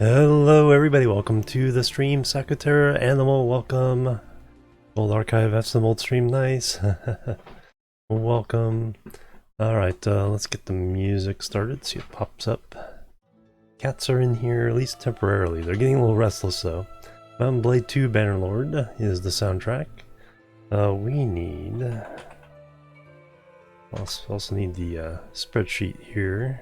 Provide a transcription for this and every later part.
Hello everybody, welcome to the stream. Satisfactory Animal, welcome. Old archive, have some old stream, nice. Welcome. Alright, let's get the music started, see what pops up. Cats are in here, at least temporarily. They're getting a little restless though. Mountain Blade 2 Bannerlord is the soundtrack. We need... also need the spreadsheet here.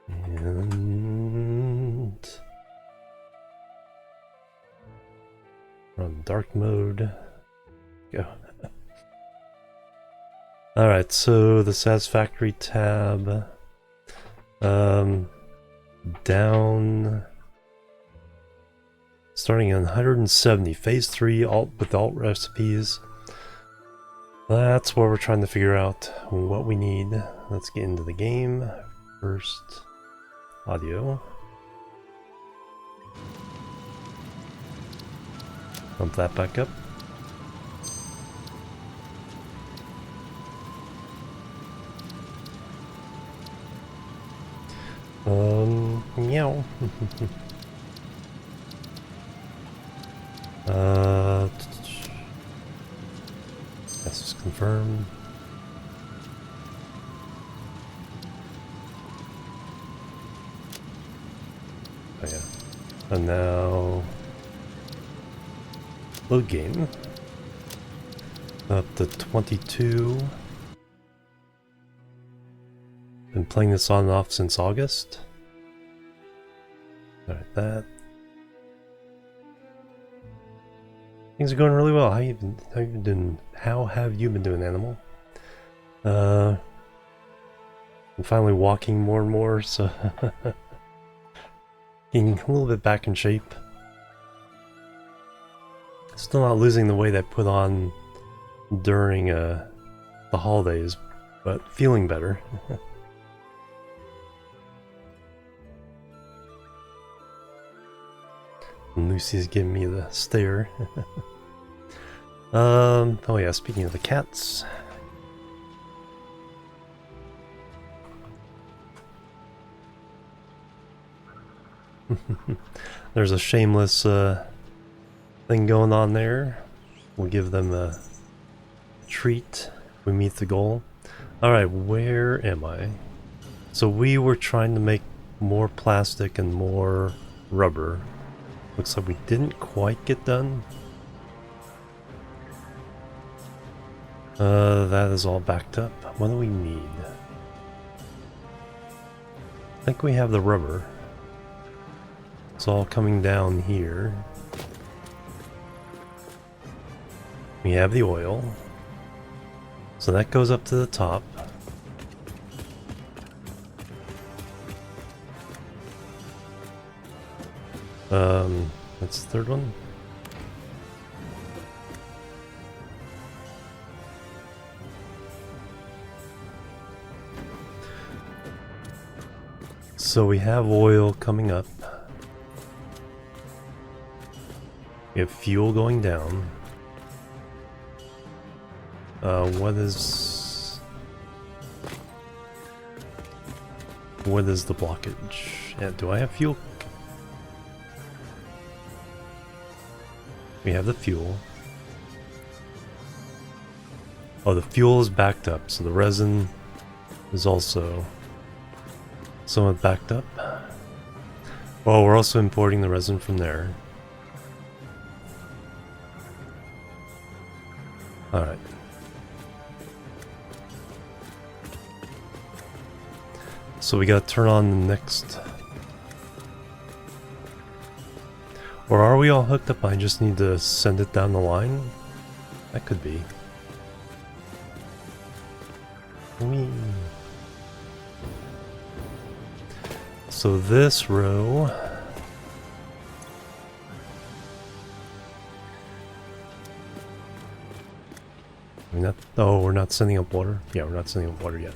And run dark mode. Go. Alright, so the Satisfactory tab. Down. Starting on 170. Phase 3 alt with alt recipes. That's what we're trying to figure out what we need. Let's get into the game. First, audio. Bump that back up. Meow. Let's just confirm. Oh yeah. And now load game. Up to 22. Been playing this on and off since August. Alright, that. Things are going really well. How have you been doing, Animal? I'm finally walking more and more, so getting a little bit back in shape. Still not losing the weight I put on during the holidays, but feeling better. Lucy's giving me the stare. Oh yeah, speaking of the cats. There's a shameless thing going on there. We'll give them a treat if we meet the goal. Alright, where am I? So we were trying to make more plastic and more rubber. Looks like we didn't quite get done. That is all backed up. What do we need? I think we have the rubber. It's all coming down here. We have the oil. So that goes up to the top. That's the third one. So we have oil coming up. We have fuel going down. What is the blockage? Yeah, do I have fuel? We have the fuel. Oh, the fuel is backed up, so the resin is also somewhat backed up. Oh, we're also importing the resin from there. Alright. So we gotta turn on the next... Or are we all hooked up? I just need to send it down the line? That could be. Whee. So this row... we're not sending up water? Yeah, we're not sending up water yet.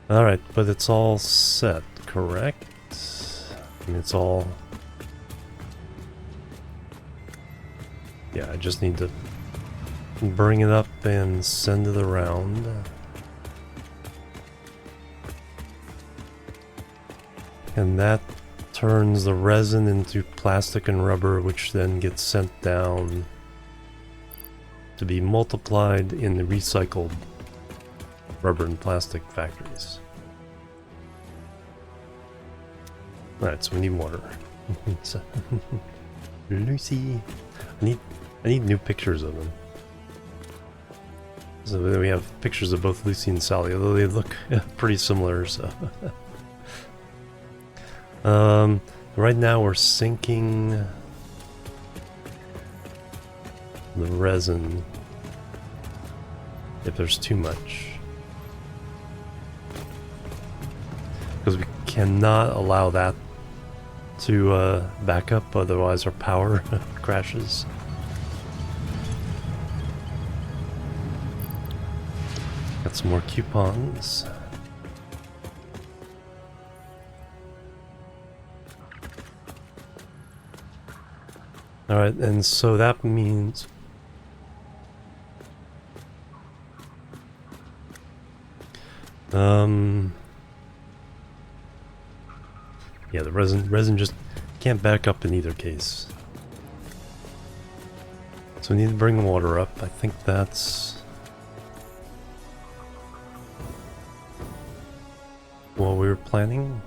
Alright, but it's all set, correct? I mean, it's all... Yeah, I just need to bring it up and send it around. And that turns the resin into plastic and rubber, which then gets sent down to be multiplied in the recycled rubber and plastic factories. Alright, so we need water. So Lucy. I need new pictures of them. So we have pictures of both Lucy and Sally, although they look pretty similar, so. Right now we're sinking the resin if there's too much. Because we cannot allow that to back up, otherwise our power crashes. Got some more coupons. Alright, and so that means yeah, the resin just can't back up in either case. So we need to bring the water up. I think that's what we were planning.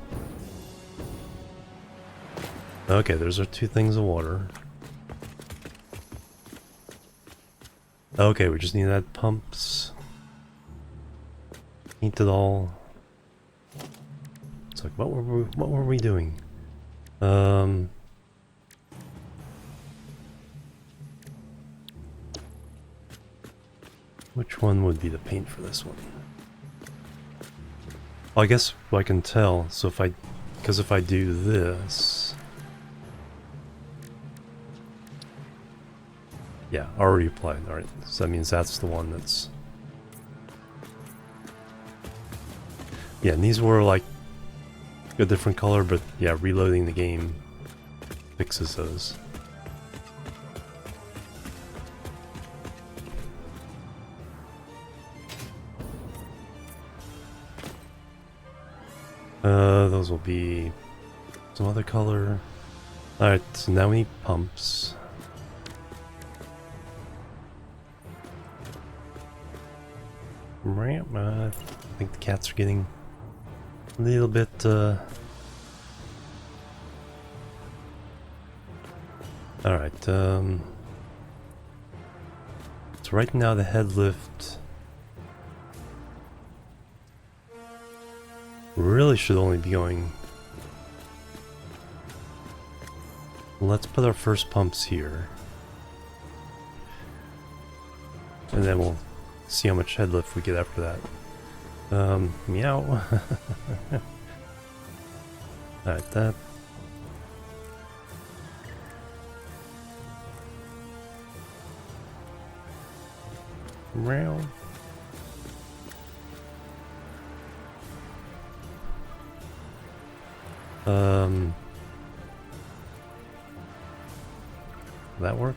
Okay, there's our 2 things of water. Okay, we just need to add pumps. Heat it all. It's like, what were we doing? Which one would be the paint for this one? Well, I guess I can tell. So if I do this, yeah, already applied. All right, so that means that's the one that's. Yeah, and these were like a different color, but yeah, reloading the game fixes those. Those will be some other color. Alright, so now we need pumps. I think the cats are getting a little bit alright, so right now the head lift really should only be going. Let's put our first pumps here. And then we'll see how much head lift we get after that. Meow. Alright, that. Meow. Will that work?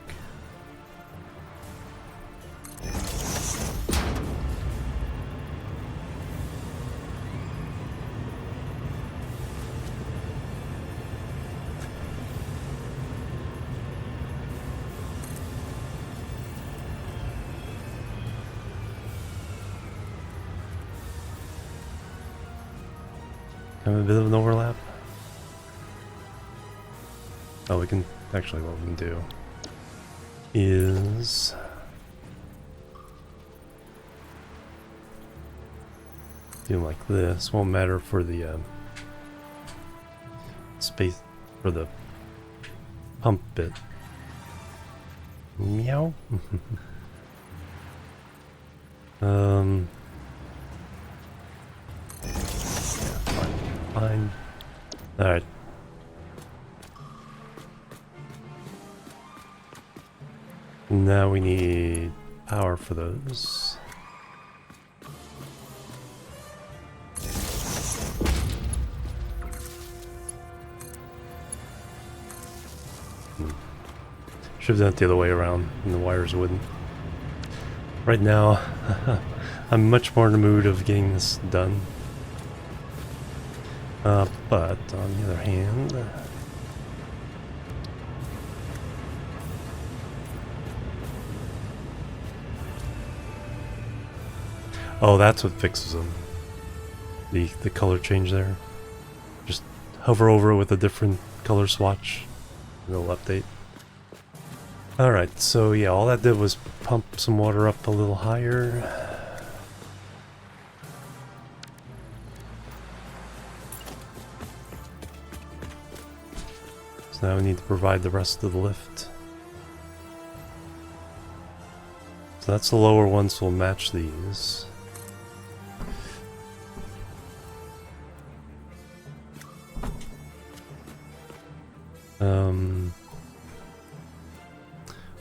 Have a bit of an overlap. Oh, we can actually, what we can do is do them like this. Won't matter for the space for the pump bit. Meow. Yeah, fine. Alright. Now we need power for those. Should have done it the other way around, and the wires wouldn't. Right now, I'm much more in the mood of getting this done. But on the other hand, oh, that's what fixes them. The color change there. Just hover over it with a different color swatch, and it'll update. Alright, so yeah, all that did was pump some water up a little higher. So now we need to provide the rest of the lift. So that's the lower one, so we'll match these.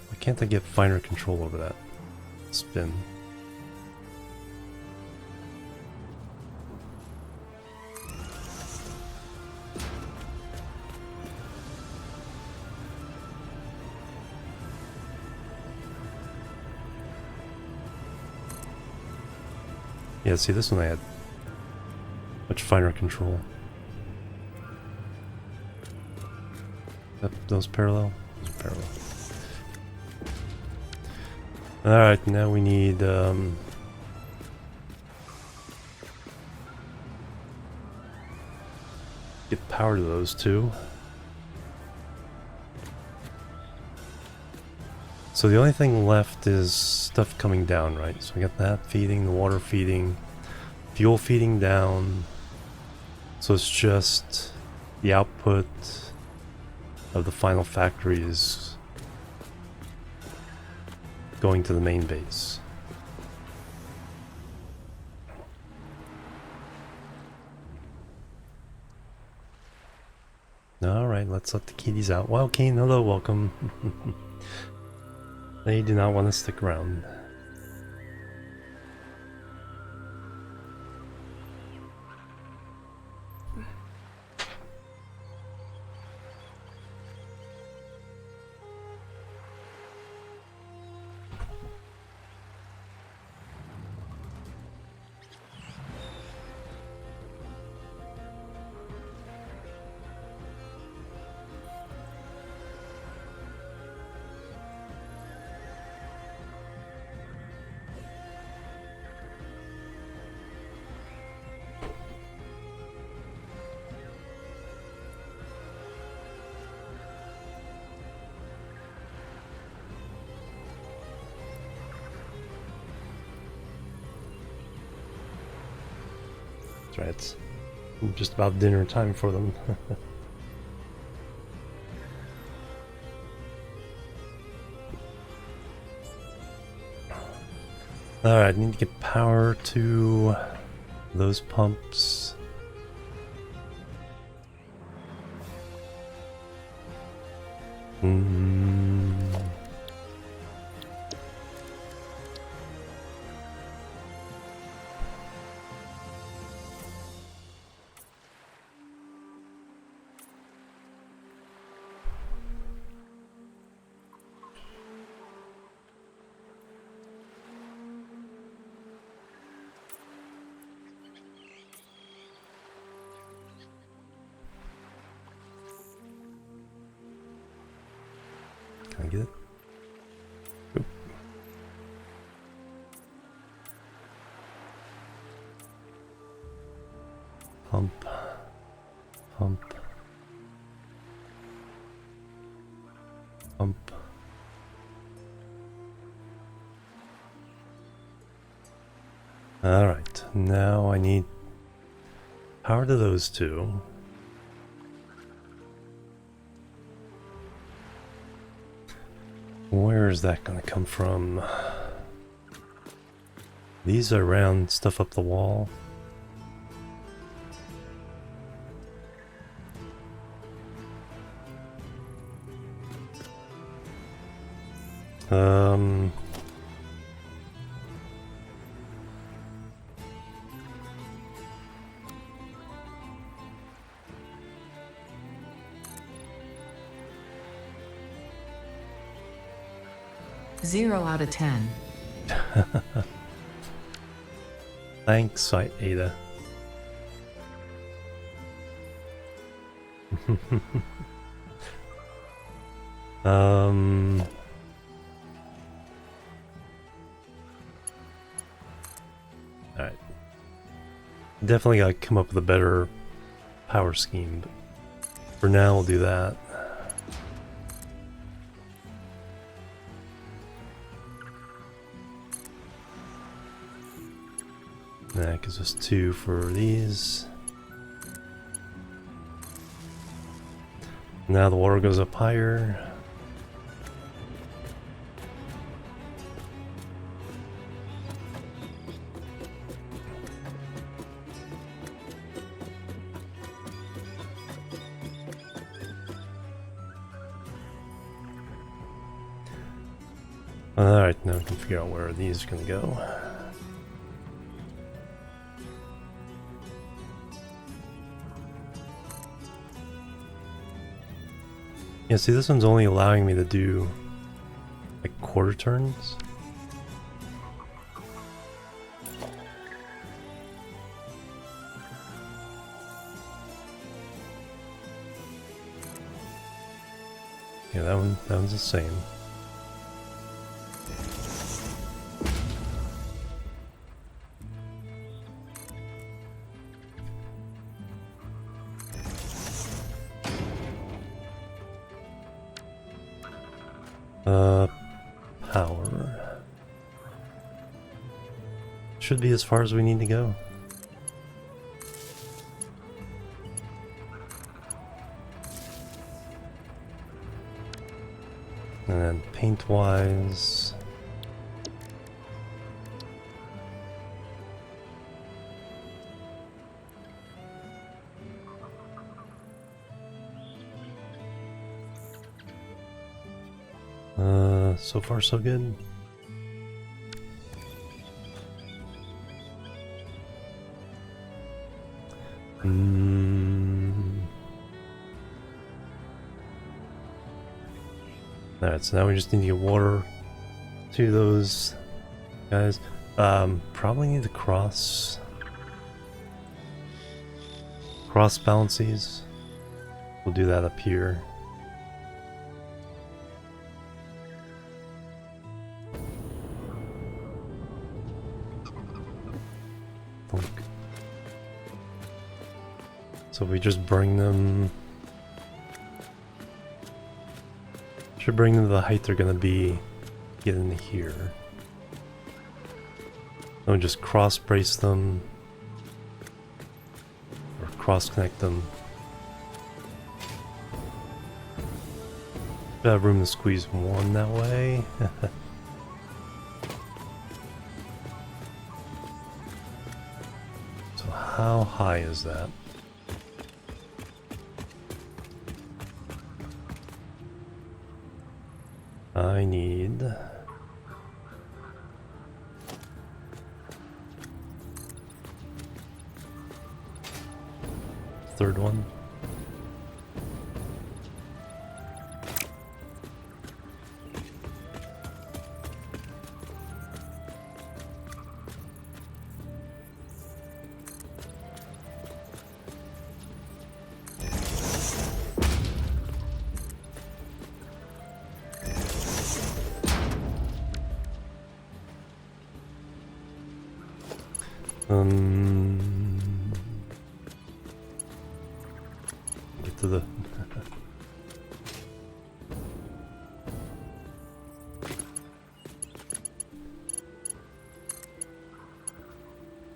Why can't I get finer control over that spin? Yeah, see, this one I had much finer control. Those parallel? Those are parallel. Alright, now we need get power to those two. So the only thing left is stuff coming down, right? So we got that feeding, the water feeding, fuel feeding down. So it's just the output of the final factory is going to the main base. Alright, let's let the kitties out. Well, Kane, hello, welcome. They do not want to stick around. Right, it's just about dinner time for them. Alright, need to get power to those pumps. Can I get it? Oop. Pump. Pump. Pump. Alright, now I need power to those two. Where is that going to come from? These are round stuff up the wall. Zero out of 10. Thanks, Ada. um... Alright. Definitely gotta come up with a better power scheme, but for now we'll do that. That gives us 2 for these. Now the water goes up higher. Alright, now we can figure out where these are going to go. Yeah, see, this one's only allowing me to do like quarter turns. Yeah, that one's the same. Power. Should be as far as we need to go. And then paint-wise... so far so good. Alright, so now we just need to get water to those guys. Probably need to cross balance these. We'll do that up here. So we just bring them... Should bring them to the height they're gonna be getting here. Then we just cross brace them. Or cross connect them. Should have room to squeeze one that way. So how high is that? I need... third one. Get to the...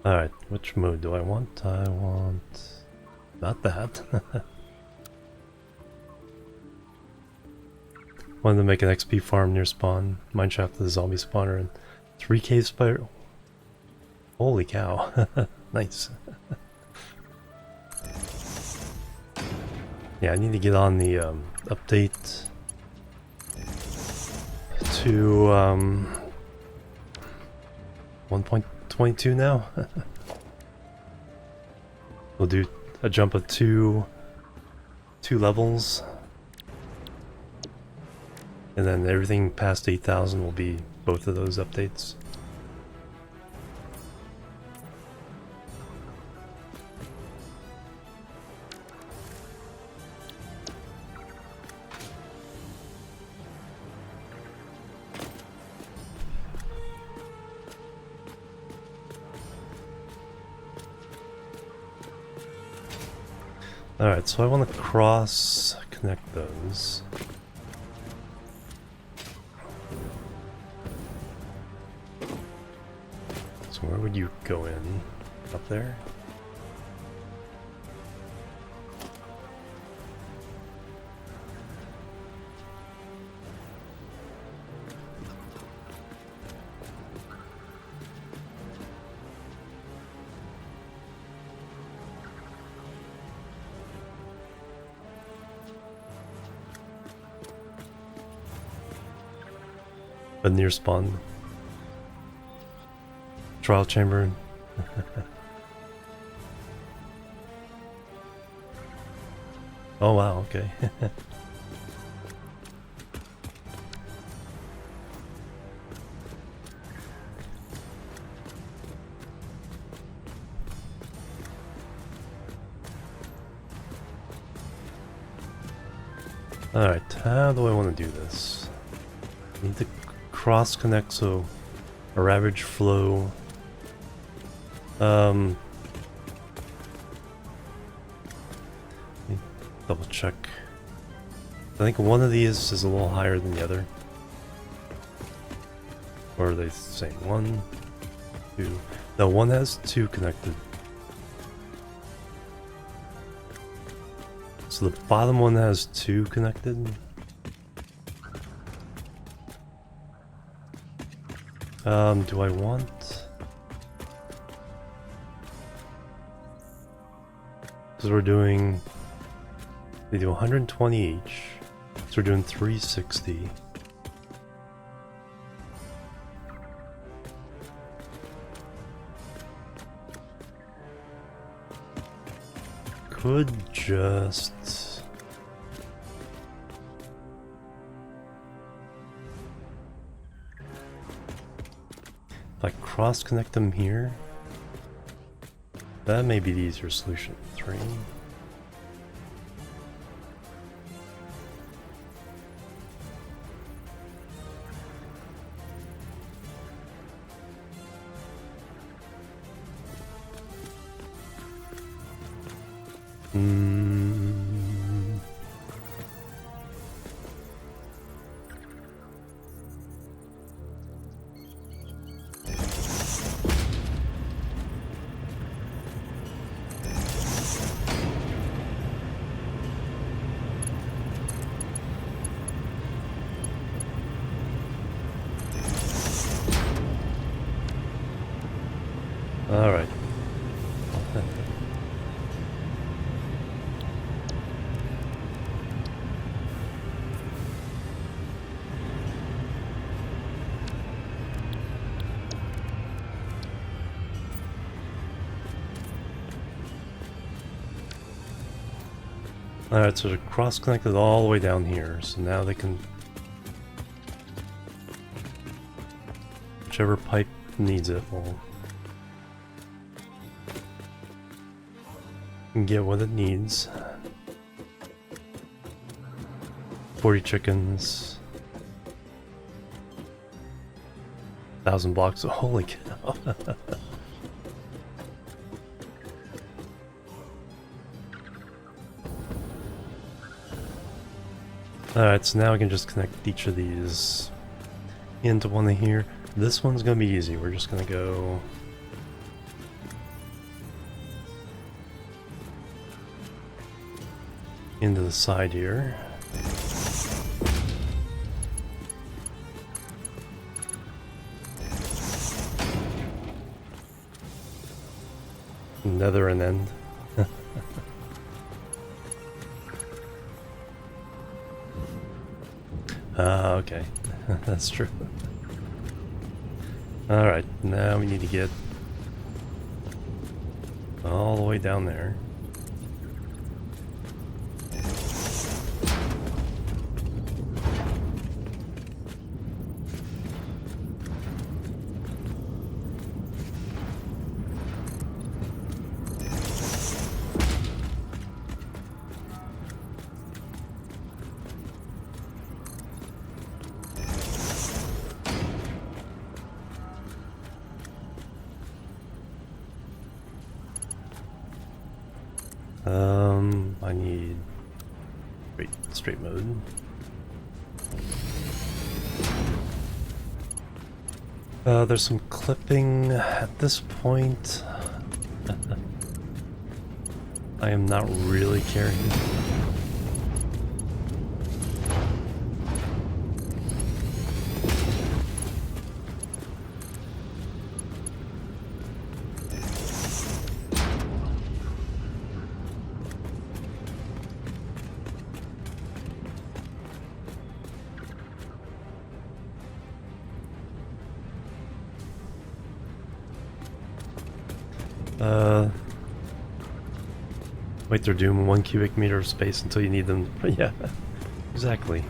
Alright, which mode do I want? I want... not that. Wanted to make an XP farm near spawn, mineshaft to the zombie spawner, and 3 cave spider... Holy cow. Nice. Yeah, I need to get on the update to 1.22 now. We'll do a jump of two levels, and then everything past 8,000 will be both of those updates. Alright, so I want to cross connect those. So where would you go in? Up there? A near spawn. Trial chamber. Oh wow, okay. Alright, how do I want to do this? I need to cross connect so a ravage flow. Double check. I think one of these is a little higher than the other. Or are they saying 1, 2? No, one has 2 connected. So the bottom one has 2 connected. Do I want? Because we're doing, they do 120 each, so we're doing 360. Could just... if I cross-connect them here, that may be the easier solution. 3. All right. Alright, so they're cross-connected all the way down here, so now they can... whichever pipe needs it will get what it needs. 40 chickens. 1,000 blocks, holy cow. Alright, so now I can just connect each of these into one of here. This one's gonna be easy. We're just gonna go into the side here. Nether and end. Ah, okay. That's true. Alright, now we need to get all the way down there. I need straight mode. There's some clipping at this point. I am not really caring. Wait, they're doing 1 cubic meter of space until you need them. Yeah, exactly.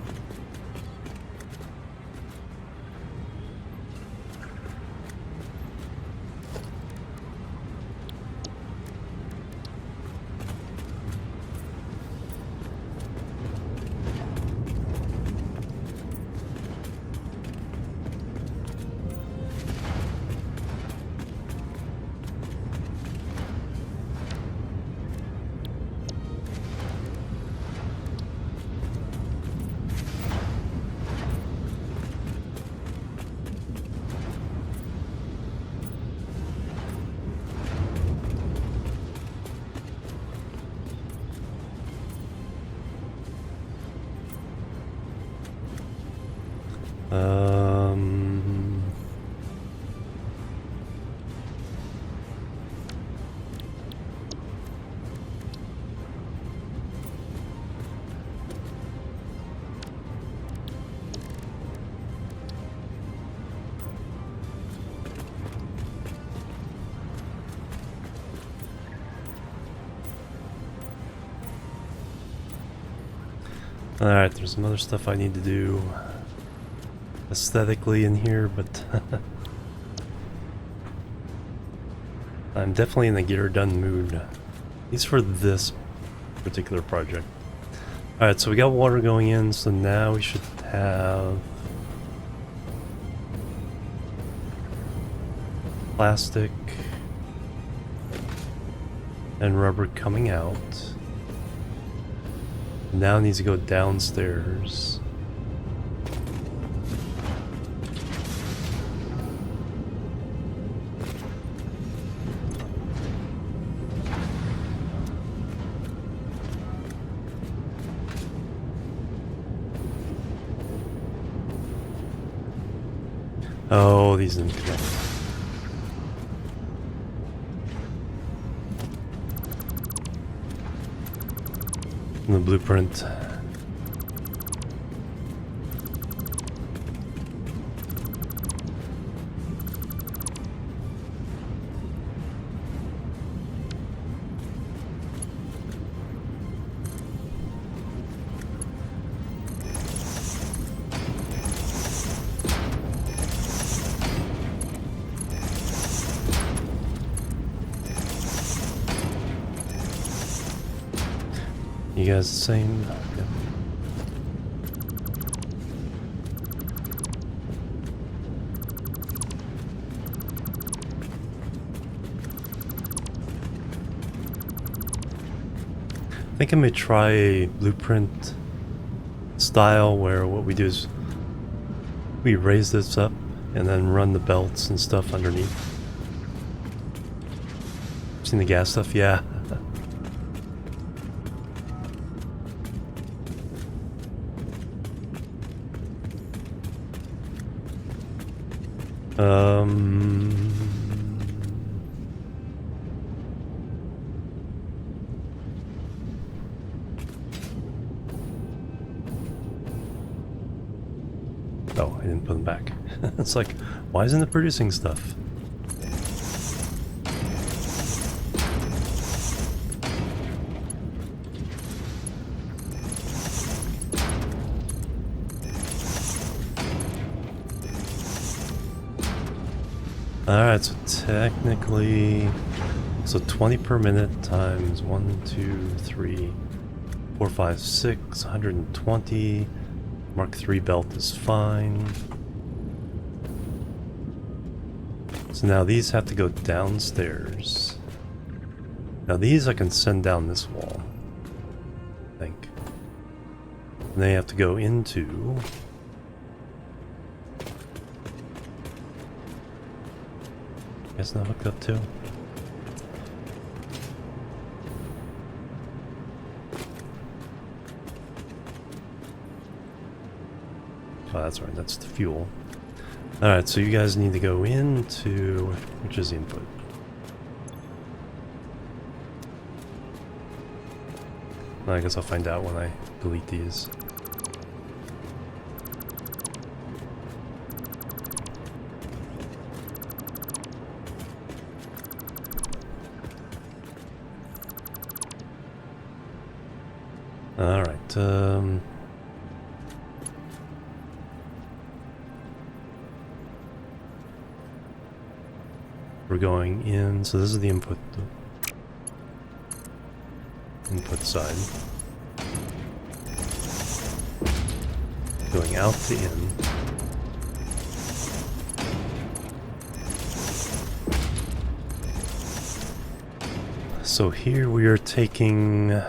Alright, there's some other stuff I need to do aesthetically in here, but I'm definitely in the get her done mood. At least for this particular project. Alright, so we got water going in, so now we should have plastic and rubber coming out. Now it needs to go downstairs. Oh, these didn't connect. The blueprint. You guys the same? Yeah. I think I may try a blueprint style where what we do is we raise this up and then run the belts and stuff underneath. Seen the gas stuff? Yeah. Oh, I didn't put them back. It's like, why isn't it producing stuff? Alright, so technically, so 20 per minute times 1, 2, 3, 4, 5, 6, 120. Mark 3 belt is fine. So now these have to go downstairs. Now these I can send down this wall. think. And they have to go into... Guess not hooked up too. Oh, that's right, that's the fuel. Alright, so you guys need to go into... Which is the input? Well, I guess I'll find out when I delete these. Alright, we're going in, so this is the input side. Going out to in. So here we are taking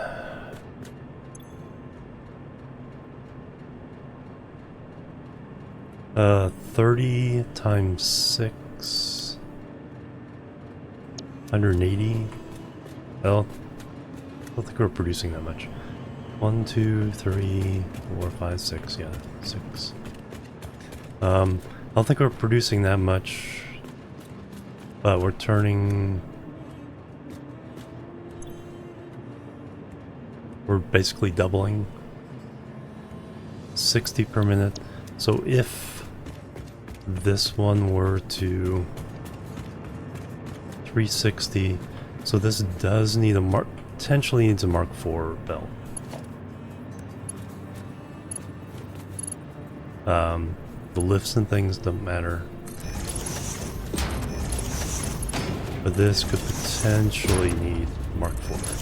30 times 6, 180. Well, I don't think we're producing that much. 1, 2, 3, 4, 5, 6. Yeah, 6. I don't think we're producing that much, but we're turning... We're basically doubling. 60 per minute. So if this one were to 360, so this does need a potentially needs a Mark IV belt. The lifts and things don't matter, but this could potentially need Mark IV.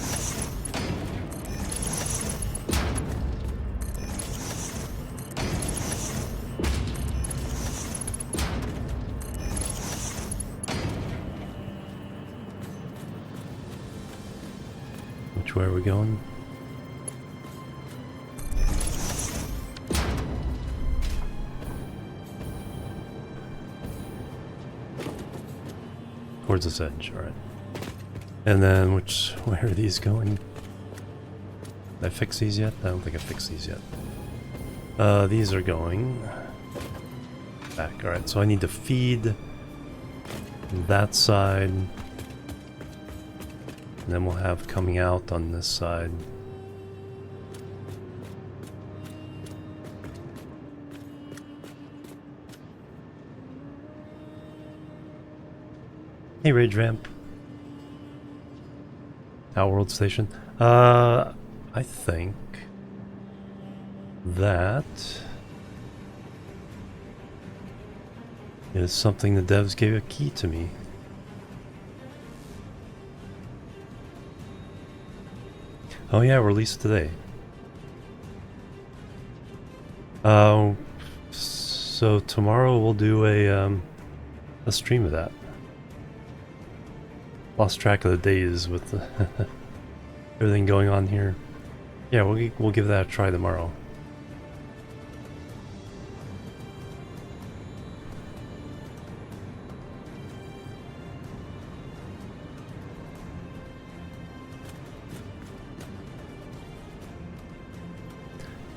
Which way are we going? Towards this edge, alright. And then where are these going? Did I fix these yet? I don't think I fixed these yet. These are going back, alright, so I need to feed that side. And then we'll have coming out on this side. Hey, Rage Ramp. Outworld Station. I think that is something the devs gave a key to me. Oh yeah, released today. So tomorrow we'll do a stream of that. Lost track of the days with the everything going on here. Yeah, we'll give that a try tomorrow.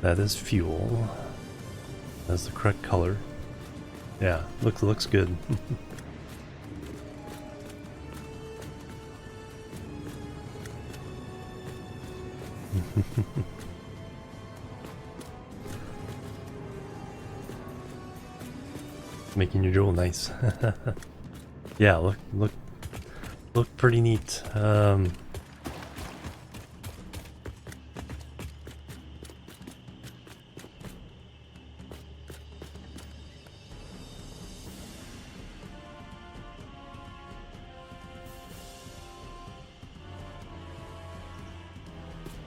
That is fuel. That's the correct color. Yeah, looks good. Making your jewel nice. Yeah, look pretty neat.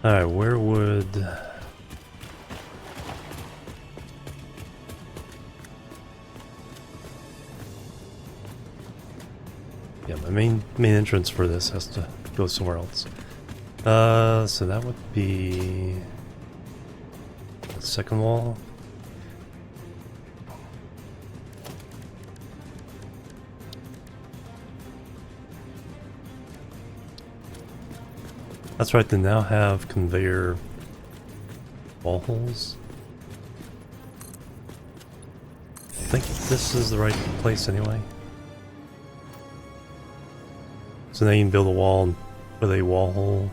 Alright, where would... Yeah, my main entrance for this has to go somewhere else. So that would be the second wall. That's right, they now have conveyor wall holes. I think this is the right place anyway. So now you can build a wall with a wall hole.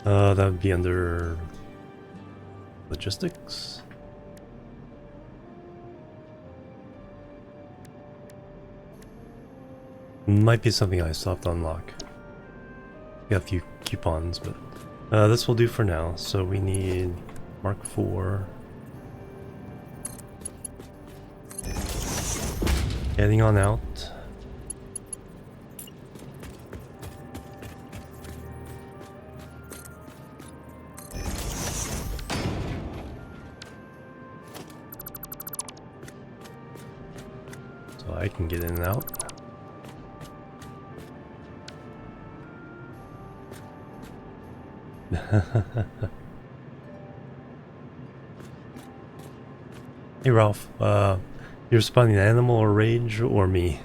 That would be under logistics. Might be something I still have to unlock. Got a few coupons, but this will do for now. So we need Mark IV. Heading on out. So I can get in and out. Hey Ralph, you're spawning an animal or rage or me?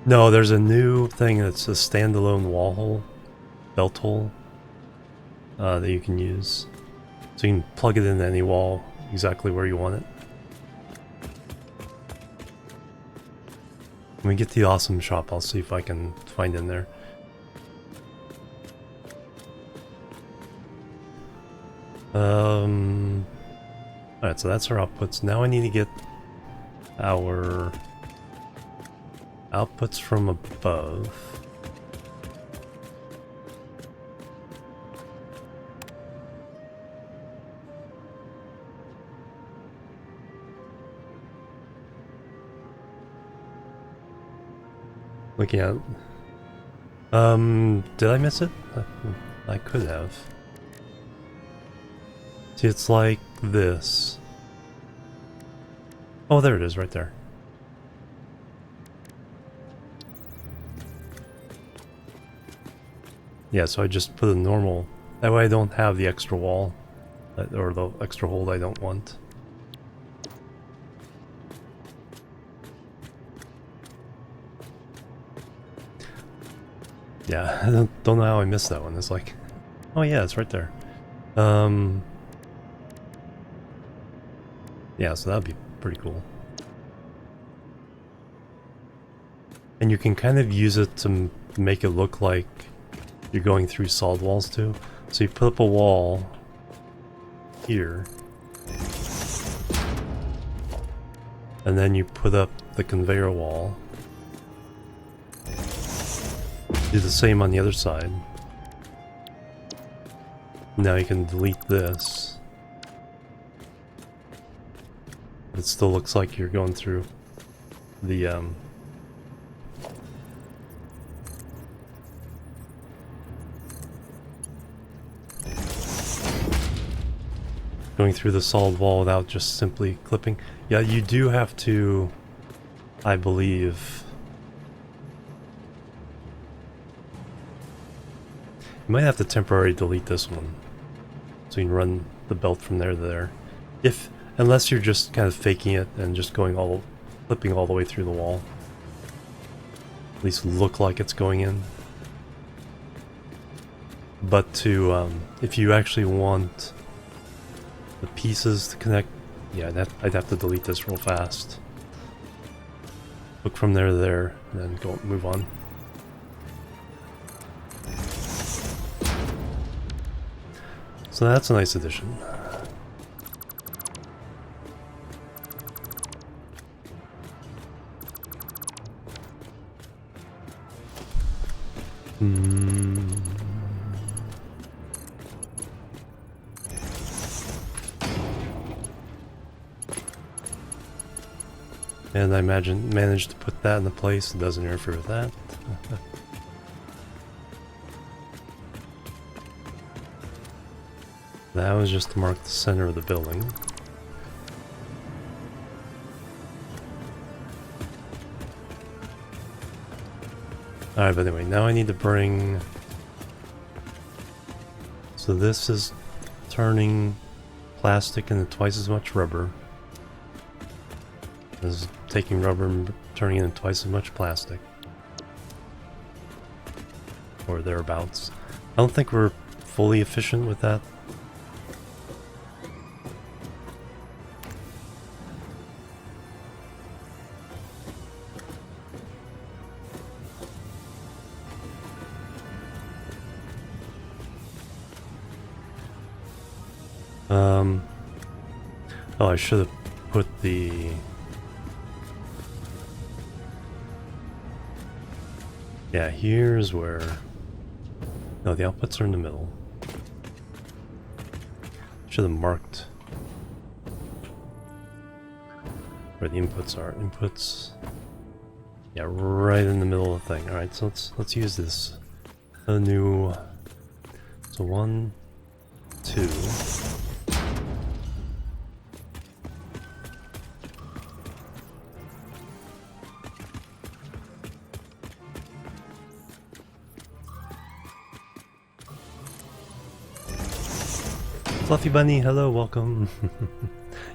No, there's a new thing that's a standalone wall hole, belt hole, that you can use. So you can plug it into any wall exactly where you want it. When we get to the awesome shop, I'll see if I can find in there. Alright, so that's our outputs. Now I need to get our outputs from above. Looking at... did I miss it? I could have. See, it's like this. Oh, there it is, right there. Yeah, so I just put a normal... That way I don't have the extra wall, or the extra hole I don't want. Yeah, I don't know how I missed that one. It's like... Oh yeah, it's right there. Yeah, so that'd be pretty cool. And you can kind of use it to make it look like you're going through solid walls too. So you put up a wall here, and then you put up the conveyor wall. Do the same on the other side. Now you can delete this. It still looks like you're going through the going through the solid wall without just simply clipping. Yeah, you do have to, I believe. You might have to temporarily delete this one, so you can run the belt from there to there. Unless you're just kind of faking it and just clipping all the way through the wall. At least look like it's going in. But to, if you actually want the pieces to connect, yeah, I'd have to delete this real fast. Look from there to there, and then move on. So that's a nice addition. And I managed to put that in the place that doesn't interfere with that. That was just to mark the center of the building. Alright, but anyway, now I need to bring So this is turning plastic into twice as much rubber. This is taking rubber and turning it into twice as much plastic. Or thereabouts. I don't think we're fully efficient with that. Oh, I should have put the... Yeah, here's where... No, the outputs are in the middle. Should have marked where the inputs are. Inputs... Yeah, right in the middle of the thing. Alright, so let's use this. A new... So 1, 2... Fluffy Bunny, hello, welcome.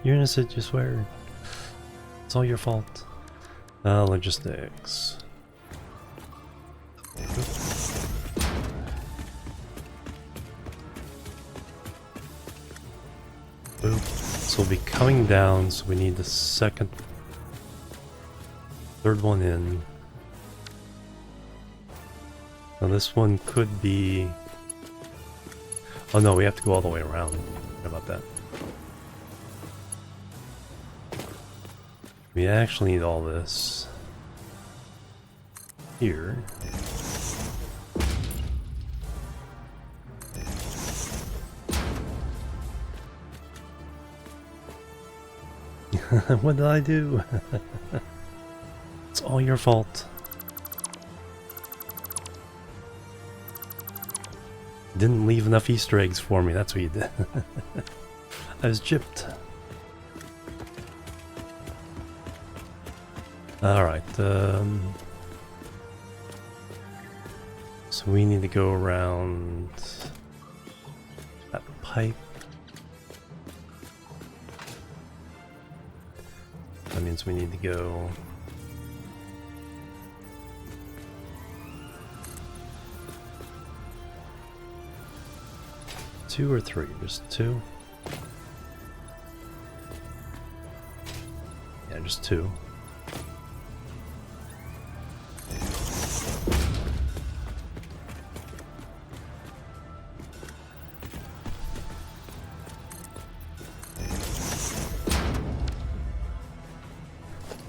You're innocent, you swear. It's all your fault. Logistics. Boop. So we'll be coming down, so we need the third one in. Now this one could be... Oh no, we have to go all the way around. How about that? We actually need all this here. What did I do? It's all your fault. Didn't leave enough Easter eggs for me, that's what you did. I was gypped. Alright, so we need to go around that pipe. That means we need to go... Two or three? Just two? Yeah, just two.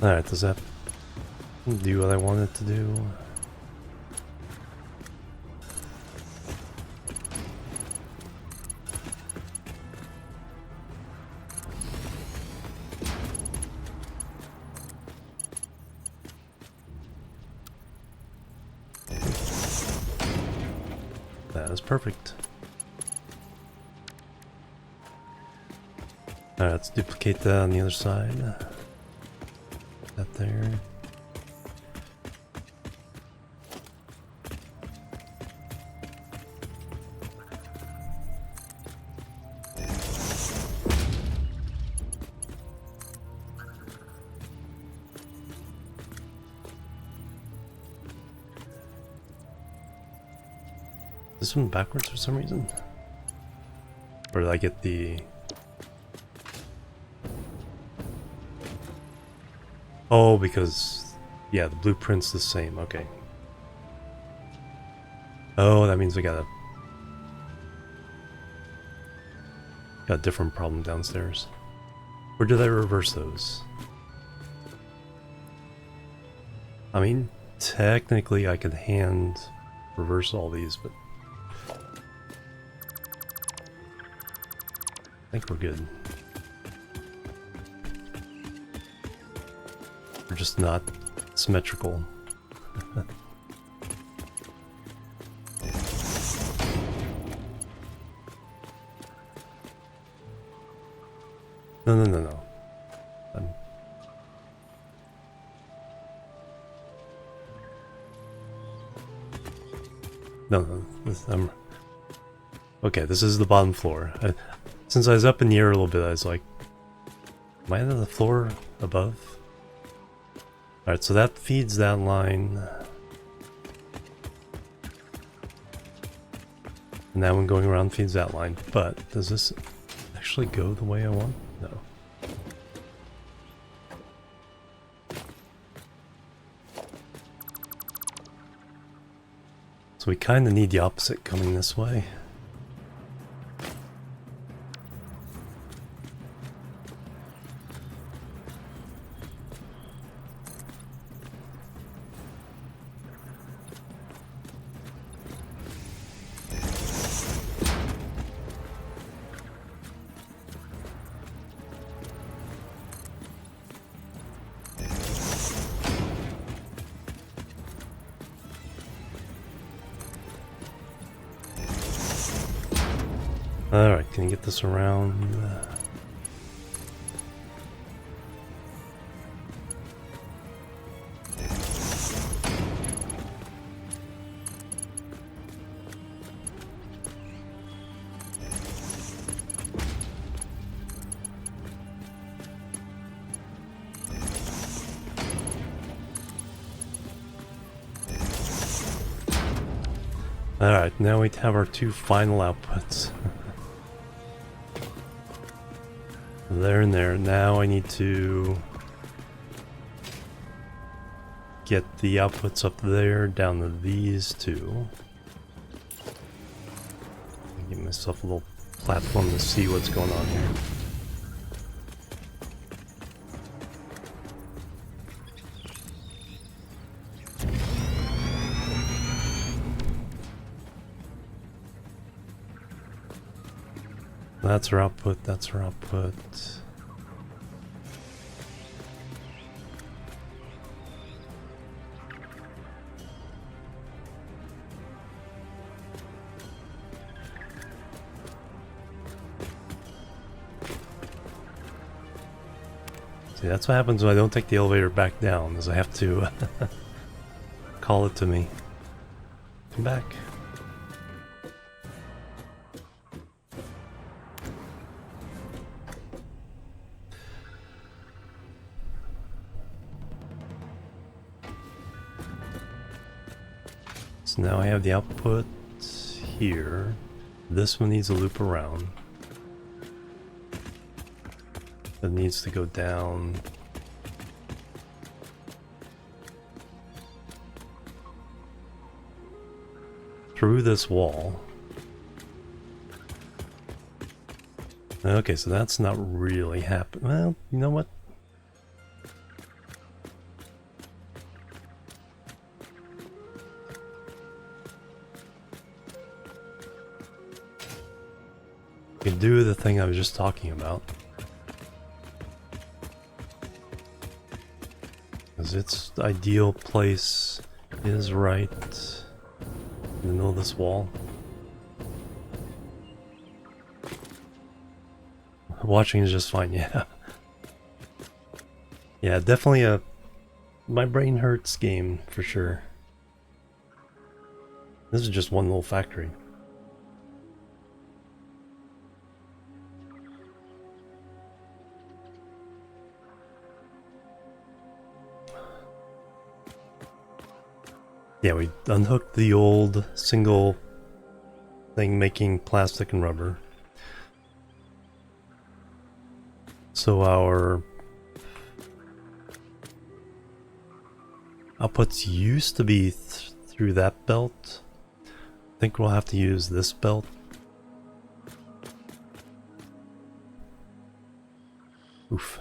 Alright, does that do what I want it to do? That is perfect. Alright, let's duplicate that on the other side. That there. This one backwards for some reason? Or did I get the... Oh, because... Yeah, the blueprint's the same, okay. Oh, that means we got a different problem downstairs. Or did I reverse those? I mean, technically I could hand reverse all these, but... I think we're good. We're just not symmetrical. No. No. Okay, this is the bottom floor. Since I was up in the air a little bit, I was like, am I on the floor above? Alright, so that feeds that line. And that one going around feeds that line. But does this actually go the way I want? No. So we kind of need the opposite coming this way. Alright, can you get this around? Alright, now we have our two final outputs. There and there. Now I need to get the outputs up there down to these two. Give myself a little platform to see what's going on here. That's our output, that's our output. See, that's what happens when I don't take the elevator back down, is I have to call it to me. Come back. So now I have the output here. This one needs a loop around. It needs to go down. Through this wall. Okay, so that's not really happening. Well, you know what? You can do the thing I was just talking about. Because its ideal place is right in the middle of this wall. Watching is just fine, yeah. Yeah, definitely a my brain hurts game for sure. This is just one little factory. Yeah, we unhooked the old single thing making plastic and rubber. So our outputs used to be through that belt. I think we'll have to use this belt. Oof.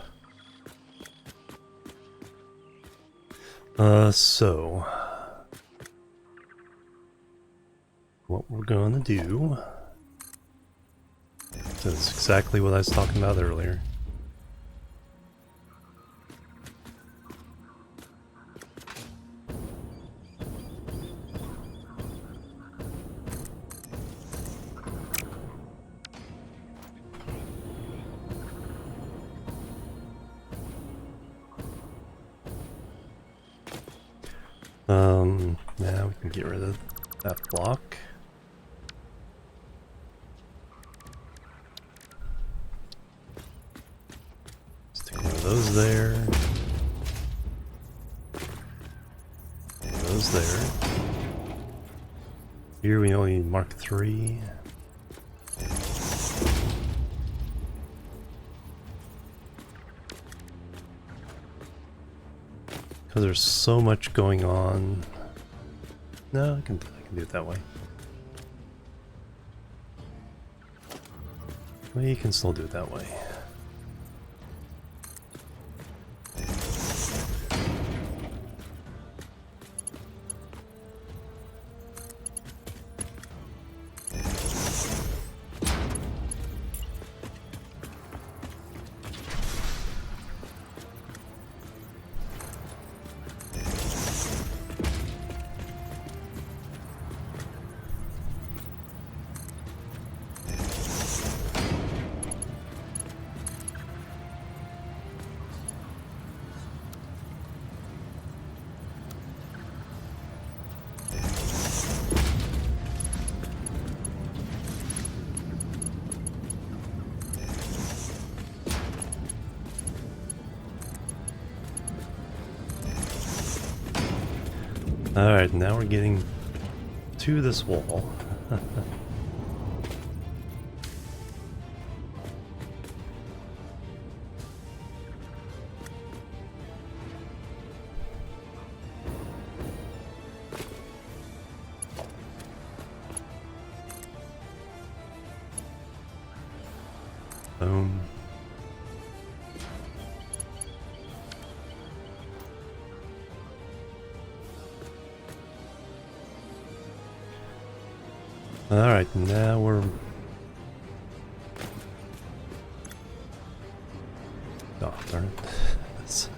So what we're gonna do, this is exactly what I was talking about earlier. Now we can get rid of that block. Those there. Those there. Here we only need Mark 3. Because there's so much going on. No, I can do it that way. Well, you can still do it that way. Alright, now we're getting to this wall. Boom. Alright, now we're... Oh, darn it. That's...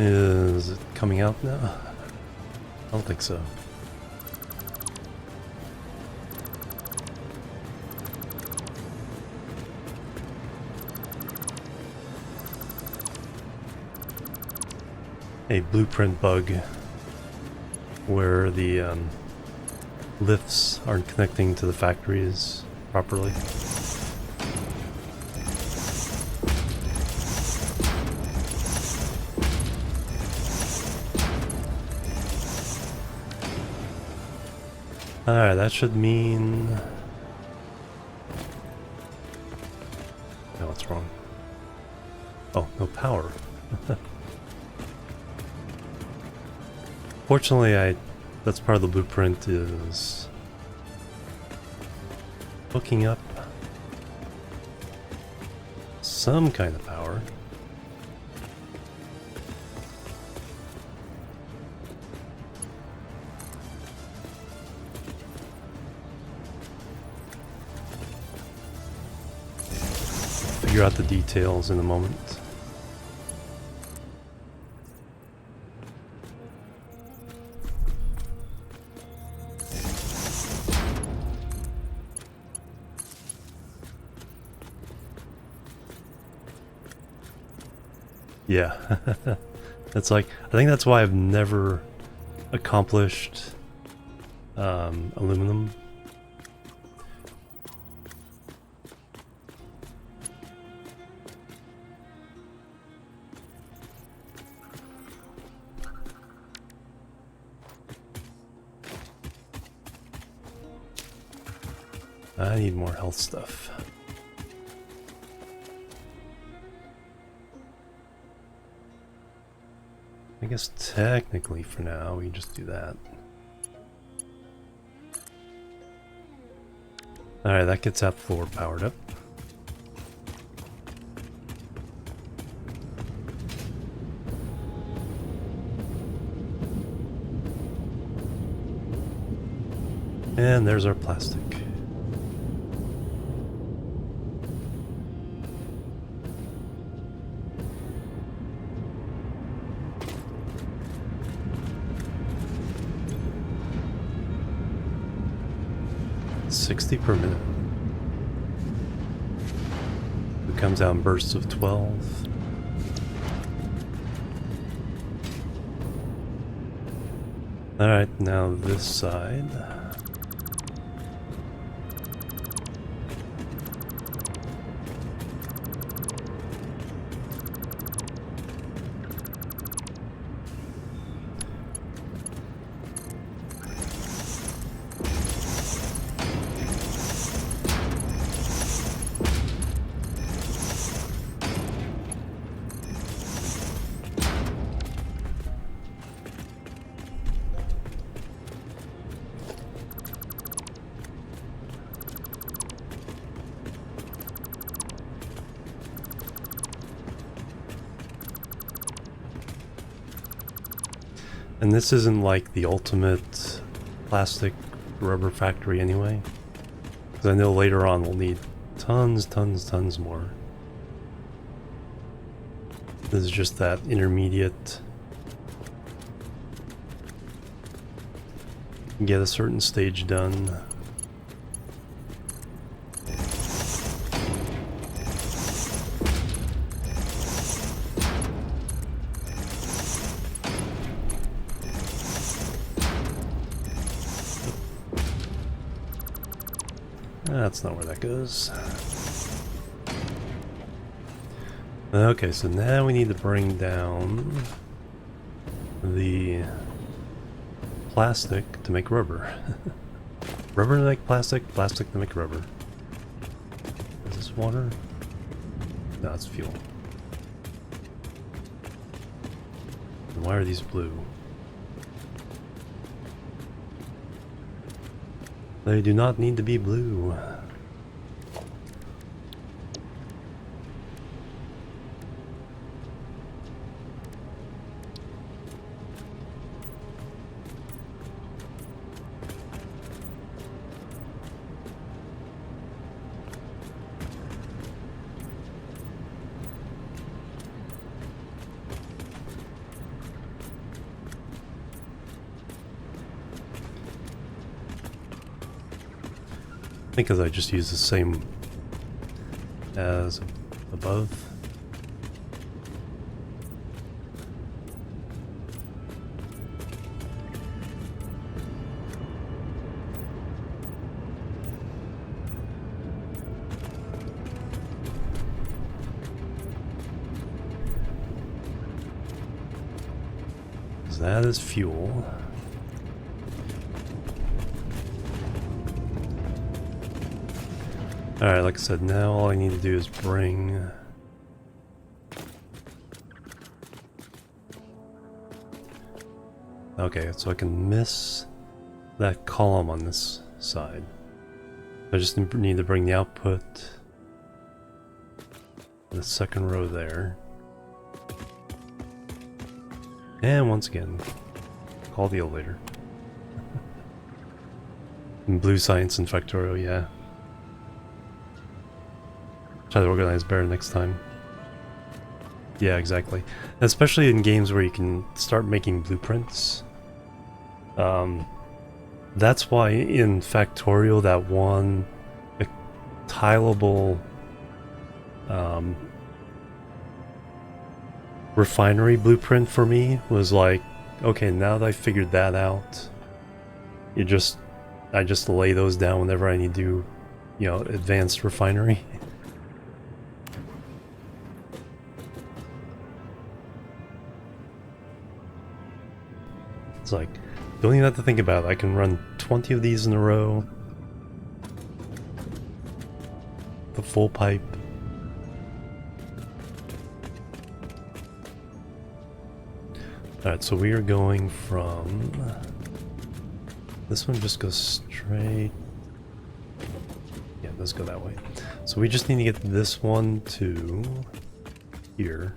Is it coming out now? I don't think so. A blueprint bug where the lifts aren't connecting to the factories properly. Alright, that should mean... No, what's wrong? Oh, no power. Fortunately, that's part of the blueprint is hooking up some kind of power. Figure out the details in a moment. Yeah, it's like, I think that's why I've never accomplished aluminum. I need more health stuff. I guess technically for now we just do that. Alright, that gets that floor powered up. And there's our plastic. 60 per minute. It comes out in bursts of 12. Alright, now this side. And this isn't like the ultimate plastic rubber factory anyway. Because I know later on we'll need tons more. This is just that intermediate. Get a certain stage done. That's not where that goes. Okay, so now we need to bring down the plastic to make rubber. Rubber to make plastic, plastic to make rubber. Is this water? No, it's fuel. And why are these blue? They do not need to be blue. Because I just use the same as above. Because that is fuel. Alright, like I said, now all I need to do is bring... Okay, so I can miss that column on this side. I just need to bring the output to the second row there. And once again, call the elevator. And blue science and factorial, yeah. Try to organize better next time. Yeah, exactly. Especially in games where you can start making blueprints. That's why in Factorial that one tileable refinery blueprint for me was like, okay, now that I figured that out, I just lay those down whenever I need to do, you know, advanced refinery. It's like, don't even have to think about it. I can run 20 of these in a row. The full pipe. Alright, so we are going from... This one just goes straight... Yeah, let's go that way. So we just need to get this one to here.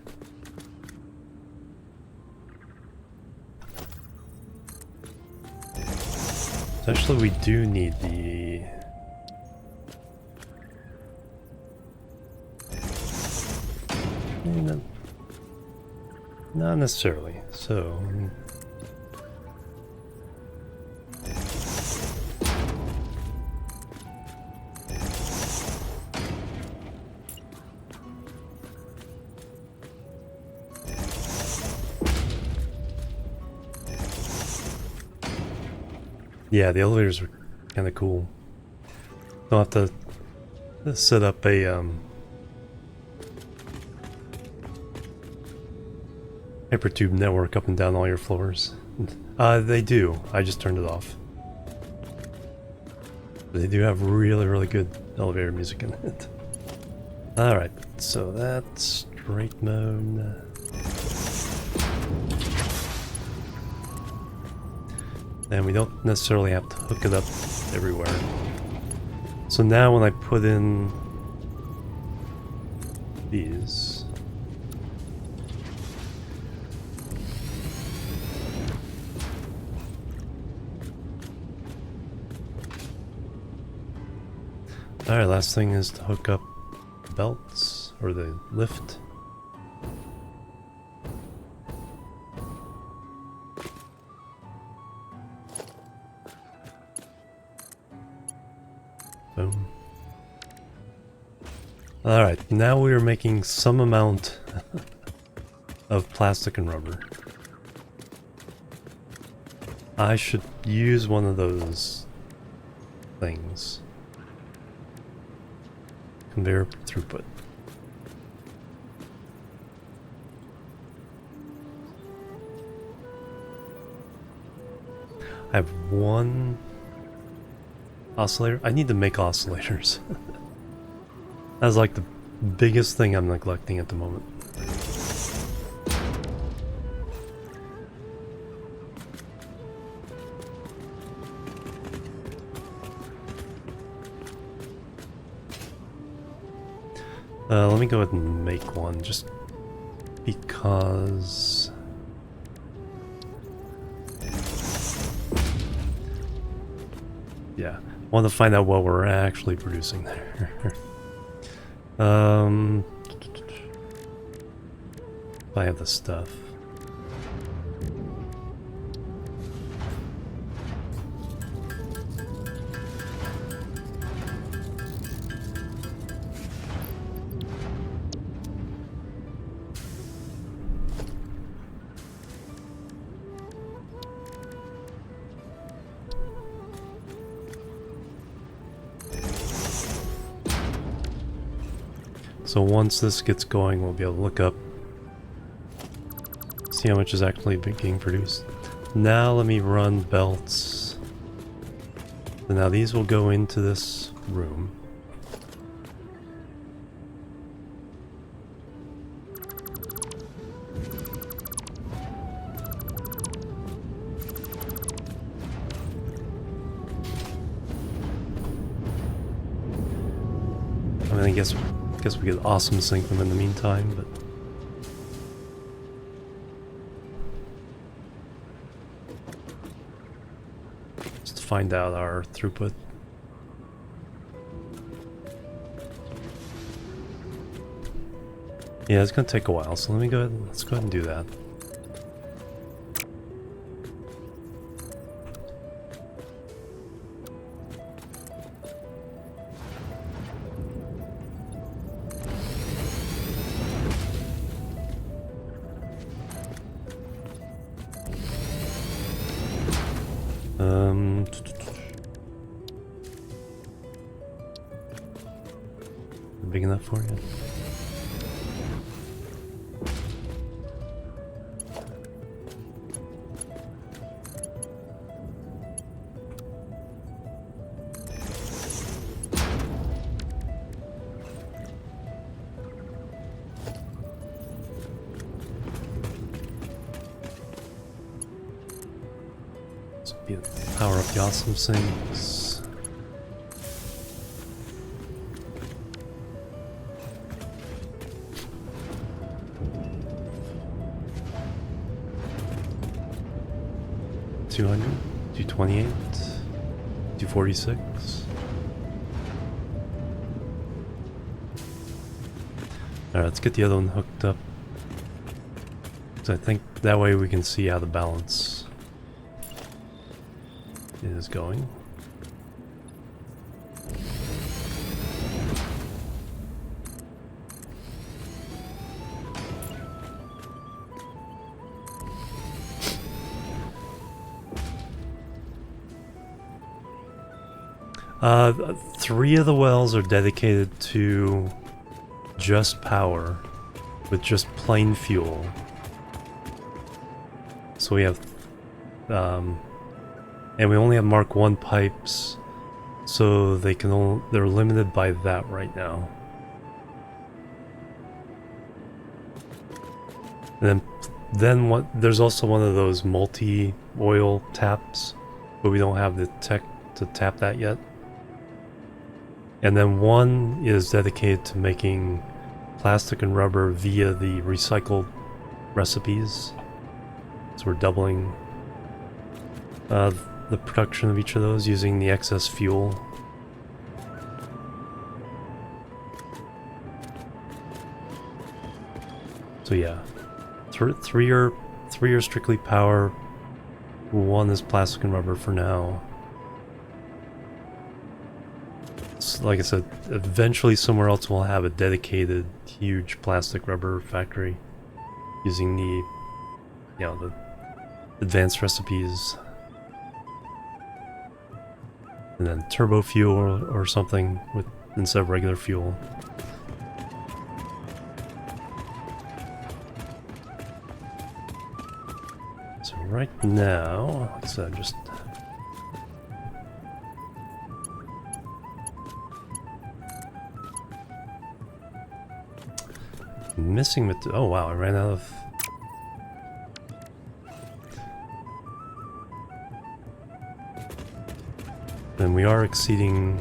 So actually we do need the... No, not necessarily. So... Yeah, the elevators are kind of cool. Don't have to set up a hypertube network up and down all your floors. They do. I just turned it off. They do have really, really good elevator music in it. Alright, so that's straight mode. And we don't necessarily have to hook it up everywhere. So now when I put in these, alright, last thing is to hook up belts or the lift. Boom. Alright, now we are making some amount of plastic and rubber. I should use one of those things. Conveyor throughput. I have one oscillator. I need to make oscillators. That's like the biggest thing I'm neglecting at the moment. Let me go ahead and make one just because. Yeah, I want to find out what we're actually producing there. If I have the stuff. So once this gets going, we'll be able to look up, see how much is actually being produced. Now let me run belts. So now these will go into this room. I mean, I guess we could awesome sync them in the meantime, but just to find out our throughput. Yeah, it's gonna take a while, so let's go ahead and do that. Big enough for you? Power up the awesome sinks. $200, $228, $246. Alright, let's get the other one hooked up. So I think that way we can see how the balance is going. 3 of the wells are dedicated to just power with just plain fuel. So we have, and we only have Mark 1 pipes, so they can they're limited by that right now. And then what? There's also one of those multi-oil taps, but we don't have the tech to tap that yet. And then one is dedicated to making plastic and rubber via the recycled recipes. So we're doubling the production of each of those using the excess fuel. So yeah, three are strictly power. 1 is plastic and rubber for now. Like I said, eventually somewhere else we'll have a dedicated huge plastic rubber factory using the, the advanced recipes, and then turbo fuel or something with instead of regular fuel. So right now, like I said, I'm just missing with. Oh wow, I ran out of. Then we are exceeding.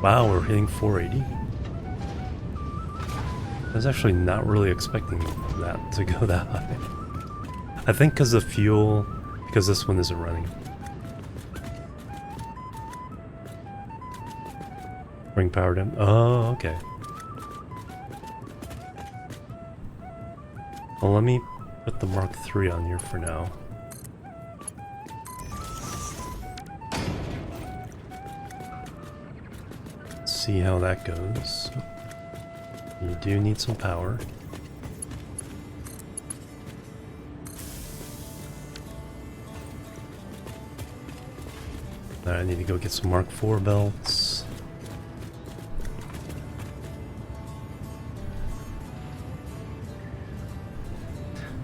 Wow, we're hitting 480. I was actually not really expecting that to go that high. I think because of fuel, because this one isn't running. Bring power down. Oh, okay. Well, let me put the Mark III on here for now. See how that goes. You do need some power. I need to go get some Mark IV belts.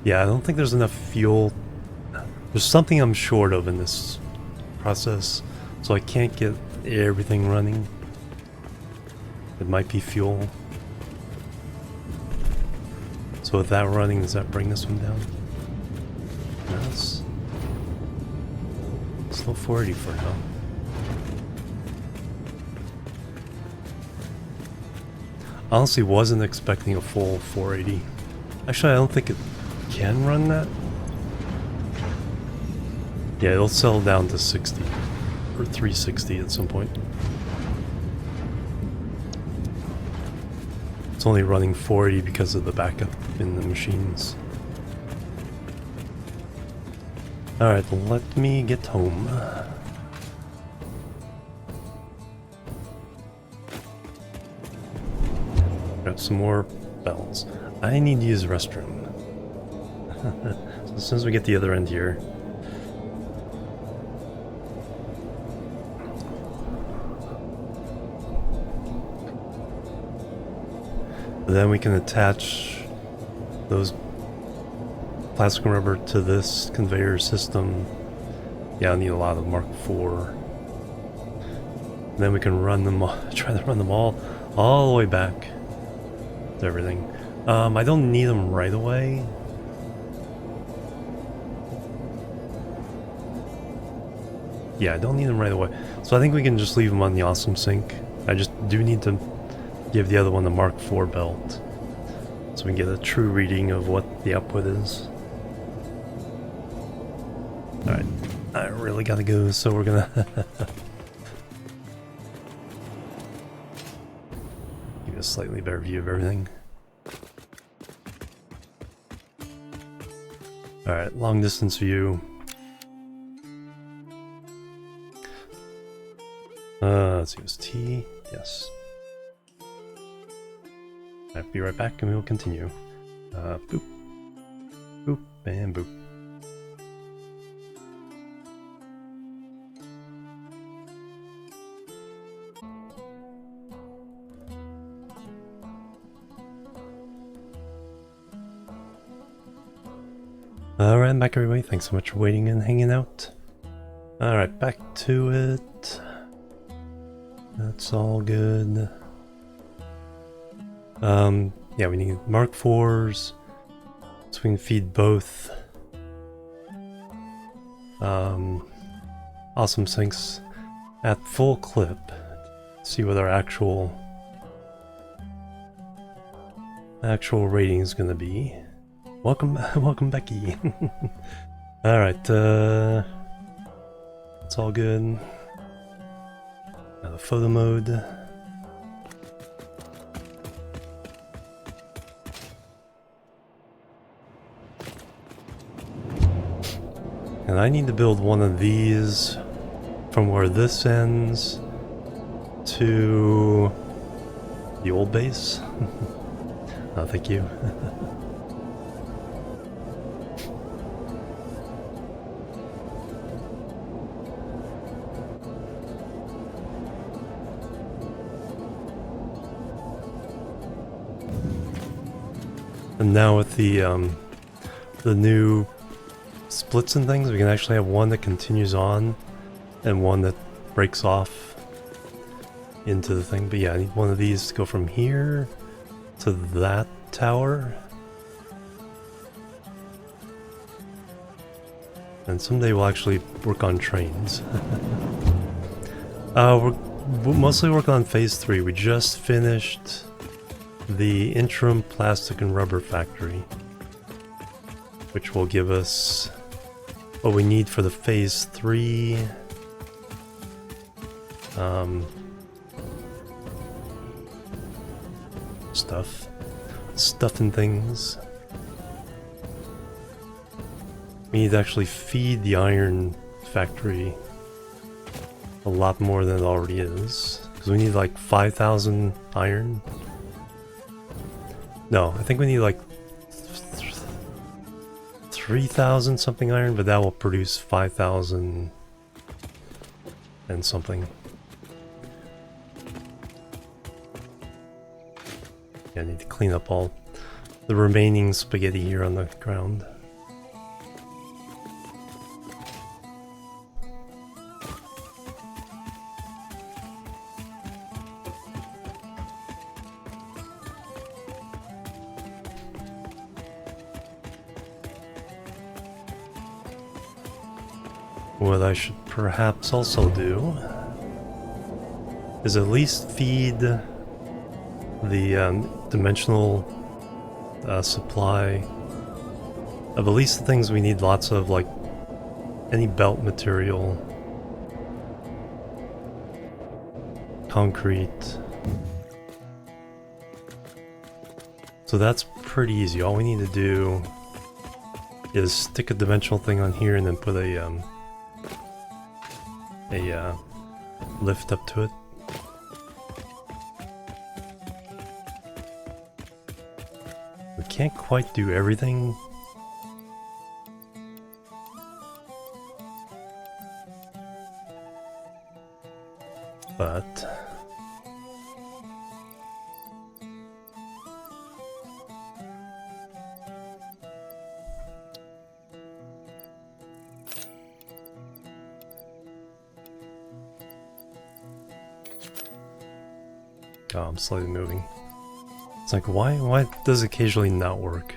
Yeah, I don't think there's enough fuel. There's something I'm short of in this process, so I can't get everything running. It might be fuel. So with that running, does that bring this one down? No, it's still 480 for now. Honestly, wasn't expecting a full 480. Actually, I don't think it can run that. Yeah, it'll settle down to 60 or 360 at some point. It's only running 480 because of the backup in the machines. Alright, let me get home. Grab some more belts. I need to use the restroom. So as soon as we get the other end here. Then we can attach those plastic and rubber to this conveyor system. Yeah, I need a lot of Mark IV. Then we can run them all, try to run them all the way back to everything. I don't need them right away. Yeah, I don't need them right away. So I think we can just leave them on the awesome sink. I just do need to give the other one the Mark IV belt, so we can get a true reading of what the output is. Alright, I really gotta go, so we're gonna give you a slightly better view of everything. Alright, long distance view. Let's see, it was T, yes. I'll be right back and we will continue. Boop. Boop, and boop. Alright, back everybody. Thanks so much for waiting and hanging out. Alright, back to it. That's all good. Yeah, we need Mark 4s, so we can feed both. Awesome Sinks at full clip. See what our actual rating is gonna be. Welcome, welcome, Becky. All right, it's all good. Now the photo mode. And I need to build one of these from where this ends to the old base. Oh, thank you. And now with the new splits and things, we can actually have one that continues on and one that breaks off into the thing. But yeah, I need one of these to go from here to that tower. And someday we'll actually work on trains. We're mostly working on phase 3. We just finished the interim plastic and rubber factory, which will give us what we need for the phase 3 stuff and things. We need to actually feed the iron factory a lot more than it already is, because we need like 5,000 iron. No, I think we need like 3,000 something iron, but that will produce 5,000 and something. Yeah, I need to clean up all the remaining spaghetti here on the ground. What I should perhaps also do is at least feed the dimensional supply of at least the things we need lots of, like any belt material, concrete. So that's pretty easy. All we need to do is stick a dimensional thing on here and then put a lift up to it. We can't quite do everything. But oh, I'm slowly moving. It's like, why does it occasionally not work?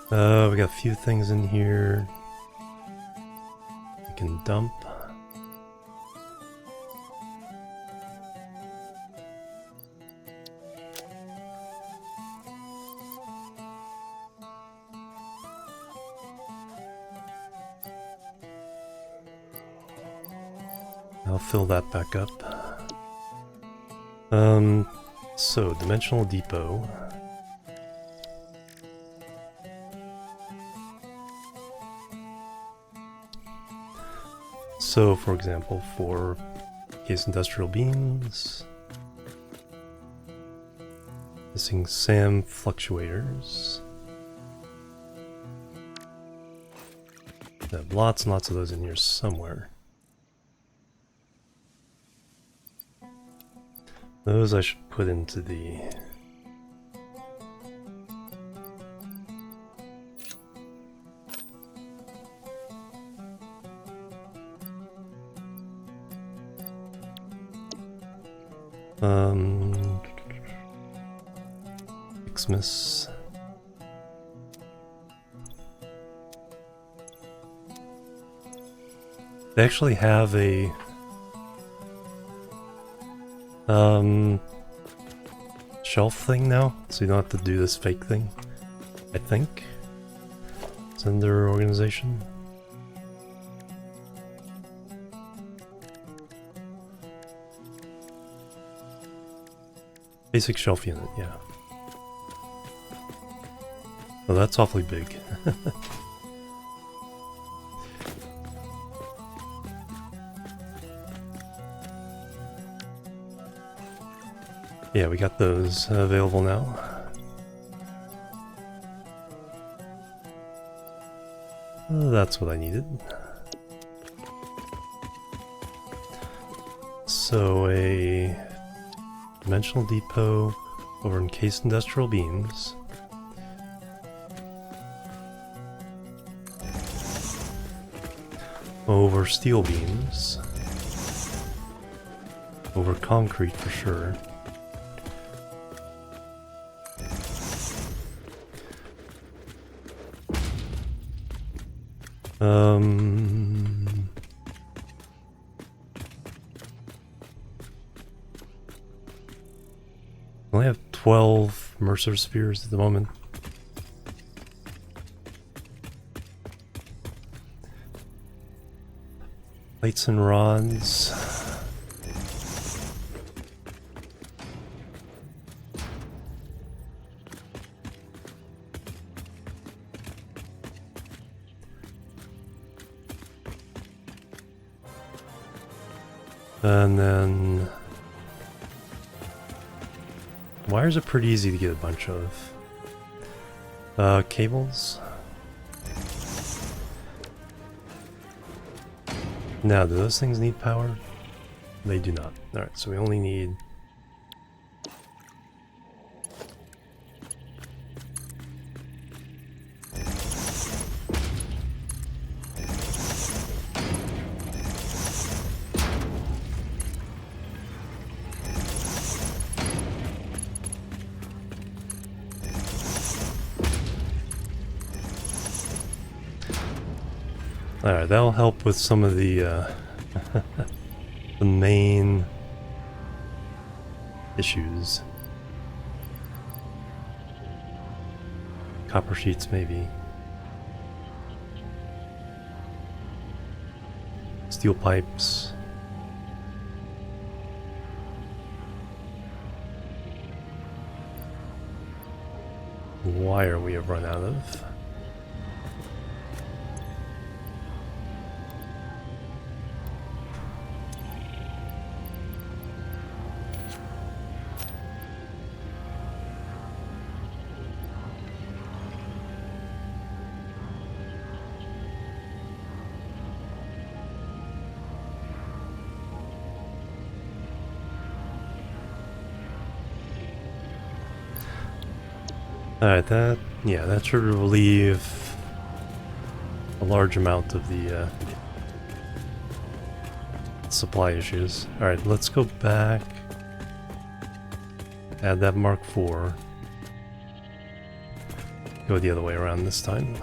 We got a few things in here we can dump. I'll fill that back up. So dimensional depot. So for example, for case industrial beams, missing SAM fluctuators. I have lots and lots of those in here somewhere. Those I should put into the... Xmas. They actually have a shelf thing now, so you don't have to do this fake thing. I think it's in their organization. Basic shelf unit, yeah. Oh, that's awfully big. Yeah, we got those available now. That's what I needed. So a dimensional depot over encased industrial beams. Over steel beams. Over concrete for sure. I only have 12 Mercer spheres at the moment. Plates and rods. And then wires are pretty easy to get a bunch of. Cables. Now, do those things need power? They do not. Alright, so we only need... Alright, that'll help with some of the, the main issues. Copper sheets, maybe. Steel pipes. Wire we have run out of. Alright, that should relieve a large amount of the supply issues. Alright, let's go back. Add that Mark IV. Go the other way around this time.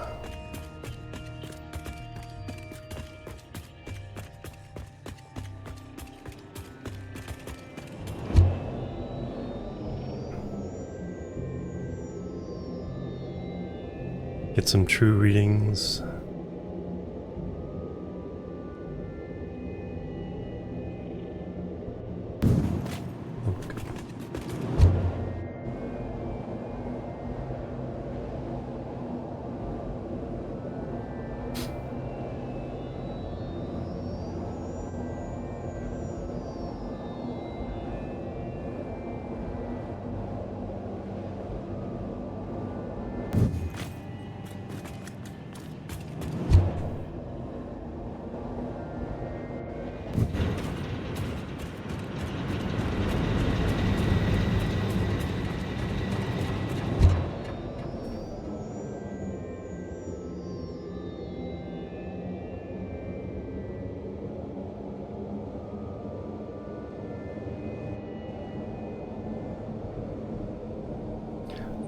Get some true readings.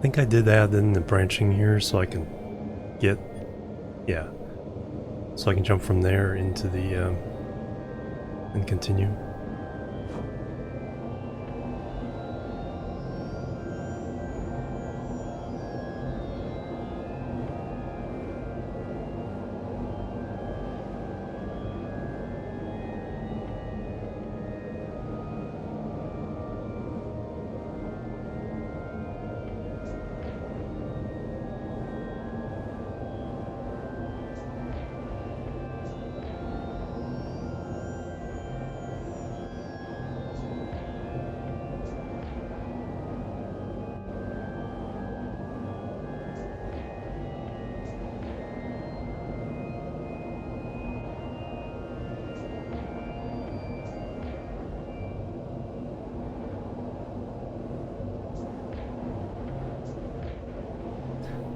think I did add in the branching here so I can get, yeah, so I can jump from there into the, and continue.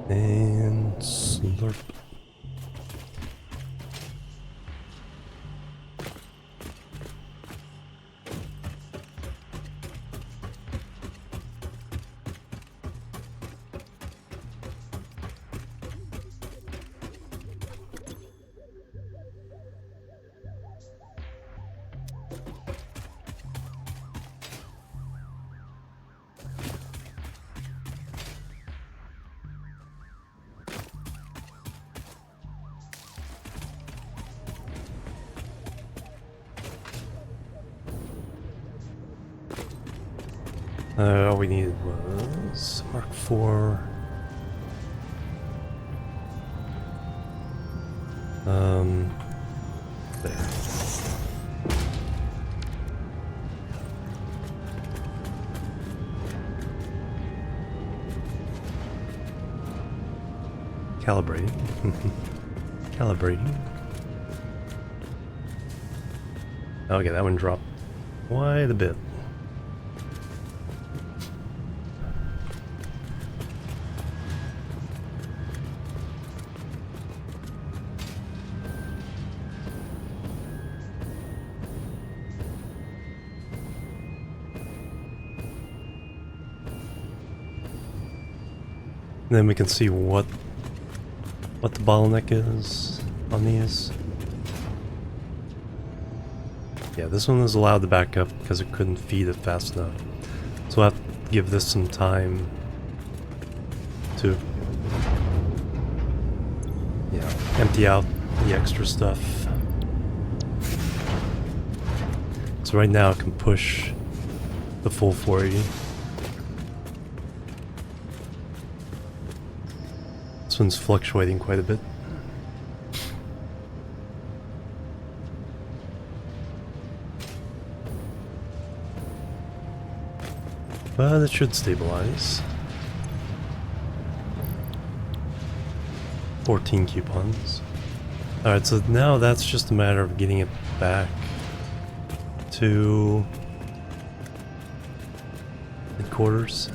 And slurp. All we needed was Mark IV. There. Calibrating. Calibrating. Okay, that one dropped quite a bit. Then we can see what the bottleneck is on these. Yeah, this one was allowed to back up because it couldn't feed it fast enough. So we'll have to give this some time to, empty out the extra stuff. So right now it can push the full 480. This one's fluctuating quite a bit. But it should stabilize. 14 coupons. Alright, so now that's just a matter of getting it back to headquarters.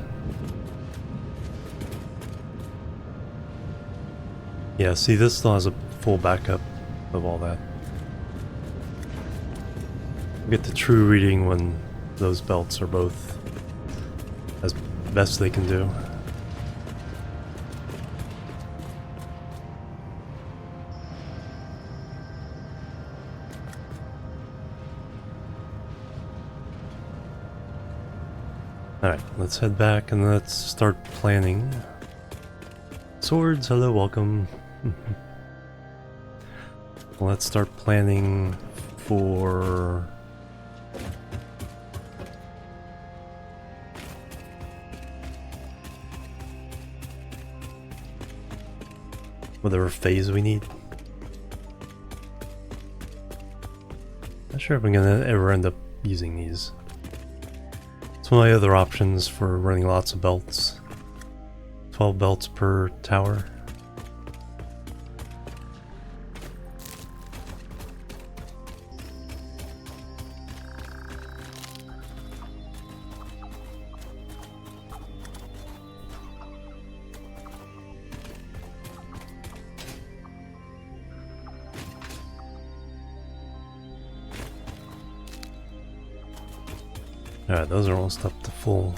Yeah, see, this still has a full backup of all that. We'll get the true reading when those belts are both as best they can do. Alright, let's head back and let's start planning. Swords, hello, welcome. Let's start planning for whatever phase we need. Not sure if I'm gonna ever end up using these. It's one of my other options for running lots of belts. 12 belts per tower. Alright, those are almost up to full.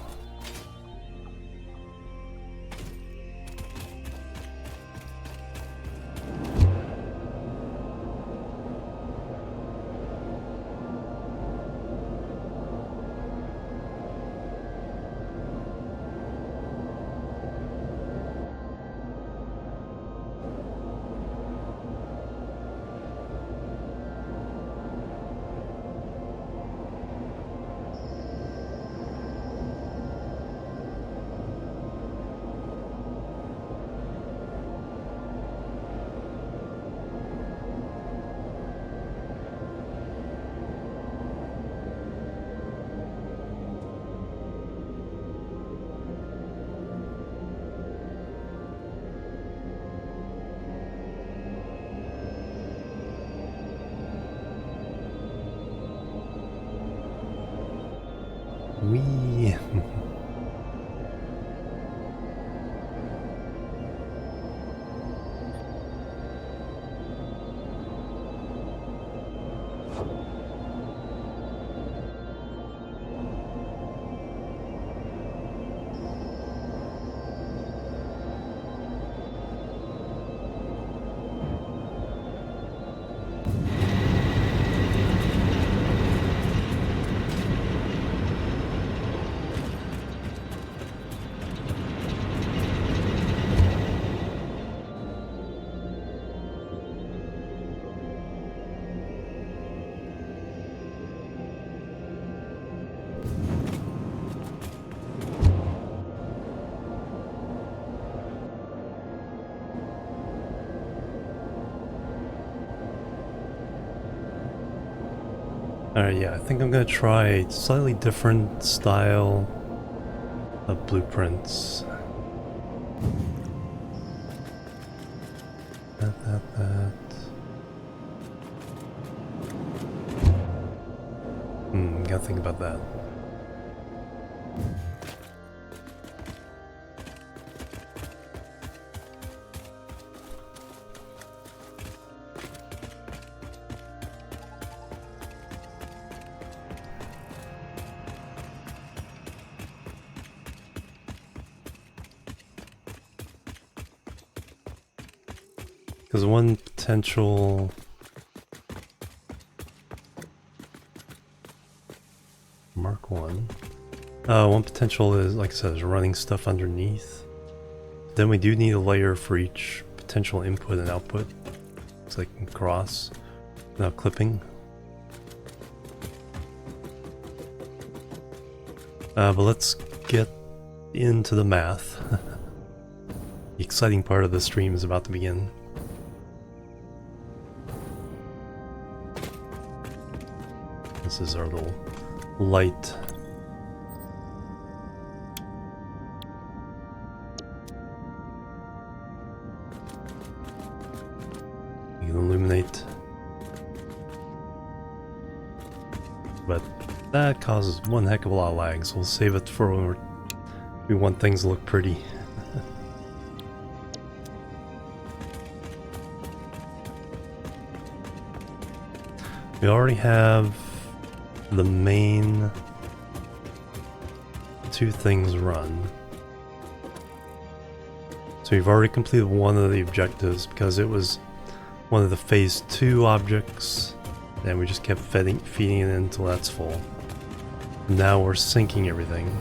Alright, yeah, I think I'm gonna try a slightly different style of blueprints. That. Gotta think about that. Because one potential Mark 1. One potential is, like I said, is running stuff underneath. Then we do need a layer for each potential input and output. So they can cross without clipping. But let's get into the math. The exciting part of the stream is about to begin. This is our little light. You can illuminate. But that causes one heck of a lot of lag, so we'll save it for when we want things to look pretty. We already have the main two things run. So we've already completed one of the objectives because it was one of the phase 2 objects, and we just kept feeding it until that's full. Now we're syncing everything.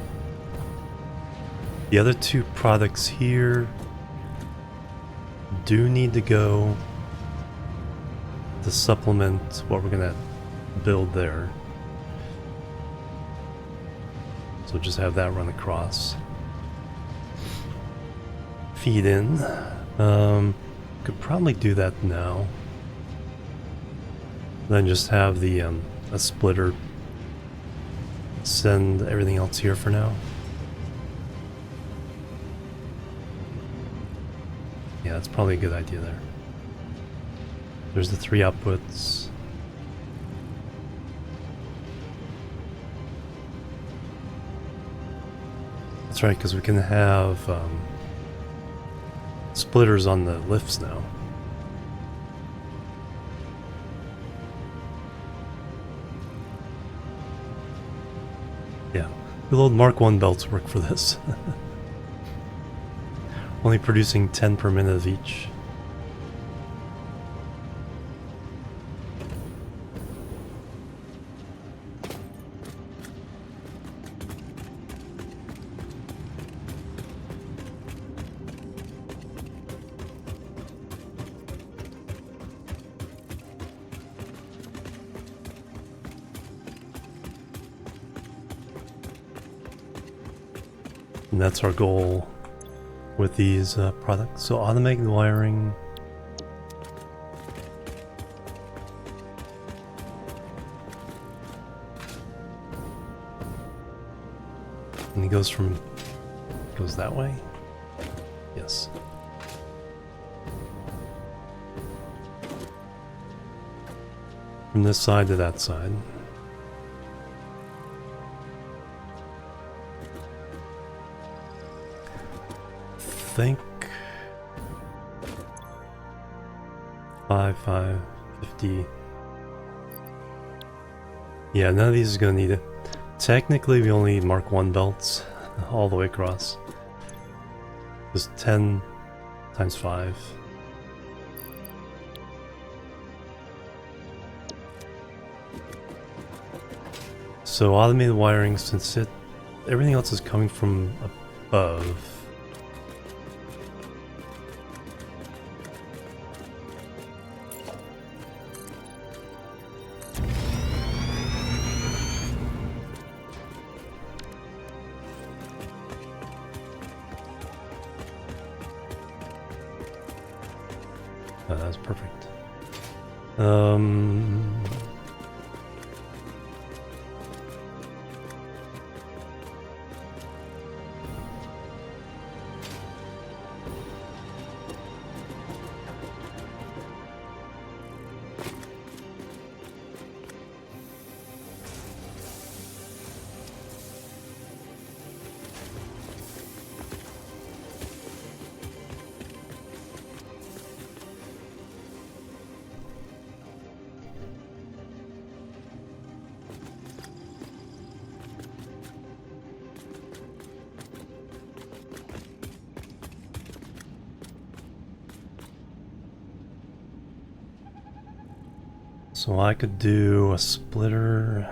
The other two products here do need to go to supplement what we're gonna build there. So just have that run across. Feed in. Could probably do that now. Then just have the a splitter send everything else here for now. Yeah, that's probably a good idea there. There's the 3 outputs. That's right, because we can have splitters on the lifts now. Yeah, good old Mark 1 belts work for this. Only producing 10 per minute of each. And that's our goal with these products. So automate the wiring. And it goes that way? Yes. From this side to that side. Think 50. Yeah, none of these is gonna need it. Technically, we only need Mark 1 belts all the way across. Just 10 times 5. So automated wiring, since everything else is coming from above. That's perfect. So I could do a splitter.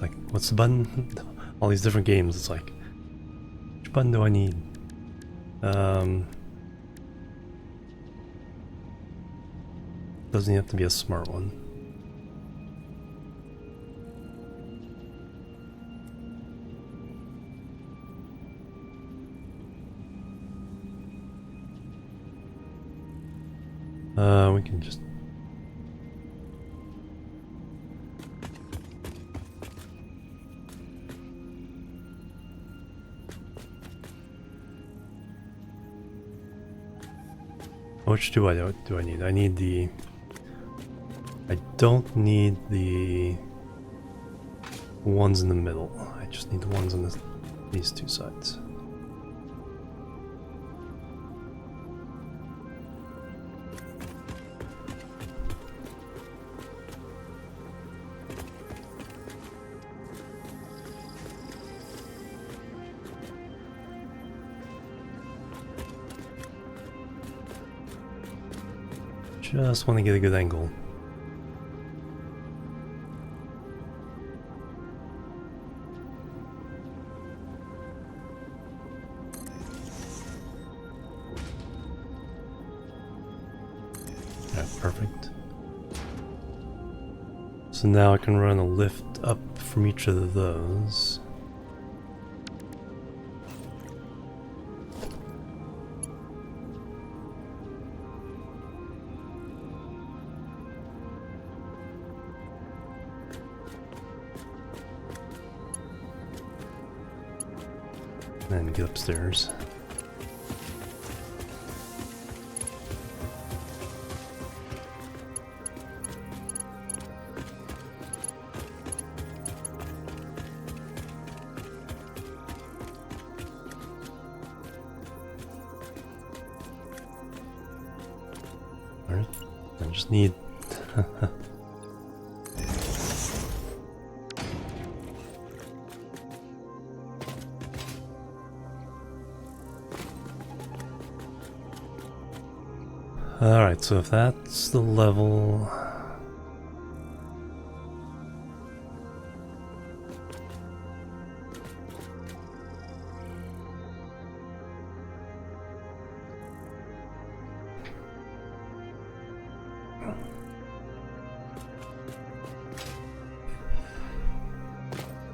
Like, what's the button? All these different games, it's like, which button do I need? Doesn't have to be a smart one. We can just... Which do I need? I need the... I don't need the ones in the middle. I just need the ones on these two sides. Just want to get a good angle. Yeah, perfect. So now I can run a lift up from each of those. And get upstairs. Alright, I just need Alright, so if that's the level...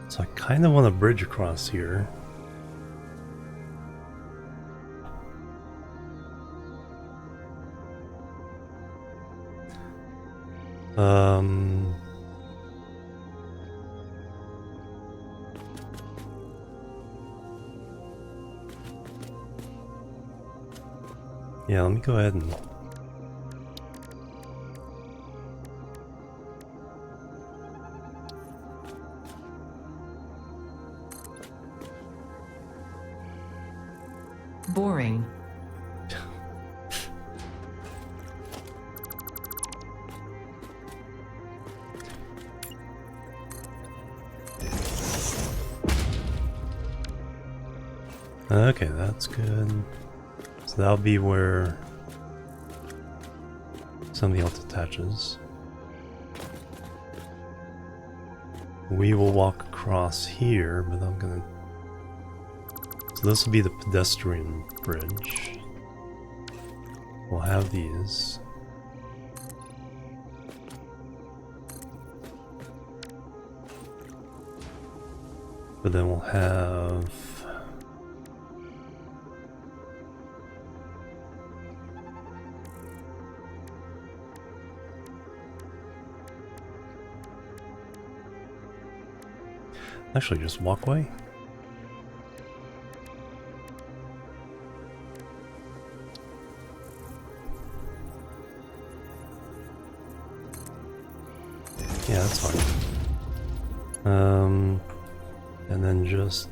So I kind of want a bridge across here. Yeah, let me go ahead and... Boring. Okay, that's good. So that'll be where something else attaches. We will walk across here, but I'm gonna... So this will be the pedestrian bridge. We'll have these. But then we'll have... Actually, just walkway. Yeah, that's fine. And then just...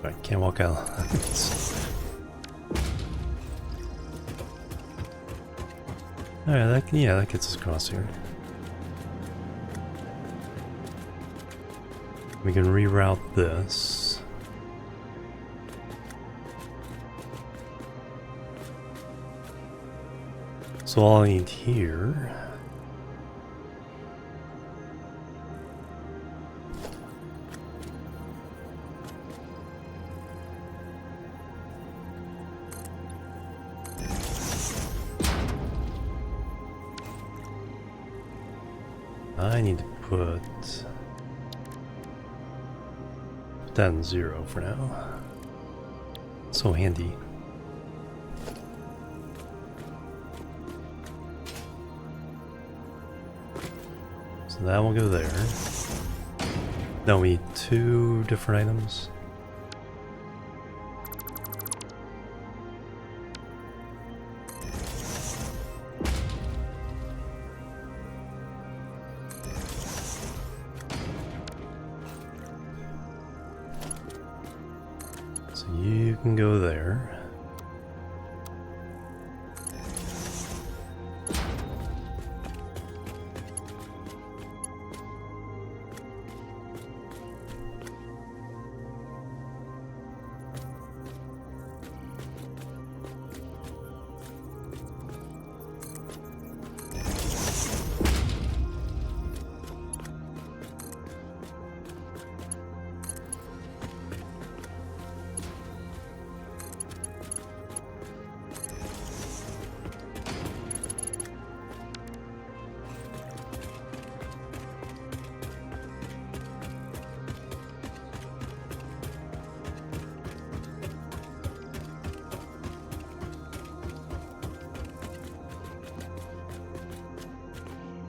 I can't walk out. Alright, yeah, that gets us across here. We can reroute this. So all I need here... I need to put that in 0 for now. So handy. So that will go there. Now we need 2 different items. So you can go there.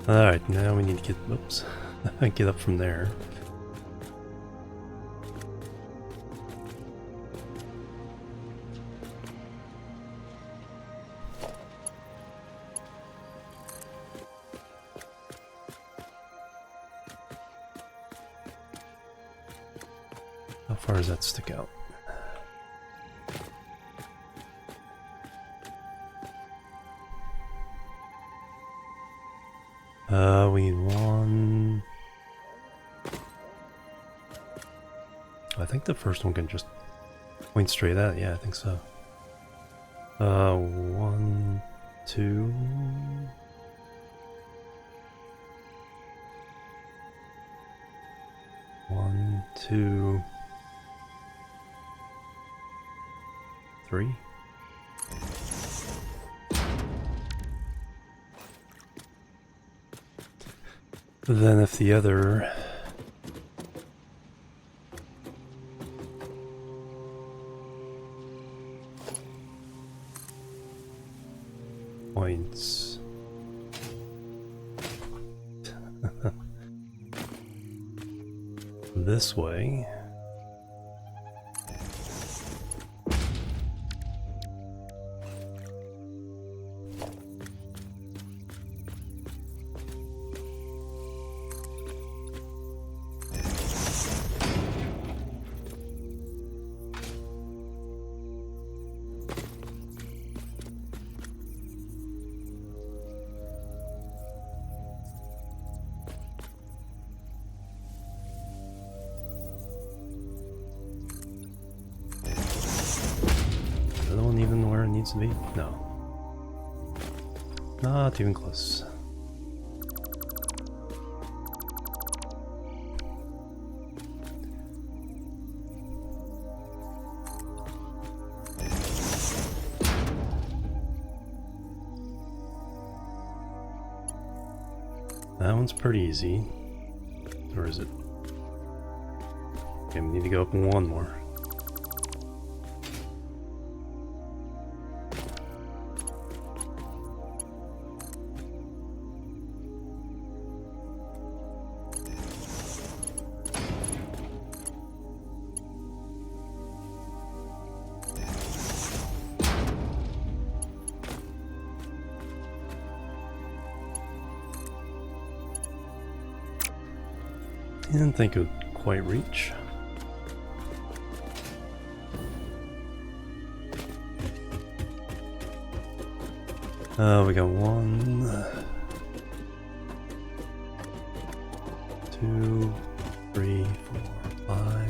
Alright, now we need to get, whoops, get up from there. How far does that stick out? We need 1. I think the first one can just point straight at it. Yeah, I think so. 1, 2. One, 2, 3. Then if the other points this way, even where it needs to be? No. Not even close. That one's pretty easy. Or is it? Okay, we need to go up one more. Didn't think it would quite reach. We got 1, 2, 3, 4, 5.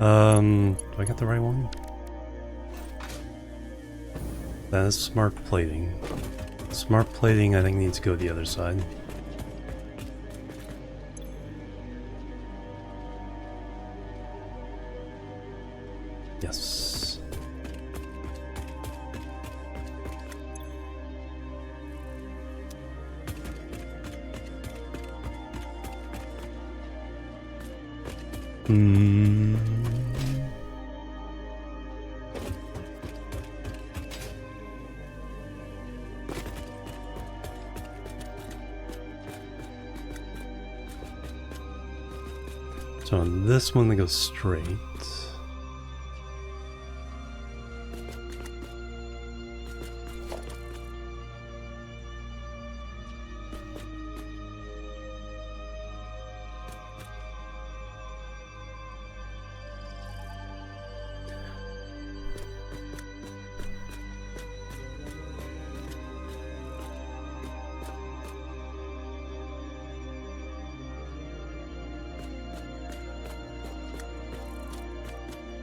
Do I got the right one? That is smart plating. Smart plating I think needs to go to the other side. Yes. So on this one, they go straight.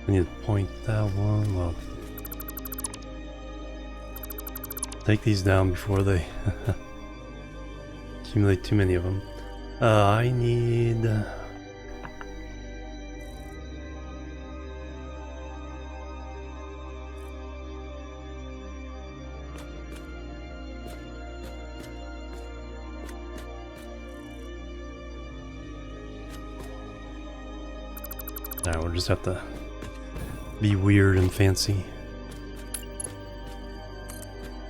I need to point that one. Well, take these down before they accumulate too many of them. I need... Alright, we'll just have to be weird and fancy.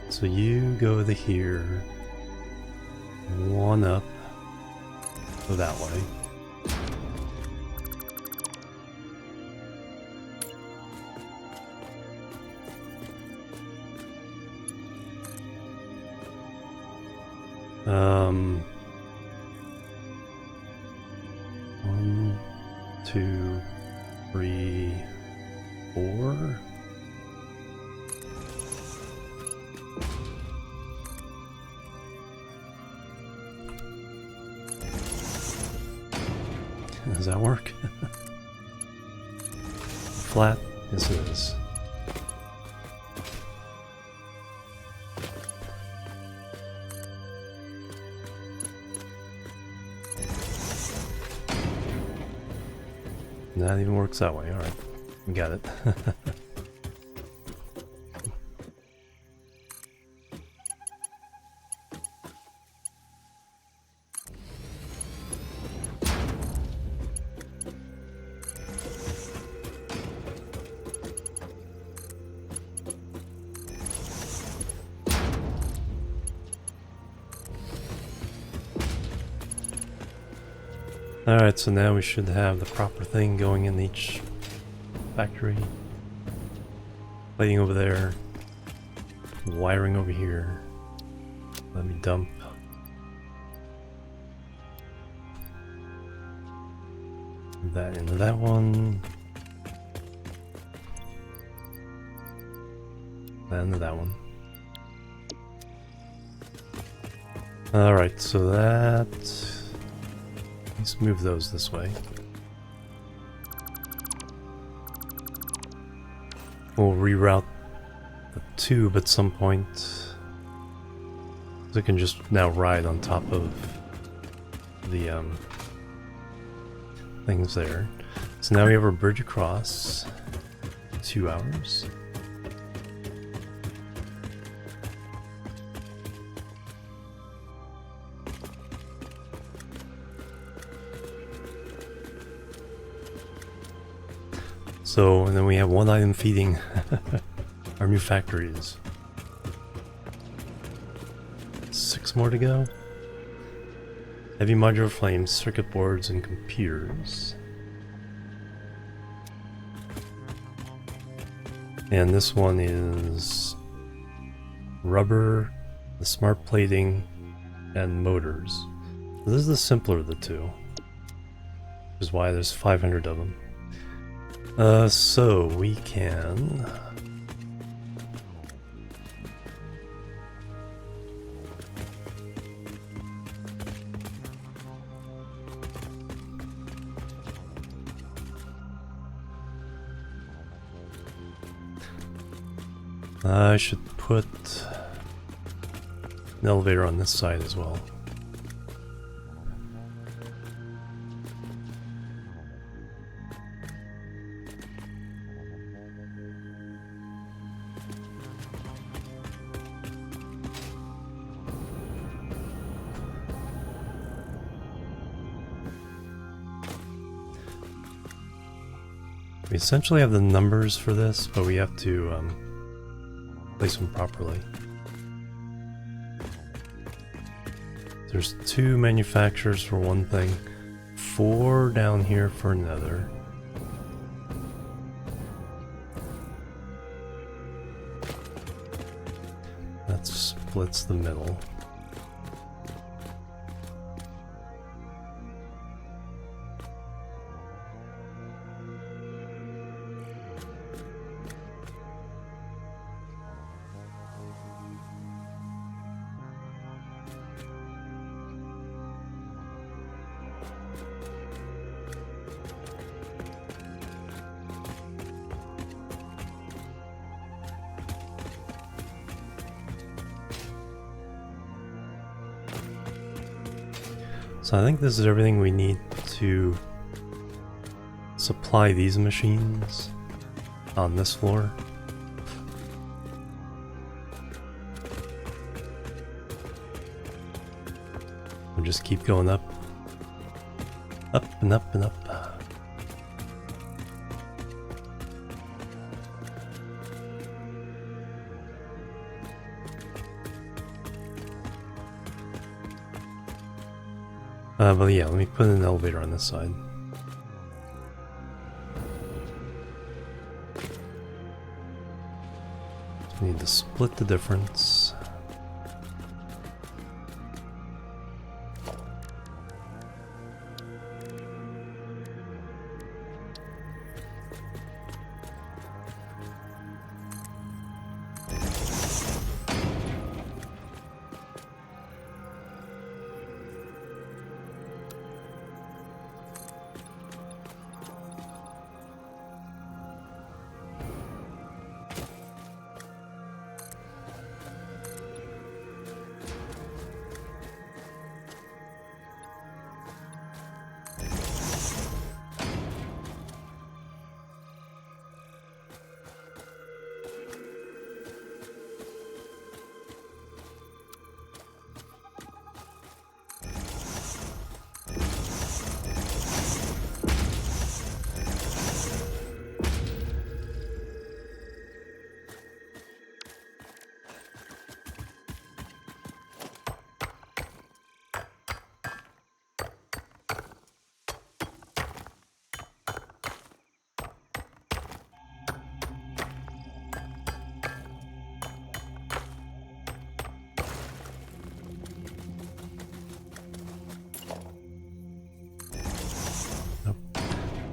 So you go to here, one up, go that way. One, two, 3, 4. Does that work? Flat? Yes, it is. That even works that way. Alright, we got it. Alright, so now we should have the proper thing going in each factory. Lighting over there. Wiring over here. Let me dump. That into that one. That into that one. Alright, so that... Let's move those this way. We'll reroute the tube at some point. So it can just now ride on top of the things there. So now we have our bridge across. 2 hours. So, and then we have one item feeding our new factories. 6 more to go. Heavy modular frames, circuit boards, and computers. And this one is rubber, the smart plating, and motors. This is the simpler of the two, which is why there's 500 of them. So we can... I should put an elevator on this side as well. We essentially have the numbers for this, but we have to place them properly. There's 2 manufacturers for one thing, 4 down here for another. That splits the middle. So I think this is everything we need to supply these machines on this floor. We'll just keep going up. Up and up and up. But yeah, let me put an elevator on this side. So we need to split the difference.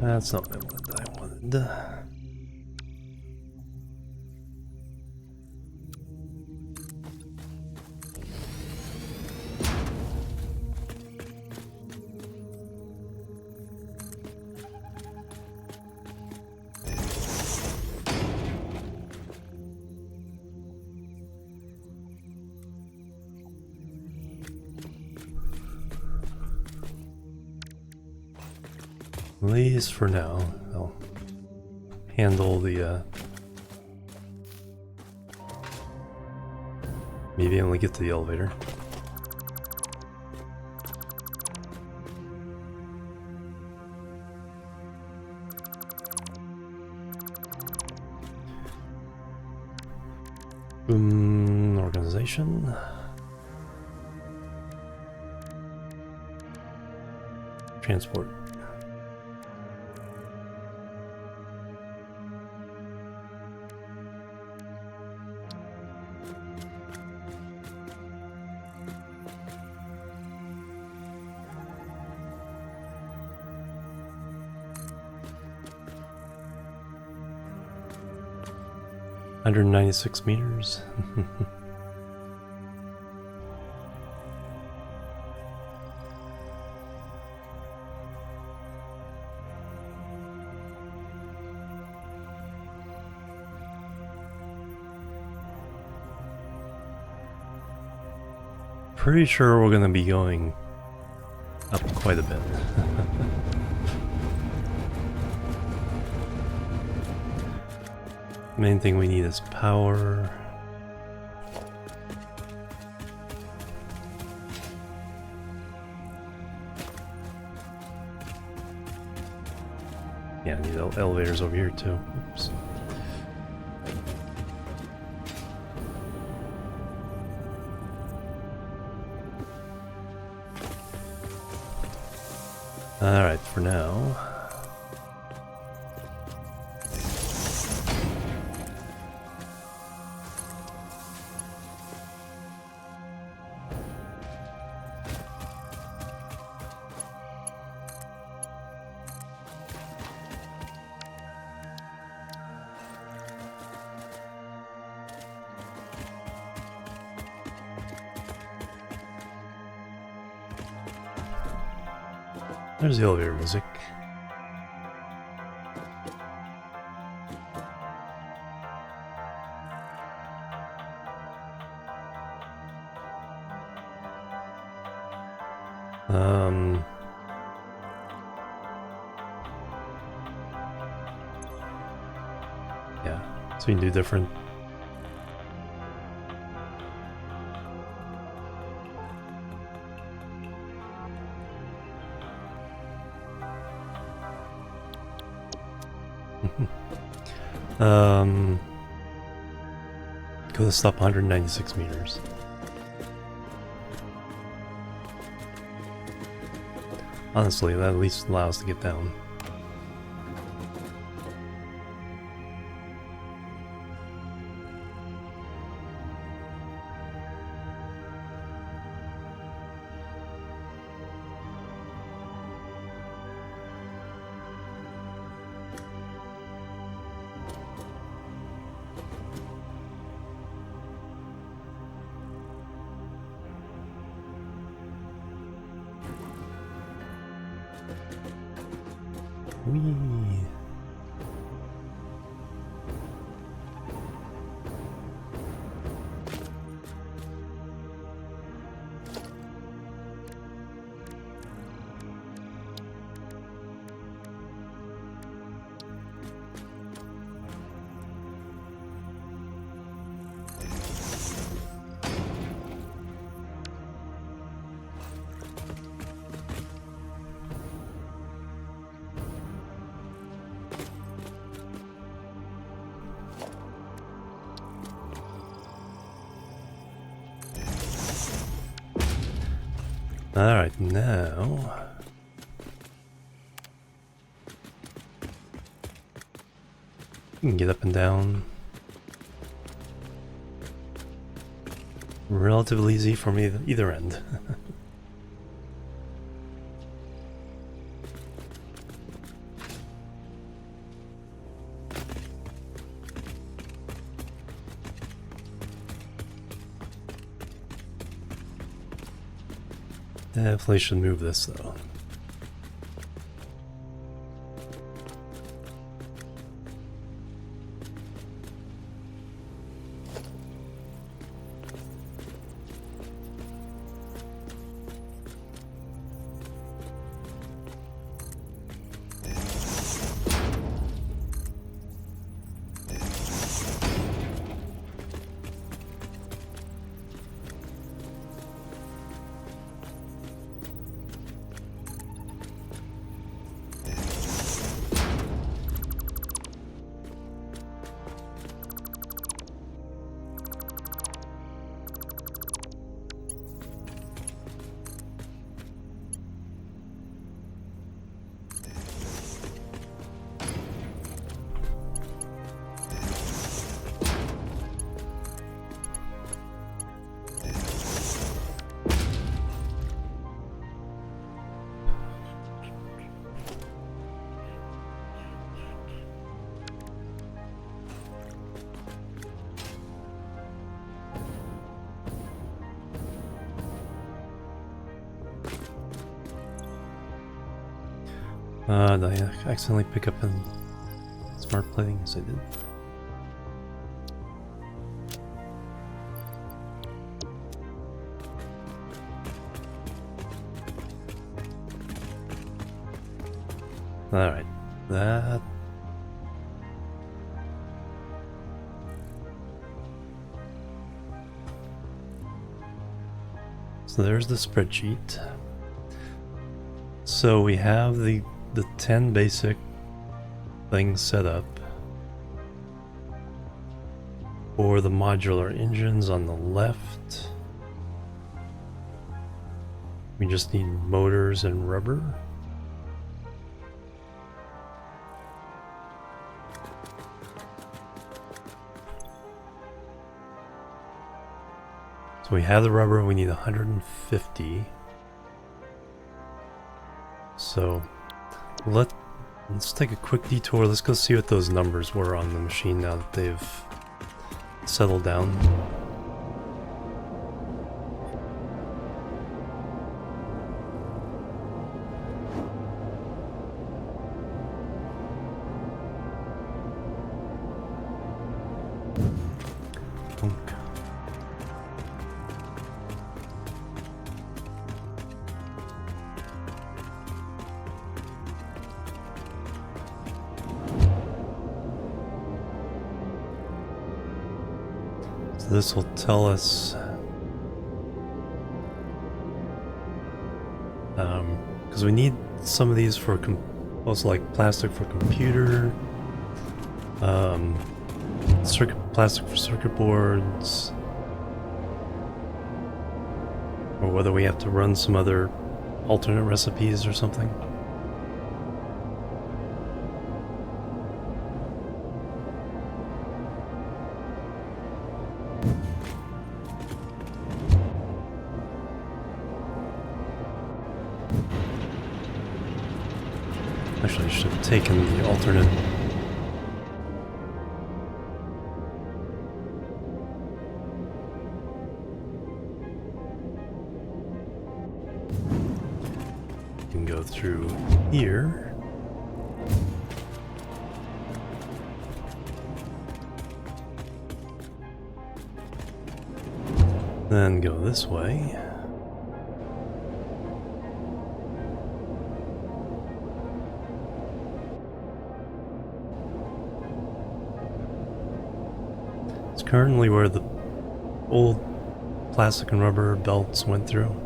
That's not what I wanted. At least for now, I'll handle the maybe only get to the elevator. Organization. transport. $196 meters. Pretty sure we're gonna be going up quite a bit. Main thing we need is power. Yeah, I need elevators over here too. Oops. Alright, for now. There's the elevator music. Yeah, so you can do different. Go to stop 196 meters. Honestly, that at least allows us to get down. Whee! Alright, now you can get up and down. Relatively easy from either end. Definitely should move this though. Did I accidentally pick up in smart plating? Yes, I did. Alright, that... So there's the spreadsheet. So we have the 10 basic things set up for the modular engines on the left. We just need motors and rubber. So we have the rubber, we need 150. So let's take a quick detour. Let's go see what those numbers were on the machine now that they've settled down. So this will tell us because we need some of these for also like plastic for computer, plastic for circuit boards, or whether we have to run some other alternate recipes or something. Actually, I should have taken the alternate. You can go through here. Then go this way. Currently where the old plastic and rubber belts went through.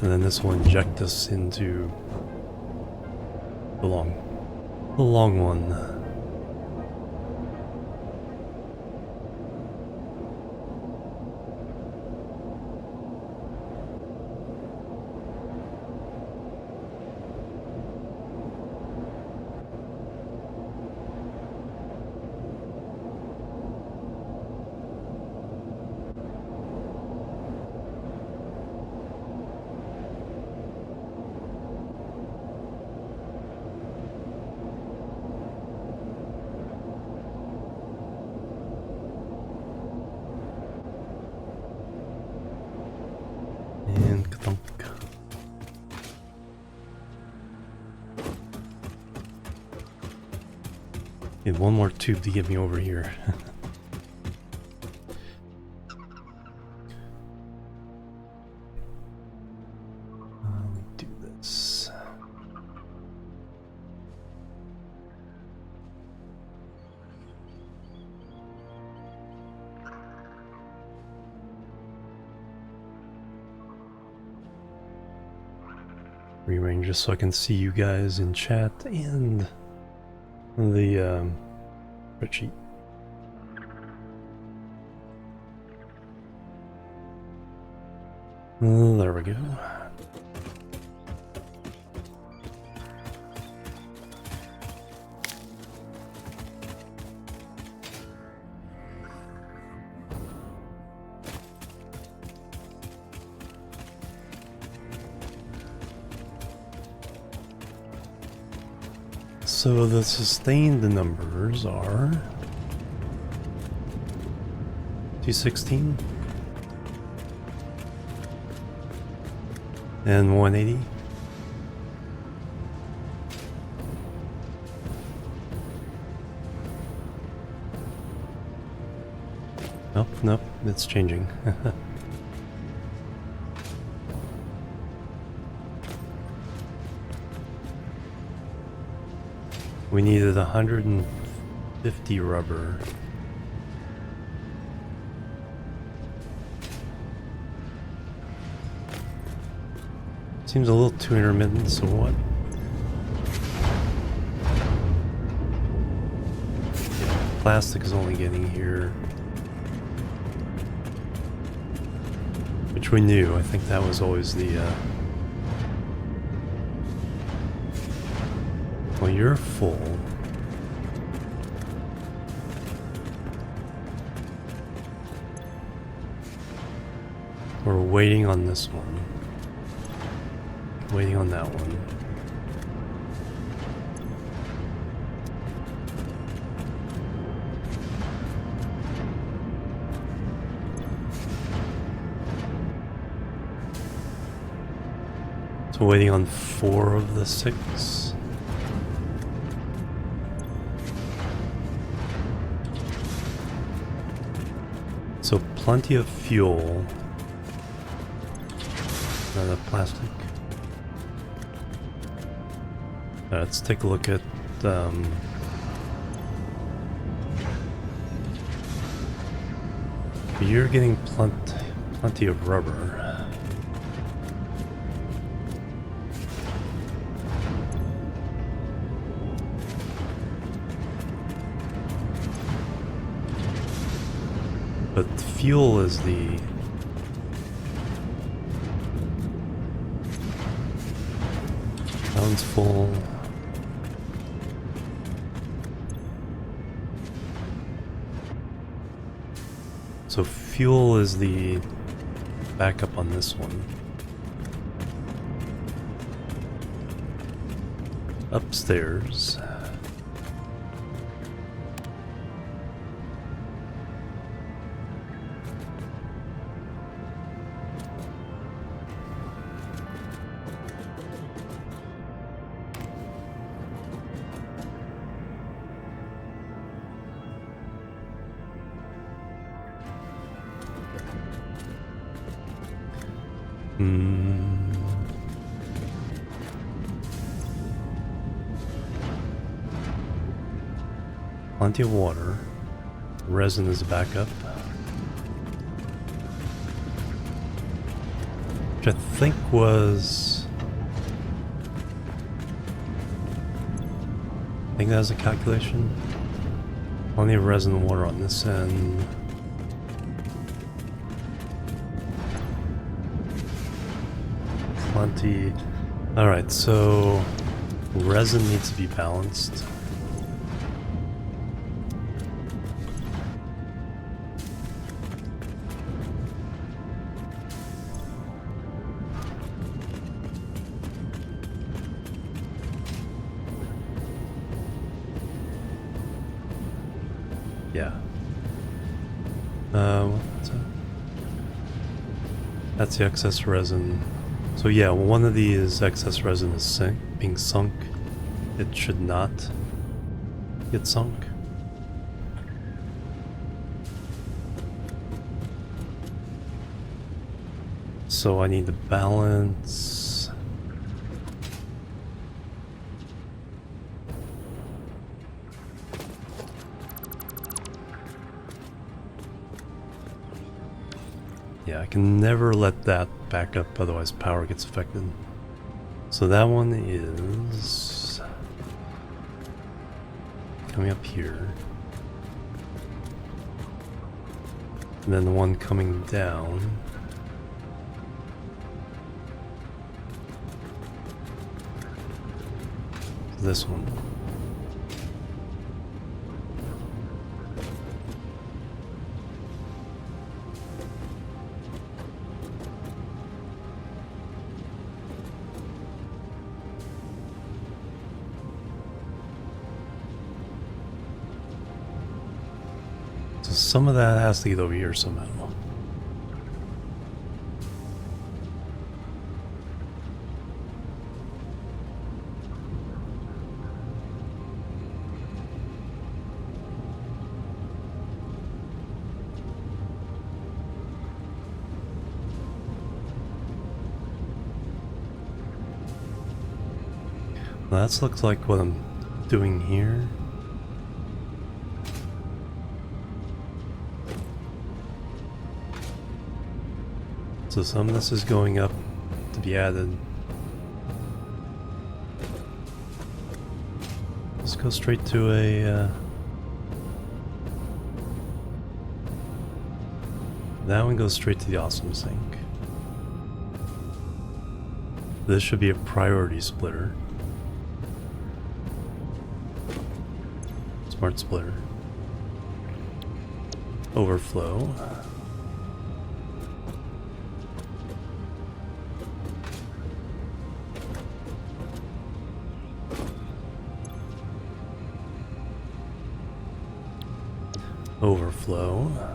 And then this will inject us into the long one. And ka-thunk. Need one more tube to get me over here. Do this. Rearrange just so I can see you guys in chat and the spreadsheet. There we go. So the sustained numbers are 216. And 180. Nope, nope, it's changing. We needed 150 rubber. Seems a little too intermittent, so what? Yeah, plastic is only getting here. Which we knew. I think that was always the... Well, you're full. We're waiting on this one. Waiting on that one. So waiting on 4 of the 6. So plenty of fuel. Another plastic. Let's take a look at you're getting plenty of rubber. But fuel is the... Sounds full. So fuel is the backup on this one. Upstairs. Plenty of water. Resin is a backup. Which I think was... I think that was a calculation. Plenty of resin and water on this end. Plenty. Alright, so resin needs to be balanced. Yeah. What's that? That's the excess resin. So yeah, one of these excess resin is being sunk. It should not get sunk. So I need to balance. Yeah, I can never let that back up, otherwise power gets affected. So that one is coming up here. And then the one coming down. This one. Some of that has to get over here somehow. Well, that looks like what I'm doing here. So some of this is going up to be added. Let's go straight to a... that one goes straight to the awesome sink. This should be a priority splitter. Smart splitter. Overflow. Overflow.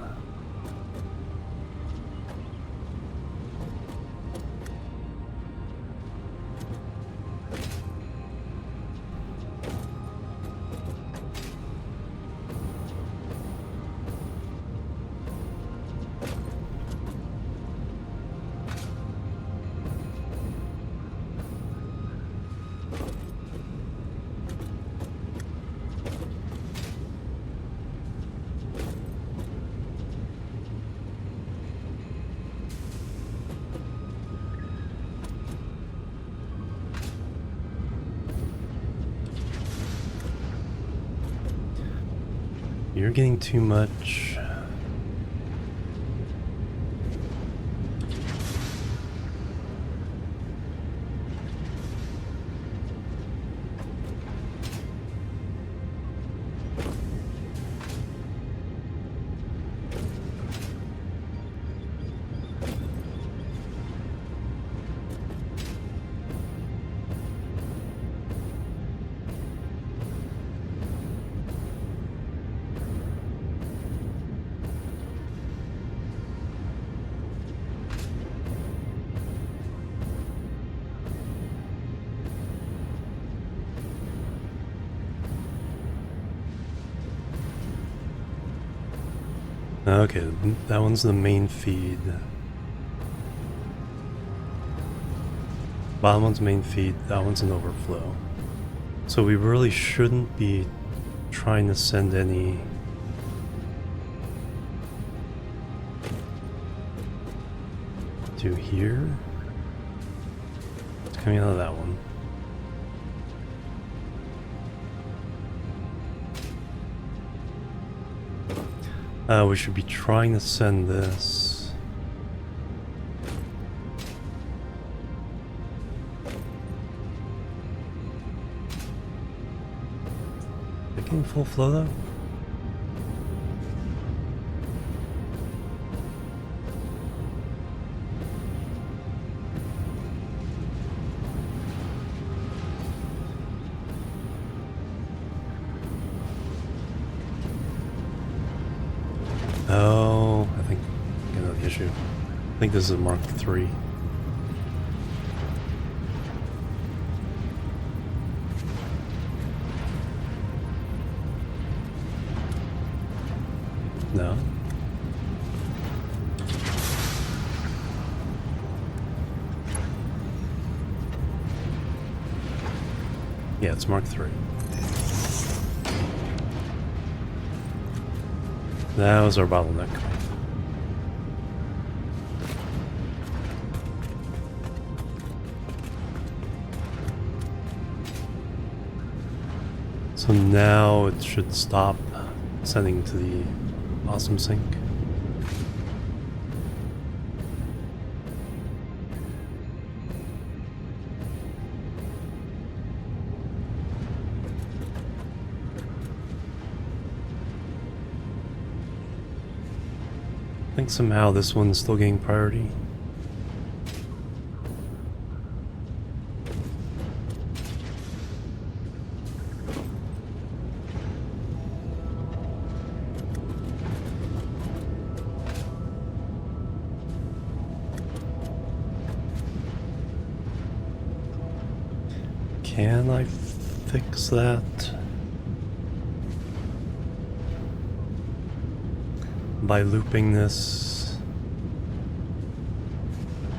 You're getting too much. Okay, that one's the main feed. Bottom one's main feed, that one's an overflow. So we really shouldn't be trying to send any to here. It's coming out of that one. We should be trying to send this. Making full flow though? Oh, I think I know the issue. I think this is a Mark III. No. Yeah, it's Mark III. That was our bottleneck. So now it should stop sending to the awesome sink. I think somehow this one's still getting priority. Can I fix that? By looping this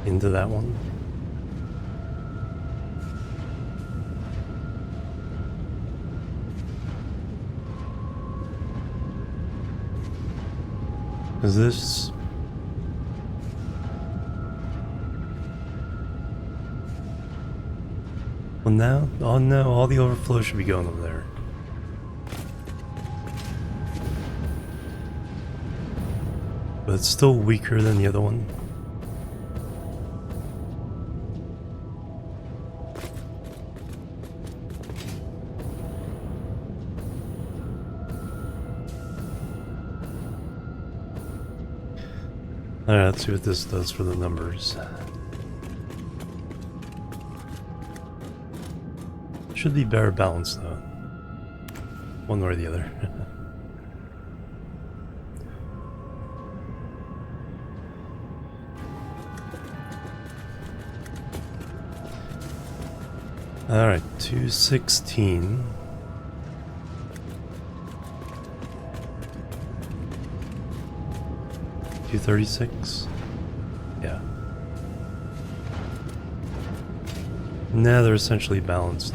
into that one. Is this... Well now, oh no, all the overflow should be going over there. But it's still weaker than the other one. Alright, let's see what this does for the numbers. Should be better balanced though. One way or the other. Alright, 216. $236? Yeah. Now they're essentially balanced.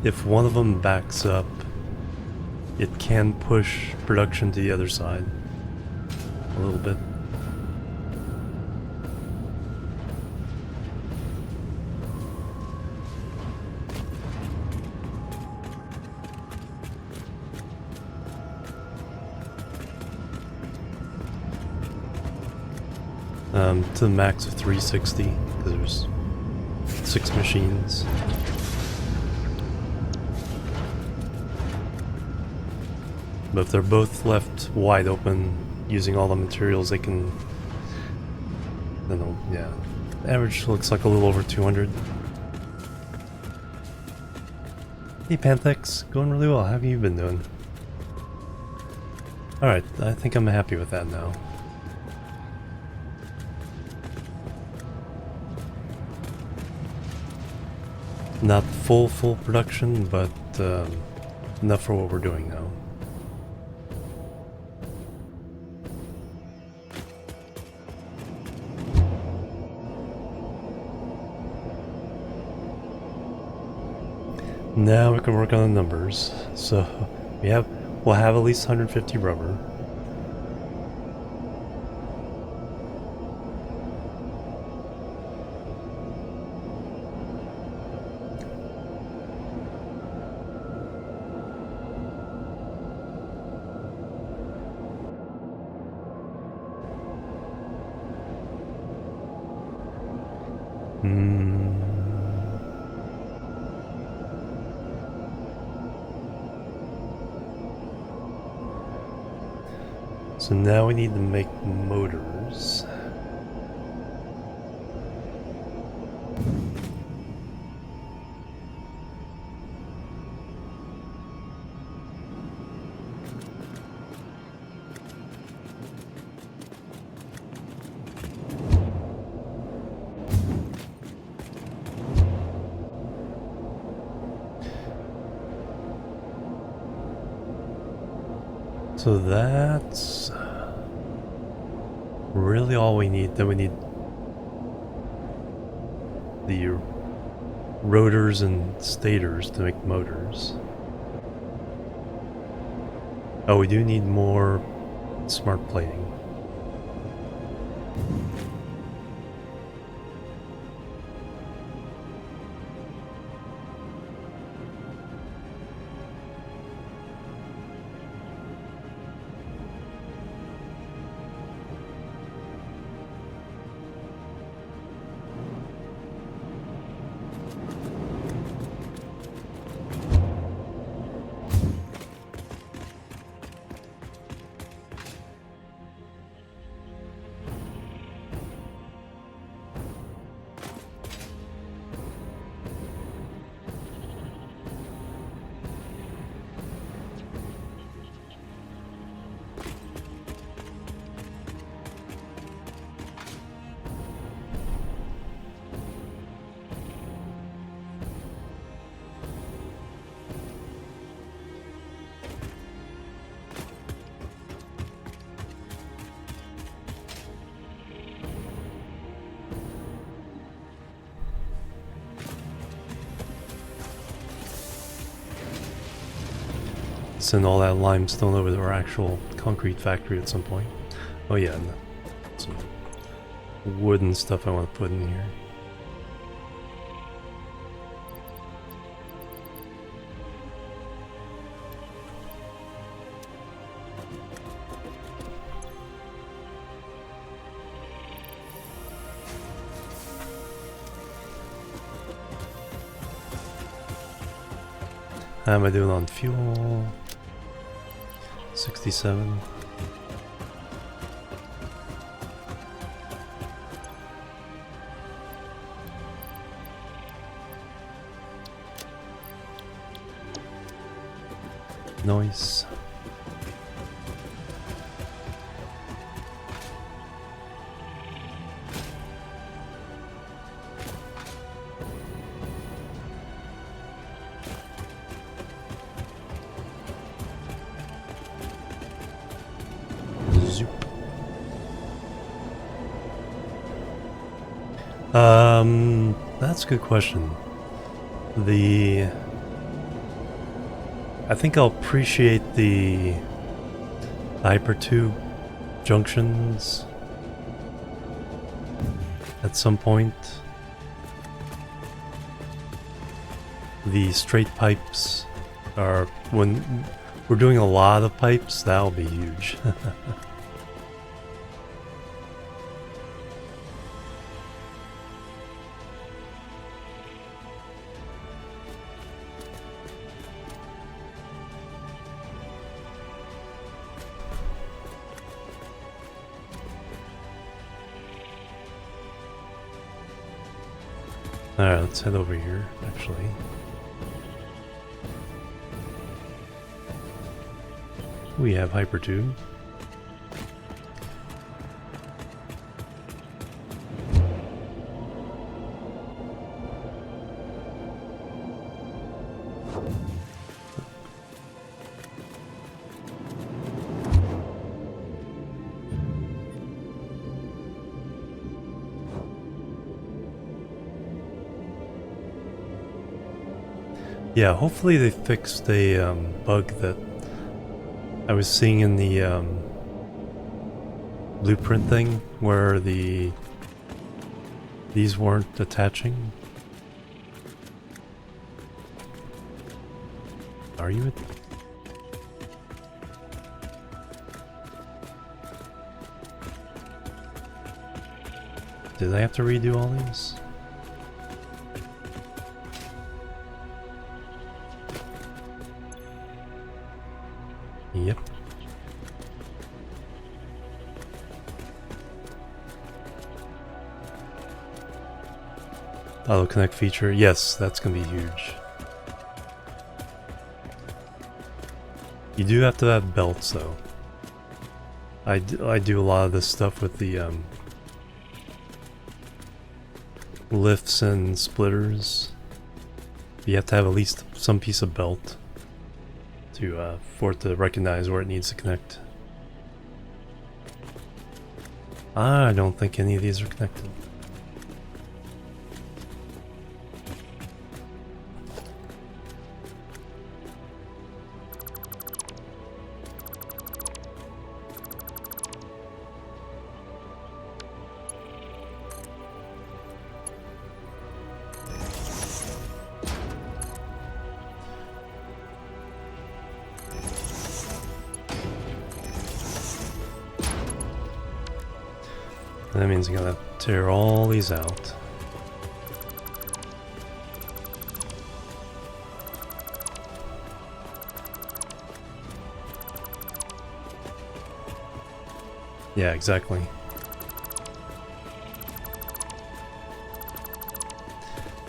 If one of them backs up, it can push production to the other side a little bit. To the max of 360, because there's 6 machines. But if they're both left wide open, using all the materials they can, then yeah. Average looks like a little over 200. Hey Panthex, going really well. How have you been doing? Alright, I think I'm happy with that now. Not full production, but enough for what we're doing now. Now we can work on the numbers. So we'll have at least 150 rubber. So now we need to make motors. So that's really all we need. Then we need the rotors and stators to make motors. Oh, we do need more smart plating. Send all that limestone over to our actual concrete factory at some point. Oh yeah, and some wooden stuff I want to put in here. How am I doing on fuel? 67. Nice. Zoop. That's a good question. I think I'll appreciate the hypertube junctions at some point. The straight pipes are, when we're doing a lot of pipes, that'll be huge. Alright, let's head over here, actually. We have hypertube. Yeah, hopefully they fixed a bug that I was seeing in the blueprint thing, where these weren't attaching. Are you? Did I have to redo all these? Yep. Auto connect feature. Yes, that's gonna be huge. You do have to have belts though. I do a lot of this stuff with the lifts and splitters. You have to have at least some piece of belt to for it to recognize where it needs to connect. I don't think any of these are connected. And that means I'm gonna tear all these out. Yeah, exactly.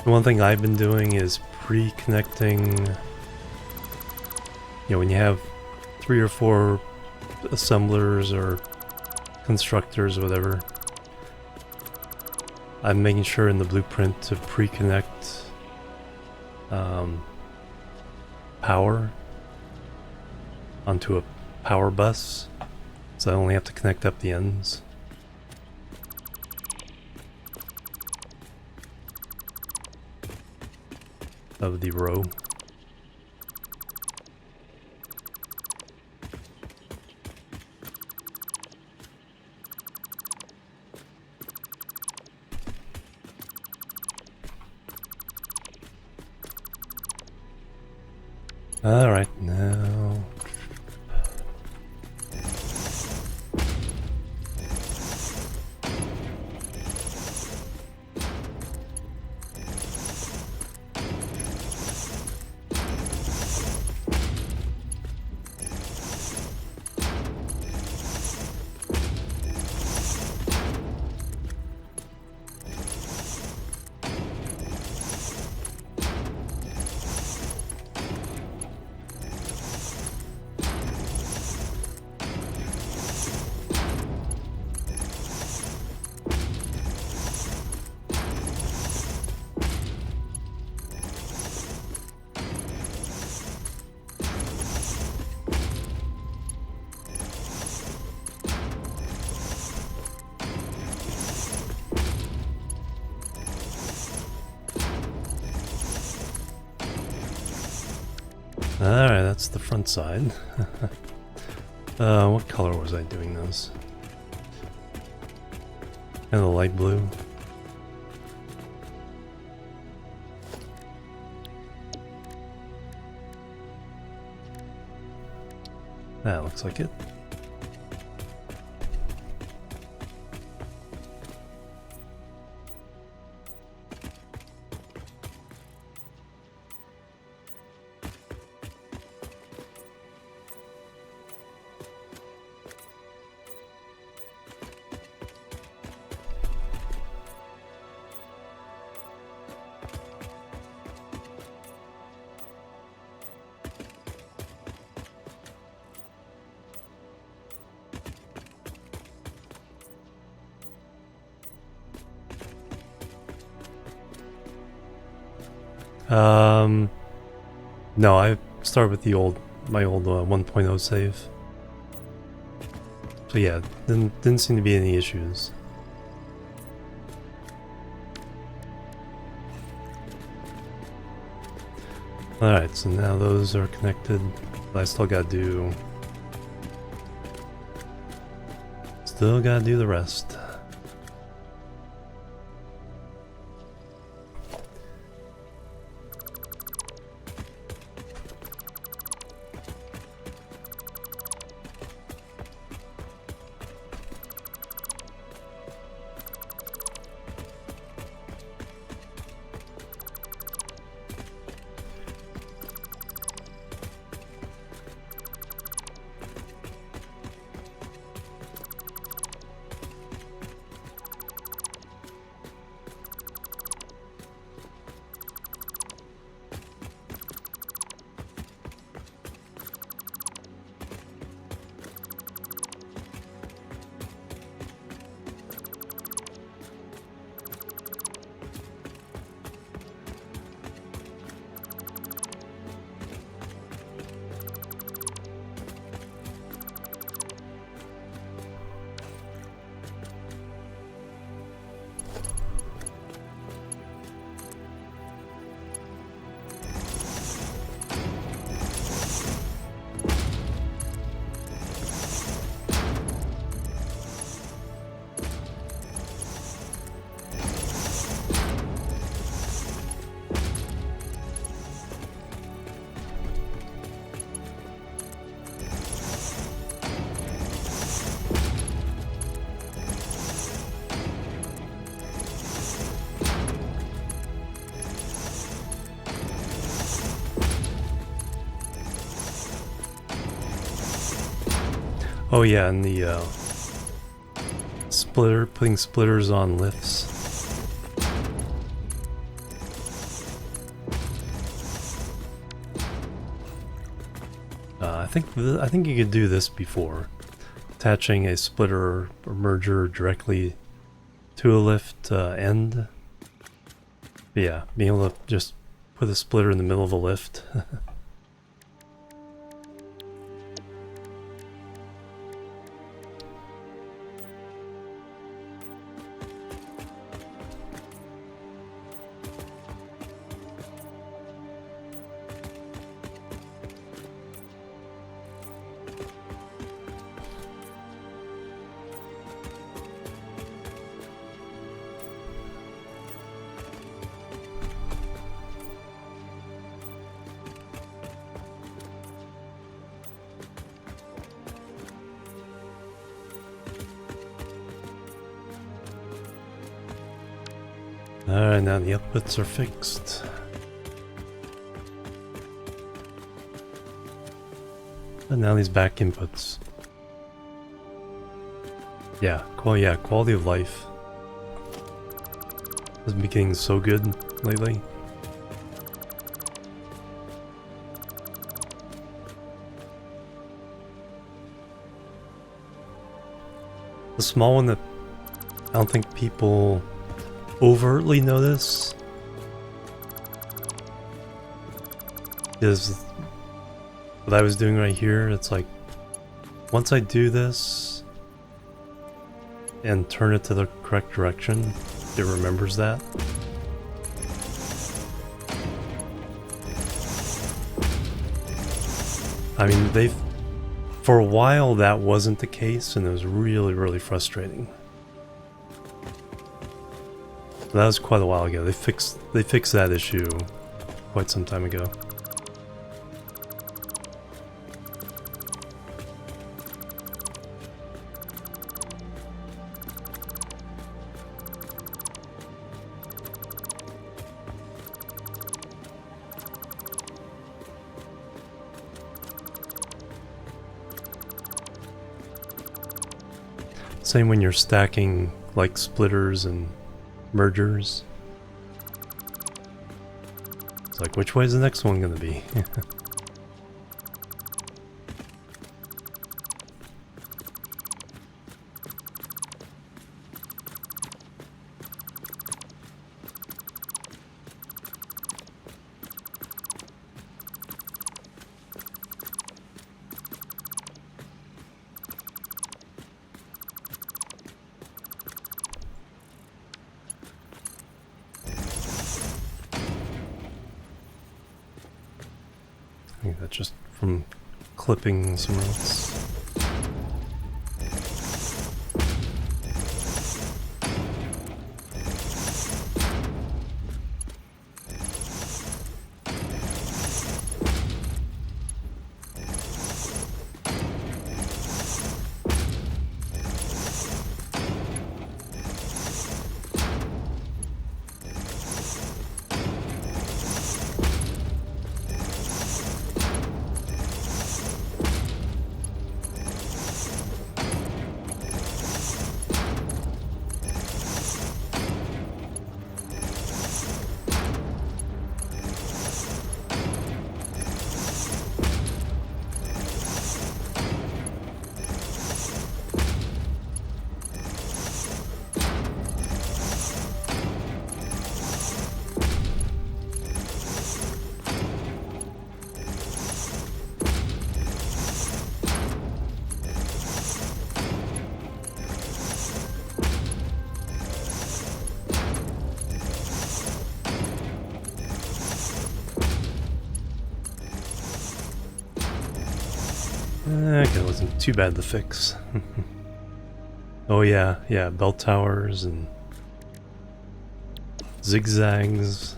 One thing I've been doing is pre-connecting, you know, when you have 3 or 4 assemblers or constructors or whatever, I'm making sure in the blueprint to pre-connect power onto a power bus, so I only have to connect up the ends. Of the row. Alright, now... Alright, that's the front side. What color was I doing those? Kind of light blue. That looks like it. No, I started with my old 1.0 save. So yeah, didn't seem to be any issues. Alright, so now those are connected, but I still gotta do the rest. Oh yeah, and the putting splitters on lifts. I think you could do this before, attaching a splitter or merger directly to a lift end. But yeah, being able to just put a splitter in the middle of a lift. Alright, now the outputs are fixed. And now these back inputs. Yeah, quality of life has been getting so good lately. The small one that I don't think people overtly notice is what I was doing right here. It's like, once I do this and turn it to the correct direction, it remembers that. I mean, for a while that wasn't the case, and it was really, really frustrating. That was quite a while ago. They fixed that issue quite some time ago. Same when you're stacking like splitters and mergers. It's like, which way is the next one gonna be? I think that's just from clipping some else. Okay, it wasn't too bad to fix. Oh yeah, bell towers and zigzags.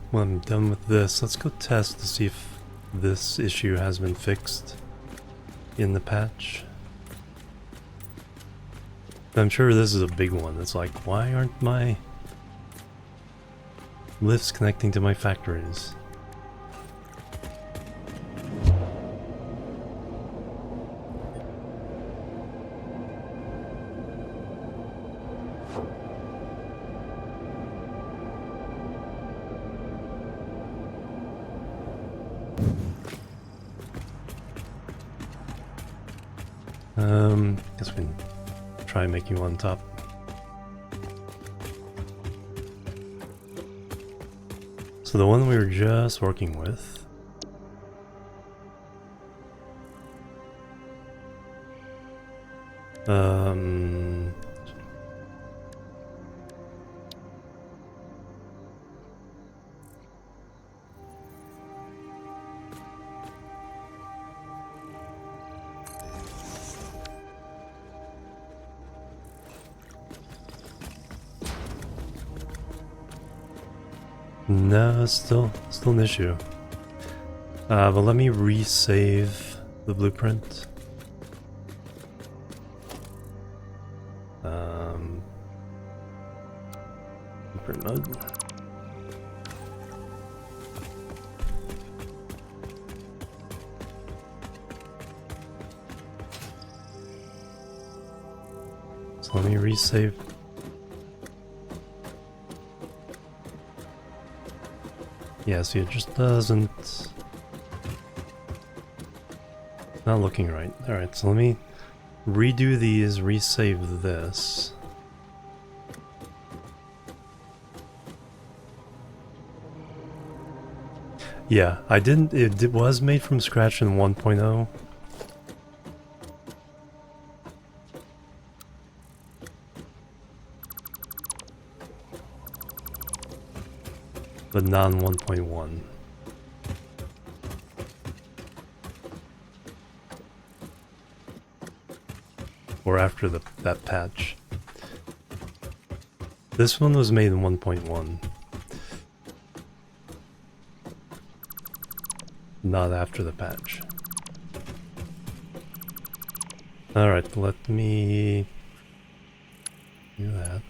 When I'm done with this, let's go test to see if this issue has been fixed in the patch. I'm sure this is a big one. It's like, why aren't my lifts connecting to my factories? Guess we can try making one top. So the one we were just working with Um, no, still an issue. But let me resave the blueprint. Blueprint mode. So let me resave. Yeah, see, it just doesn't... Not looking right. Alright, so let me redo these, resave this. Yeah, I didn't... It was made from scratch in 1.0. But not in 1.1. Or after that patch. This one was made in 1.1. Not after the patch. Alright, let me do that.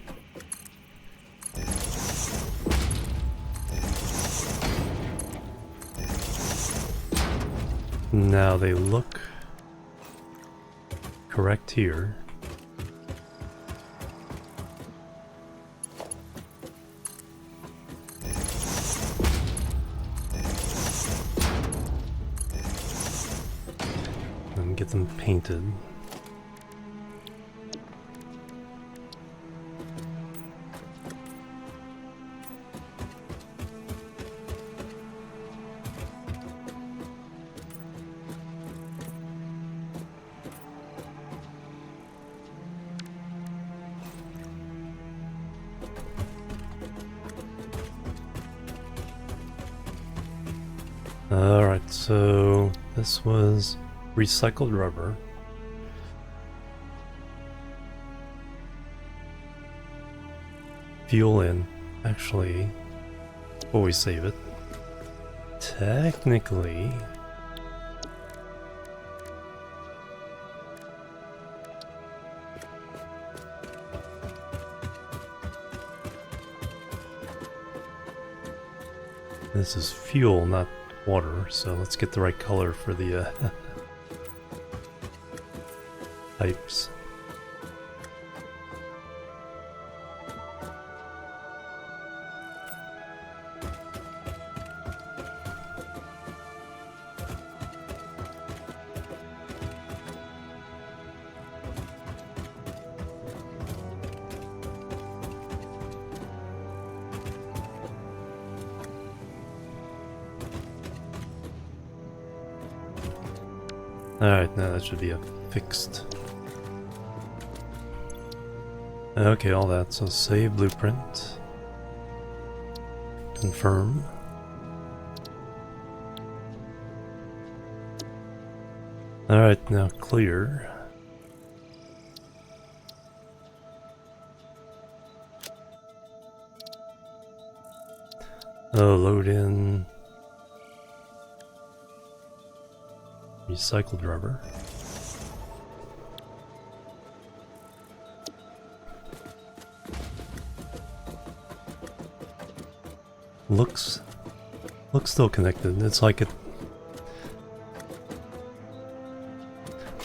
Now they look correct here. And get them painted. Alright, so this was recycled rubber. Fuel in. Actually, before we save it, technically, this is fuel, not water, so let's get the right color for the pipes. Alright, now that should be a fixed. Okay, all that. So save blueprint. Confirm. Alright, now clear. Oh, load in recycled rubber. Looks still connected. It's like it.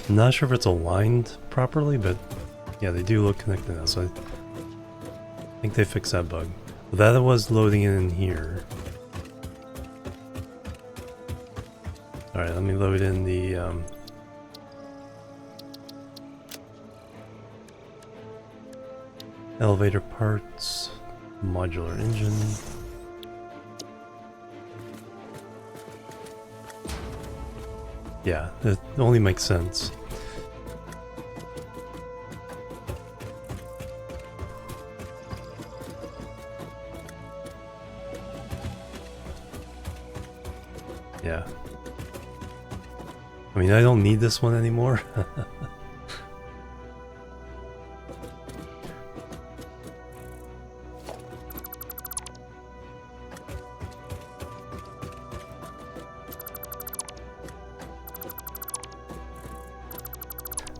I'm not sure if it's aligned properly, but yeah, they do look connected now. So I think they fixed that bug. But that was loading in here. Alright, let me load in the elevator parts, modular engine. Yeah, it only makes sense. Yeah. I mean, I don't need this one anymore.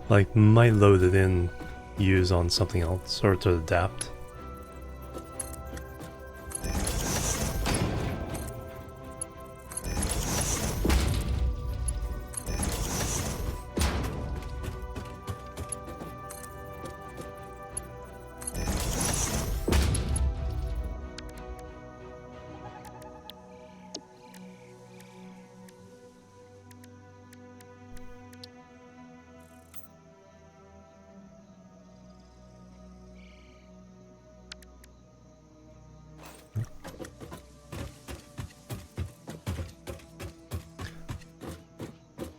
Like, might load it in, use on something else, or to adapt.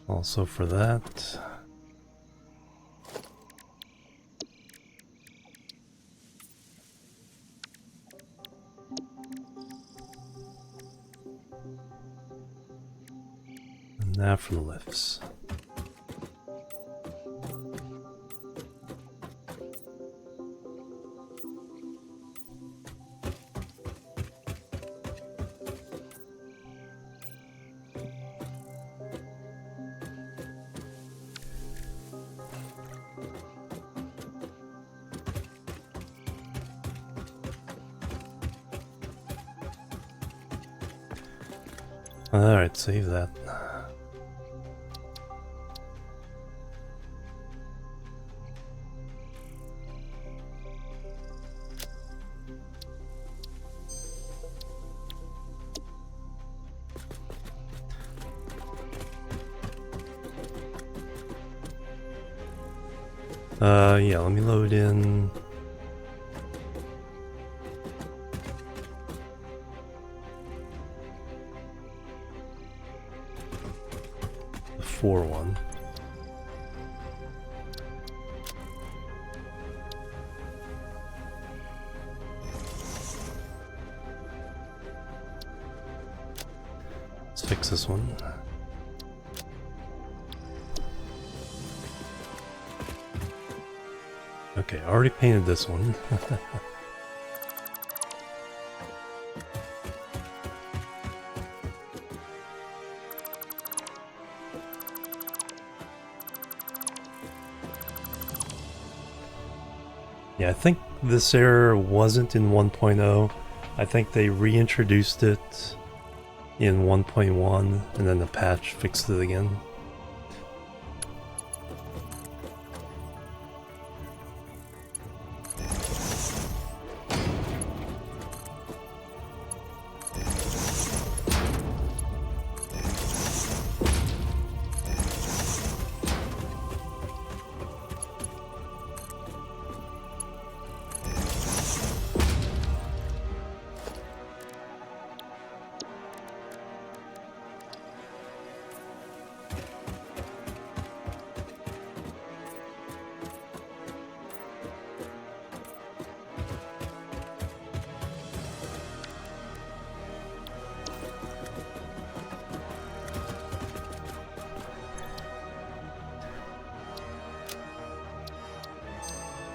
Also for that. And now for the lifts. Alright, save that. Yeah, let me load in. The 4 one. Let's fix this one. Okay, I already painted this one. Yeah, I think this error wasn't in 1.0. I think they reintroduced it in 1.1 and then the patch fixed it again.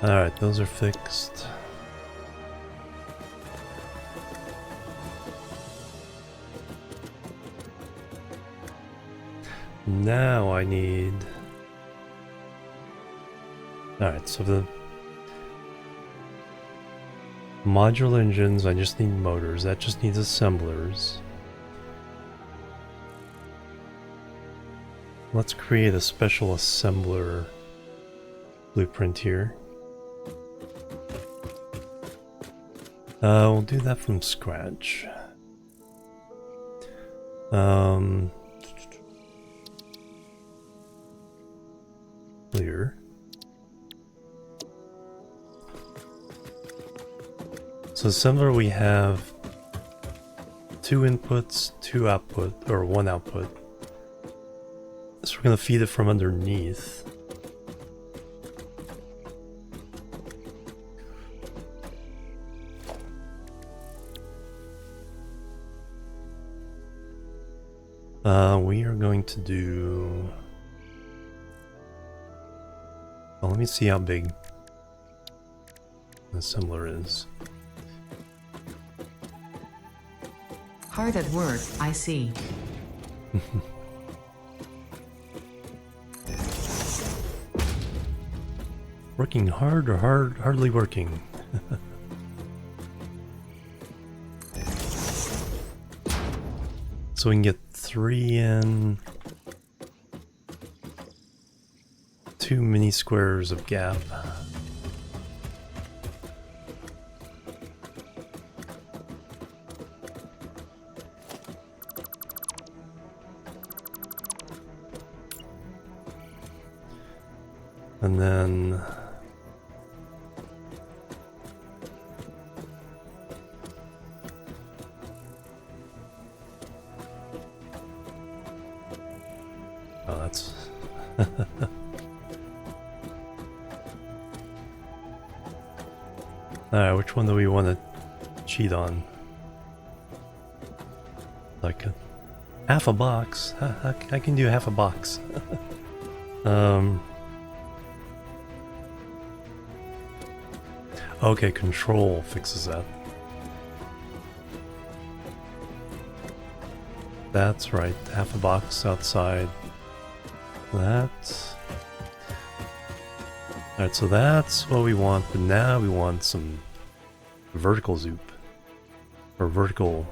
Alright, those are fixed. Now I need... Alright, so the modular engines, I just need motors. That just needs assemblers. Let's create a special assembler blueprint here. We'll do that from scratch. Clear. So assembler, we have 2 inputs, 2 output, or 1 output. So we're going to feed it from underneath. We are going to do... Well, let me see how big the assembler is. Hard at work, I see. Working hard or hardly working? So we can get 3 in, 2 mini squares of gap. And then oh, that's alright, which one do we want to cheat on? Like half a box. I can do half a box. Okay, control fixes that. That's right, half a box outside. That. Alright, so that's what we want, but now we want some vertical zoop. Or vertical.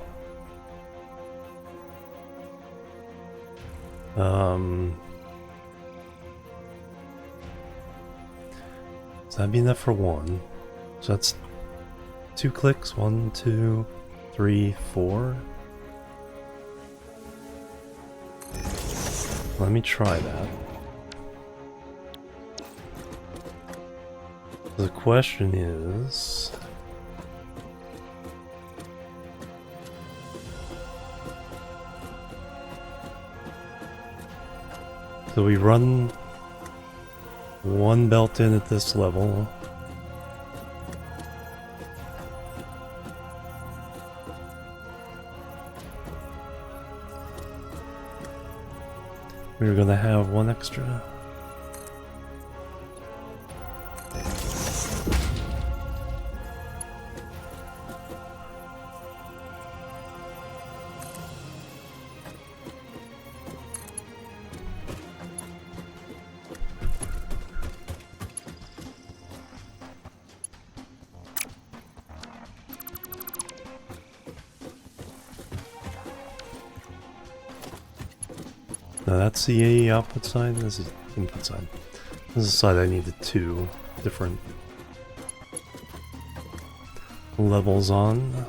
So that'd be enough for one. So that's 2 clicks. 1, 2, 3, 4. Let me try that. The question is... So we run 1 belt in at this level. We were gonna have 1 extra. Now that's the output side, this is input side. This is the side I needed 2 different levels on.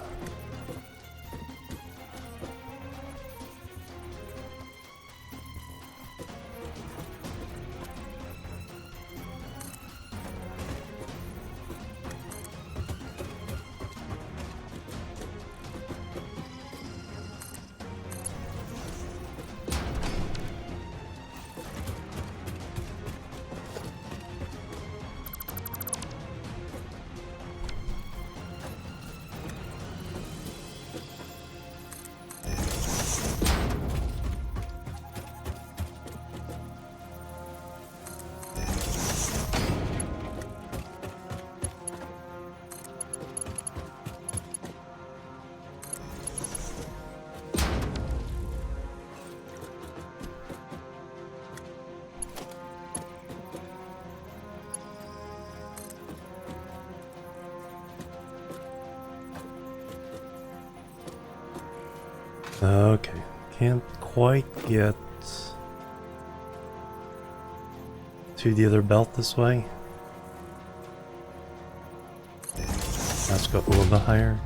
Okay, can't quite get to the other belt this way. Let's go up a little bit higher.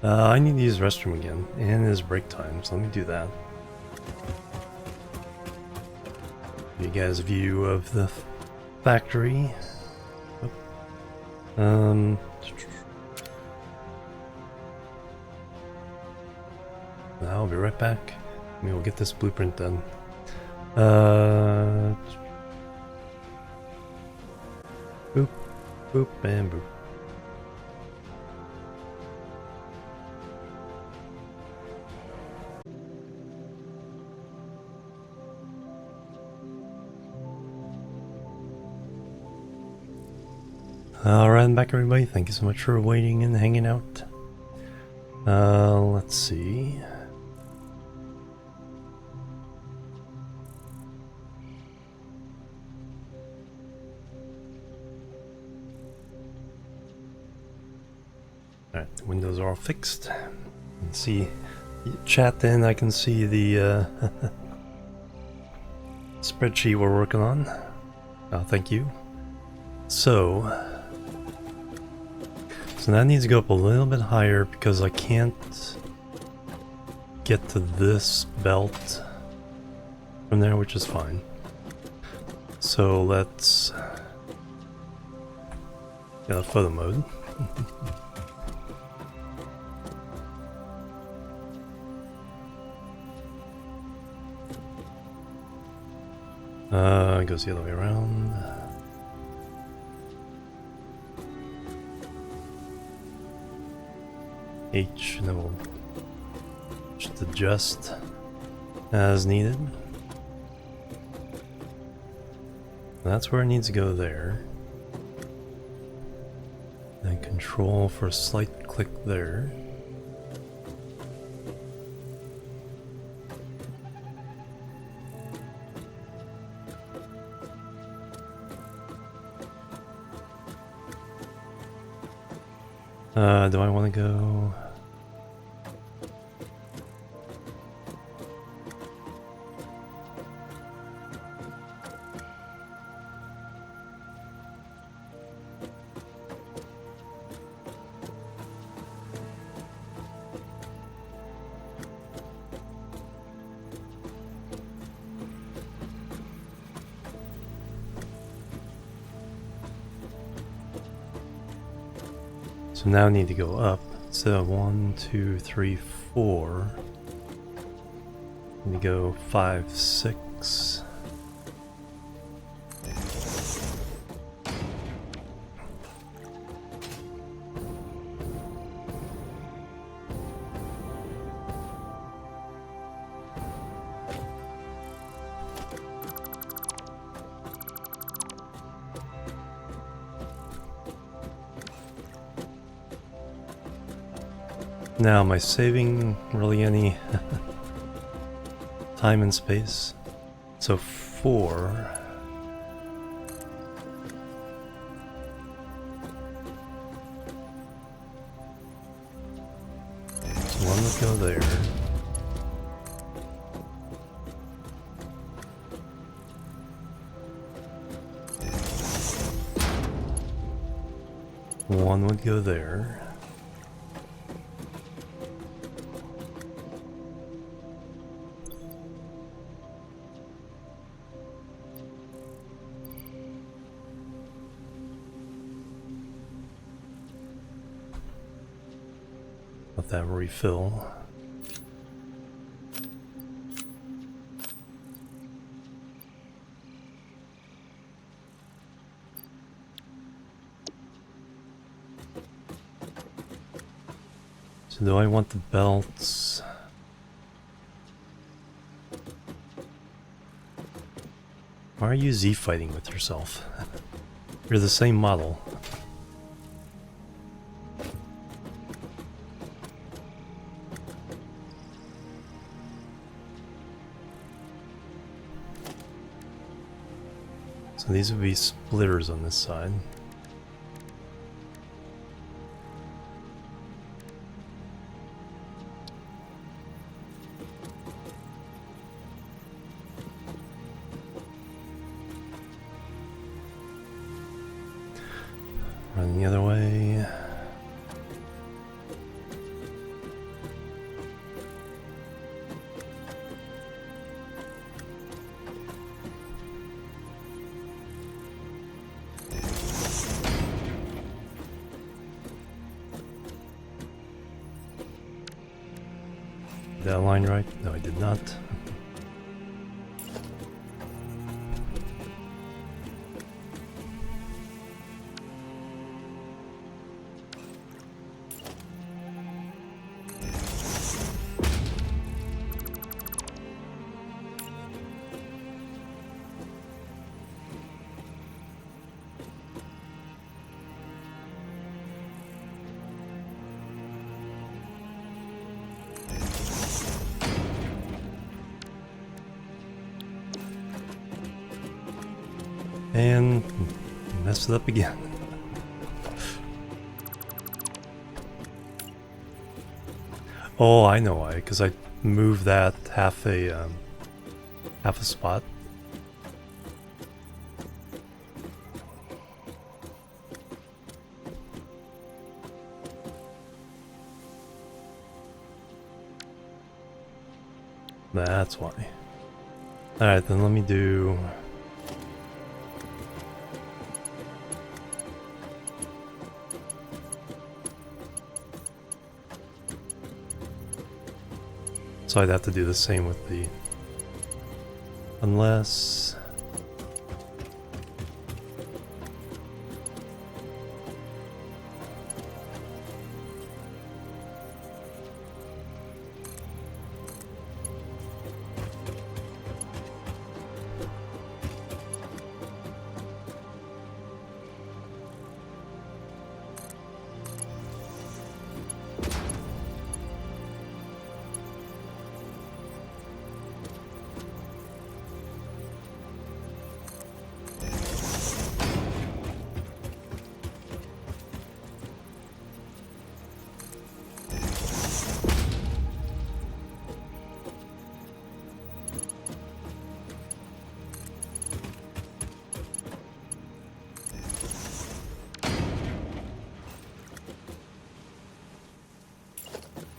I need to use the restroom again, and it is break time, so let me do that. Give you guys a view of the factory. I'll be right back. We will get this blueprint done. Boop, boop, and boop. Alright, I'm back everybody. Thank you so much for waiting and hanging out. Let's see. Alright, the windows are all fixed. You can see chat in, I can see the spreadsheet we're working on. Thank you. So that needs to go up a little bit higher because I can't get to this belt from there, which is fine. So let's get a photo mode. It goes the other way around. H, and then we'll just adjust as needed. That's where it needs to go there. And control for a slight click there. Do I want to go? So now I need to go up. So 1, 2, 3, 4. I need to go 5, 6. Now, am I saving really any time and space? So 4. So 1 would go there. One would go there. Let that refill. So do I want the belts? Why are you Z fighting with yourself? You're the same model. So these would be splitters on this side. Run the other way. Did that line right? No, I did not. messed it up again. Oh, I know why. Because I moved that half a spot. That's why. Alright, then let me do... So I'd have to do the same with the... Unless...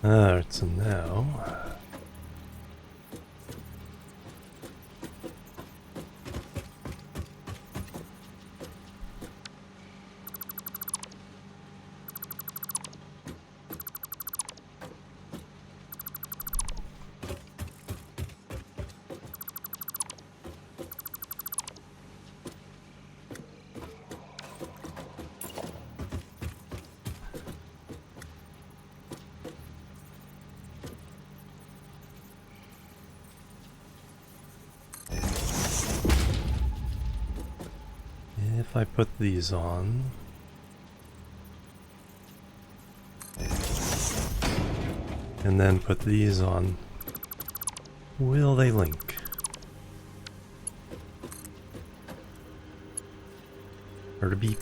Alright, so now... If I put these on... And then put these on, will they link? Or to beep?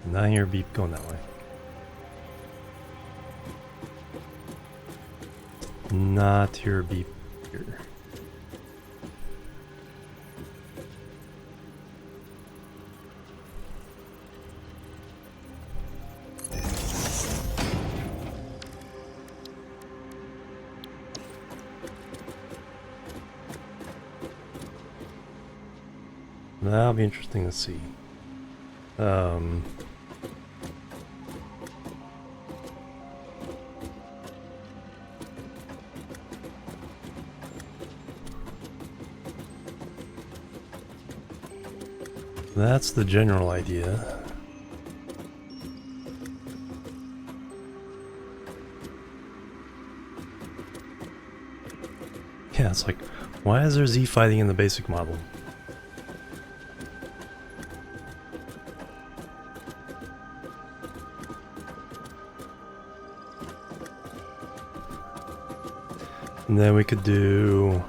Now I hear beep going that way. Not hear beep here. That'll be interesting to see. That's the general idea. Yeah, it's like, why is there Z fighting in the basic model? And then we could do...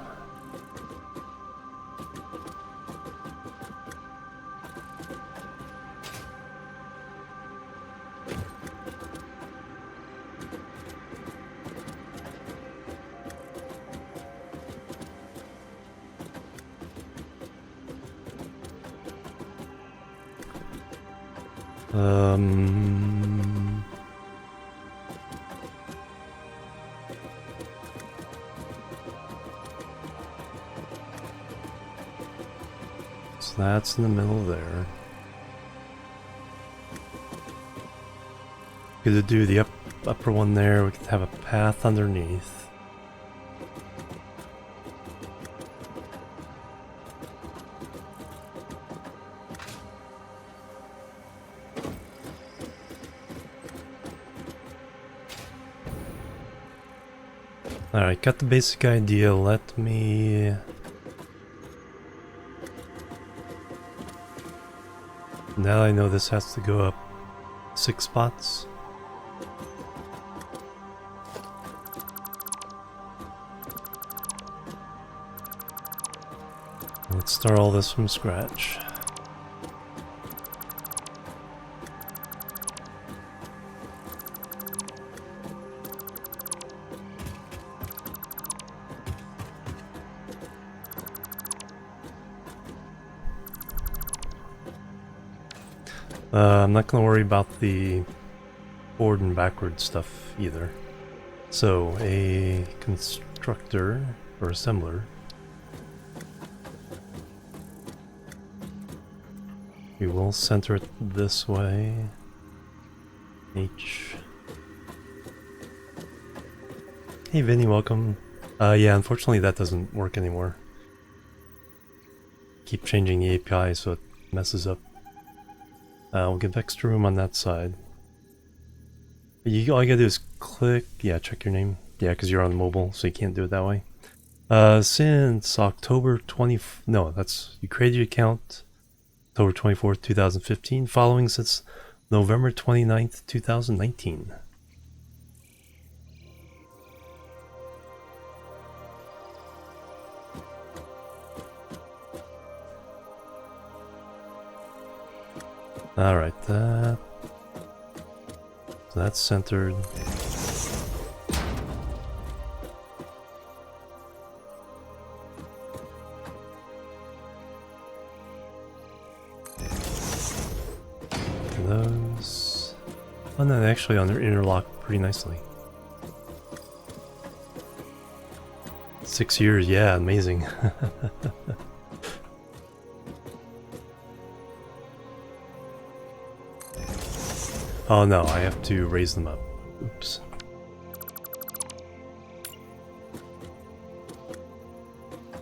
So that's in the middle there. Could do the upper one there. We could have a path underneath. Alright, got the basic idea. Let me... Now I know this has to go up 6 spots. Let's start all this from scratch. I'm not going to worry about the forward and backward stuff either. So, a constructor or assembler. We will center it this way. H. Hey Vinny, welcome. Yeah, unfortunately that doesn't work anymore. Keep changing the API so it messes up. We'll give extra room on that side. All you gotta do is click, yeah, check your name. Yeah, because you're on mobile, so you can't do it that way. Since October 20, no, that's, you created your account October 24th, 2015, following since November 29th, 2019. Alright, so that's centered. Those. Oh no, they actually interlock pretty nicely. 6 years, yeah, amazing. Oh no, I have to raise them up. Oops.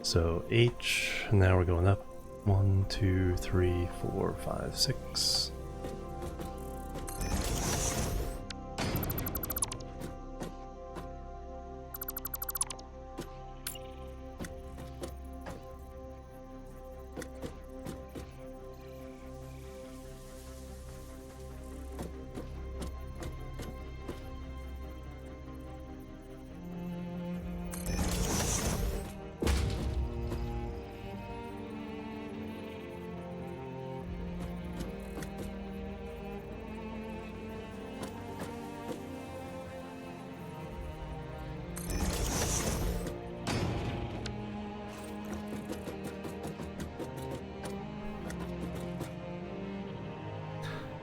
So H, now we're going up. 1, 2, 3, 4, 5, 6.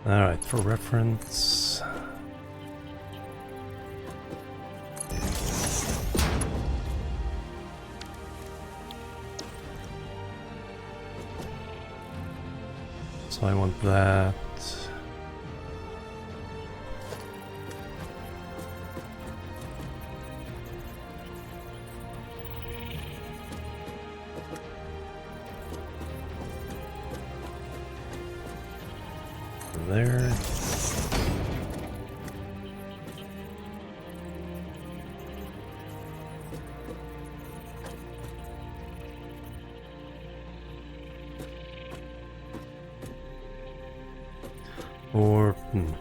Alright, for reference... So I want that... there. Or, Can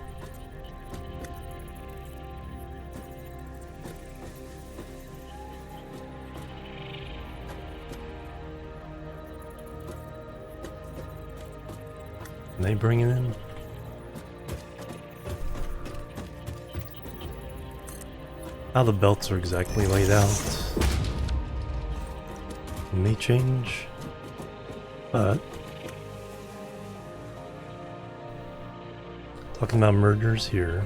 they bring it in? How the belts are exactly laid out may change, but talking about mergers here.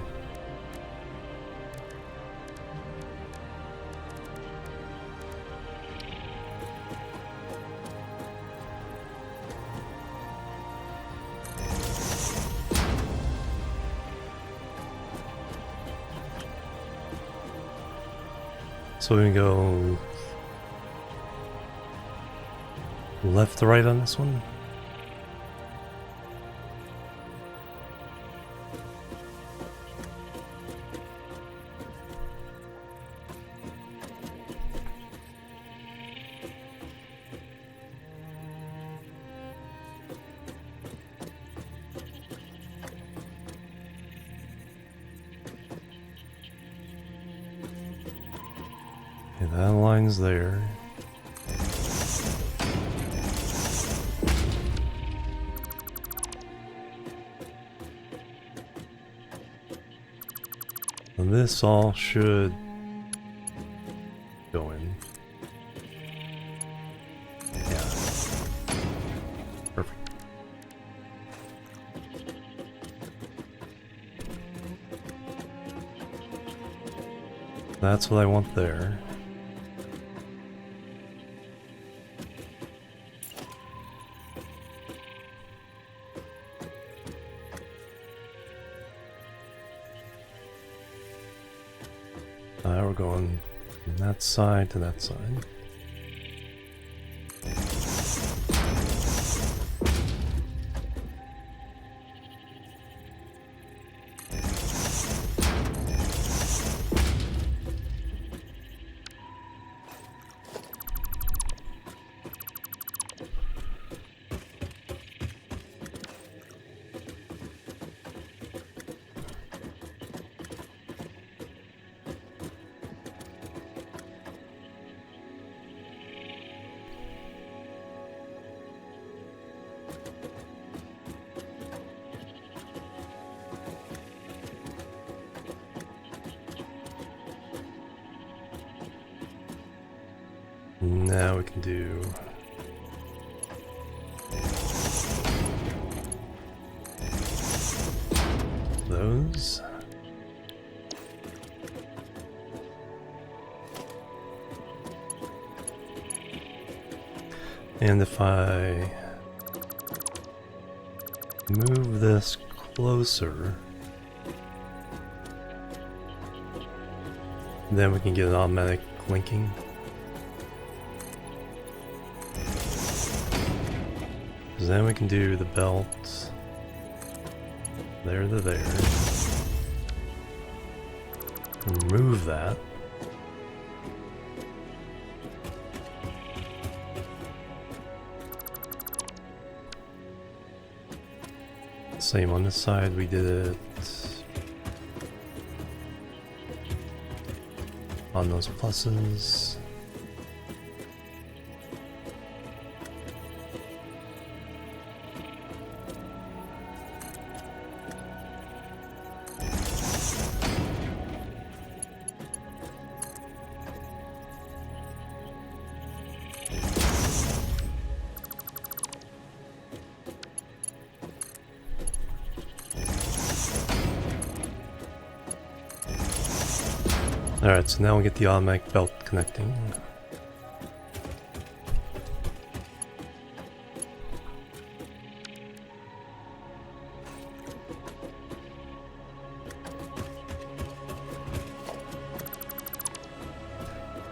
So we can go left to right on this one. Okay, that line's there. And this all should go in. Yeah. Perfect. That's what I want there. We're going from that side to that side. Now we can do those. And if I move this closer, then we can get an automatic linking. Then we can do the belt there to there. Remove that. Same on this side, we did it on those pluses. Alright, so now we get the automatic belt connecting.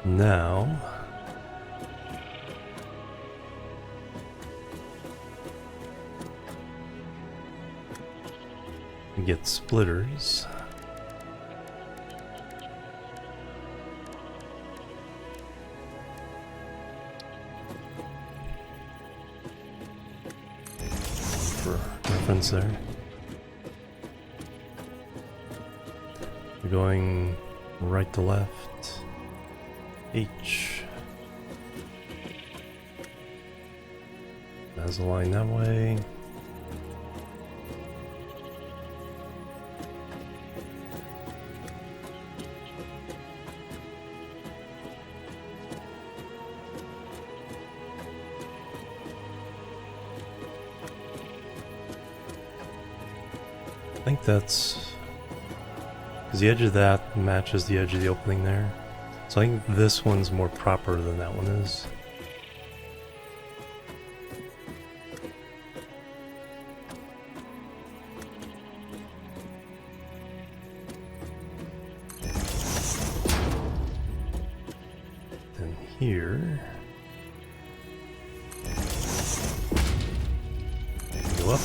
Now we get splitters. There. We're going right to left. H. That's a line that way. I think that's because the edge of that matches the edge of the opening there. So I think this one's more proper than that one is. Then here, go up.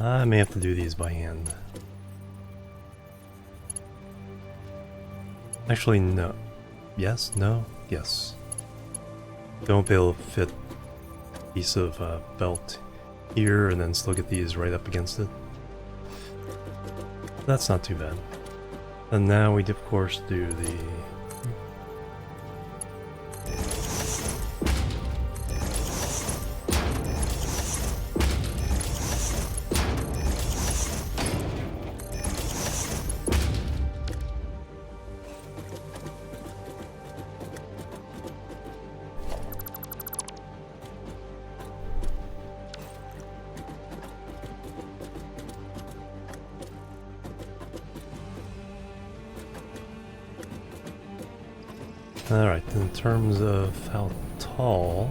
I may have to do these by hand. Actually, no. Yes, no, yes. Don't be able to fit a piece of belt here and then still get these right up against it. That's not too bad. And now we, of course, do the... Alright, in terms of how tall...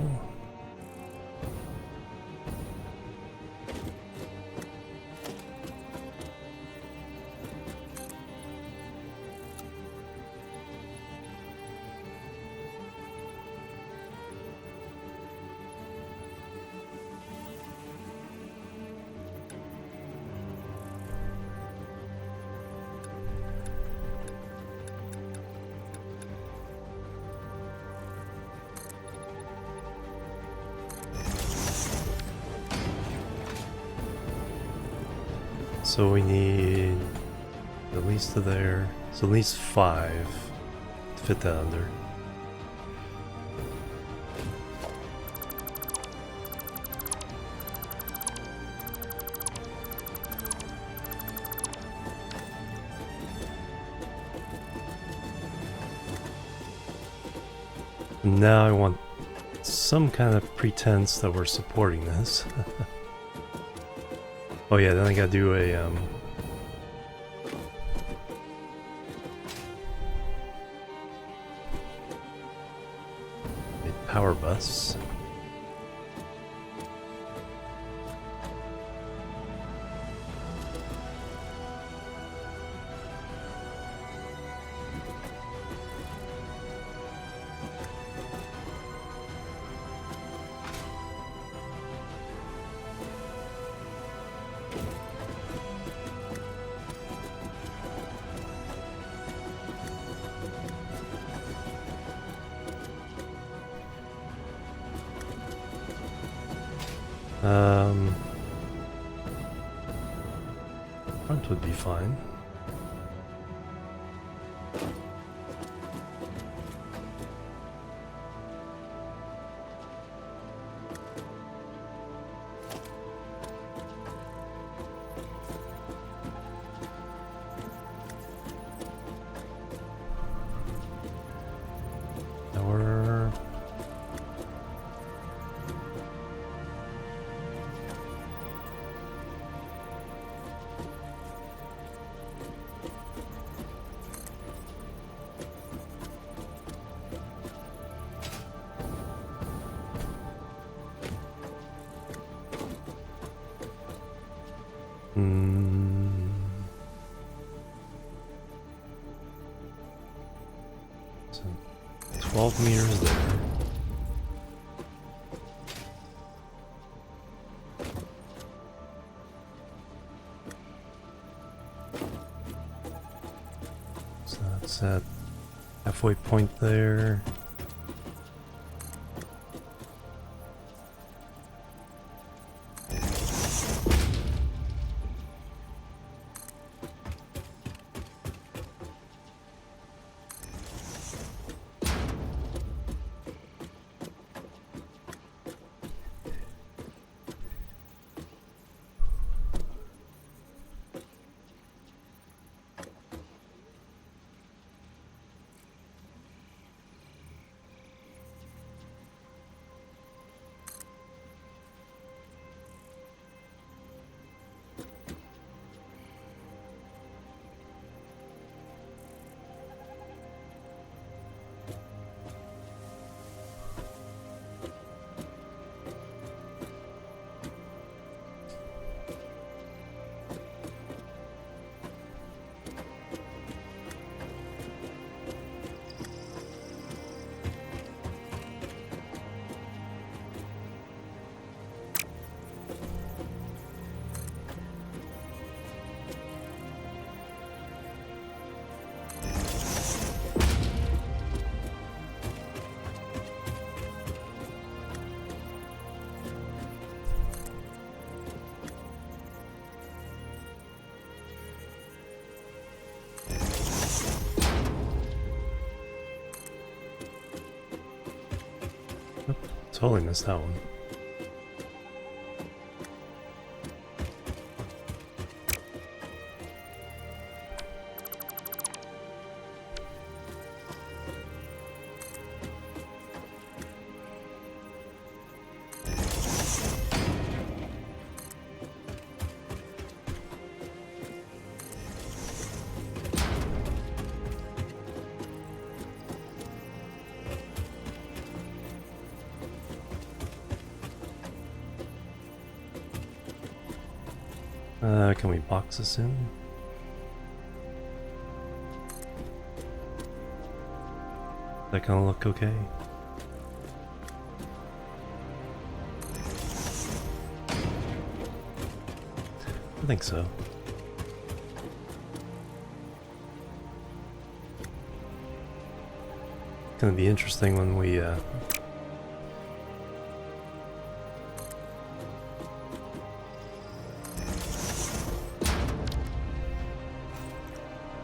So we need at least to there, so at least 5 to fit that under. And now I want some kind of pretense that we're supporting this. Oh yeah, then I gotta do a power bus. Front would be fine. Now we're... So 12 meters there. So that's at halfway point there. Totally missed that one. Can we box this in? That gonna look okay? I think so. It's gonna be interesting when we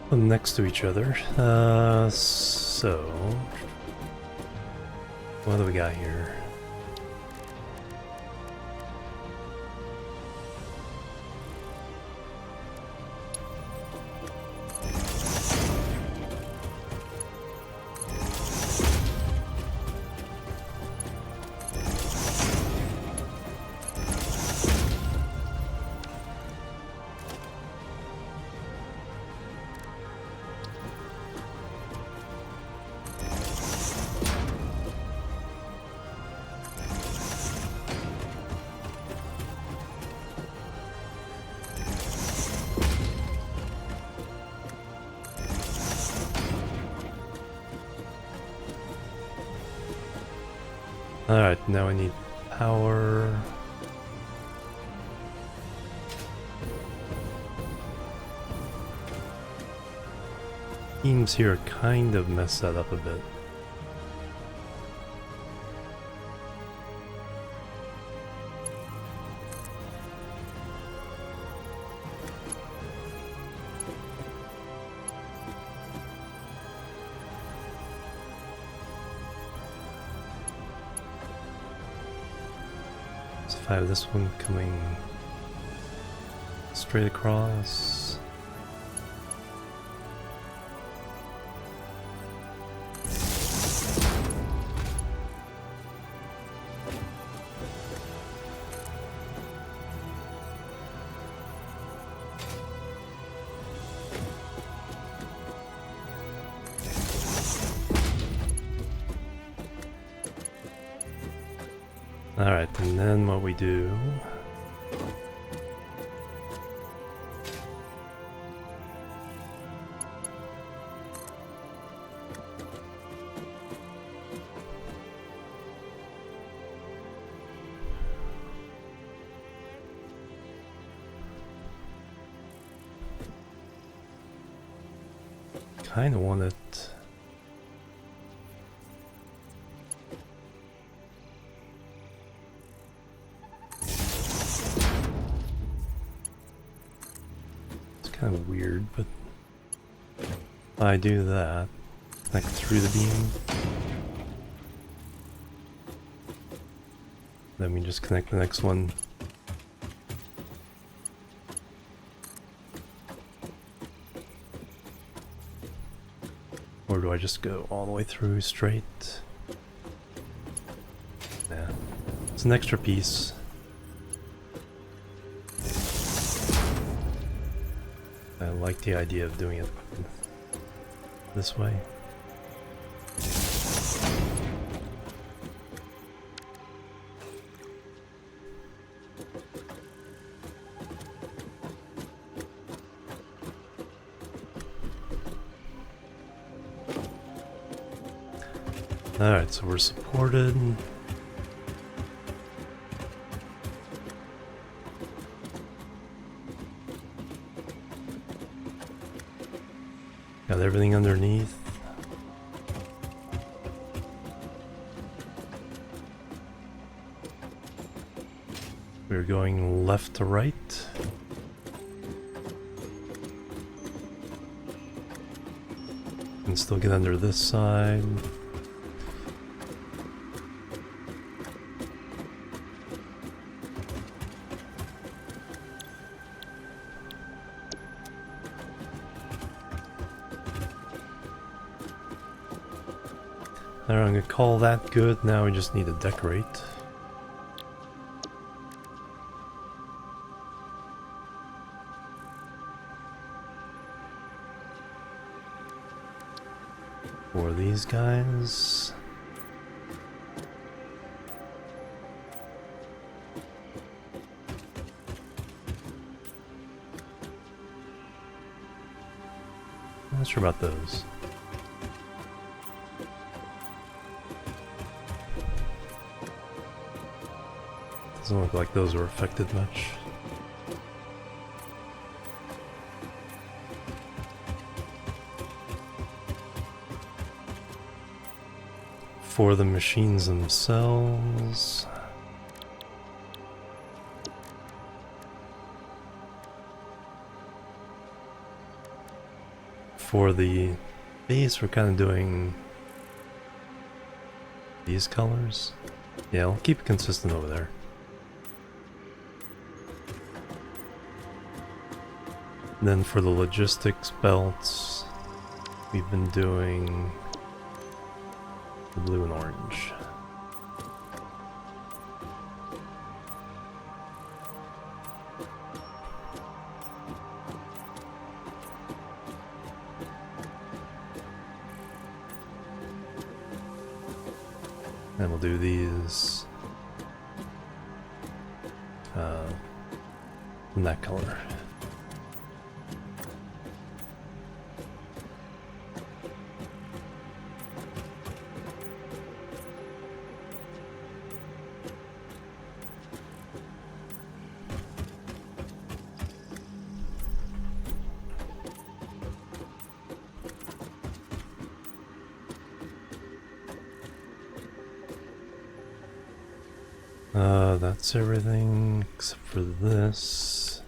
put them next to each other. So what do we got here? Alright, now I need power. Teams here kind of mess that up a bit. I have this one coming straight across. Alright, and then what we do... kind of want it... kind of weird, but if I do that, connect through the beam, then we just connect the next one. Or do I just go all the way through straight? Nah, it's an extra piece. I like the idea of doing it this way. Alright, so we're supported. Got everything underneath. We're going left to right. Can still get under this side. Alright, I'm gonna call that good. Now we just need to decorate. For these guys. Not sure about those. Doesn't look like those were affected much. For the machines themselves, for the base, we're kind of doing these colors. Yeah, I'll keep it consistent over there. And then for the logistics belts, we've been doing the blue and orange. And we'll do these in that color. That's everything except for this.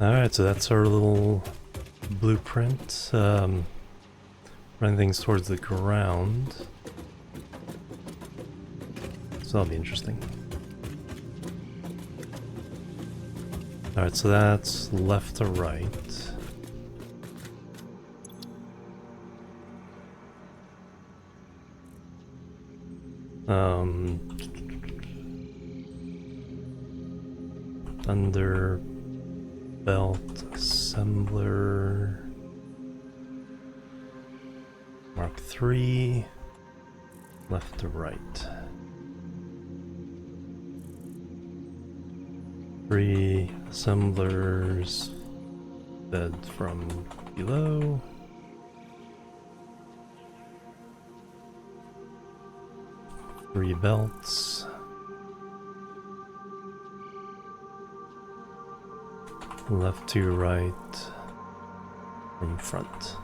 Alright, so that's our little blueprint. Running things towards the ground. So that'll be interesting. Alright, so that's left to right. Thunder belt assembler Mark III, left to right. 3 assemblers fed from below. Three belts. Left to right from front.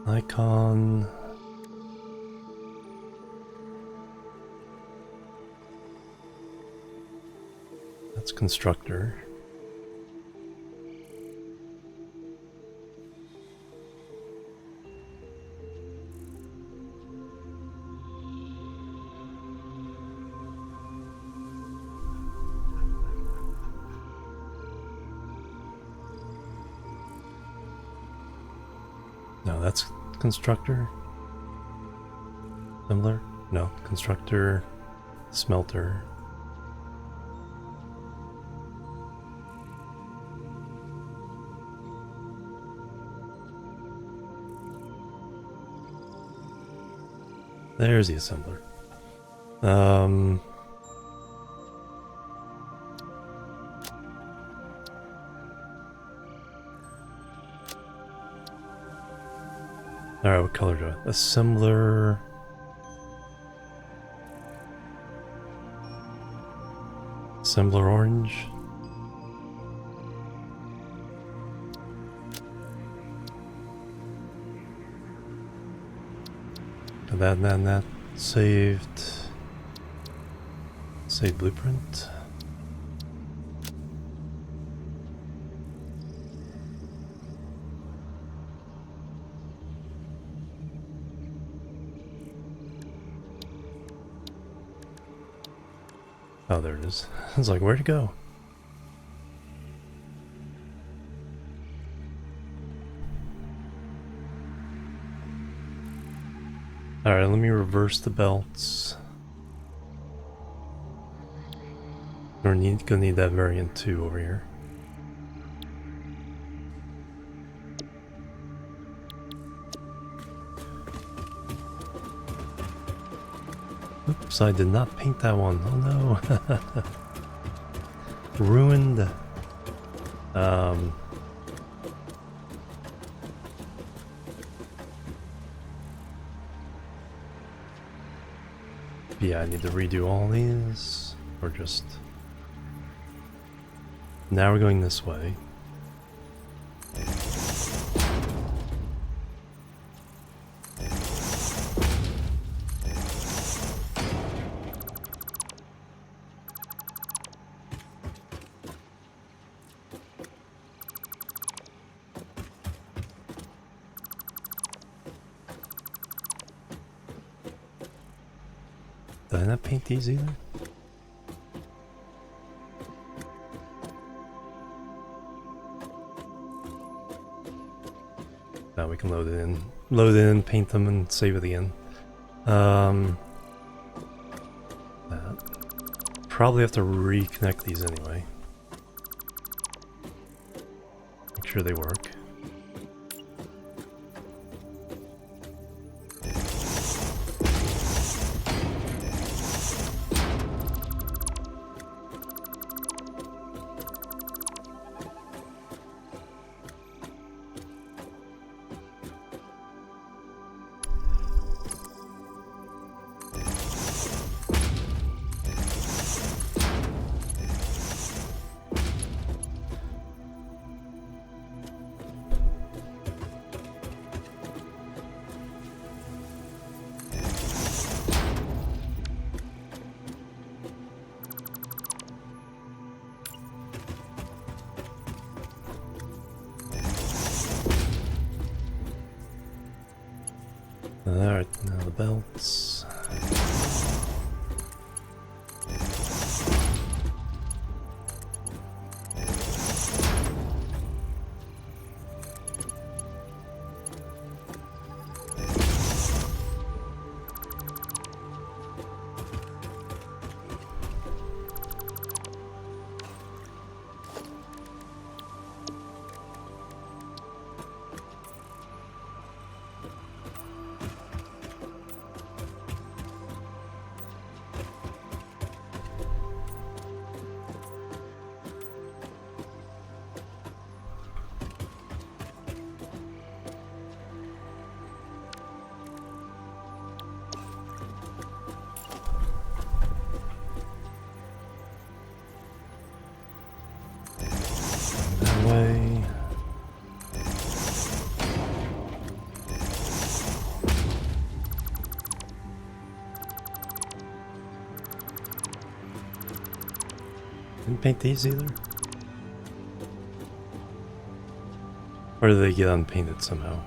Icon. That's constructor. No, that's constructor. Assembler? No, constructor, smelter. There's the assembler. Alright, what color do I? Assembler. Assembler orange. That saved. Save blueprint. Oh, there it is. I was like, where'd it go? Alright, let me reverse the belts. We're gonna need that variant too over here. Oops, I did not paint that one. Oh no. Ruined. Yeah, I need to redo all these. Or just... Now we're going this way. Did I not paint these either? Now we can load it in. Load it in, paint them, and save it again. That. Probably have to reconnect these anyway. Make sure they work. Alright, now the belts. Way. Didn't paint these either? Or did they get unpainted somehow?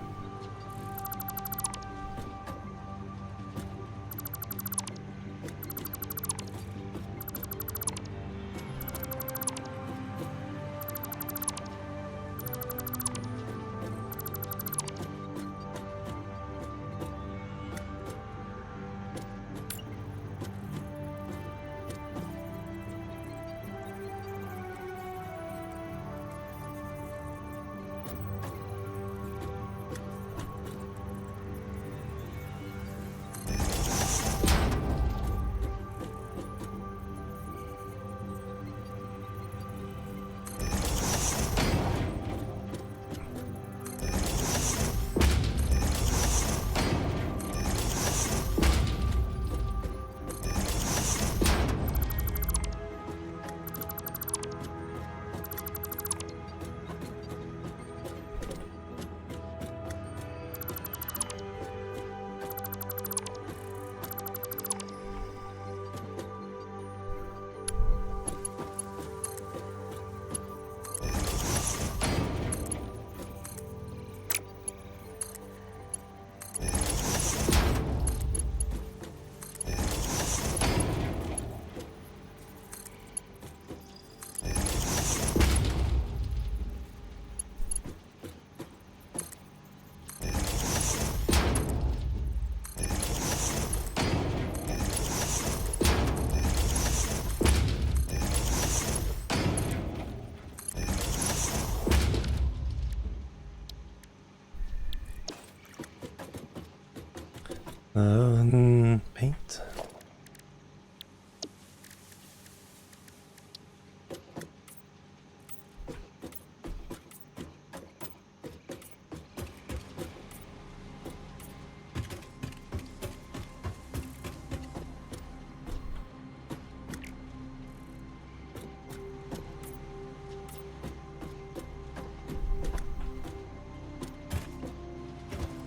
Paint.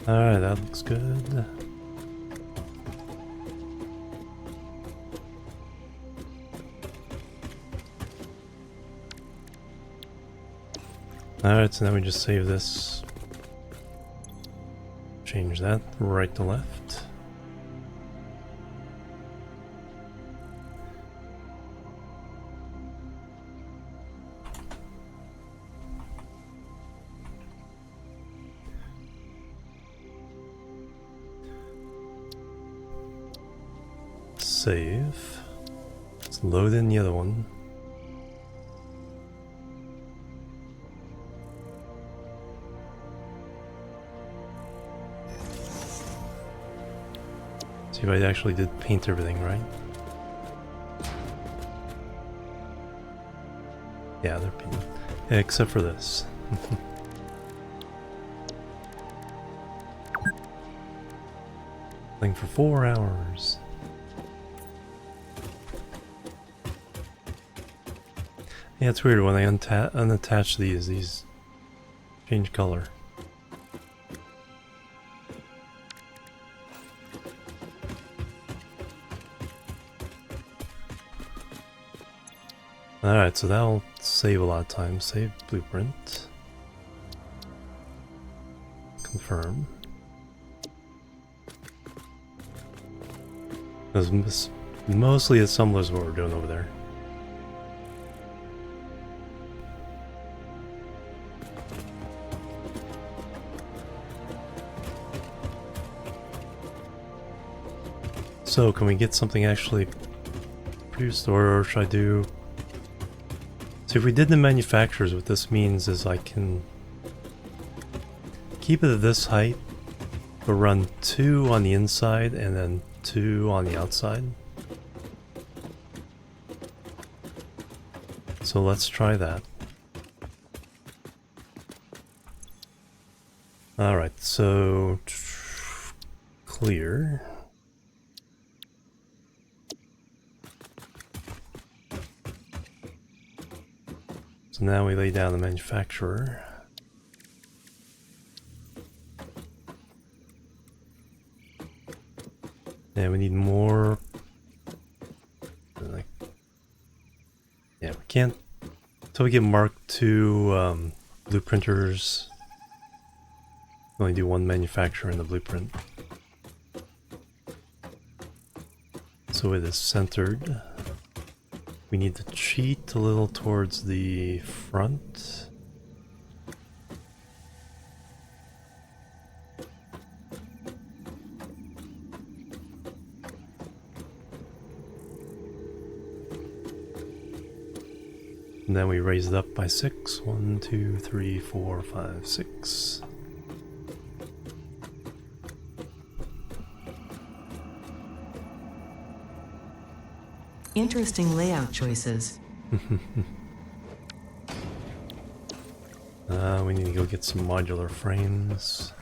Alright, that looks good. Alright, so now we just save this. Change that right to left. Save. Let's load in the other one. See if I actually did paint everything right. Yeah, they're painted. Yeah, except for this. Playing for 4 hours. Yeah, it's weird when I unattach these change color. Alright, so that'll save a lot of time. Save blueprint. Confirm. Because mostly assemblers what we're doing over there. So, can we get something actually produced, or should I do... So if we did the manufacturers, what this means is I can keep it at this height, but run 2 on the inside and then 2 on the outside. So let's try that. Alright, so clear. So now we lay down the manufacturer. Yeah, we need more. Like, yeah, we can't until we get Mark II blueprinters. We only do 1 manufacturer in the blueprint. So it is centered. We need to cheat a little towards the front. And then we raise it up by 6. 1, 2, 3, 4, 5, 6. Interesting layout choices. We need to go get some modular frames.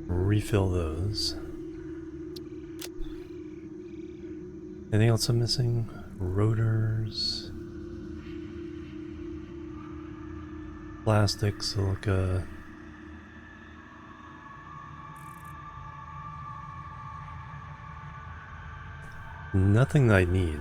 Refill those. Anything else I'm missing? Rotors. Plastic, silica. Nothing that I need.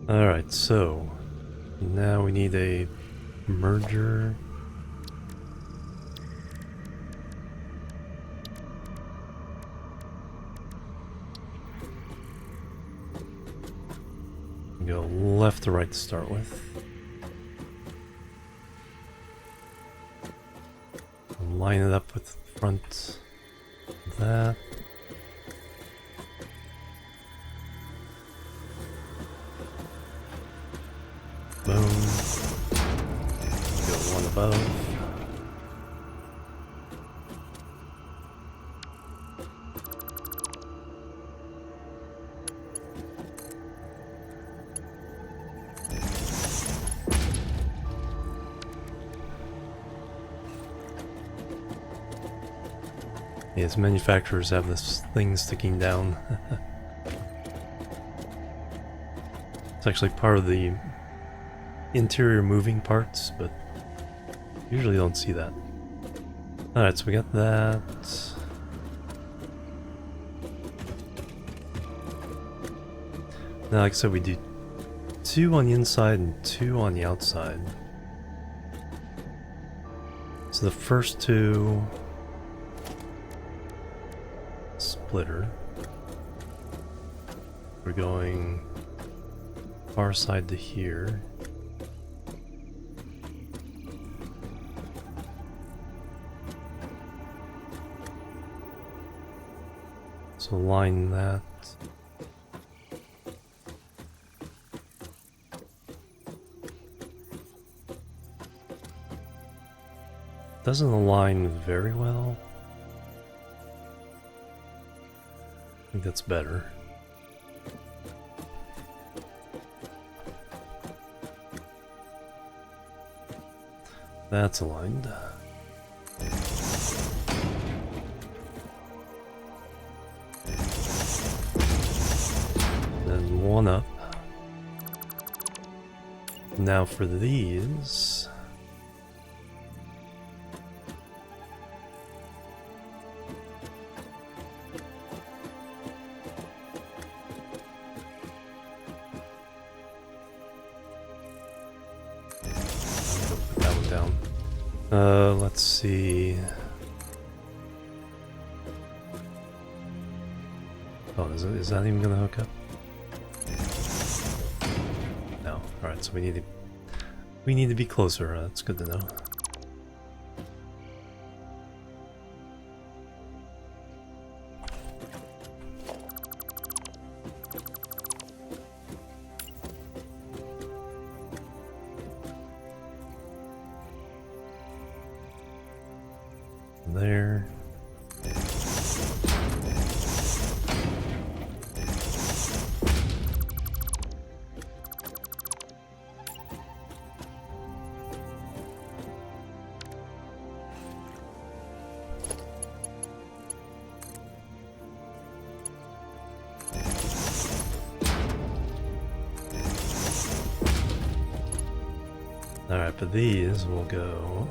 Alright, so now we need a merger. Go left to right to start with. Line it up with the front of that. Boom. Go one above. Yes, manufacturers have this thing sticking down. It's actually part of the interior moving parts, but usually don't see that. Alright, so we got that. Now, like I said, we do 2 on the inside and 2 on the outside. So the first 2... splitter. We're going far side to here. So line that. Doesn't align very well. I think that's better. That's aligned. Then one up. Now for these. Let's see. Oh, is that even gonna hook up? No. Alright, so we need to be closer. That's good to know. There. Alright, but these will go.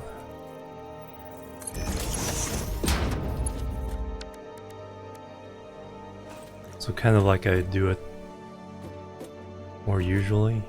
So kind of like I do it more usually.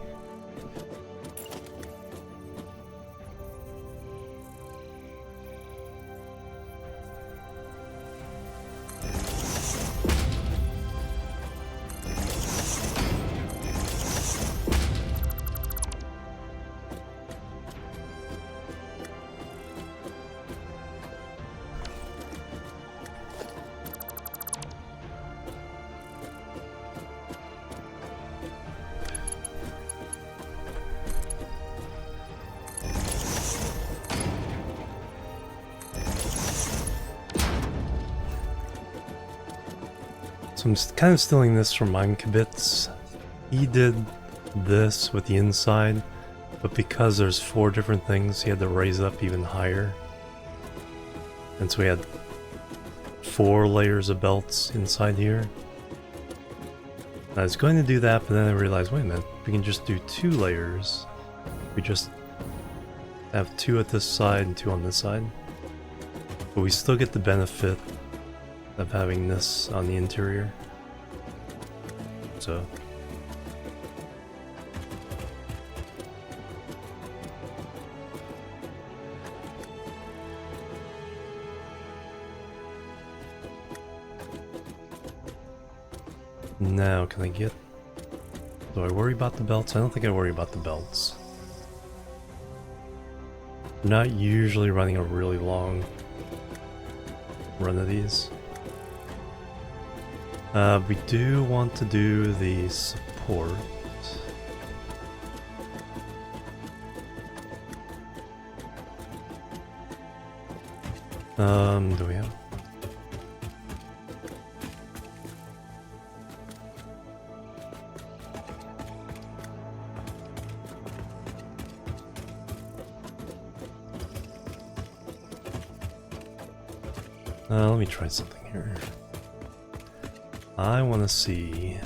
So I'm kind of stealing this from Minkabits. He did this with the inside, but because there's 4 different things, he had to raise it up even higher. And so we had 4 layers of belts inside here. I was going to do that, but then I realized, wait a minute, we can just do 2 layers. We just have 2 at this side and 2 on this side. But we still get the benefit of having this on the interior. So Now, can I get... Do I worry about the belts? I don't think I worry about the belts. I'm not usually running a really long run of these. We do want to do the support. Do we have... let me try something here. I want to see...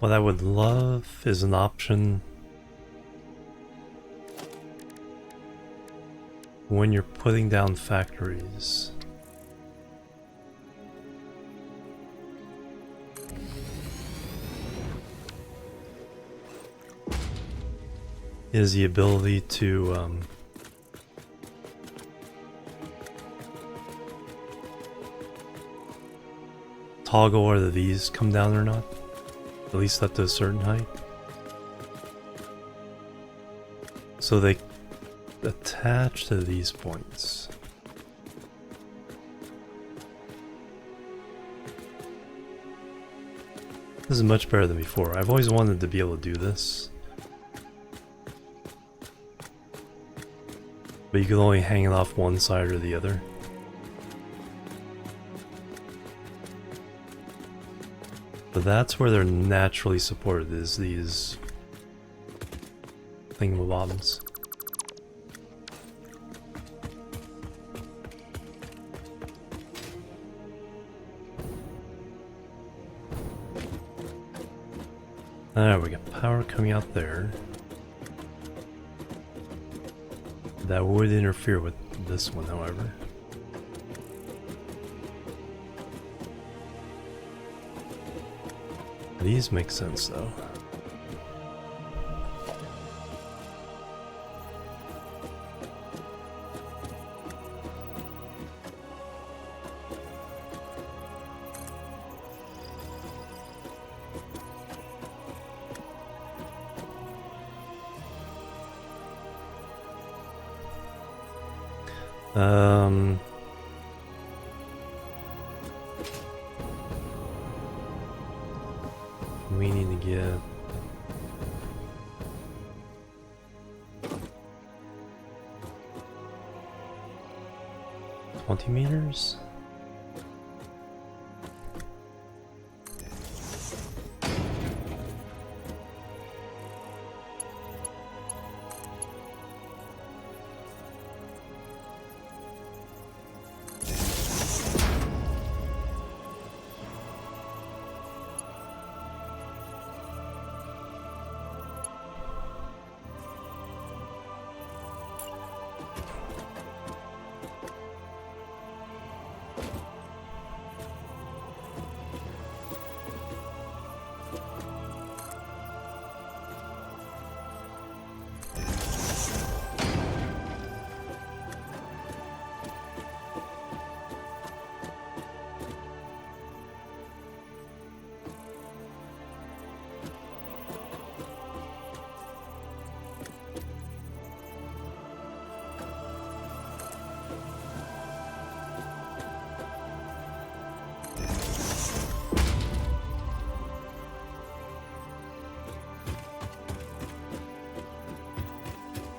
What I would love is an option when you're putting down factories. Is the ability to toggle whether these come down or not. At least up to a certain height. So they attach to these points. This is much better than before. I've always wanted to be able to do this. But you could only hang it off one side or the other. But that's where they're naturally supported, is these thingamabobs. There we got power coming out there. That would interfere with this one, however. These make sense, though. We need to get 20 meters.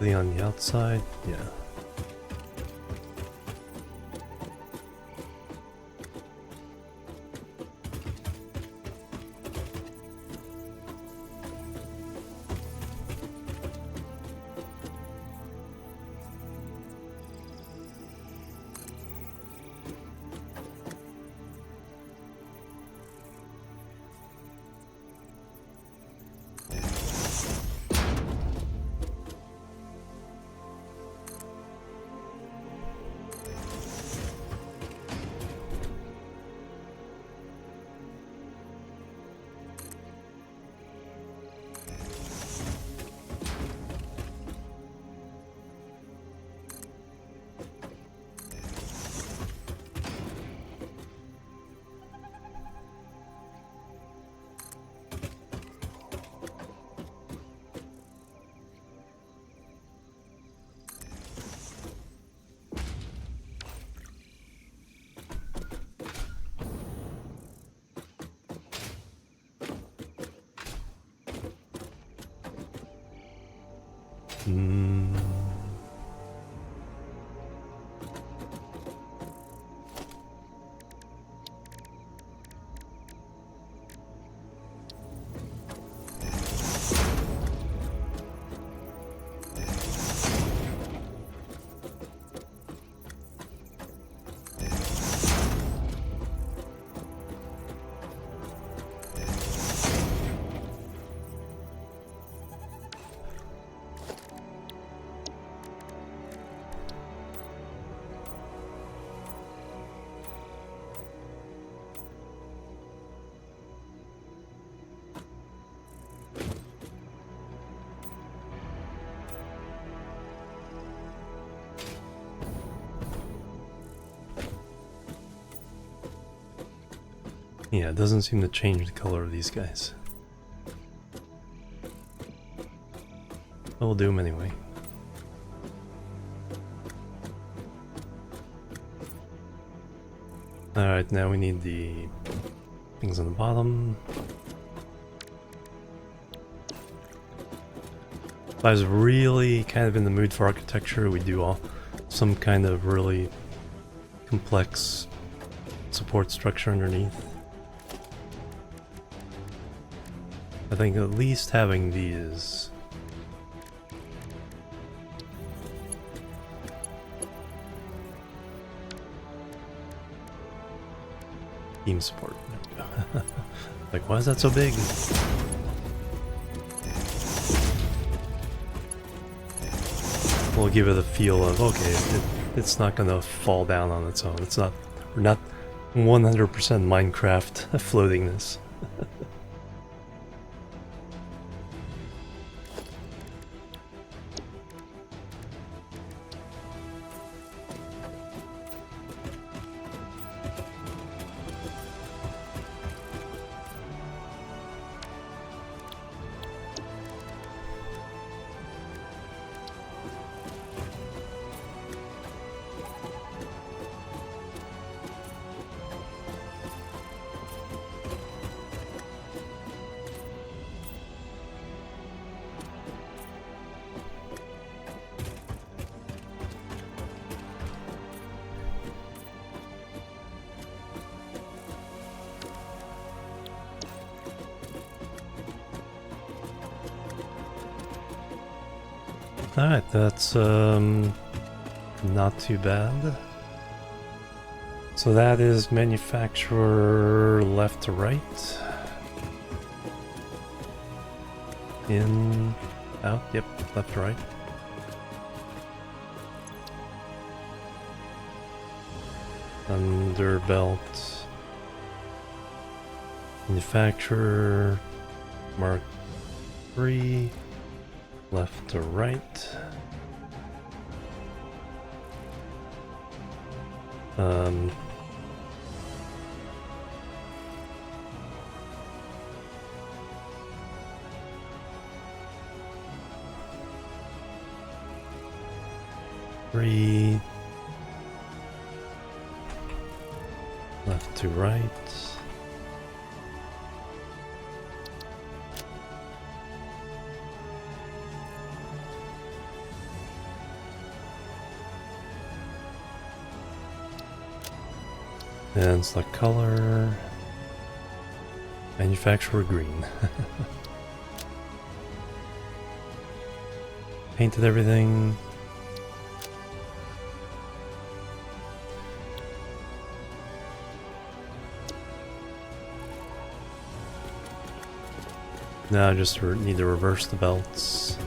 On the outside, yeah. Hmm. Yeah, it doesn't seem to change the color of these guys. But we'll do them anyway. Alright, now we need the things on the bottom. If I was really kind of in the mood for architecture, we'd do some kind of really complex support structure underneath. I think at least having these team support. There we go. Like, why is that so big? We'll give it a feel of, okay, it's not gonna fall down on its own. We're not 100% Minecraft floating this. Alright, that's not too bad. So that is manufacturer left to right. In, out, yep, left to right. Under belt. Manufacturer, Mark 3. Left to right. Three. Left to right. And select color, manufacturer green. Painted everything. Now I just need to reverse the belts.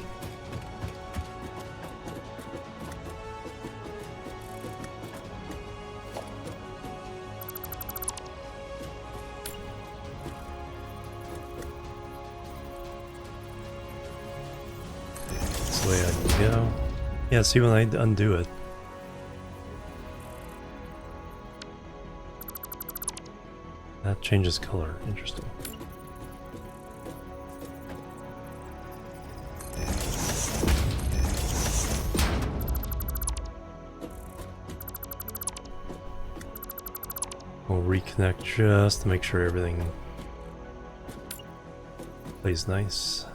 Way I can go. Yeah, see when I undo it. That changes color. Interesting. We'll reconnect just to make sure everything plays nice.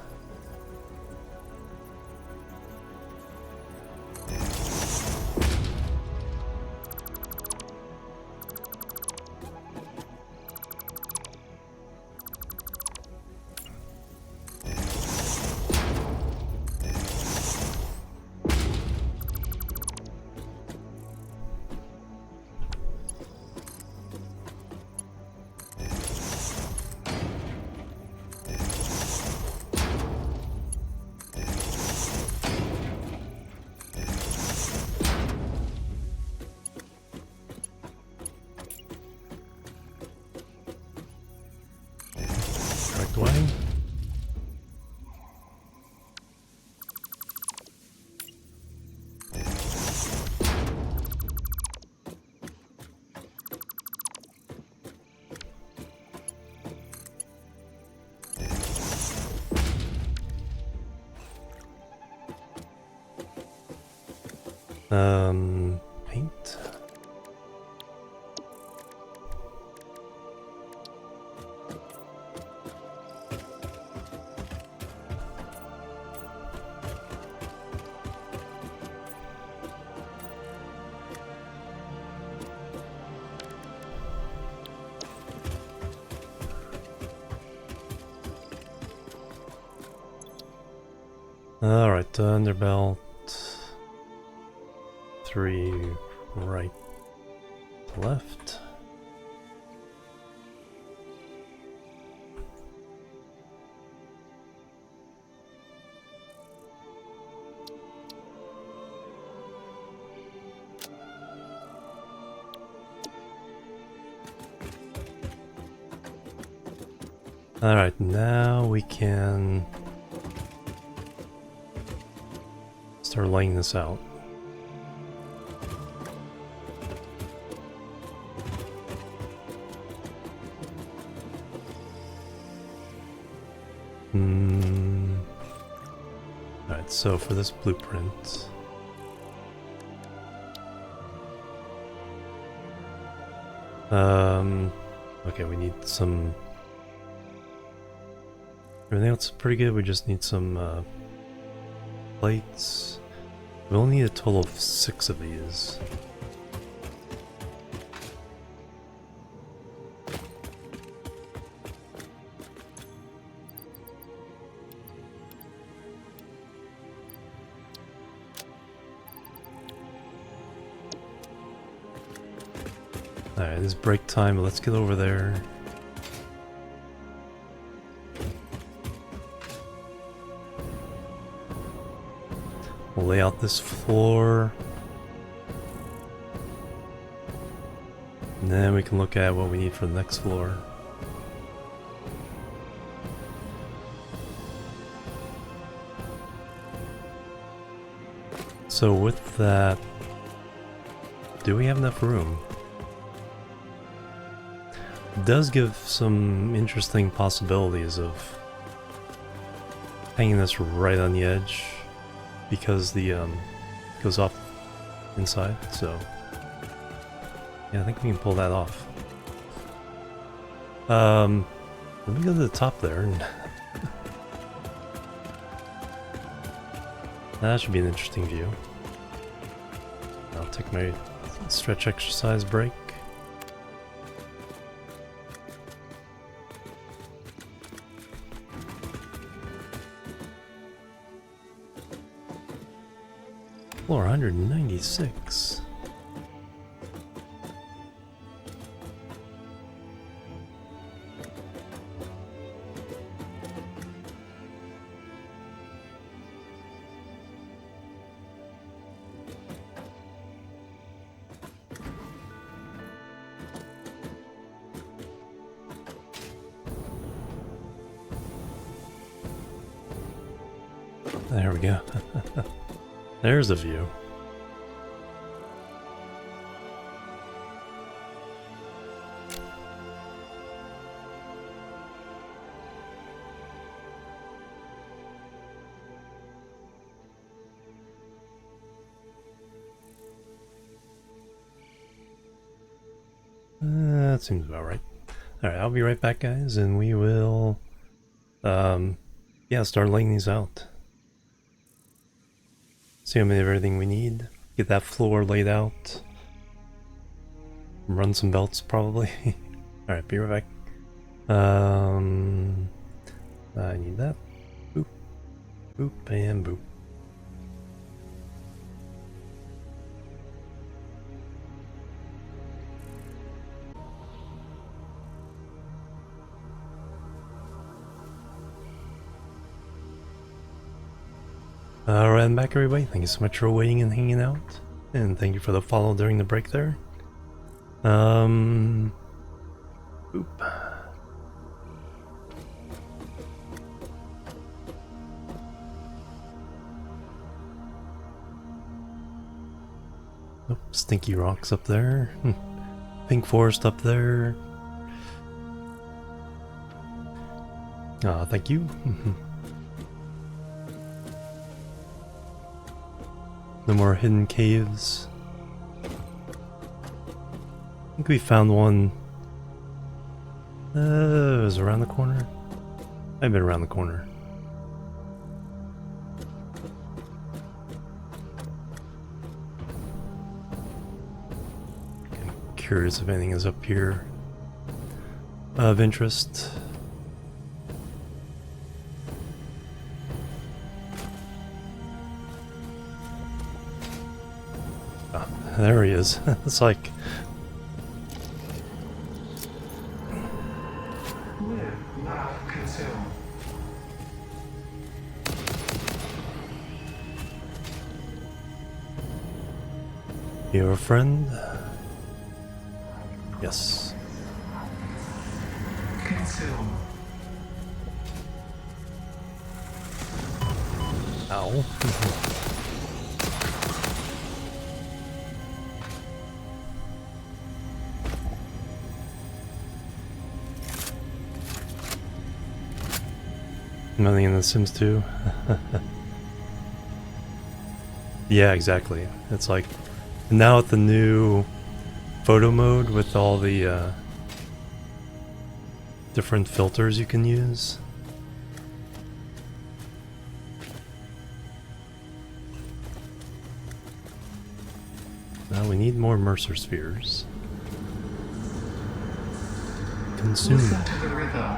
Paint. Alright, underbelt. 3 right to left. Alright, now we can start laying this out. Alright, so for this blueprint, okay, we need some. Everything else is pretty good. We just need some plates. We only need a total of 6 of these. Alright, it's break time, but let's get over there. We'll lay out this floor. And then we can look at what we need for the next floor. So with that, do we have enough room? It does give some interesting possibilities of hanging this right on the edge, because the goes off inside, so yeah, I think we can pull that off. Let me go to the top there and that should be an interesting view. I'll take my stretch exercise break. Floor 196. There we go. There's a view. That seems about right. Alright, I'll be right back, guys, and we will yeah, start laying these out. See how many of everything we need. Get that floor laid out. Run some belts, probably. Alright, be right back. I need that. Boop. Boop and boop. Alright, I'm back, everybody. Thank you so much for waiting and hanging out. And thank you for the follow during the break there. Boop. Oh, stinky rocks up there. Pink forest up there. Thank you. No more hidden caves. I think we found one. It was around the corner. I've been around the corner. I'm curious if anything is up here of interest. Oh, there he is. It's like you're a friend? Yes. Consume. Ow. Nothing in The Sims 2. Yeah, exactly. It's like now with the new photo mode with all the different filters you can use. Now we need more Mercer spheres. Consume. Listen to the rhythm.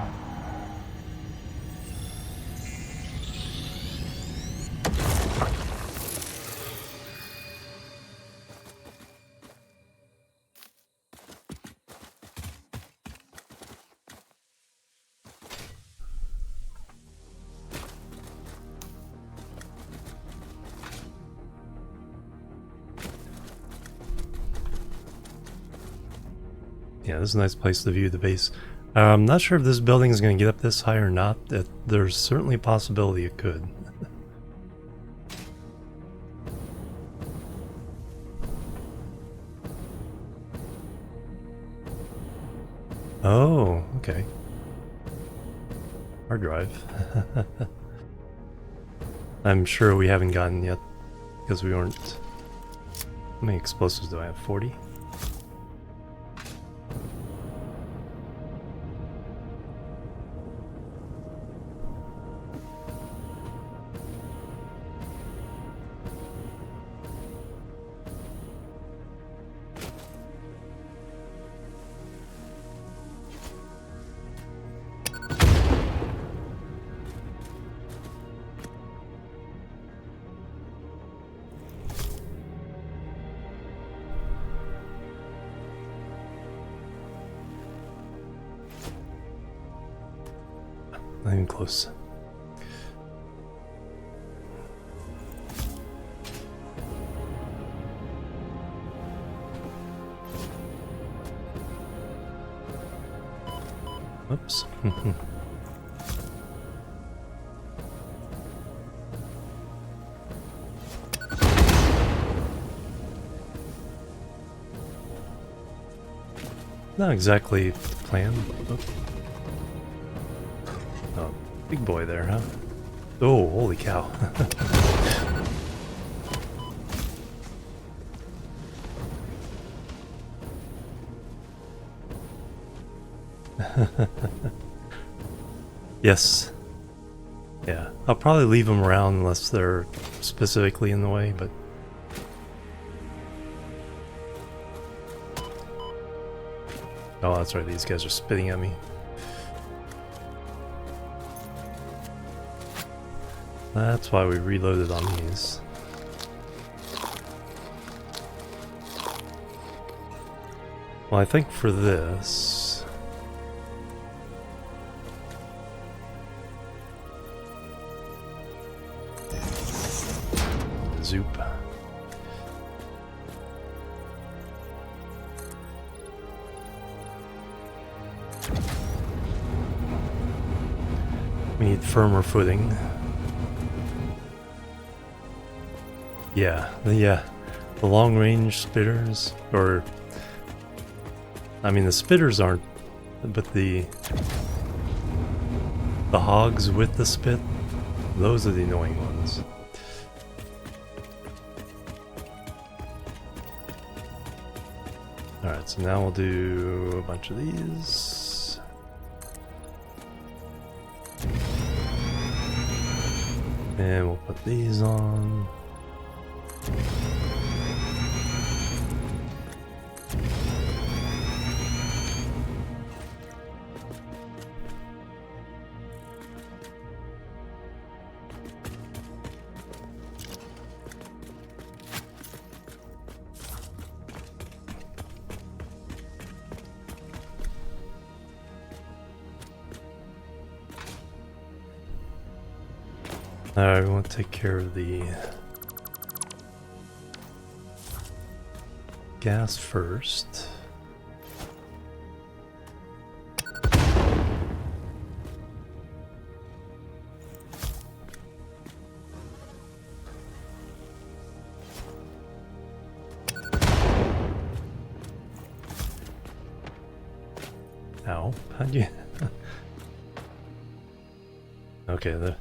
Yeah, this is a nice place to view the base. I'm not sure if this building is going to get up this high or not. There's certainly a possibility it could. Oh, okay. Hard drive. I'm sure we haven't gotten yet because we weren't. How many explosives do I have? 40? Not even close. Oops. Not exactly the plan. Oh, big boy there, huh? Oh, holy cow. Yes. Yeah, I'll probably leave them around unless they're specifically in the way, but... Oh, that's right, these guys are spitting at me. That's why we reloaded on these. Well, I think for this... Zoop. We need firmer footing. Yeah, the long-range spitters, or... I mean, the spitters aren't, but the hogs with the spit, those are the annoying ones. Alright, so now we'll do a bunch of these. And we'll put these on. Alright, we want to take care of the gas first. Ow, how'd you... Okay,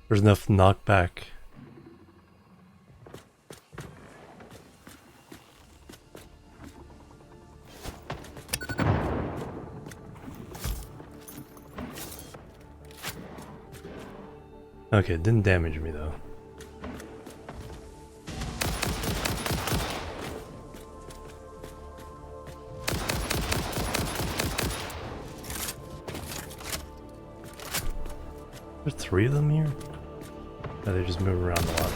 there's enough knockback. Okay, it didn't damage me though. There's 3 of them here? Oh, they just move around a lot.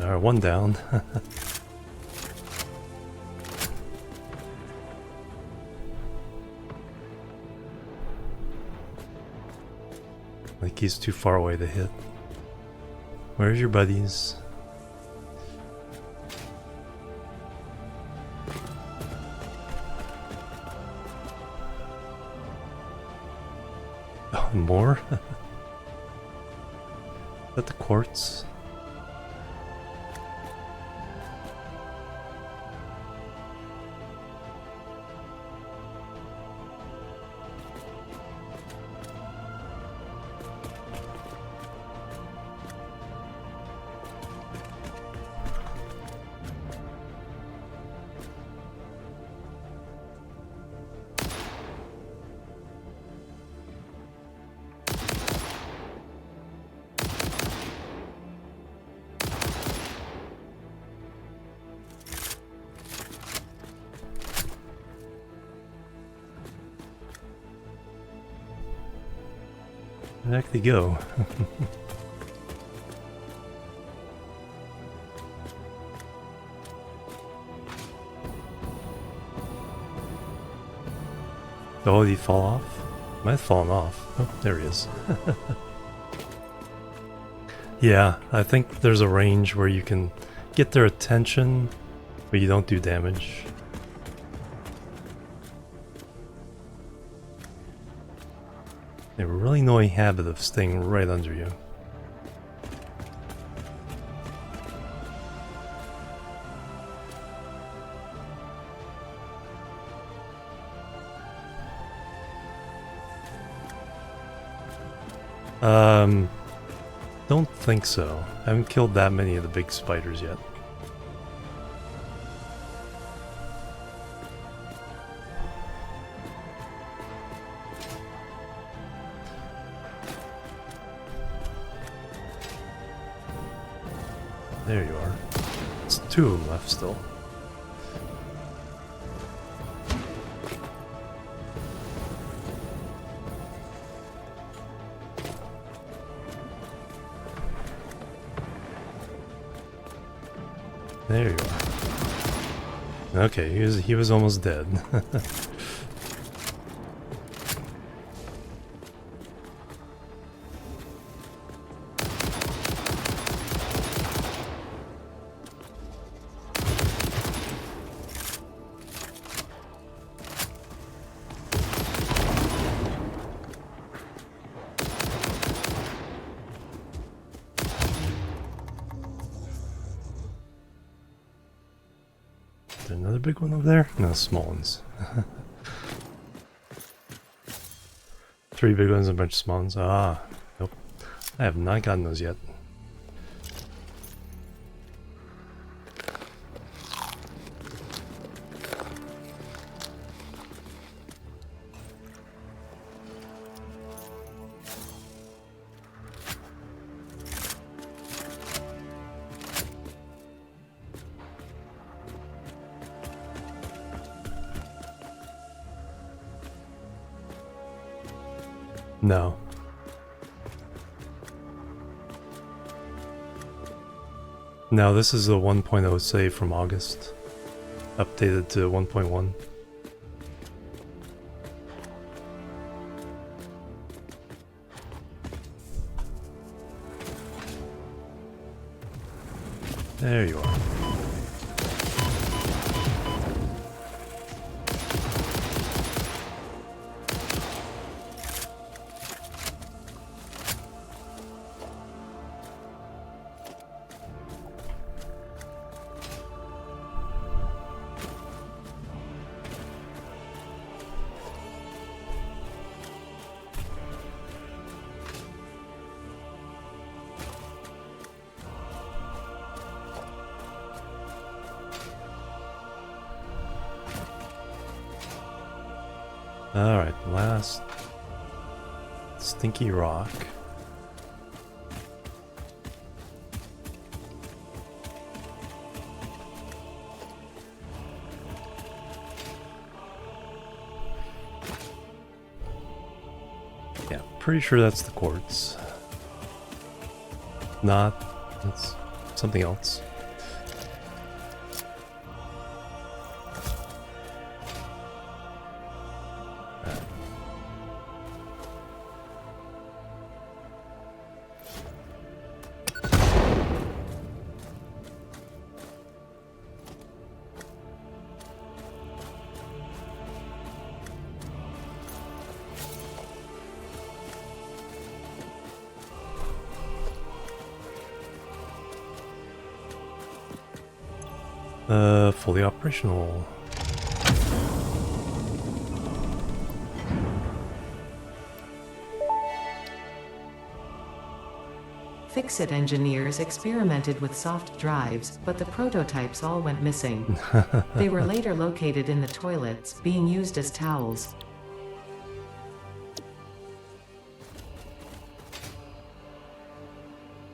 Alright, 1 down. Like he's too far away to hit. Where's your buddies? Oh, more? Is that the quartz? Where the heck they go? Oh, did he fall off? Might have fallen off. Oh, there he is. Yeah, I think there's a range where you can get their attention, but you don't do damage. They have a really annoying habit of staying right under you. Don't think so. I haven't killed that many of the big spiders yet. There you are. It's 2 of them left still. There you are. Okay, he was almost dead. there another big one over there? No, small ones. 3 big ones and a bunch of small ones. Ah, nope. I have not gotten those yet. No. No, this is the 1.0 save from August. Updated to 1.1. There you are. Alright, last stinky rock. Yeah, pretty sure that's the quartz. Not, it's something else. Fully operational. Fix-It engineers experimented with soft drives, but the prototypes all went missing. They were later located in the toilets, being used as towels.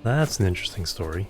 That's an interesting story.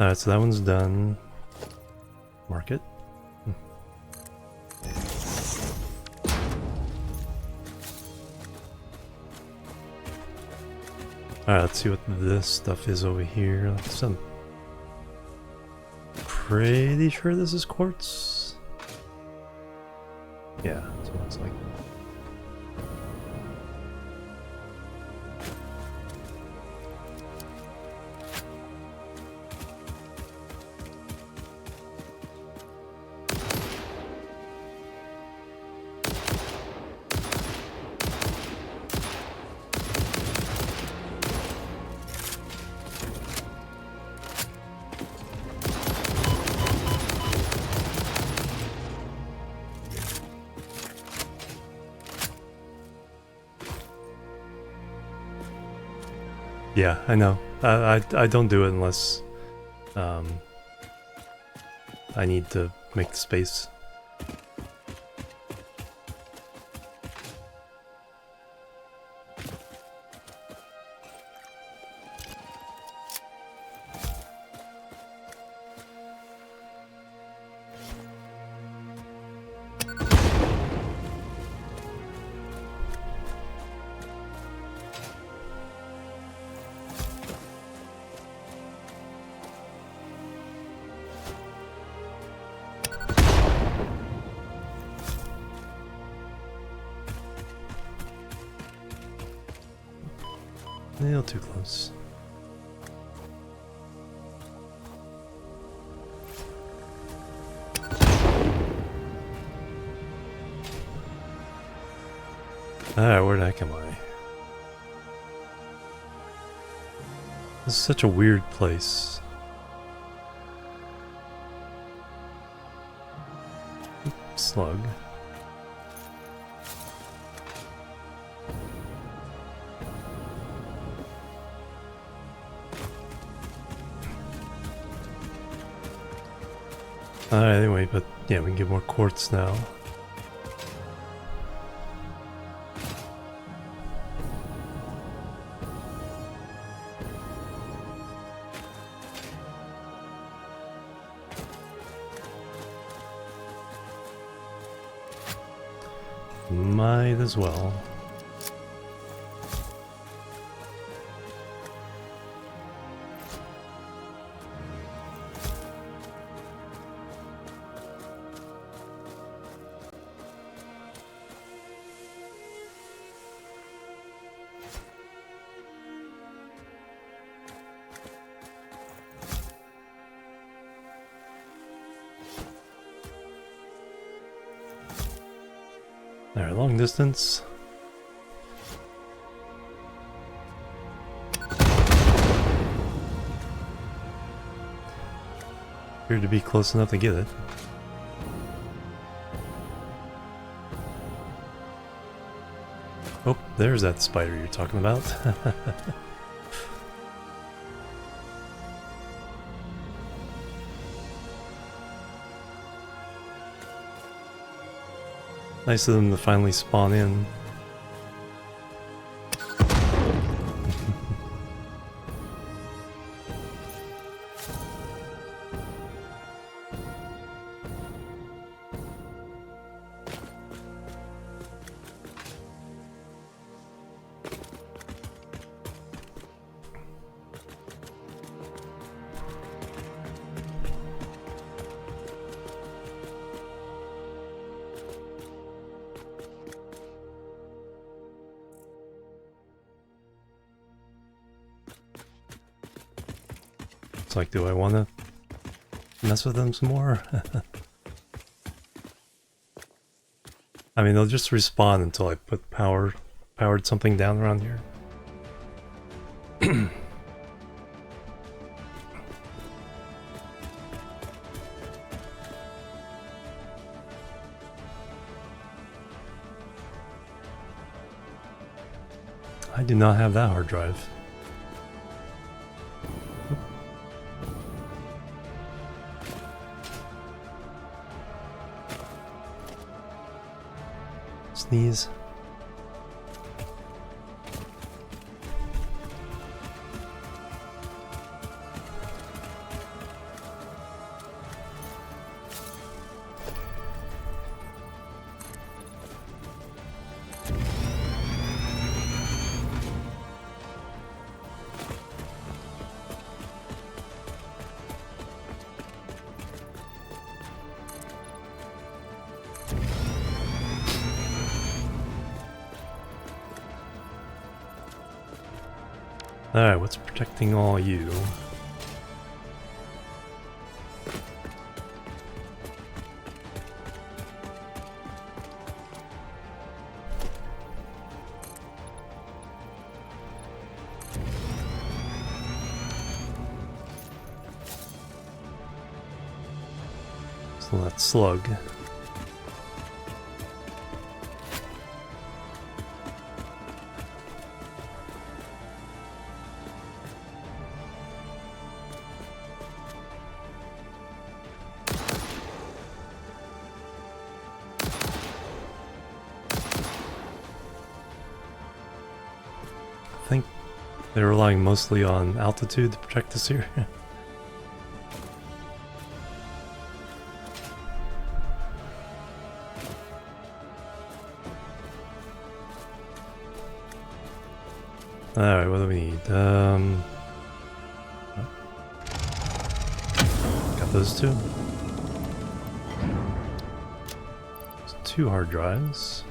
Alright, so that one's done. Mark it. Alright, let's see what this stuff is over here. I'm pretty sure this is quartz. Yeah, that's what it looks like. Yeah, I know. I don't do it unless I need to make the space. A little too close. Alright, where the heck am I? This is such a weird place. Slug. Alright, anyway, but yeah, we can get more quartz now. Might as well. Alright, long distance. Appeared to be close enough to get it. Oh, there's that spider you're talking about. Nice of them to finally spawn in. It's like, do I want to mess with them some more? I mean, they'll just respawn until I put powered something down around here. I do not have that hard drive. Sneeze. Alright, what's protecting all you? So that slug. I think they're relying mostly on altitude to protect us here. Alright, what do we need? Got those two. There's 2 hard drives.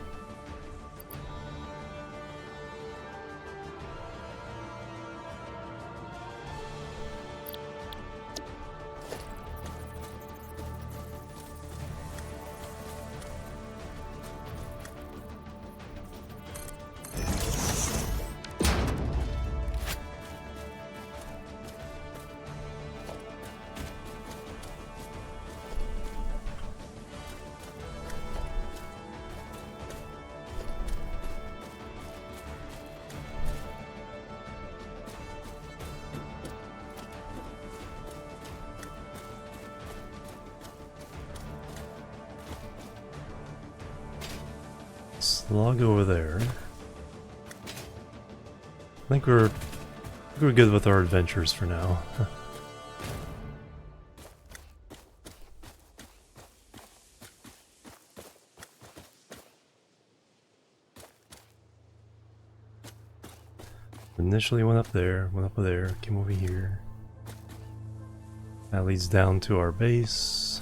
log over there. I think we're good with our adventures for now. Initially went up there, came over here. That leads down to our base.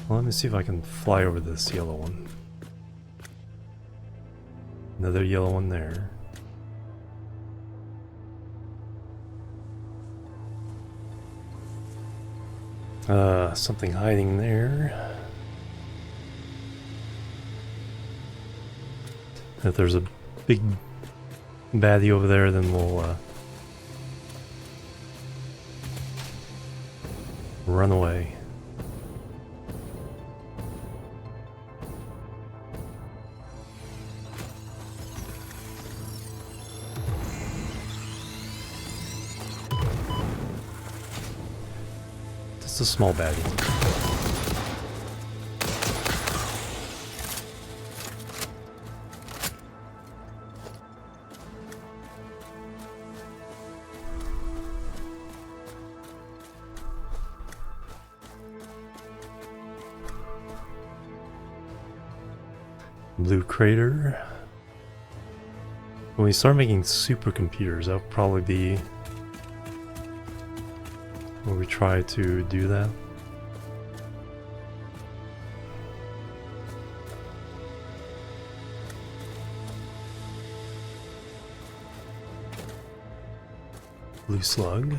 Well, let me see if I can fly over this yellow one. Another yellow one there. Something hiding there. If there's a big baddie over there, then we'll run away. Just a small baddie. Blue crater. When we start making supercomputers, that'll probably be where we try to do that. Blue slug.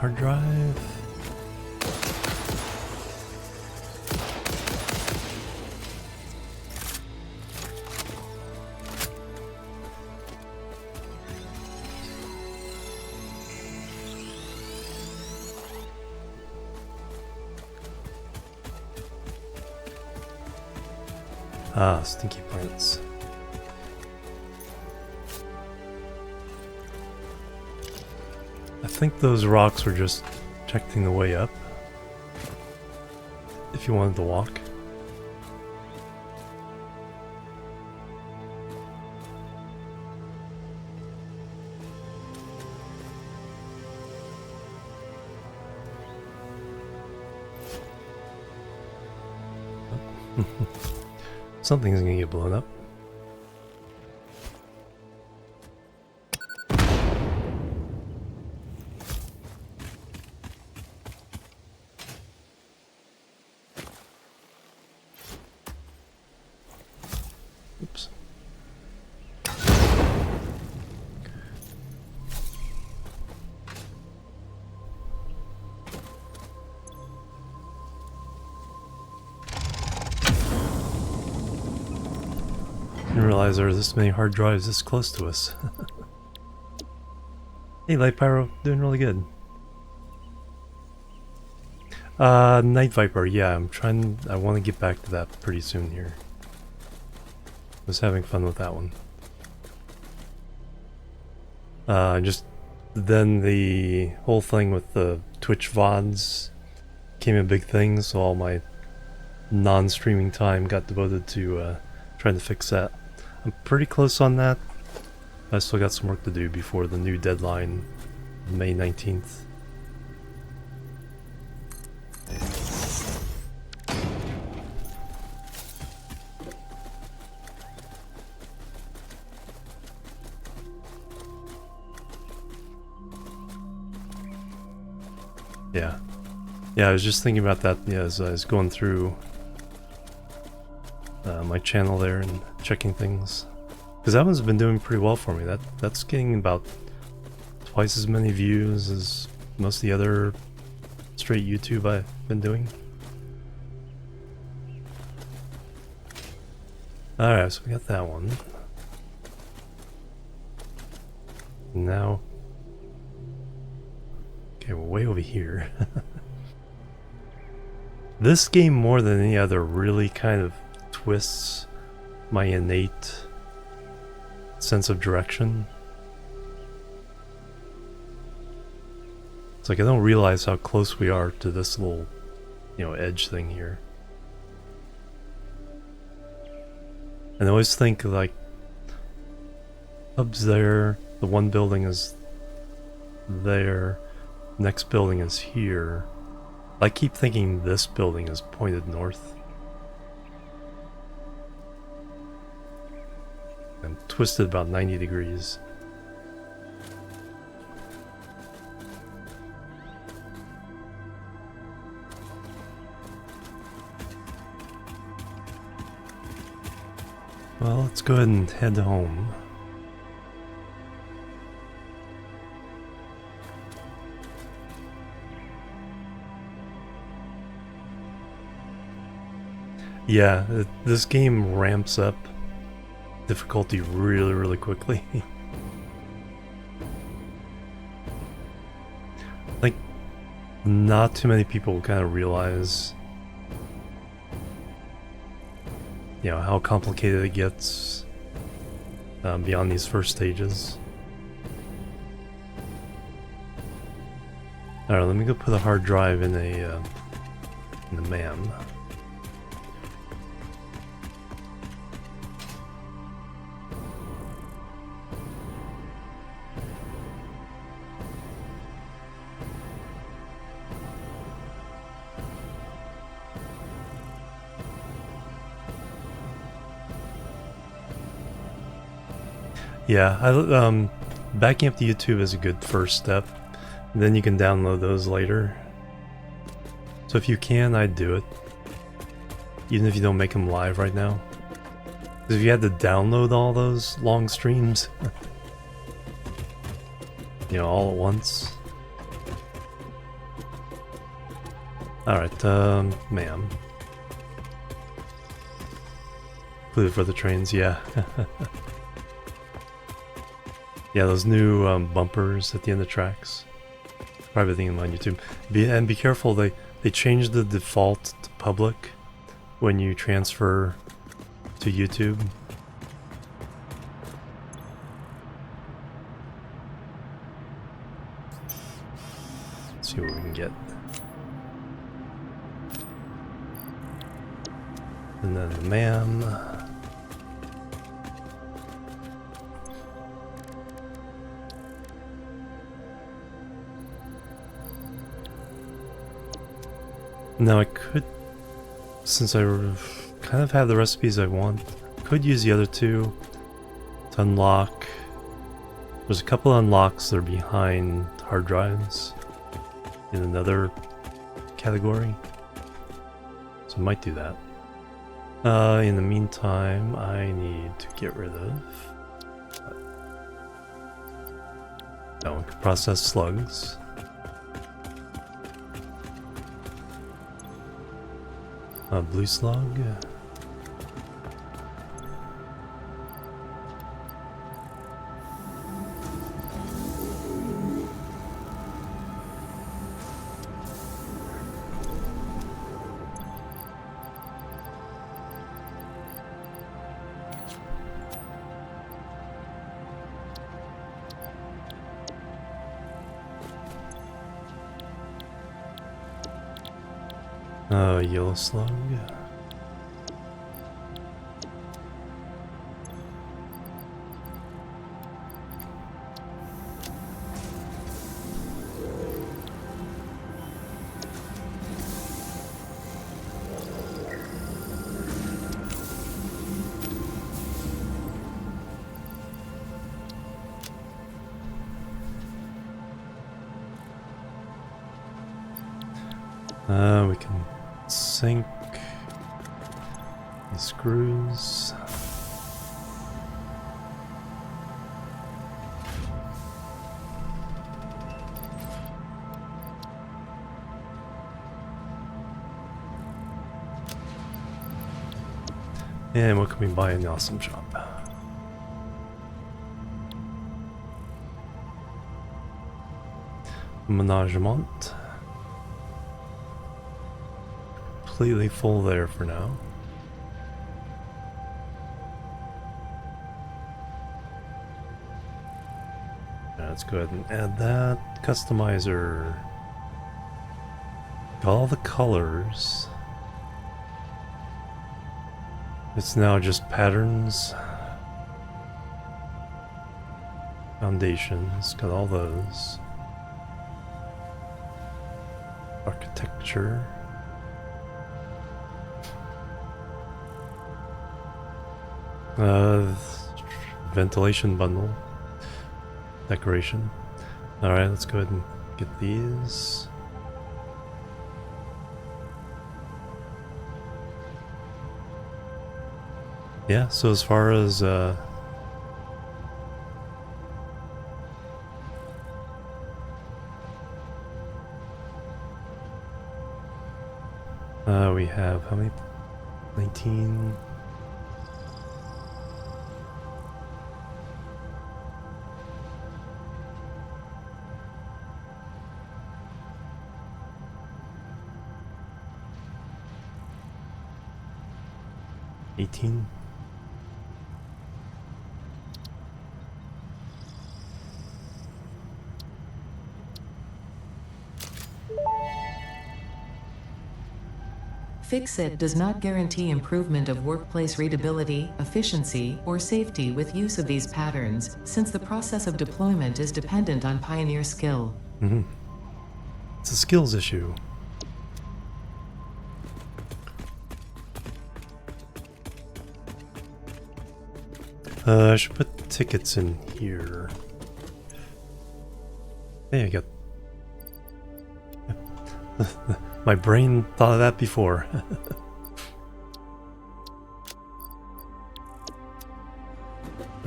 Hard drive. Ah, stinky plants. I think those rocks were just protecting the way up. If you wanted to walk. Something's gonna get blown up. Oops. Didn't realize there were this many hard drives this close to us. Hey, Light Pyro, doing really good. Night Viper, yeah, I want to get back to that pretty soon here. Was having fun with that one. Just then the whole thing with the Twitch VODs became a big thing, so all my non-streaming time got devoted to trying to fix that. I'm pretty close on that. I still got some work to do before the new deadline, May 19th. Yeah, I was just thinking about that as I was going through my channel there and checking things. Because that one's been doing pretty well for me. That's getting about twice as many views as most of the other straight YouTube I've been doing. Alright, so we got that one. Now... Okay, Okay, we're way over here. This game, more than any other, really kind of twists my innate sense of direction. It's like I don't realize how close we are to this little, you know, edge thing here. And I always think like up there, the one building is there, next building is here. I keep thinking this building is pointed north. I'm twisted about 90 degrees. Well, let's go ahead and head home. Yeah, this game ramps up difficulty really, really quickly. Like, not too many people kind of realize, you know, how complicated it gets beyond these first stages. Alright, let me go put a hard drive in the MAM. Yeah, backing up to YouTube is a good first step. Then you can download those later. So if you can, I'd do it. Even if you don't make them live right now. Because if you had to download all those long streams, you know, all at once. Alright, ma'am. Included for the trains, yeah. Yeah, those new bumpers at the end of tracks. Private thing on YouTube. And be careful, they changed the default to public when you transfer to YouTube. Let's see what we can get. And then the ma'am. Now I could, since I kind of have the recipes I want, could use the other two to unlock. There's a couple of unlocks that are behind hard drives in another category, so I might do that. In the meantime, I need to get rid of. That one can process slugs. Blue slug. Yellow slug. We can sink the screws. And what can we buy in the awesome shop? Management. Completely full there for now. Let's go ahead and add that. Customizer. All the colors. It's now just patterns. Foundations. Got all those. Architecture. Ventilation bundle. Decoration. Alright, let's go ahead and get these. Yeah, so as far as we have how many? 19. Fix-It does not guarantee improvement of workplace readability, efficiency, or safety with use of these patterns, since the process of deployment is dependent on pioneer skill. It's a skills issue. I should put tickets in here. Hey, I got... My brain thought of that before.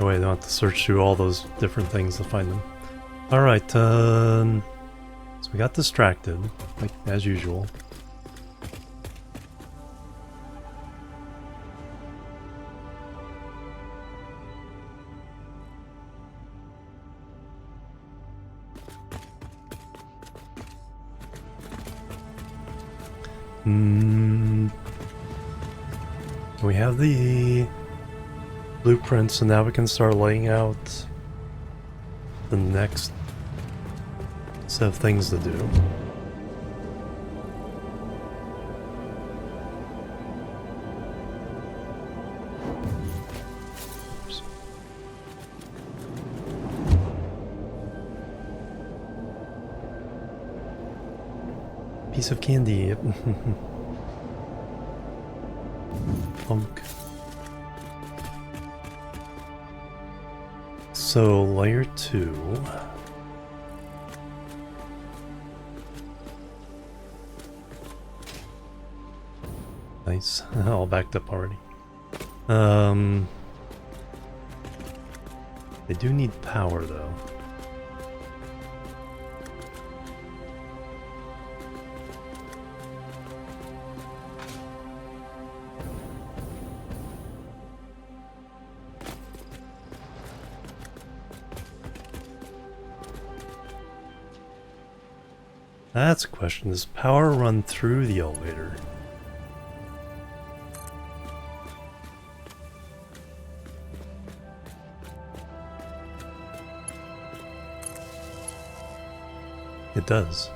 Oh wait, I don't have to search through all those different things to find them. Alright, so we got distracted, like as usual. We have the blueprint, so now we can start laying out the next set of things to do. Oops. Piece of candy. Punk. So layer 2. Nice. All backed up already. They do need power though. That's a question. Does power run through the elevator? It does.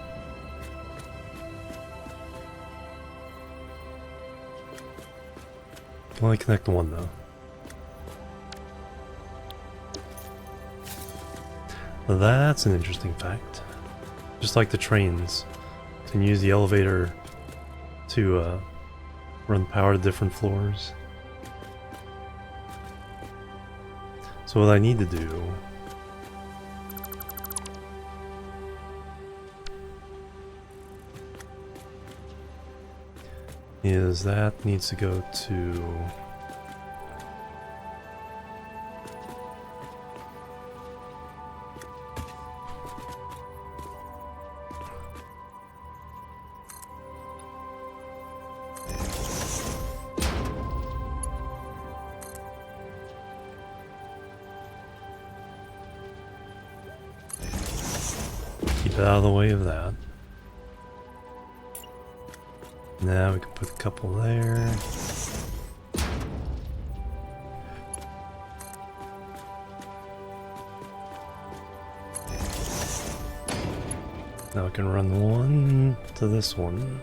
Can only connect the one though. Well, that's an interesting fact. Just like the trains, you can use the elevator to run power to different floors. So what I need to do is that needs to go to Get out of the way of that. Now we can put a couple there. Now I can run one to this one.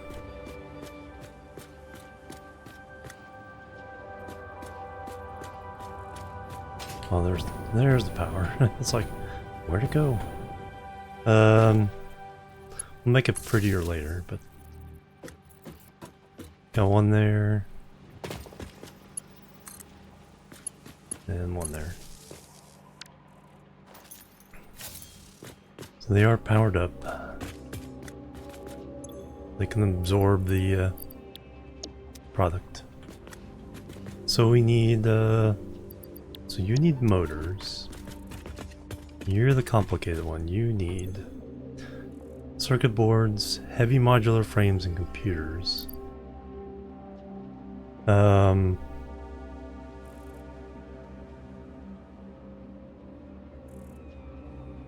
Oh, there's the power. It's like, where'd it go? We'll make it prettier later, but got one there and one there. So they are powered up. They can absorb the product. So we need so you need motors. You're the complicated one. You need circuit boards, heavy modular frames, and computers.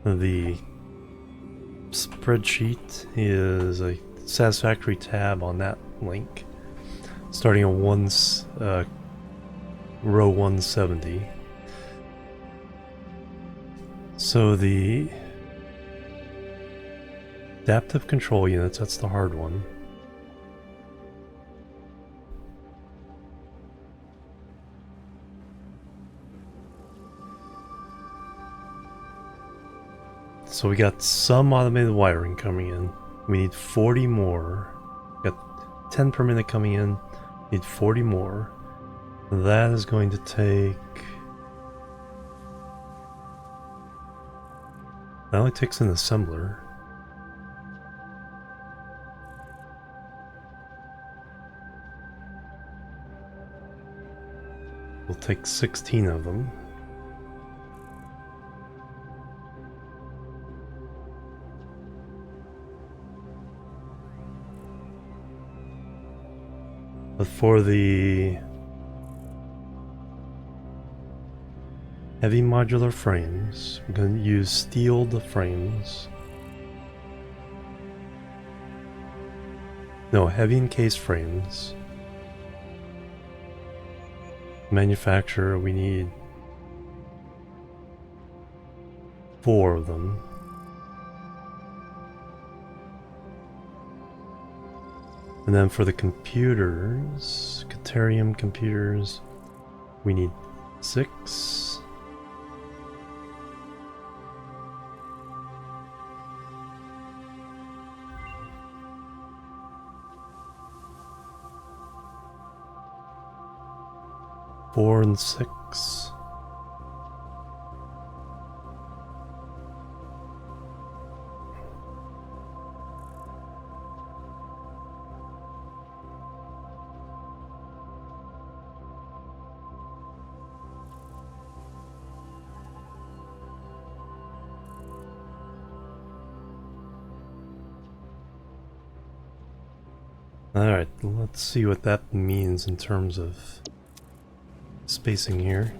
The spreadsheet is a Satisfactory tab on that link, starting at row 170. So the adaptive control units, that's the hard one. So we got some automated wiring coming in. We need 40 more. We got 10 per minute coming in. Need 40 more. That is going to take... That only takes an assembler. We'll take 16 of them. But for the heavy modular frames, we're going to use steeled frames. No, heavy encased frames. Manufacturer, we need 4 of them. And then for the computers, Caterium computers, we need 6. Four and 6. Alright, let's see what that means in terms of spacing here.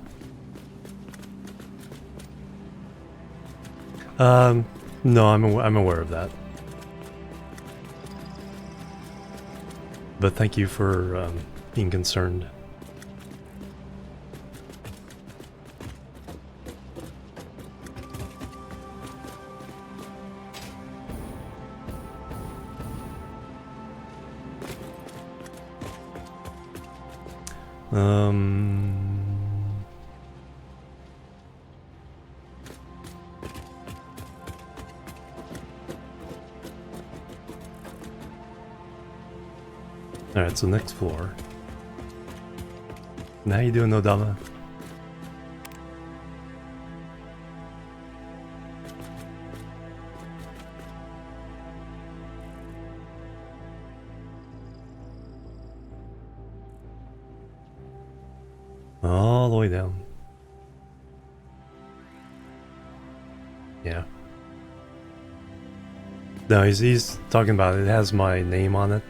No, I'm aware of that. But thank you for being concerned. Alright, so next floor. How you doing, Odama? All the way down. Yeah. No, he's talking about it. It has my name on it.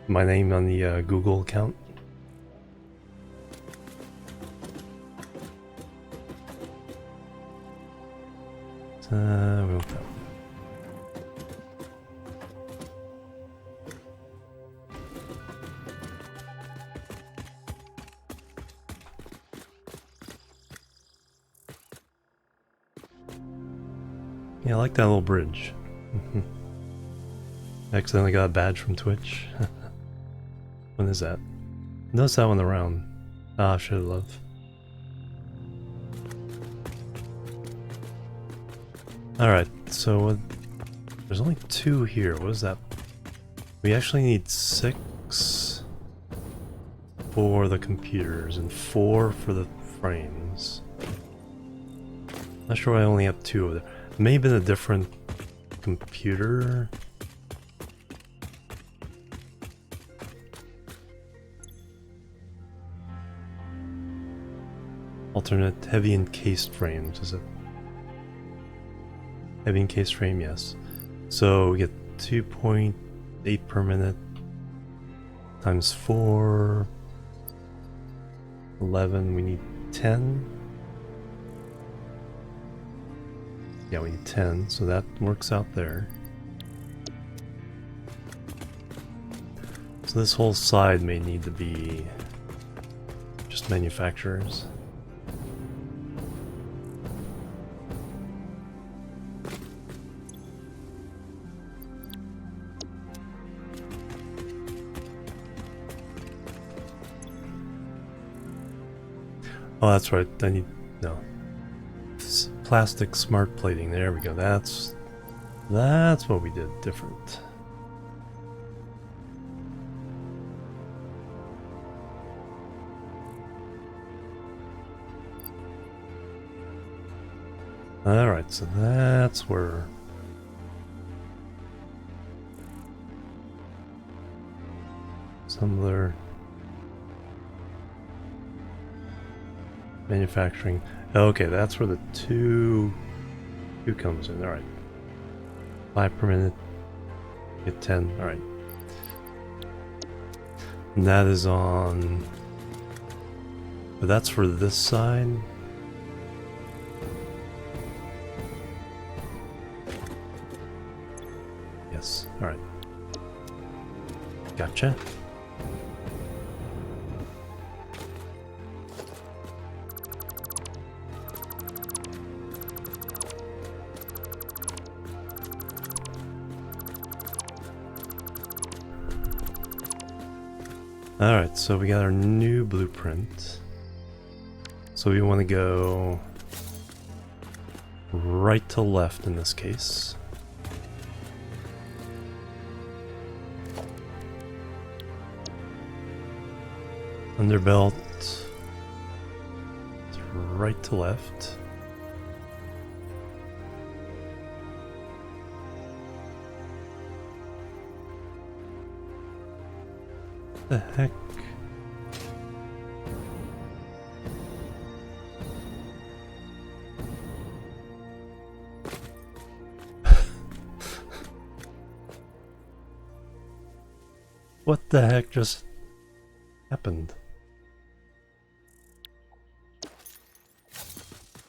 My name on the Google account. Yeah, I like that little bridge. Accidentally got a badge from Twitch. When is that? Notice that one around. Ah, should have. Alright, so there's only 2 here. What is that? We actually need 6 for the computers and 4 for the frames. Not sure why I only have 2 over there. Maybe in a different computer. Alternate heavy encased frames, is it? Heavy encased frame, yes. So we get 2.8 per minute times 4. 11, we need 10. Yeah, we need 10, so that works out there. So this whole side may need to be just manufacturers. Oh, that's right. I need no plastic smart plating. There we go. That's what we did different. All right, so that's where some other manufacturing. Okay, that's where the two comes in. All right, 5 per minute. Get 10. All right, and that is on. But that's for this side. Yes. All right. Gotcha. Alright, so we got our new blueprint. So we want to go right to left in this case. Underbelt right to left. The heck? What the heck just happened?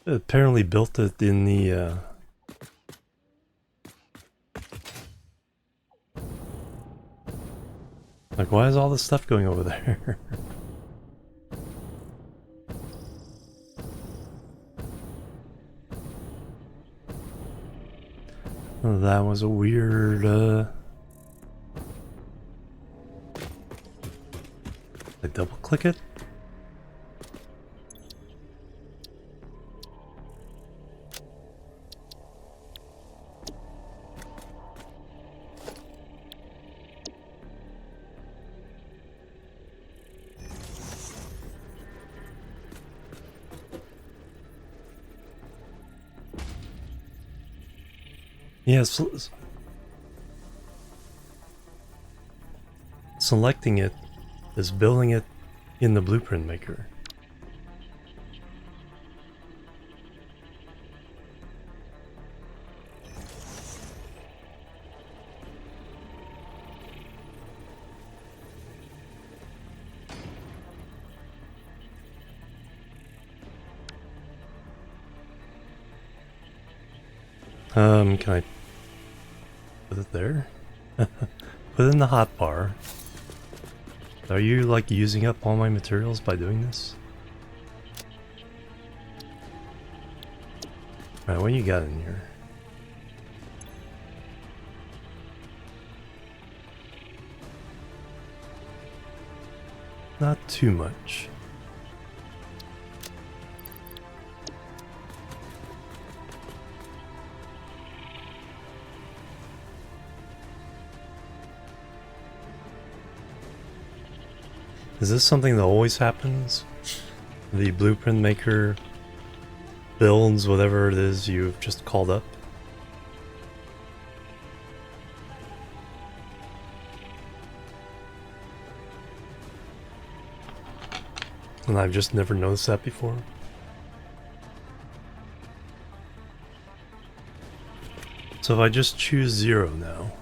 It apparently built it in the like, why is all this stuff going over there? Oh, that was a weird, I double click it? Yes. Selecting it is building it in the blueprint maker. Can I put it there? Put it in the hotbar. Are you like using up all my materials by doing this? Alright, what you got in here? Not too much. Is this something that always happens? The blueprint maker builds whatever it is you've just called up? And I've just never noticed that before. So if I just choose 0 now.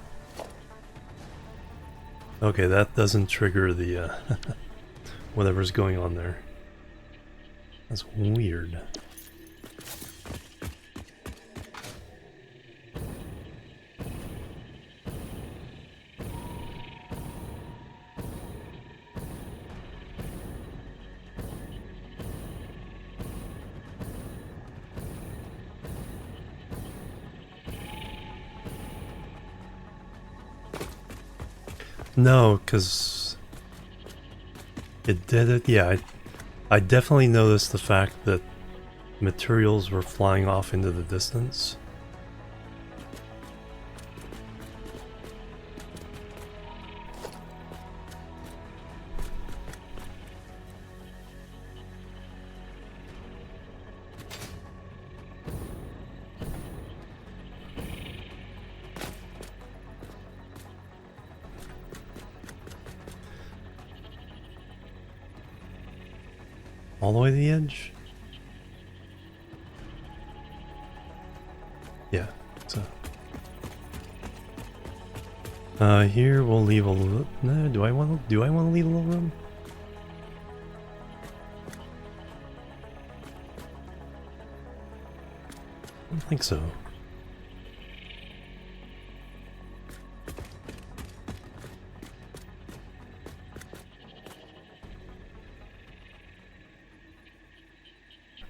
Okay, that doesn't trigger the whatever's going on there. That's weird. No, because it did it. Yeah, I definitely noticed the fact that materials were flying off into the distance. All the way to the edge? Yeah, so. Here we'll leave a little. No, do I want to leave a little room? I don't think so.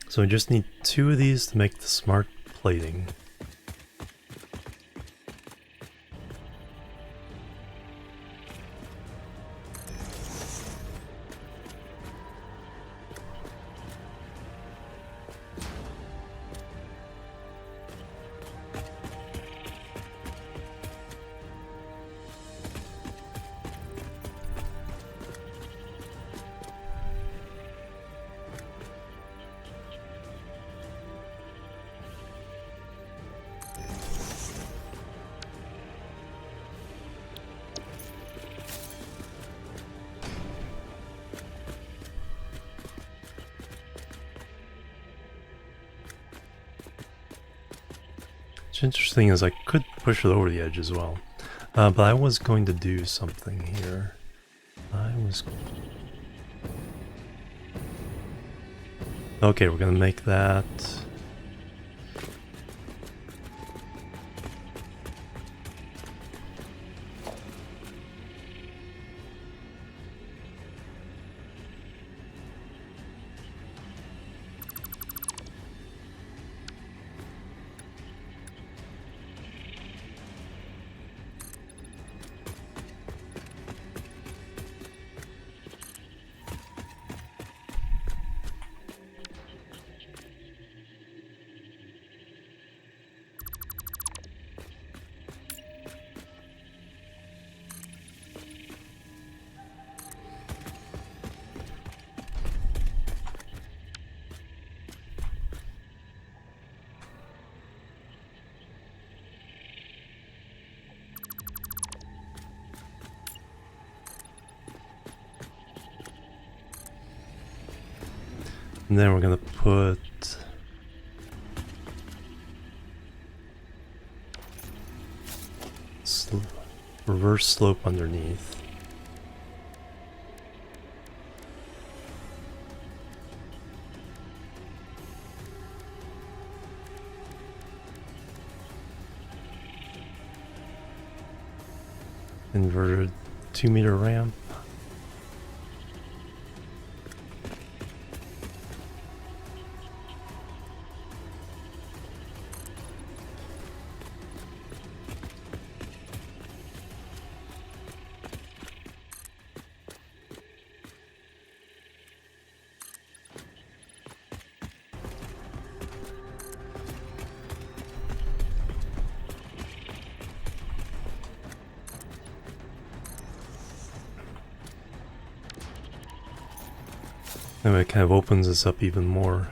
So we just need 2 of these to make the smart plating. What's interesting is I could push it over the edge as well. But I was going to do something here. Okay, we're gonna make that... And then we're gonna put reverse slope underneath. Inverted 2-meter ramp. Anyway, it kind of opens this up even more.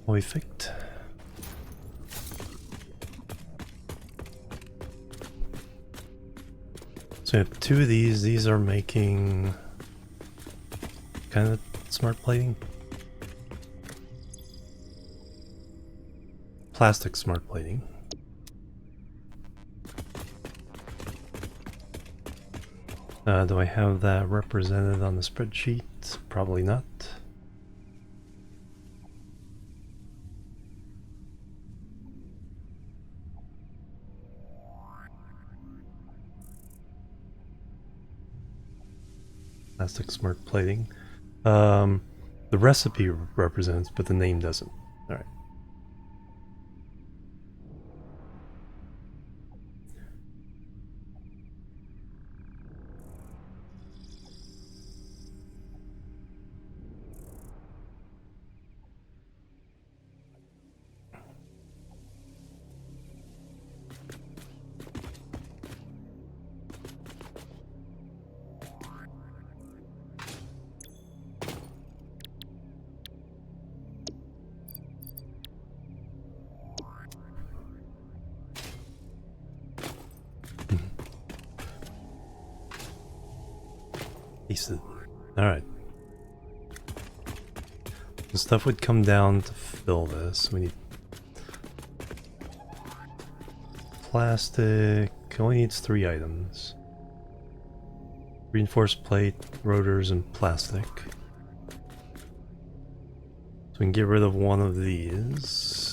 Perfect. So we have two of these. These are making kind of smart plating. Plastic smart plating. Do I have that represented on the spreadsheet? Probably not. Plastic smart plating. The recipe represents, but the name doesn't. All right. Alright. The stuff would come down to fill this. We need plastic. Only needs 3 items. Reinforced plate, rotors, and plastic. So we can get rid of one of these.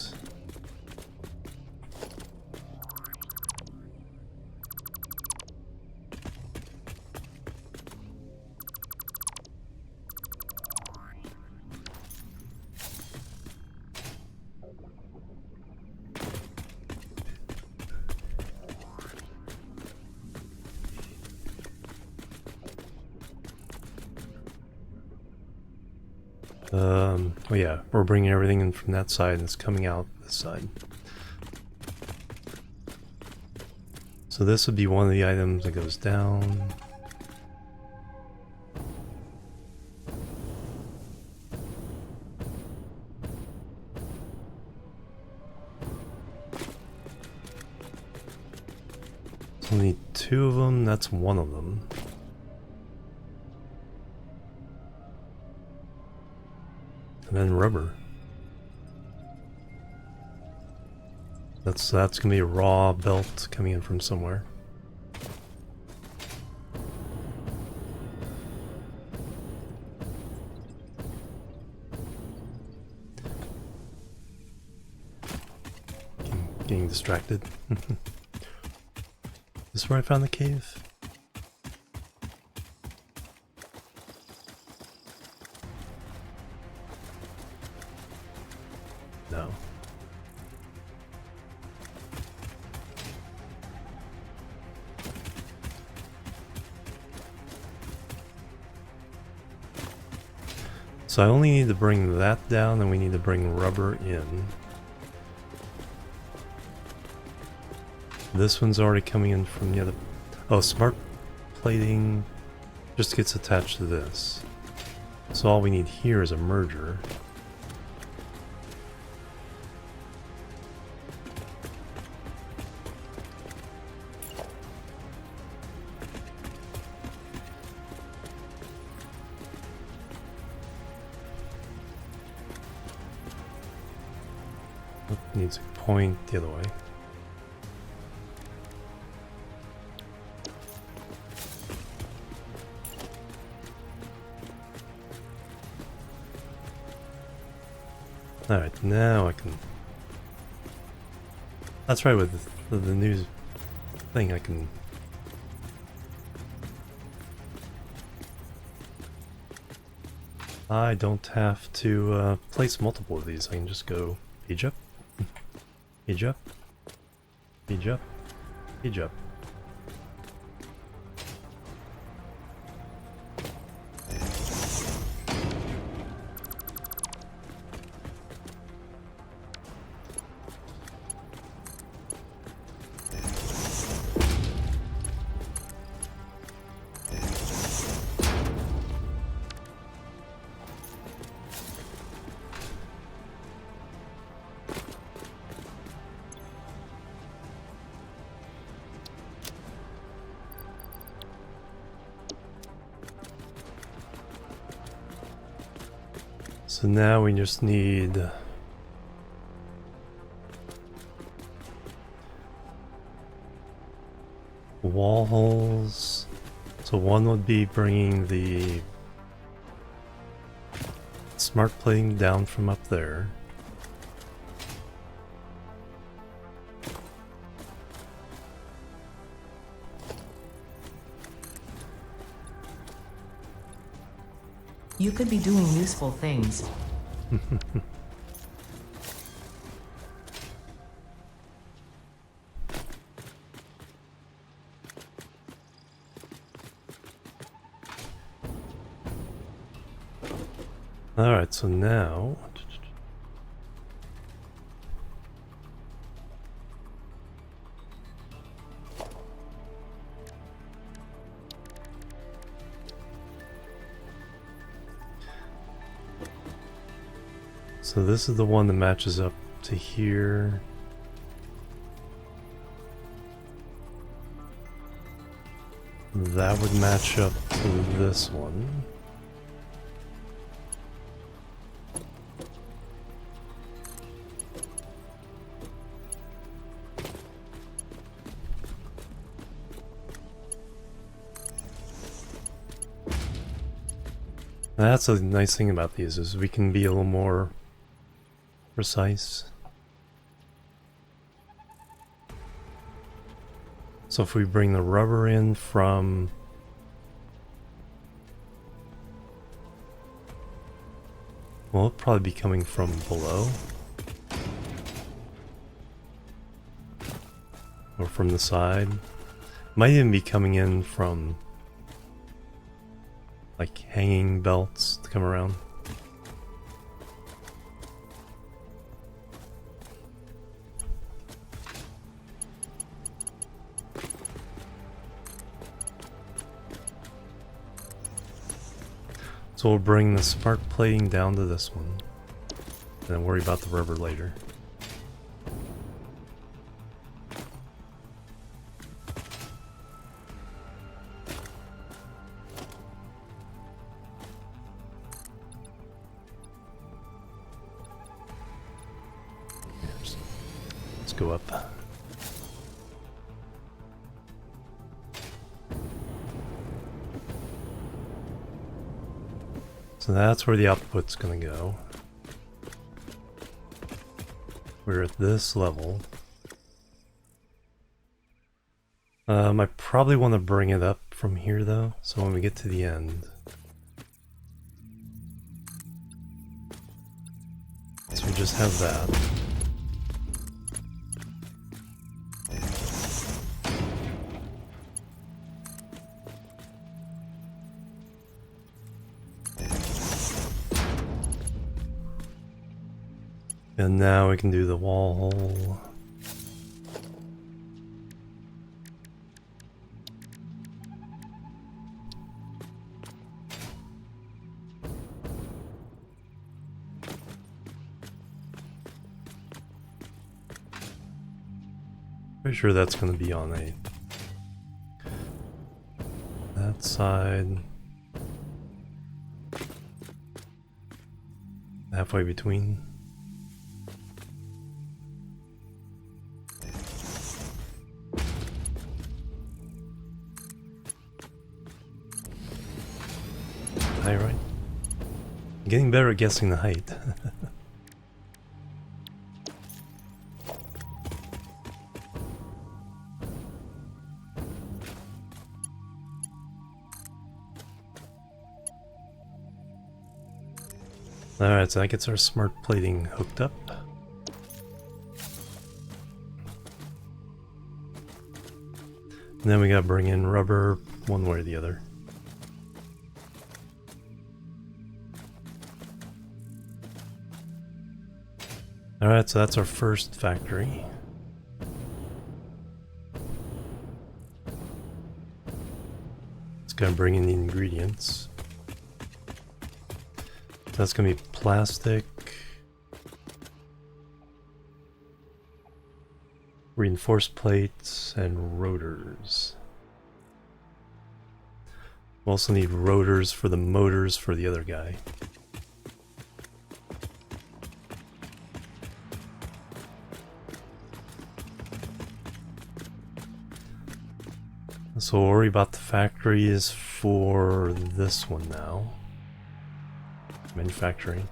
Oh yeah, we're bringing everything in from that side and it's coming out this side. So this would be one of the items that goes down. So we need 2 of them, that's one of them. And then rubber. That's gonna be a raw belt coming in from somewhere. Getting distracted. Is this where I found the cave? No. So I only need to bring that down, and we need to bring rubber in. This one's already coming in from the other... Oh, smart plating just gets attached to this. So all we need here is a merger. Needs a point the other way. Alright, now I can... That's right, with the new thing I can... I don't have to place multiple of these. I can just go page up, page up, page up, page up. So now we just need wall holes. So one would be bringing the smart plating down from up there. You could be doing useful things. Alright, so now... So this is the one that matches up to here. That would match up to this one. That's a nice thing about these, is we can be a little more precise. So if we bring the rubber in from well, it'll probably be coming from below or from the side. Might even be coming in from like hanging belts to come around. So we'll bring the smart plating down to this one, and then worry about the rubber later. Let's go up. So that's where the output's gonna go. We're at this level. I probably want to bring it up from here though, so when we get to the end. So we just have that. And now we can do the wall hole. Pretty sure that's going to be on that side. Halfway between. High, right? Getting better at guessing the height. Alright, so that gets our smart plating hooked up. And then we gotta bring in rubber one way or the other. Alright, so that's our first factory. It's gonna bring in the ingredients. That's gonna be plastic, reinforced plates, and rotors. We also need rotors for the motors for the other guy. So we'll worry about the factory is for this one now. Manufacturing.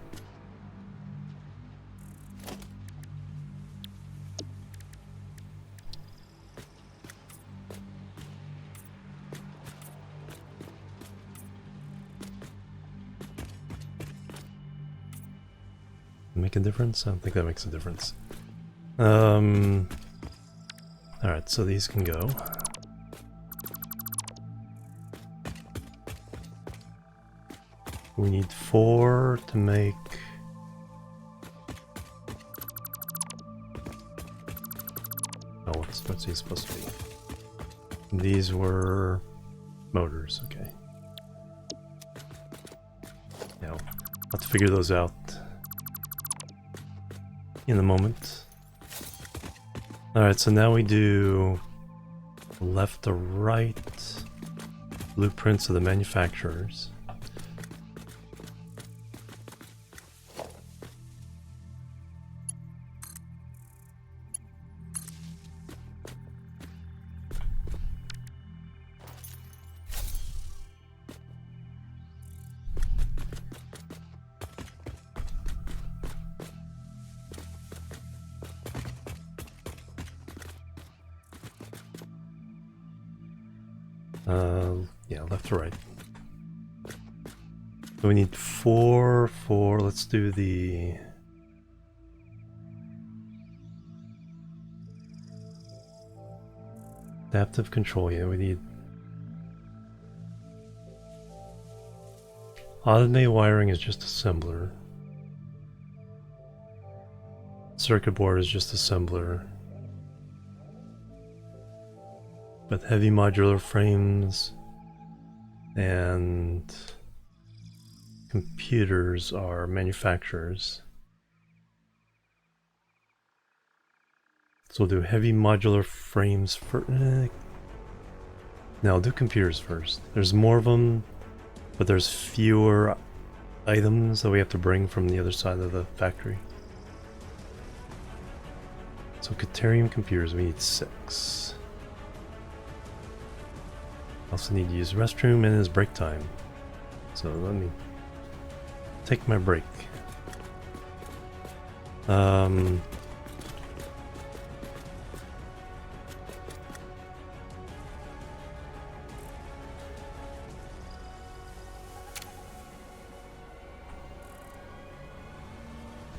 Make a difference? I don't think that makes a difference. Alright, so these can go. We need 4 to make... Oh, what's these supposed to be? These were motors, okay. Yeah, I'll have to figure those out in a moment. Alright, so now we do left to right blueprints of the manufacturers. Yeah, left to right. So we need 4 for, let's do the... adaptive control, yeah, we need... Automated wiring is just assembler. Circuit board is just assembler. But heavy modular frames and computers are manufacturers. So we'll do heavy modular frames for... No, I'll do computers first. There's more of them, but there's fewer items that we have to bring from the other side of the factory. So Caterium computers, we need 6. Also need to use restroom and it's break time. So let me take my break.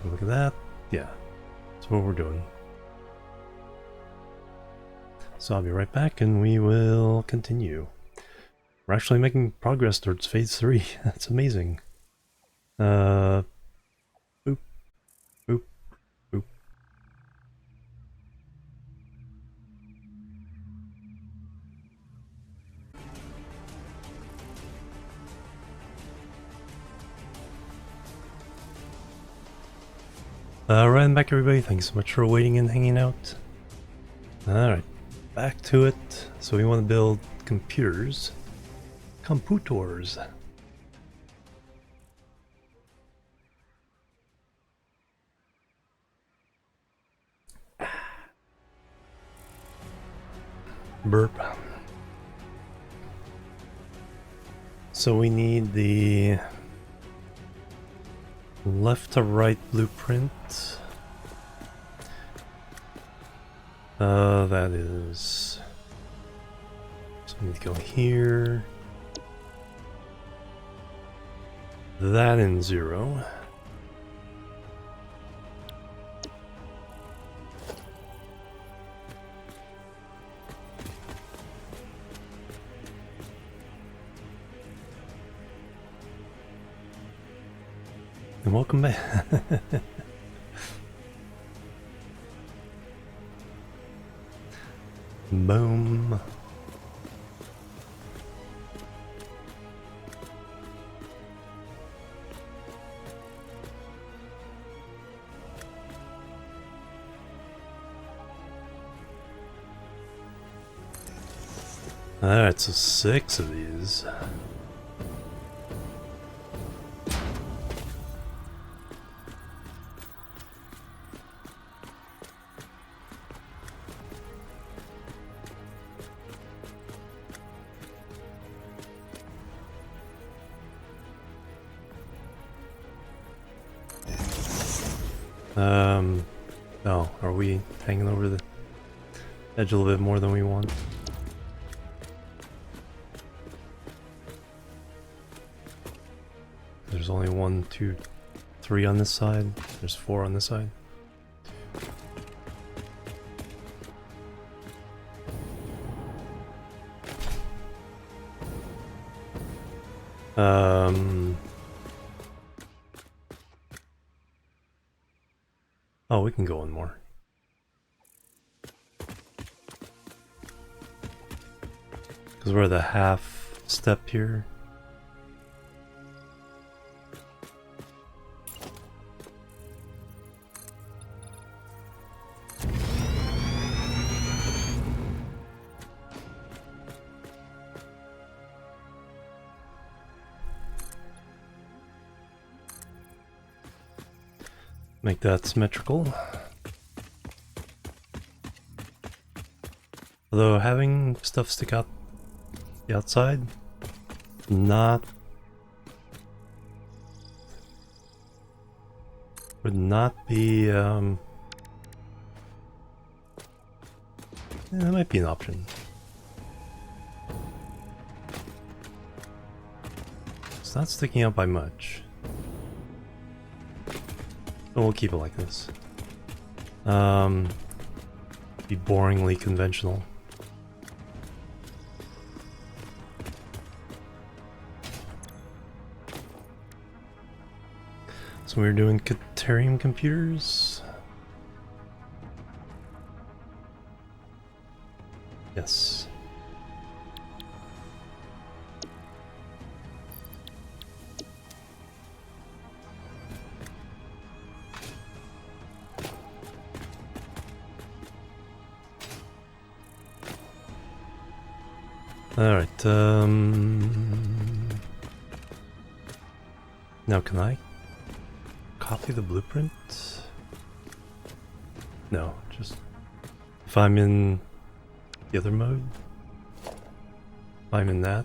Look at that. Yeah, that's what we're doing. So I'll be right back and we will continue. We're actually making progress towards phase 3. That's amazing. Boop. Boop. Right, I'm back everybody, thanks so much for waiting and hanging out. Alright, back to it. So we want to build computers. Computers. Burp. So we need the left to right blueprint. That is... So we need to go here. That in 0. And welcome back. Boom. Alright, so 6 of these. Oh, are we hanging over the edge a little bit more than we want? There's only 1, 2, 3 on this side. There's 4 on this side. Oh, we can go one more. Because we're the half step here. Make that symmetrical. Although having stuff stick out the outside, would not be yeah, that might be an option. It's not sticking out by much. But we'll keep it like this. Be boringly conventional. So we're doing Caterium computers. Yes. Alright, now can I copy the blueprint? No, just if I'm in the other mode, if I'm in that.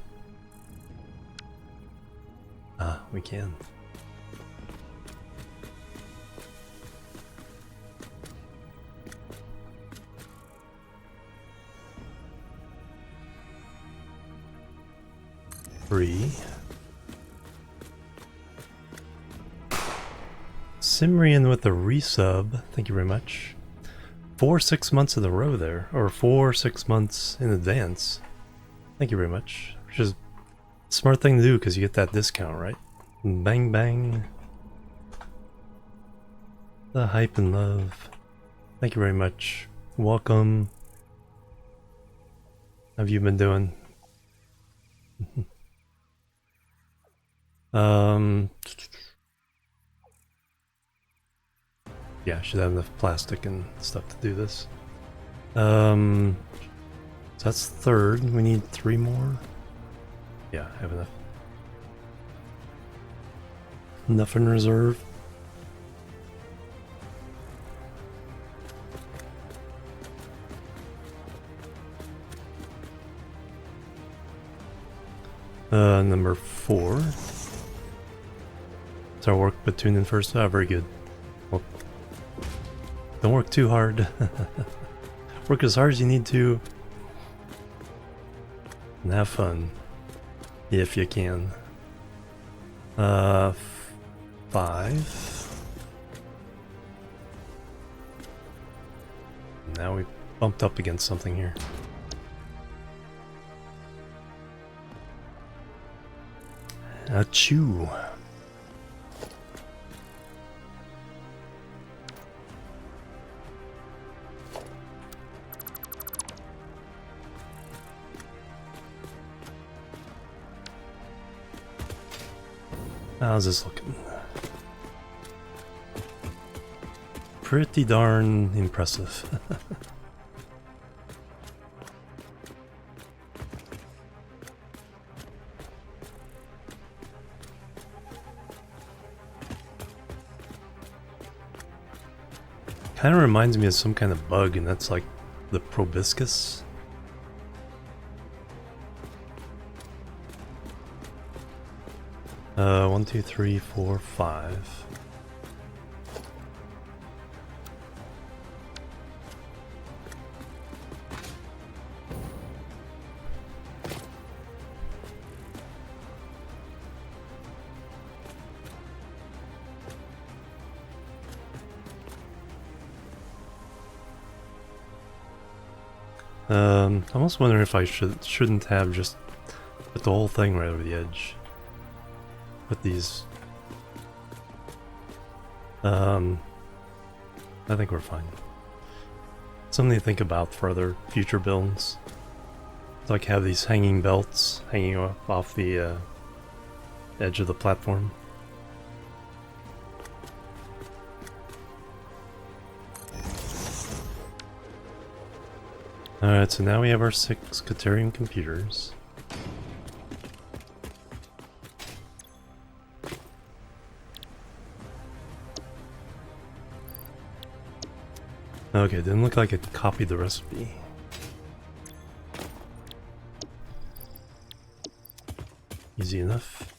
Ah, we can. Free. Jimorian with the resub, thank you very much. 6 months in a row there, or 6 months in advance. Thank you very much. Which is a smart thing to do because you get that discount, right? Bang bang. The hype and love. Thank you very much. Welcome. How have you been doing? Yeah, I should have enough plastic and stuff to do this. So that's third. We need 3 more. Yeah, I have enough. Enough in reserve. Number 4. It's our work, but tune in first. Ah, very good. Well, don't work too hard. Work as hard as you need to. And have fun. If you can. 5. Now we bumped up against something here. Achoo. How's this looking? Pretty darn impressive. Kind of reminds me of some kind of bug, and that's like the proboscis. 1, 2, 3, 4, 5. I'm almost wondering if I shouldn't have just put the whole thing right over the edge. Put these. I think we're fine. Something to think about for other future builds. Like have these hanging belts hanging off the edge of the platform. Alright, so now we have our 6 Caterium computers. Okay, didn't look like it copied the recipe. Easy enough.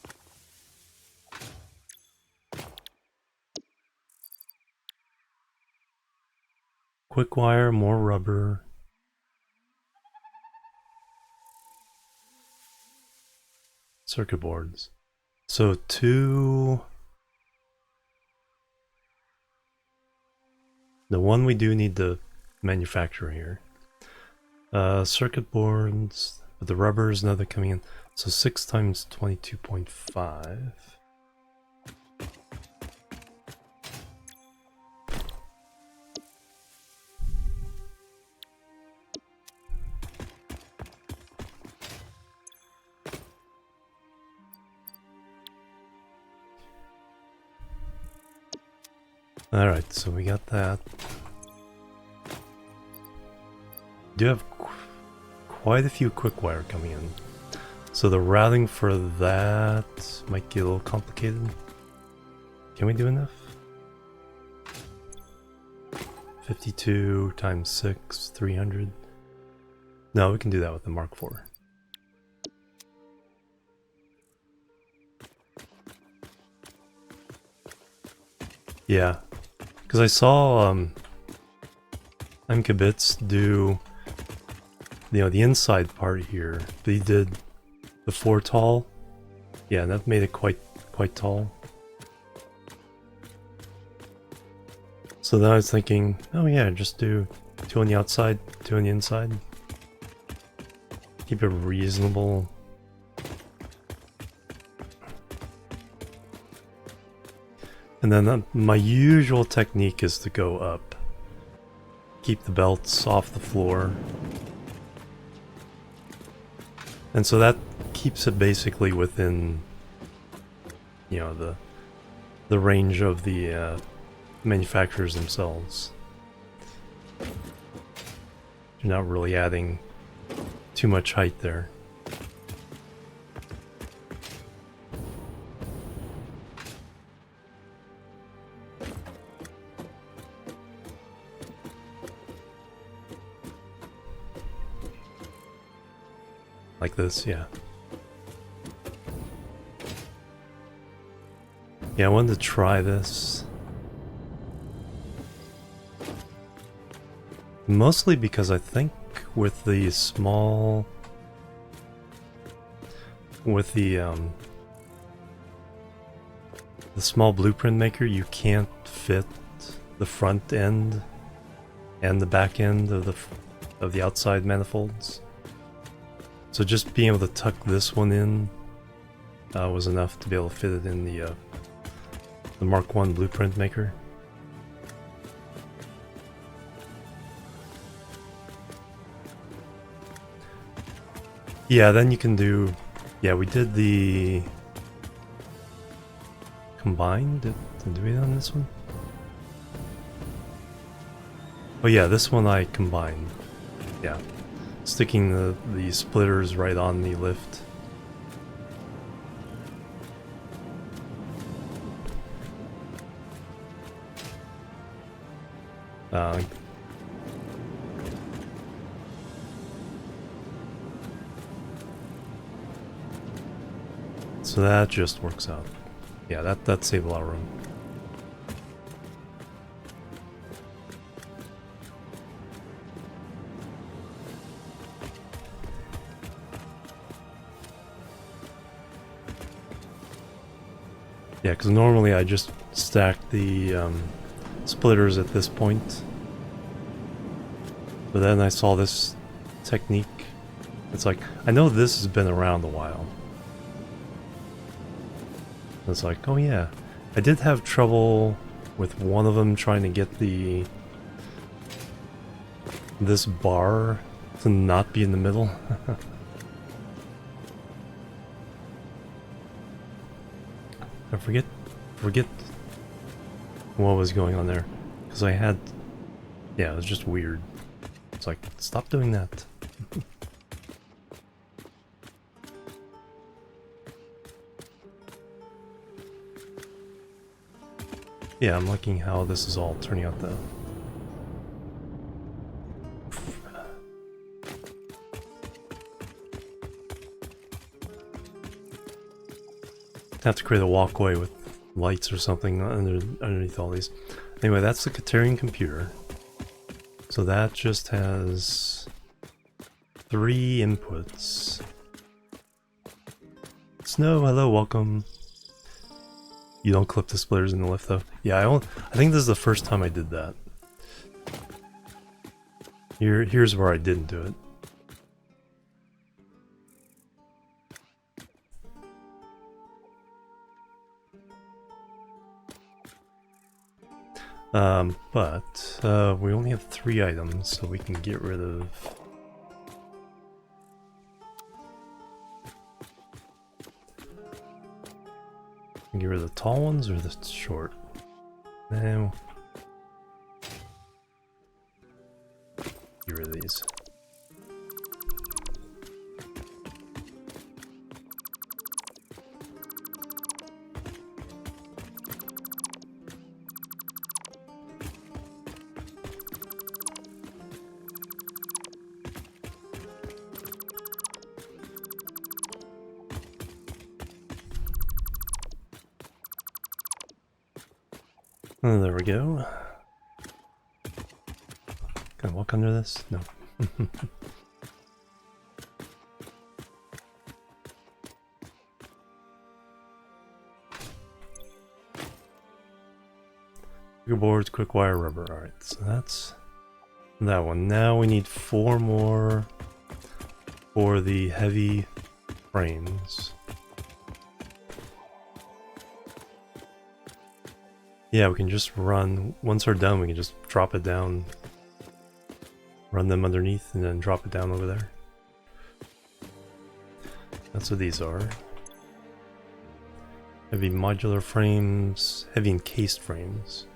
Quick wire, more rubber. Circuit boards. So 2... The one we do need to manufacture here. Circuit boards, but the rubber is another coming in. So 6 times 22.5. Alright, so we got that. Do have quite a few quick wire coming in. So the routing for that might get a little complicated. Can we do enough? 52 times 6, 300. No, we can do that with the Mark IV. Yeah, because I saw Mkabits do, the inside part here. They did the 4 tall. Yeah, that made it quite tall. So then I was thinking, oh yeah, just do 2 on the outside, 2 on the inside. Keep it reasonable. And then my usual technique is to go up. Keep the belts off the floor. And so that keeps it basically within, the range of the manufacturers themselves. You're not really adding too much height there. Like this, yeah. Yeah, I wanted to try this. Mostly because I think with the small... With the small blueprint maker, you can't fit the front end and the back end of the outside manifolds. So just being able to tuck this one in was enough to be able to fit it in the Mark 1 blueprint maker. Yeah, then you can do... Yeah, we did the... Combined? Did we do it on this one? Oh yeah, this one I combined. Yeah. Sticking the splitters right on the lift. So that just works out. Yeah, that saved a lot of room. Yeah, because normally I just stack the splitters at this point. But then I saw this technique. It's like, I know this has been around a while. It's like, oh yeah, I did have trouble with one of them trying to get this bar to not be in the middle. I forget what was going on there, because I had, yeah, it was just weird. It's like, stop doing that. Yeah, I'm liking how this is all turning out though. Have to create a walkway with lights or something underneath all these. Anyway, that's the Katerian computer. So that just has 3 inputs. Snow, hello, welcome. You don't clip the splitters in the lift though. Yeah, I think this is the first time I did that. Here's where I didn't do it. But we only have 3 items, so we can get rid of... Get rid of the tall ones or the short? No. Get rid of these. Oh, there we go. Can I walk under this? No. Boards, quick wire, rubber. Alright, so that's that one. Now we need 4 more for the heavy frames. Yeah, we can just run, once we're done, we can just drop it down, run them underneath, and then drop it down over there. That's what these are. Heavy modular frames, heavy encased frames.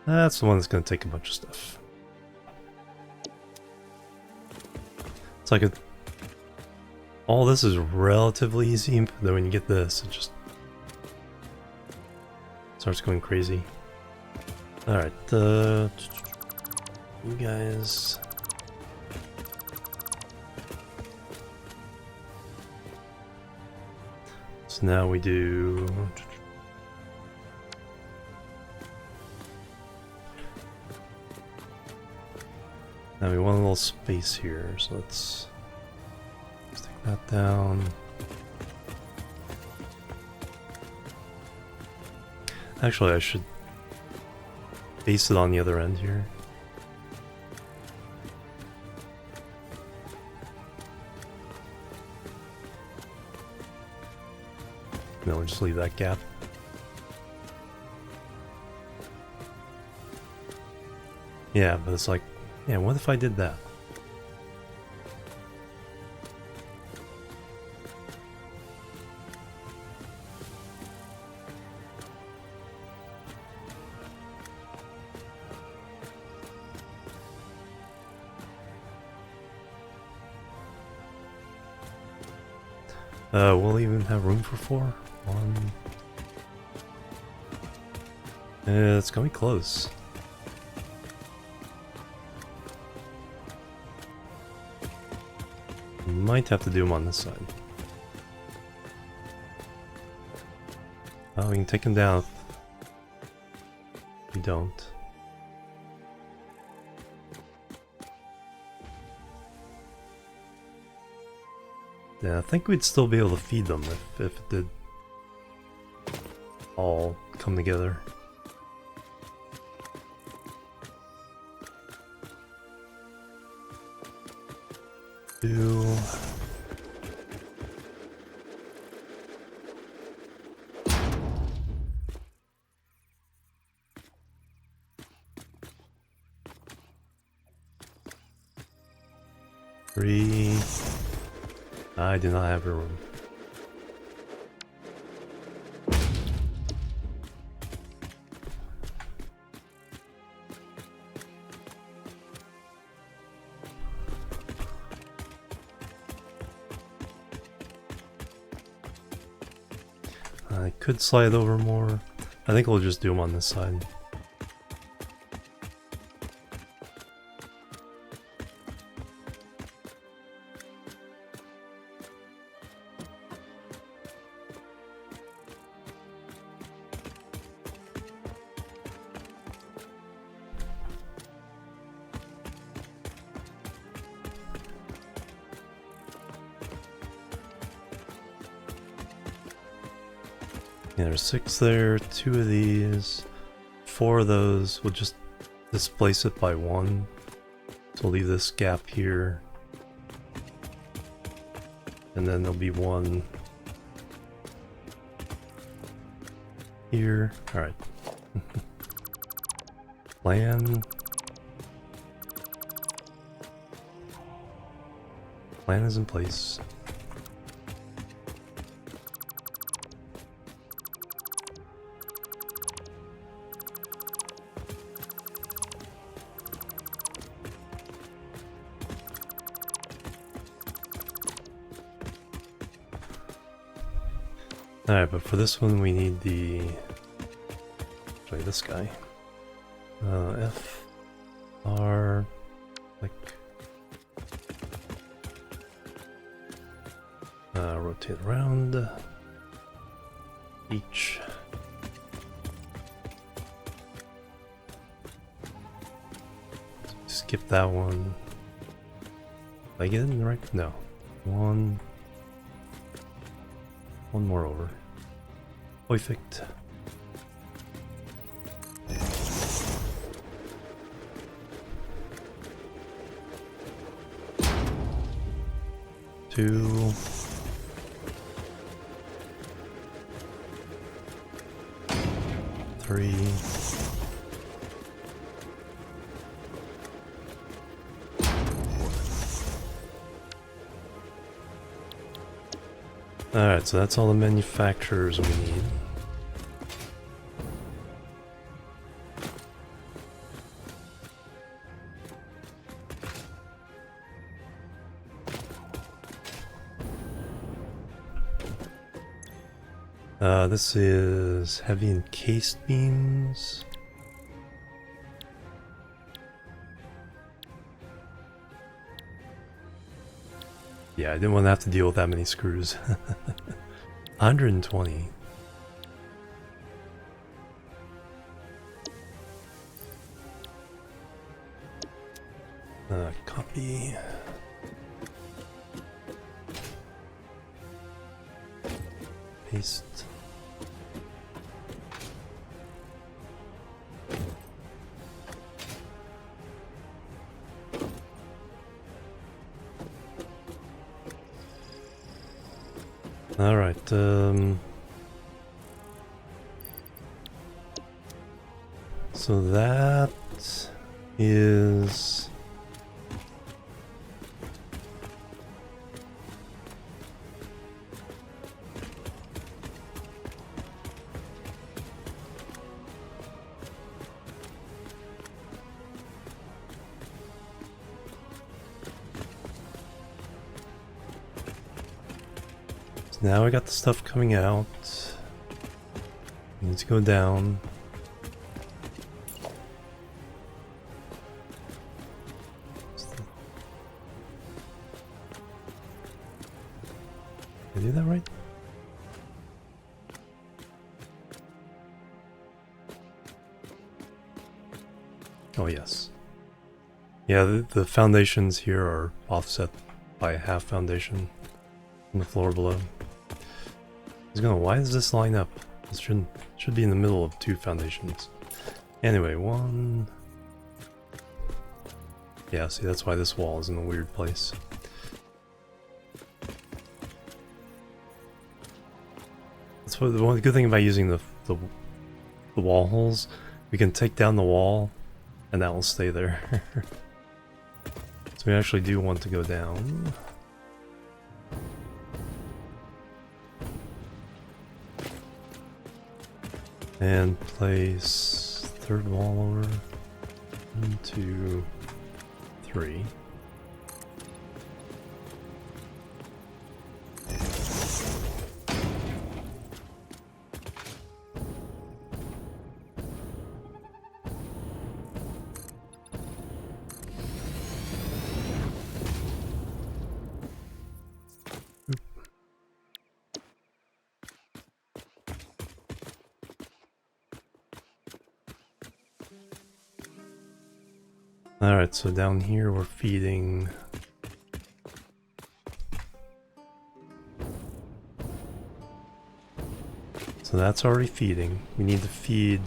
That's the one that's going to take a bunch of stuff. It's like all this is relatively easy, but then when you get this, it just starts going crazy. Alright, you guys... So now we do... Now we want a little space here, so let's stick that down. Actually, I should base it on the other end here. No, we'll just leave that gap. Yeah, but it's like, yeah, what if I did that? We'll even have room for 4. 1. It's gonna be close. Might have to do them on this side. Oh, we can take them down if we don't. Yeah, I think we'd still be able to feed them if it did all come together. Two. Three. I do not have a room. I could slide over more. I think we'll just do them on this side. Yeah, there's 6 there, 2 of these, 4 of those. We'll just displace it by 1. So we'll leave this gap here. And then there'll be 1 here. Alright. Plan. Plan is in place. Alright, but for this one we need the... actually this guy. F, R, click. Rotate around. Each. Skip that one. Did I get it in the right? No. One more over. Perfect. Two. Three. Alright, so that's all the manufacturers we need. This is heavy encased beams. Yeah, I didn't want to have to deal with that many screws. 120. Copy. Paste. All right. So that is. Now I got the stuff coming out. Need to go down. Did I do that right? Oh yes. Yeah, the foundations here are offset by a half foundation from the floor below. Why does this line up? This should be in the middle of two foundations. Anyway, one. Yeah, see, that's why this wall is in a weird place. That's what the one good thing about using the wall holes. We can take down the wall, and that will stay there. So we actually do want to go down. And place third wall over. 1, 2, 3. Alright, so down here we're feeding. So that's already feeding. We need to feed.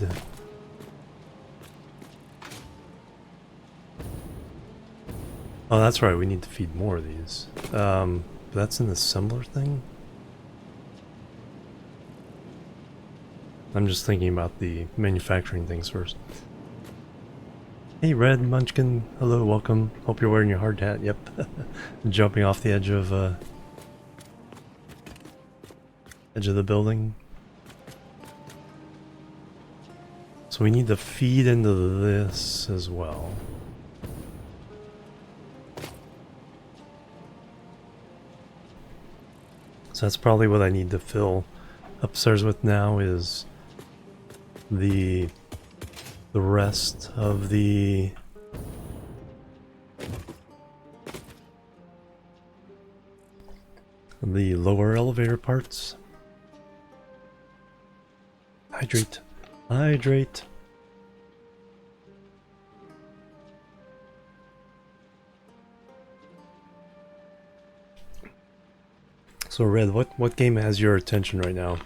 Oh, that's right, we need to feed more of these. That's an assembler thing? I'm just thinking about the manufacturing things first. Hey Red Munchkin, hello, welcome. Hope you're wearing your hard hat. Yep. Jumping off the edge of the building. So we need to feed into this as well. So that's probably what I need to fill upstairs with now is the rest of the lower elevator parts. Hydrate. Hydrate. So Red, what game has your attention right now?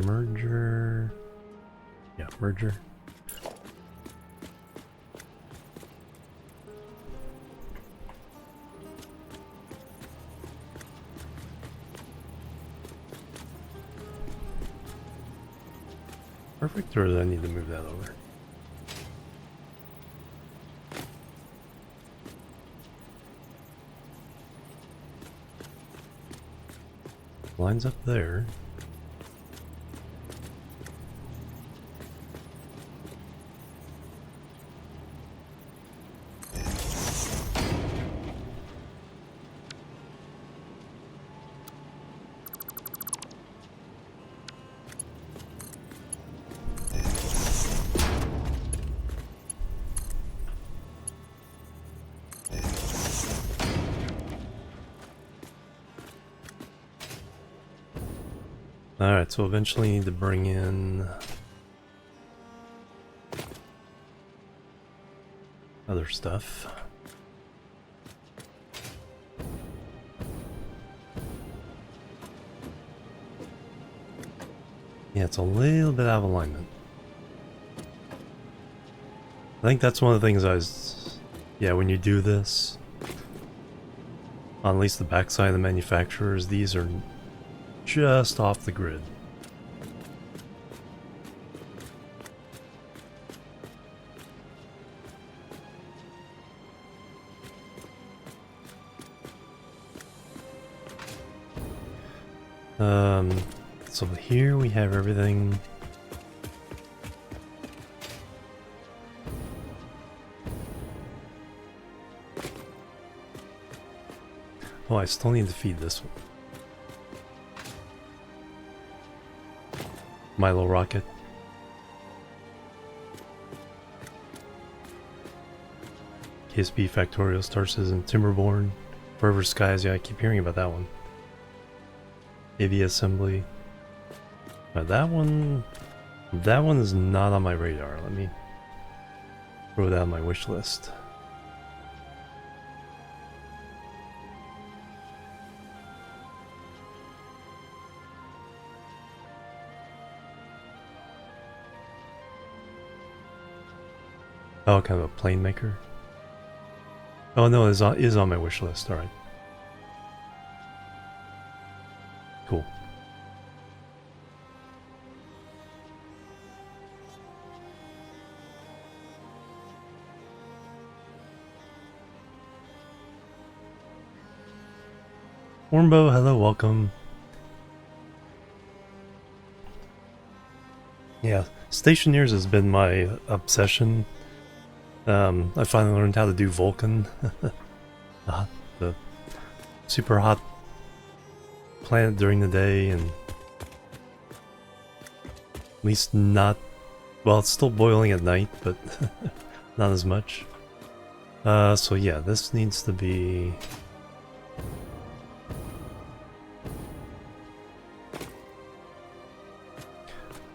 Merger. Yeah, merger. Perfect, or do I need to move that over? Lines up there. Alright, so eventually need to bring in other stuff. Yeah, it's a little bit out of alignment. I think that's one of the things yeah, when you do this, on at least the backside of the manufacturers, these are just off the grid. So here we have everything. Oh, I still need to feed this one. Milo Rocket. KSB Factorial Star Citizen Timberborn. Forever Skies, yeah, I keep hearing about that one. AV Assembly. That one is not on my radar. Let me throw that on my wish list. Oh, kind of a plane maker. Oh no, it is on my wish list. All right. Cool. Warmbo, hello, welcome. Yeah, Stationeers has been my obsession. I finally learned how to do Vulcan. The super hot planet during the day, and at least not... Well, it's still boiling at night, but not as much. So yeah, this needs to be...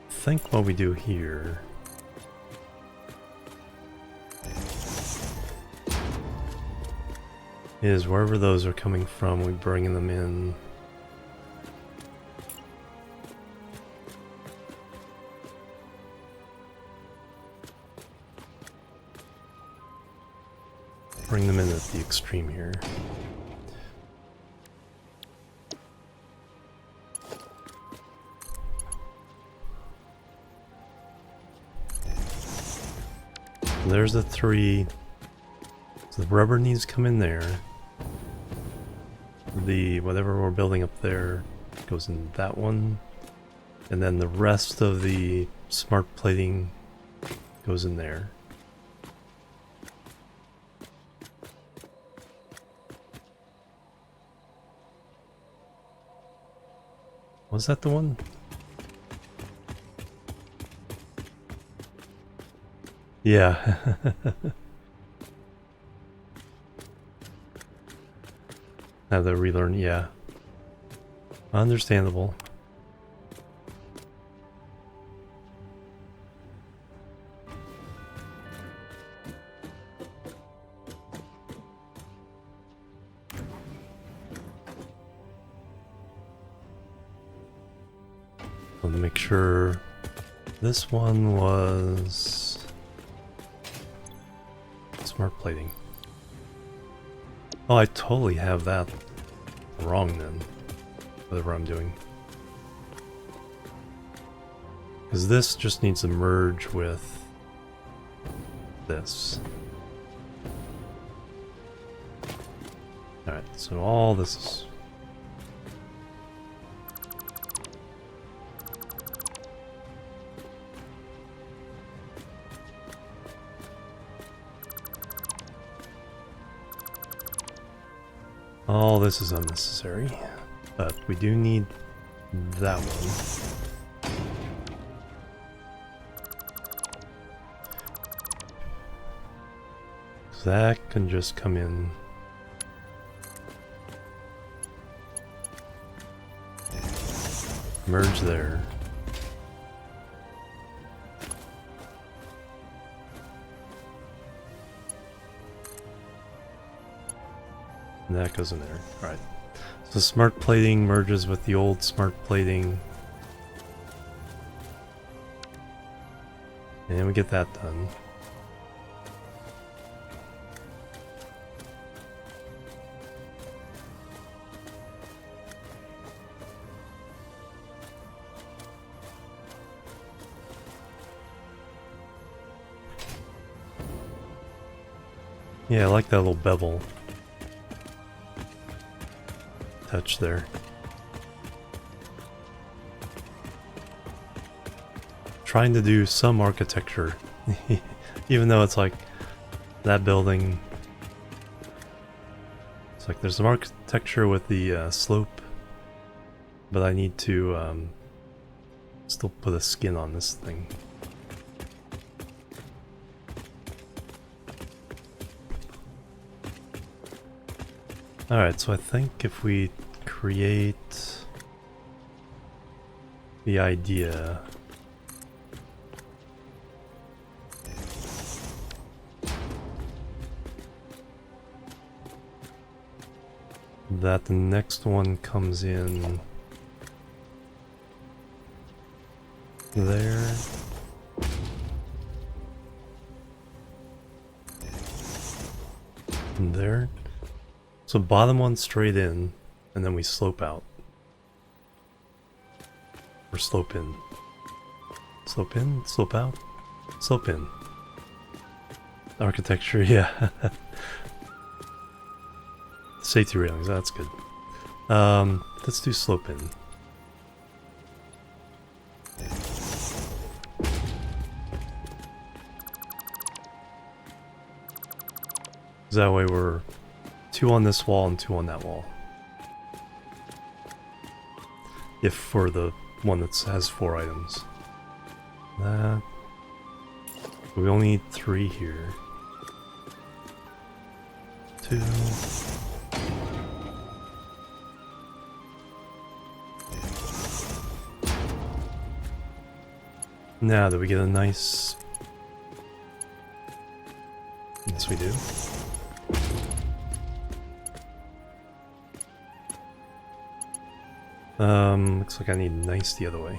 I think what we do here is wherever those are coming from, we bring them in. Bring them in at the extreme here. There's the three. So the rubber needs to come in there. The whatever we're building up there goes in that one. And then the rest of the smart plating goes in there. Was that the one? Yeah. Have to relearn, yeah. Understandable. Want to make sure this one was smart plating. Oh, I totally have that wrong then, whatever I'm doing. Because this just needs to merge with this. Alright, so all this is... All this is unnecessary, but we do need that one. So that can just come in. Merge there. And that goes in there. Alright. So smart plating merges with the old smart plating. And we get that done. Yeah, I like that little bevel touch there. Trying to do some architecture, even though it's like that building. It's like there's some architecture with the slope, but I need to still put a skin on this thing. Alright, so I think if we create the idea, that the next one comes in there. And there. So bottom one straight in, and then we slope out. Or slope in. Slope in, slope out, slope in. Architecture, yeah. Safety railings, that's good. Let's do slope in. That way we're 2 on this wall and 2 on that wall. If for the one that has 4 items. That. We only need 3 here. 2. Now that we get a nice... Yes, we do. Looks like I need nice the other way.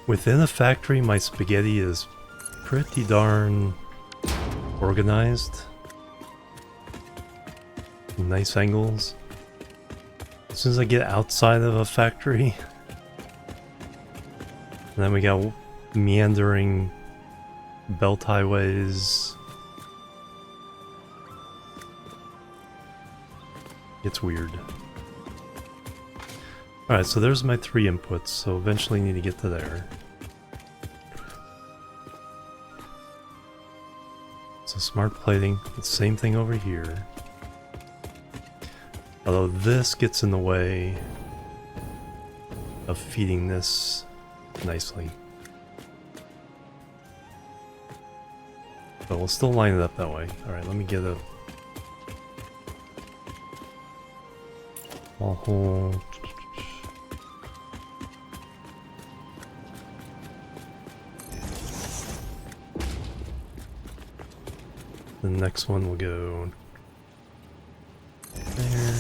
Within a factory, my spaghetti is pretty darn organized. Nice angles. As soon as I get outside of a factory, and then we got meandering belt highways. It's weird. Alright, so there's my 3 inputs, so eventually need to get to there. So smart plating, the same thing over here. Although this gets in the way of feeding this nicely. But we'll still line it up that way. Alright, let me get a wall hole. The next one will go there.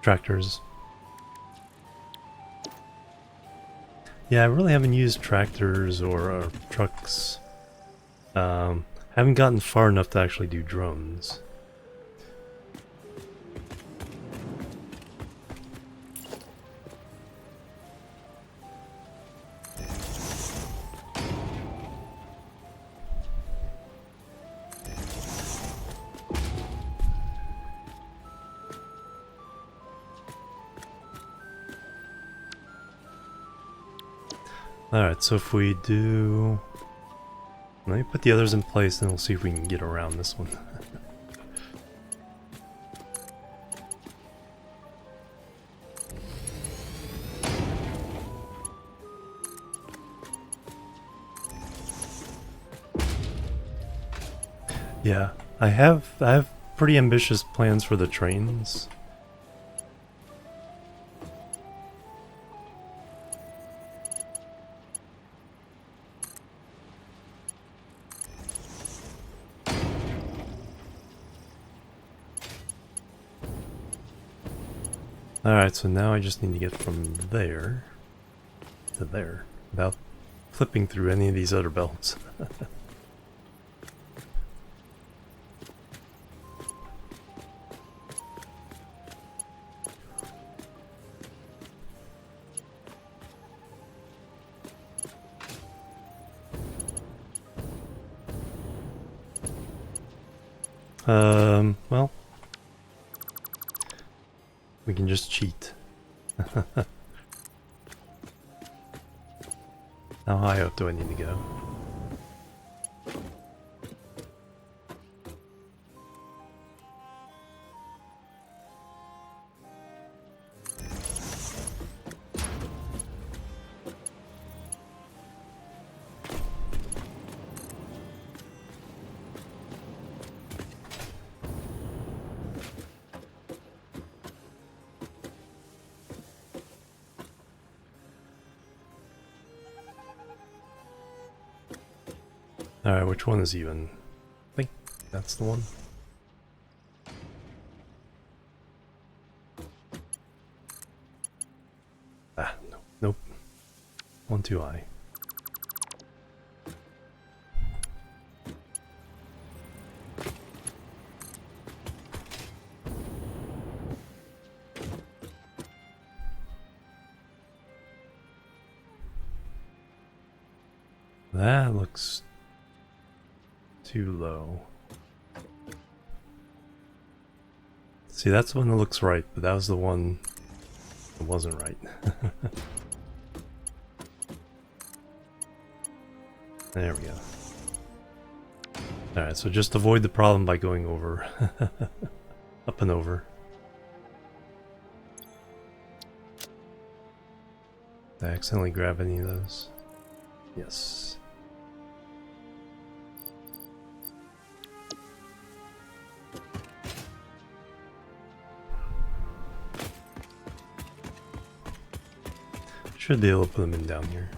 Tractors. Yeah, I really haven't used tractors or trucks. Haven't gotten far enough to actually do drones. Alright, so if we do... Let me put the others in place and we'll see if we can get around this one. Yeah, I have pretty ambitious plans for the trains. Alright, so now I just need to get from there to there without flipping through any of these other belts. Well, we can just cheat. How high up do I need to go? Alright, which one is even? I think that's the one. Ah, no, nope. One too high. That looks too low. See, that's the one that looks right, but that was the one that wasn't right. There we go. Alright, so just avoid the problem by going over. Up and over. Did I accidentally grab any of those? Yes. Should be able to put them in down here.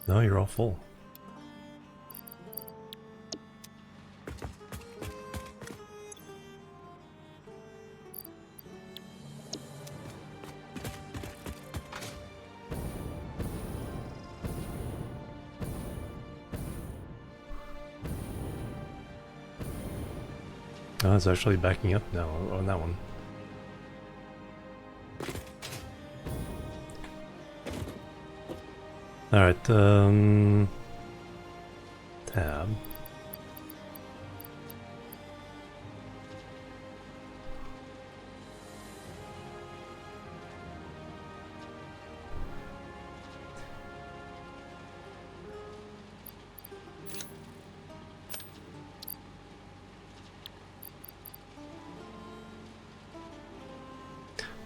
No, you're all full. Oh, it's actually backing up now on that one. Alright, tab.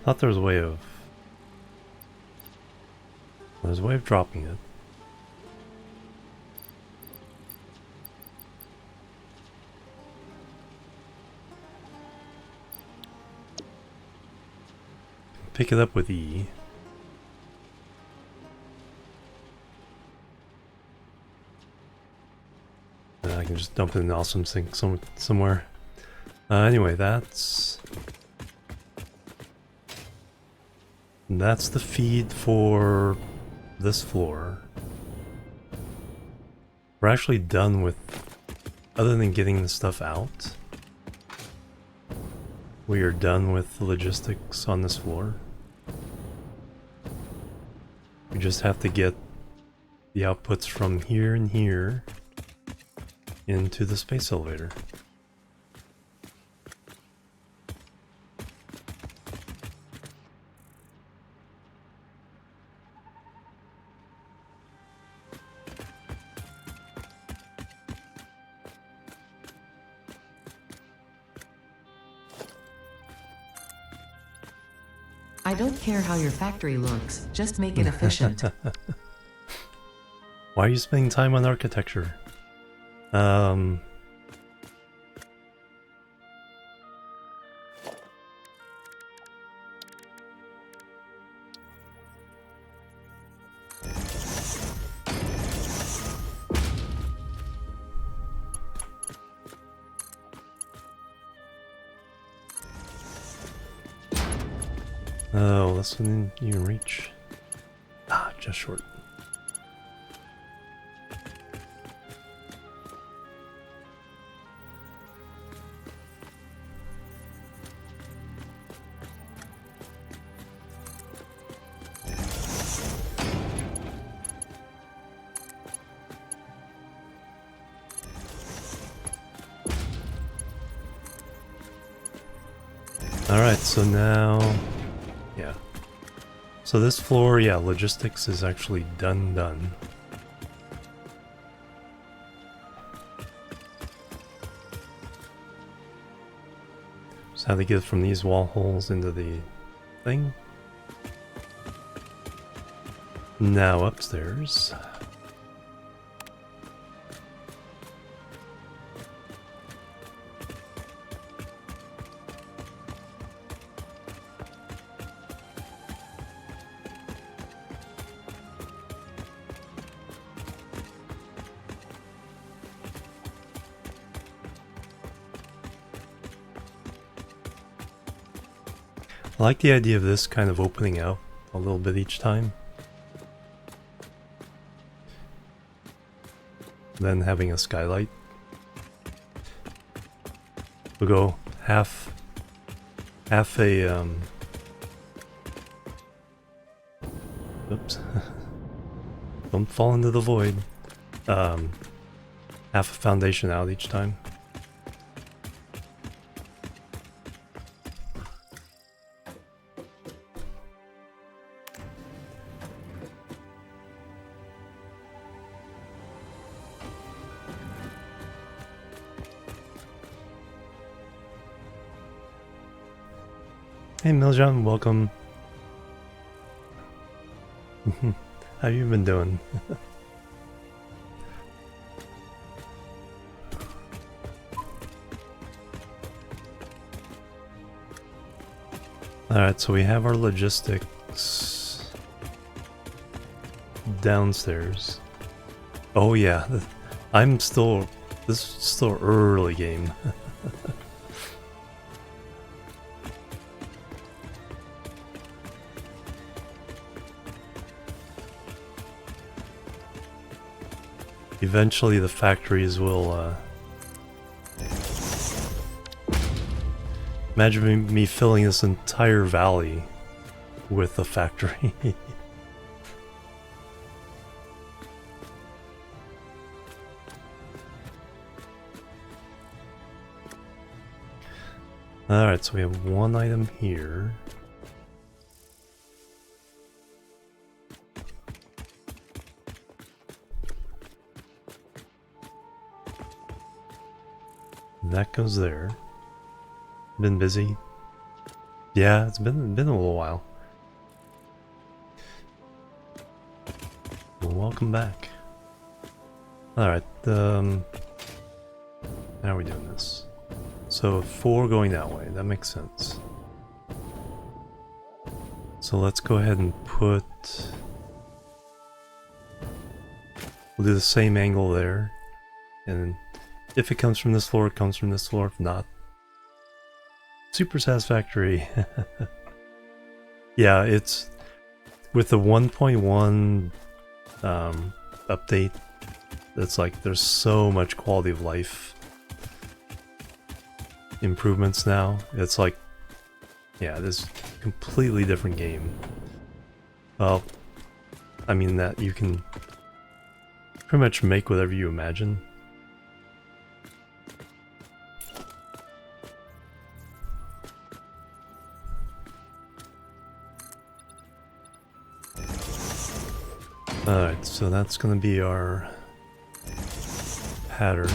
Thought there was a way of... There's a way of dropping it. Pick it up with E. And I can just dump it in an awesome sink somewhere. Anyway, that's the feed for this floor. We're actually done with, other than getting the stuff out, we are done with the logistics on this floor. We just have to get the outputs from here and here into the space elevator. I don't care how your factory looks, just make it efficient. Why are you spending time on architecture? Oh, this one you can reach. Ah, just short. Alright, so now... yeah. So this floor, yeah, logistics is actually done. Just how to get from these wall holes into the thing. Now upstairs. I like the idea of this kind of opening out a little bit each time. Then having a skylight. We'll go half a oops. Don't fall into the void. Half a foundation out each time. Hey Miljan, welcome. How you been doing? Alright, so we have our logistics downstairs. Oh yeah, this is still early game. Eventually the factories will, imagine me filling this entire valley with a factory. Alright, so we have one item here. That goes there. Been busy? Yeah, it's been a little while. Well, welcome back. Alright, how are we doing this? So 4 going that way, that makes sense. So let's go ahead and put... we'll do the same angle there. And if it comes from this floor, it comes from this floor. If not, super satisfactory. Yeah, it's with the 1.1 update. It's like there's so much quality of life improvements now. It's like, yeah, this completely different game. Well, I mean that you can pretty much make whatever you imagine. Alright, so that's gonna be our pattern.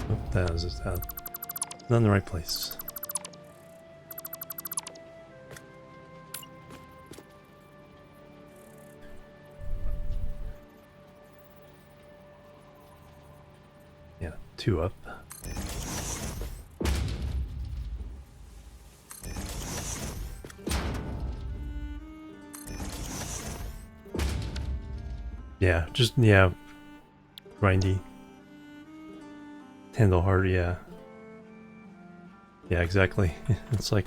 Oh, that is just that. Not in the right place. Yeah, 2 up. Yeah, just, yeah, grindy. Handle hard, yeah. Yeah, exactly. It's like,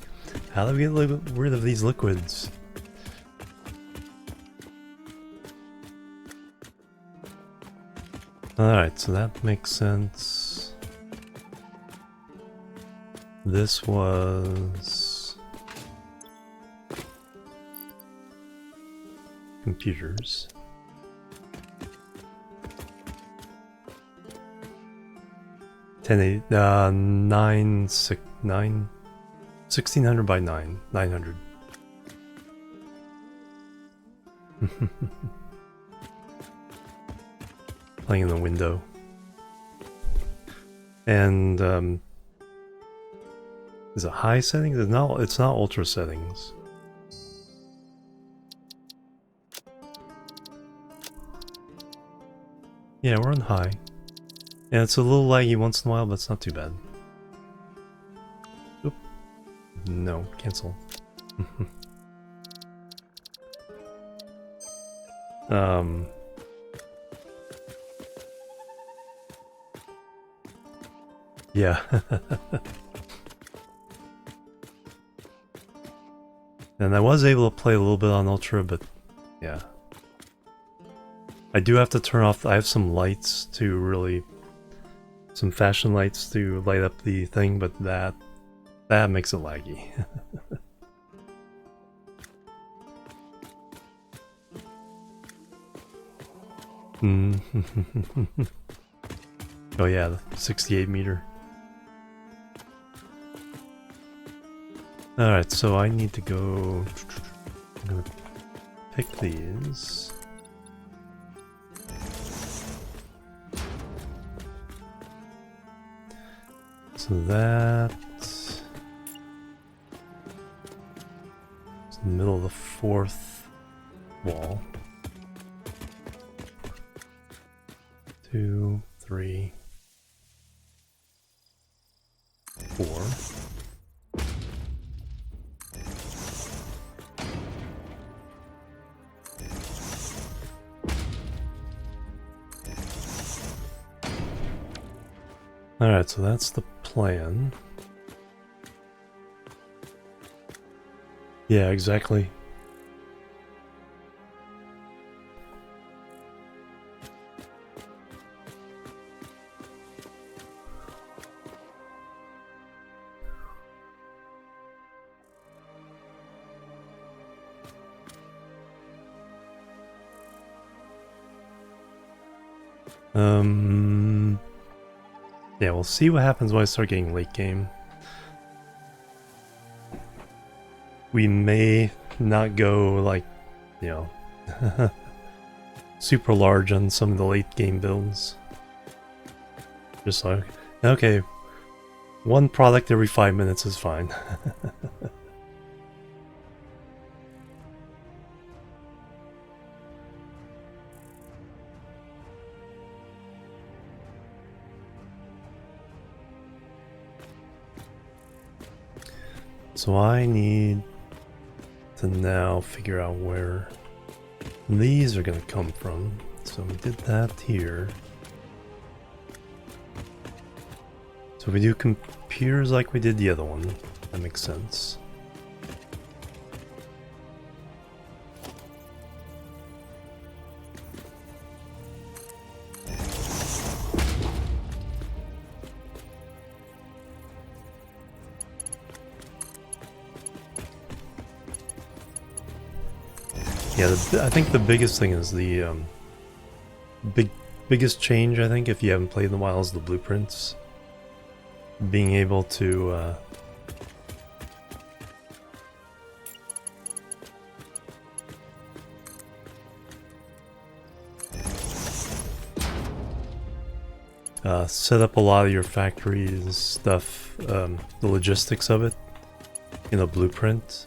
how do we get rid of these liquids? Alright, so that makes sense. This was... computers. 1080, 1600 by 900. Playing in the window. And is it high settings? It's not ultra settings. Yeah, we're on high. Yeah, it's a little laggy once in a while, but it's not too bad. Oop. No, cancel. Yeah. And I was able to play a little bit on Ultra, but yeah. I do have to turn off, I have some lights to really, some fashion lights to light up the thing, but that makes it laggy. Oh yeah, the 68 meter. Alright, so I need to go... I'm gonna pick these. So that's in the middle of the 4th wall. 2, 3, 4. Alright, so that's the plan. Yeah, exactly. Yeah, we'll see what happens when I start getting late game. We may not go, like, you know, super large on some of the late game builds. Just like, okay, one product every 5 minutes is fine. So I need to now figure out where these are going to come from. So we did that here. So we do computers like we did the other one. That makes sense. Yeah, I think the biggest thing is the biggest change, I think, if you haven't played in a while, is the blueprints. Being able to set up a lot of your factories stuff, the logistics of it in a blueprint.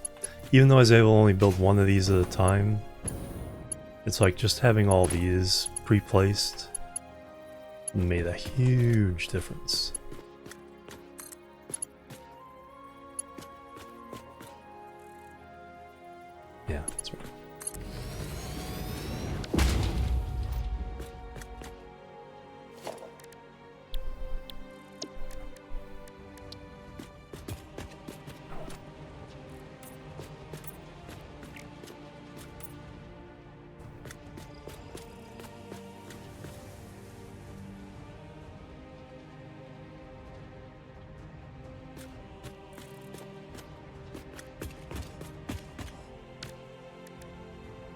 Even though I was able to only build one of these at a time, it's like just having all these pre-placed made a huge difference. Yeah, that's right.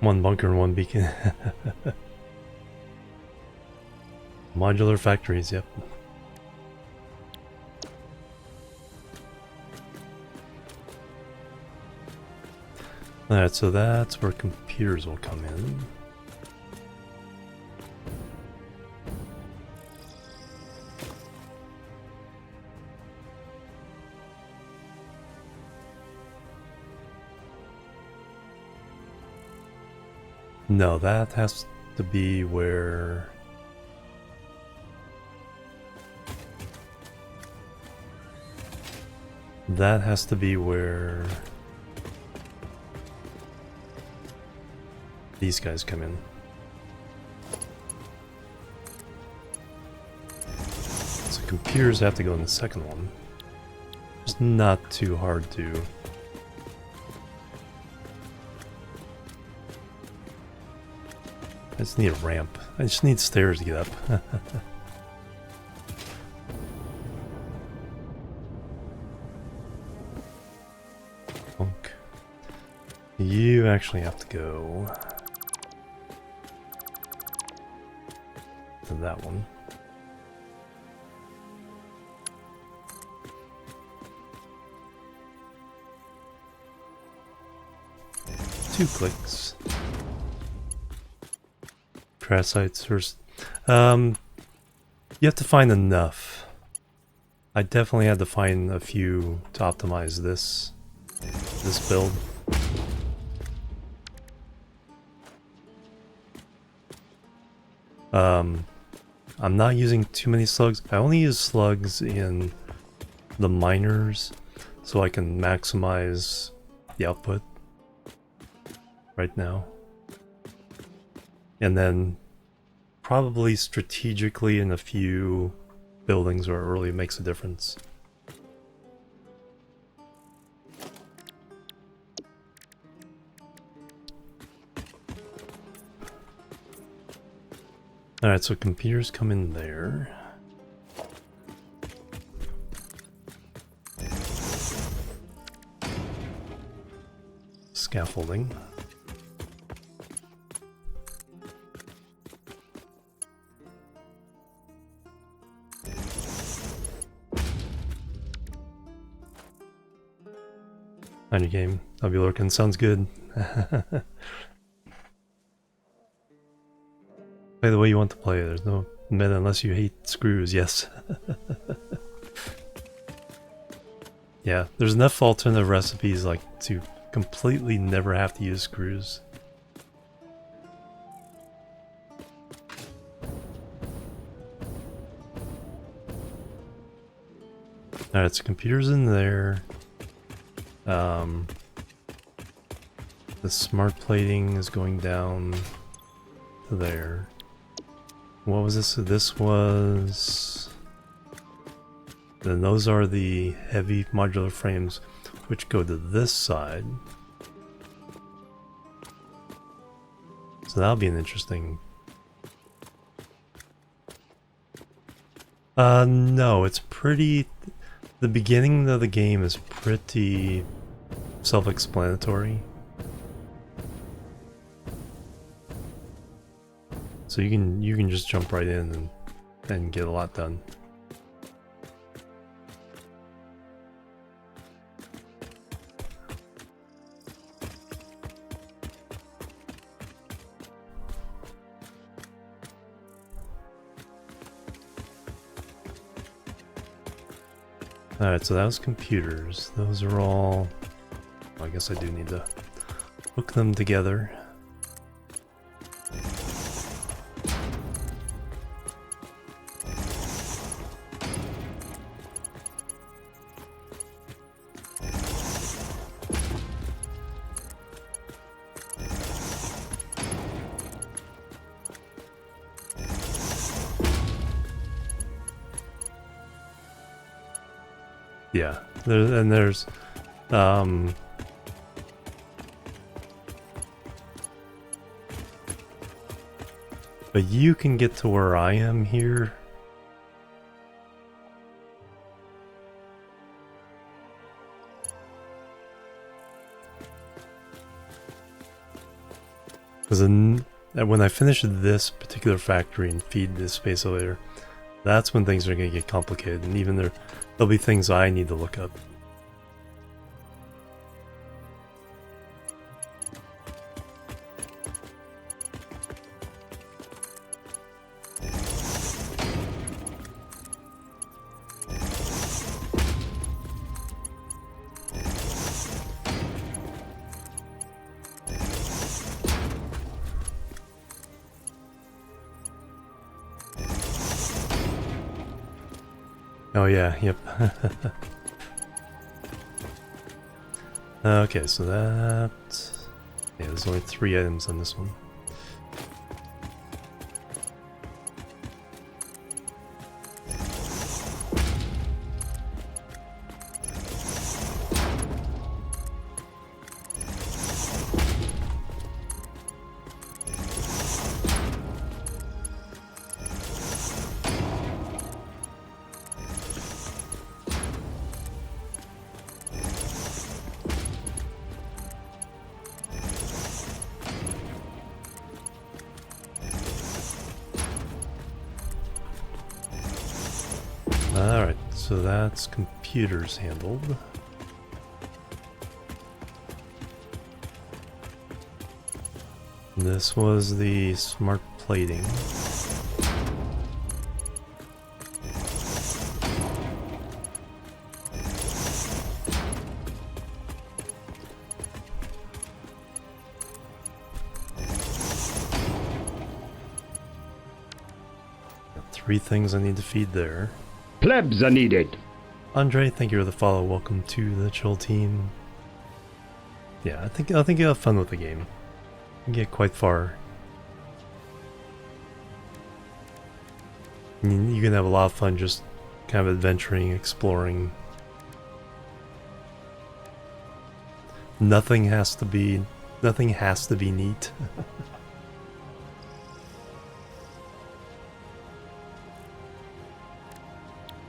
One bunker and one beacon. Modular factories, yep. Alright, so that's where computers will come in. No, that has to be where... That has to be where... these guys come in. So computers have to go in the second one. It's not too hard to... I just need a ramp. I just need stairs to get up. Funk. You actually have to go to that one. Two clicks. Crash sites first. You have to find enough. I definitely had to find a few to optimize this build. I'm not using too many slugs. I only use slugs in the miners so I can maximize the output right now. And then probably strategically in a few buildings where it really makes a difference. Alright, so computers come in there. Scaffolding. On your game, I'll be lurking. Sounds good. Play the way you want to play. There's no meta unless you hate screws. Yes. Yeah, there's enough alternative recipes like to completely never have to use screws. Alright, so computers in there. The smart plating is going down to there. What was this? So this was... Then those are the heavy modular frames which go to this side. So that'll be an interesting... no, it's pretty... The beginning of the game is pretty self-explanatory. So you can just jump right in and get a lot done. Alright, so that was computers. Those are all... I guess I do need to hook them together. Yeah, there's but you can get to where I am here. Because when I finish this particular factory and feed this space elevator, that's when things are going to get complicated, and even there'll be things I need to look up. Oh yeah, yep. Okay, so that... Yeah, there's only 3 items on this one. Alright, so that's computers handled. This was the smart plating. Got 3 things I need to feed there. Plebs are needed. Andre, thank you for the follow. Welcome to the chill team. Yeah, I think you'll have fun with the game. You can get quite far. You can have a lot of fun just kind of adventuring, exploring. Nothing has to be neat.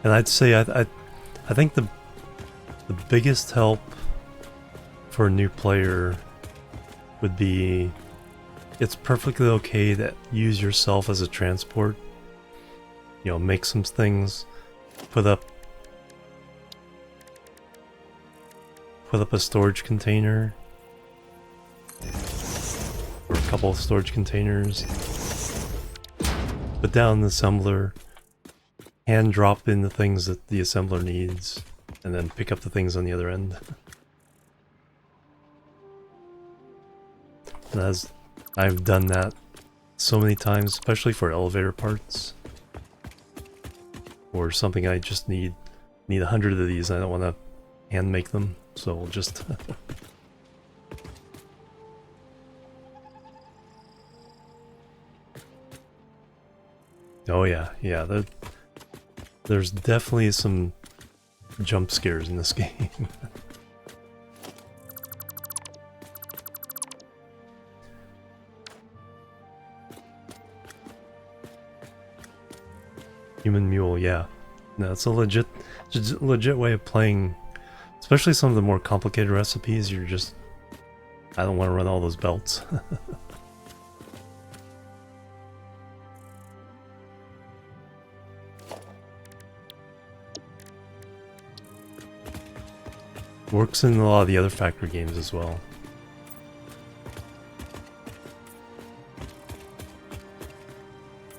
And I'd say I think the biggest help for a new player would be it's perfectly okay to use yourself as a transport. You know, make some things, put up a storage container or a couple of storage containers, put down the assembler, hand drop in the things that the assembler needs, and then pick up the things on the other end. And as I've done that so many times, especially for elevator parts, or something I just need 100 of these. I don't want to hand make them, so we'll just oh yeah, there's definitely some jump scares in this game. Human mule, yeah. No, it's a legit way of playing, especially some of the more complicated recipes. You're just, I don't want to run all those belts. Works in a lot of the other factory games as well.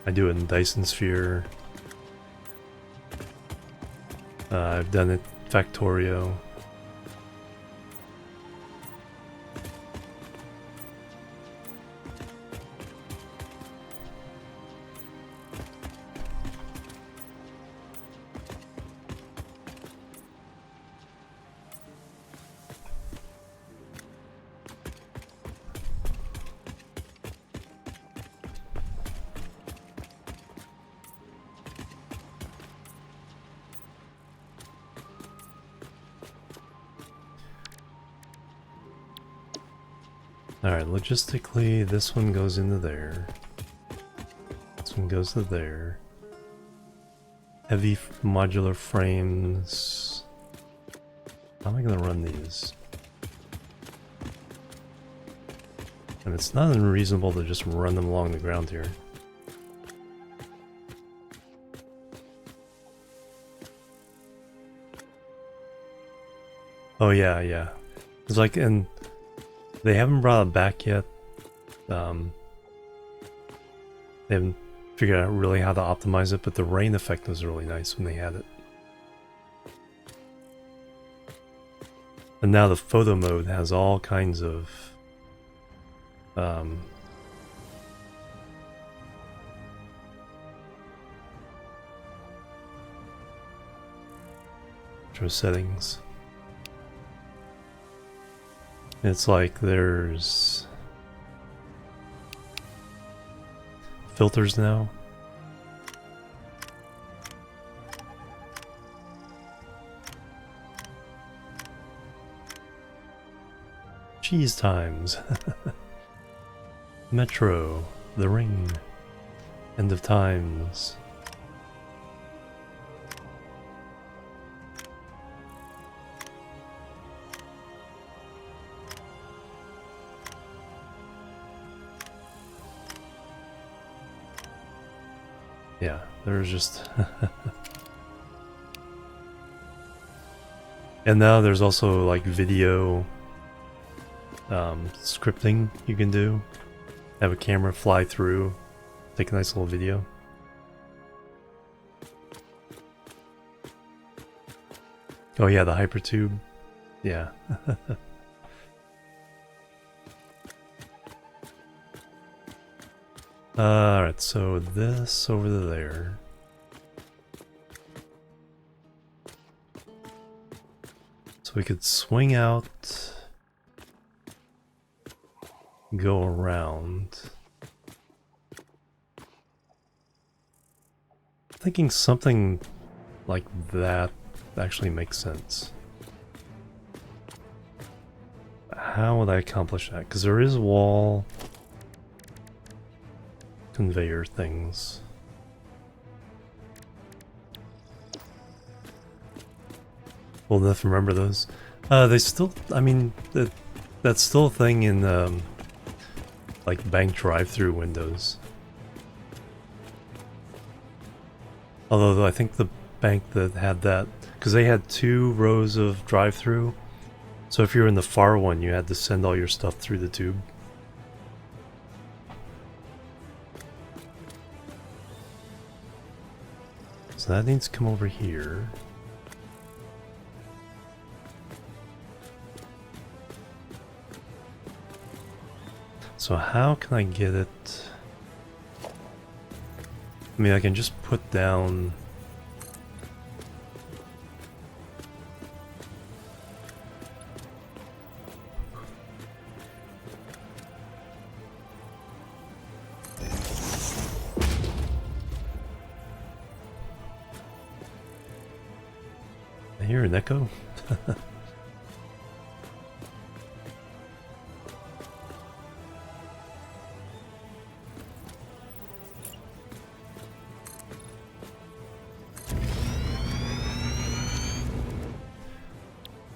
I do it in Dyson Sphere. I've done it Factorio. Alright, logistically, this one goes into there. This one goes to there. Heavy modular frames. How am I going to run these? And it's not unreasonable to just run them along the ground here. Oh yeah, yeah. It's like, and they haven't brought it back yet. They haven't figured out really how to optimize it, but the rain effect was really nice when they had it. And now the photo mode has all kinds of settings. It's like there's filters now. Cheese times. Metro, the ring, end of times. Yeah, there's just... And now there's also like video scripting you can do. Have a camera fly through, take a nice little video. Oh yeah, the hypertube. Yeah. Alright, so this over there. So we could swing out, go around. Thinking something like that actually makes sense. How would I accomplish that? Because there is wall conveyor things. Old enough to remember those. They still, I mean, that's still a thing in like bank drive-through windows. Although I think the bank that had that, because they had 2 rows of drive-through, so if you were in the far one, you had to send all your stuff through the tube. So that needs to come over here. So how can I get it? I mean, I can just put down... I hear an echo?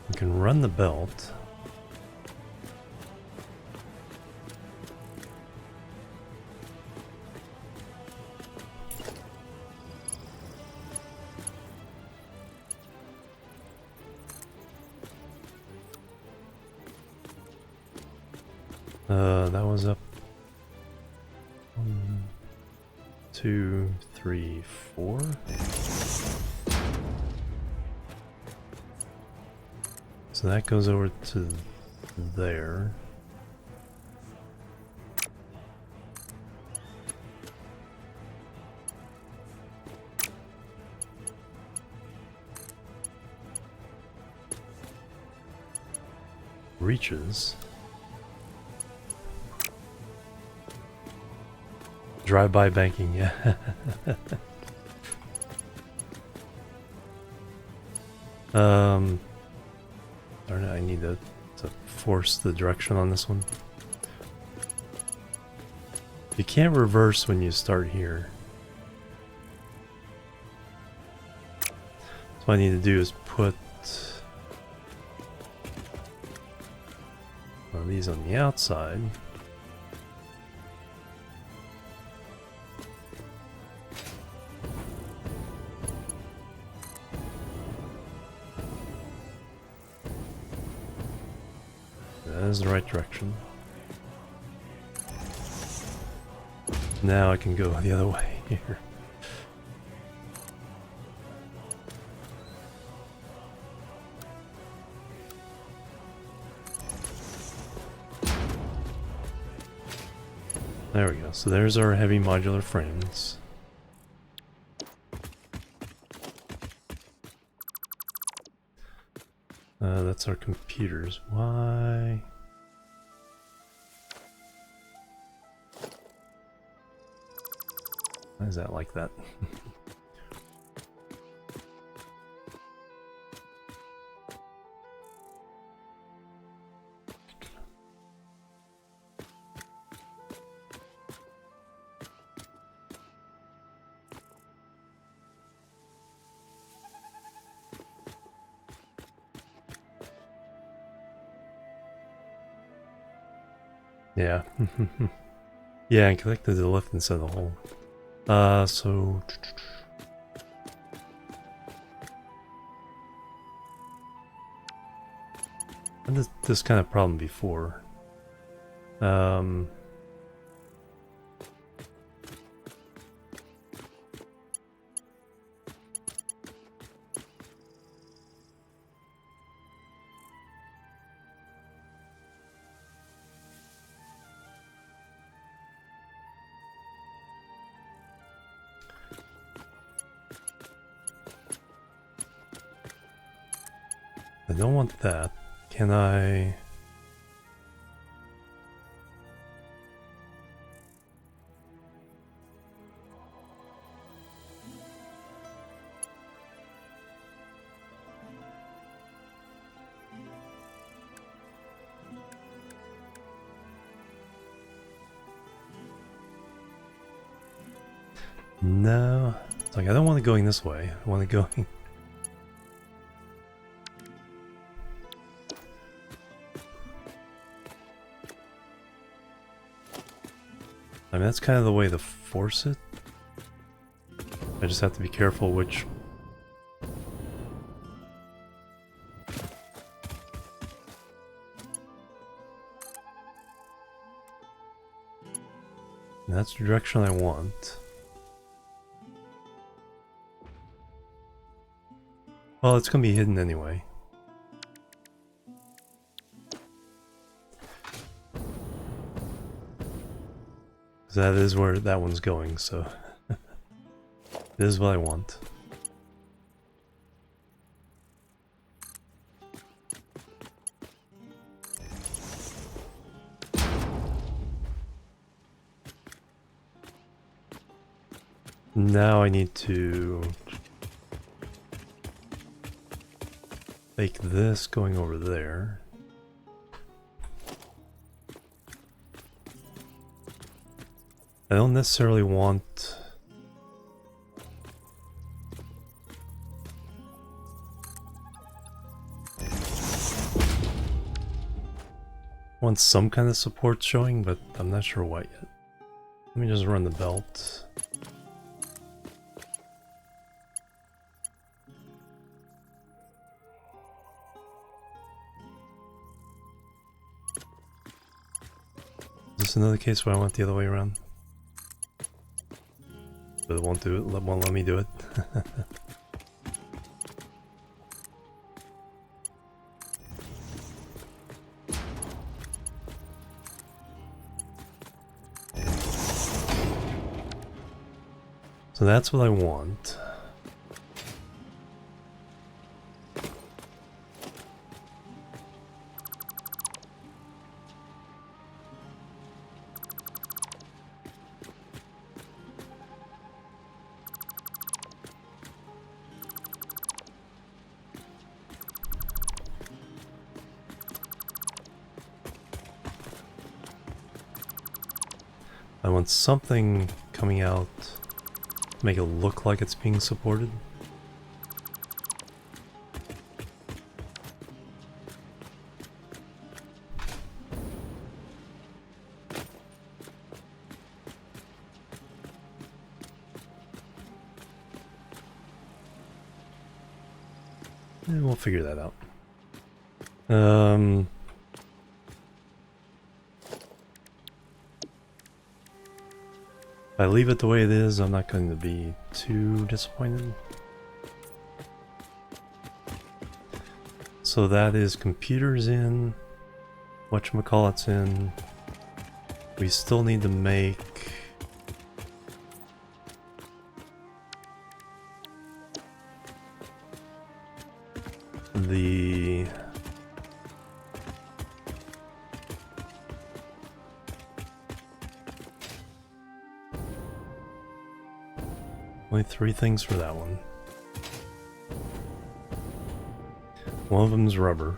We can run the belt. That was up 1, 2, 3, 4. So that goes over to there. Reaches. Drive-by banking, yeah. Darn it, I need to force the direction on this one. You can't reverse when you start here. So what I need to do is put one of these on the outside. That is the right direction. Now I can go the other way here. There we go. So there's our heavy modular frames. That's our computers. Why? Why is that like that? Yeah. Yeah, and connected to the lift instead of the hole. So... I had this kind of problem before. I don't want that. Can I... No. It's like, I don't want it going this way. I want it going... I mean, that's kind of the way to force it. I just have to be careful which... And that's the direction I want. Well, it's gonna be hidden anyway. That is where that one's going, so this is what I want. Now I need to make this going over there. I don't necessarily want... want some kind of support showing, but I'm not sure what yet. Let me just run the belt. Is this another case where I want the other way around? But it won't do it, won't let me do it. So that's what I want. I want something coming out to make it look like it's being supported. And we'll figure that out. If I leave it the way it is, I'm not going to be too disappointed. So that is computers in, whatchamacallit's in. We still need to make the only 3 things for that one. One of them's rubber.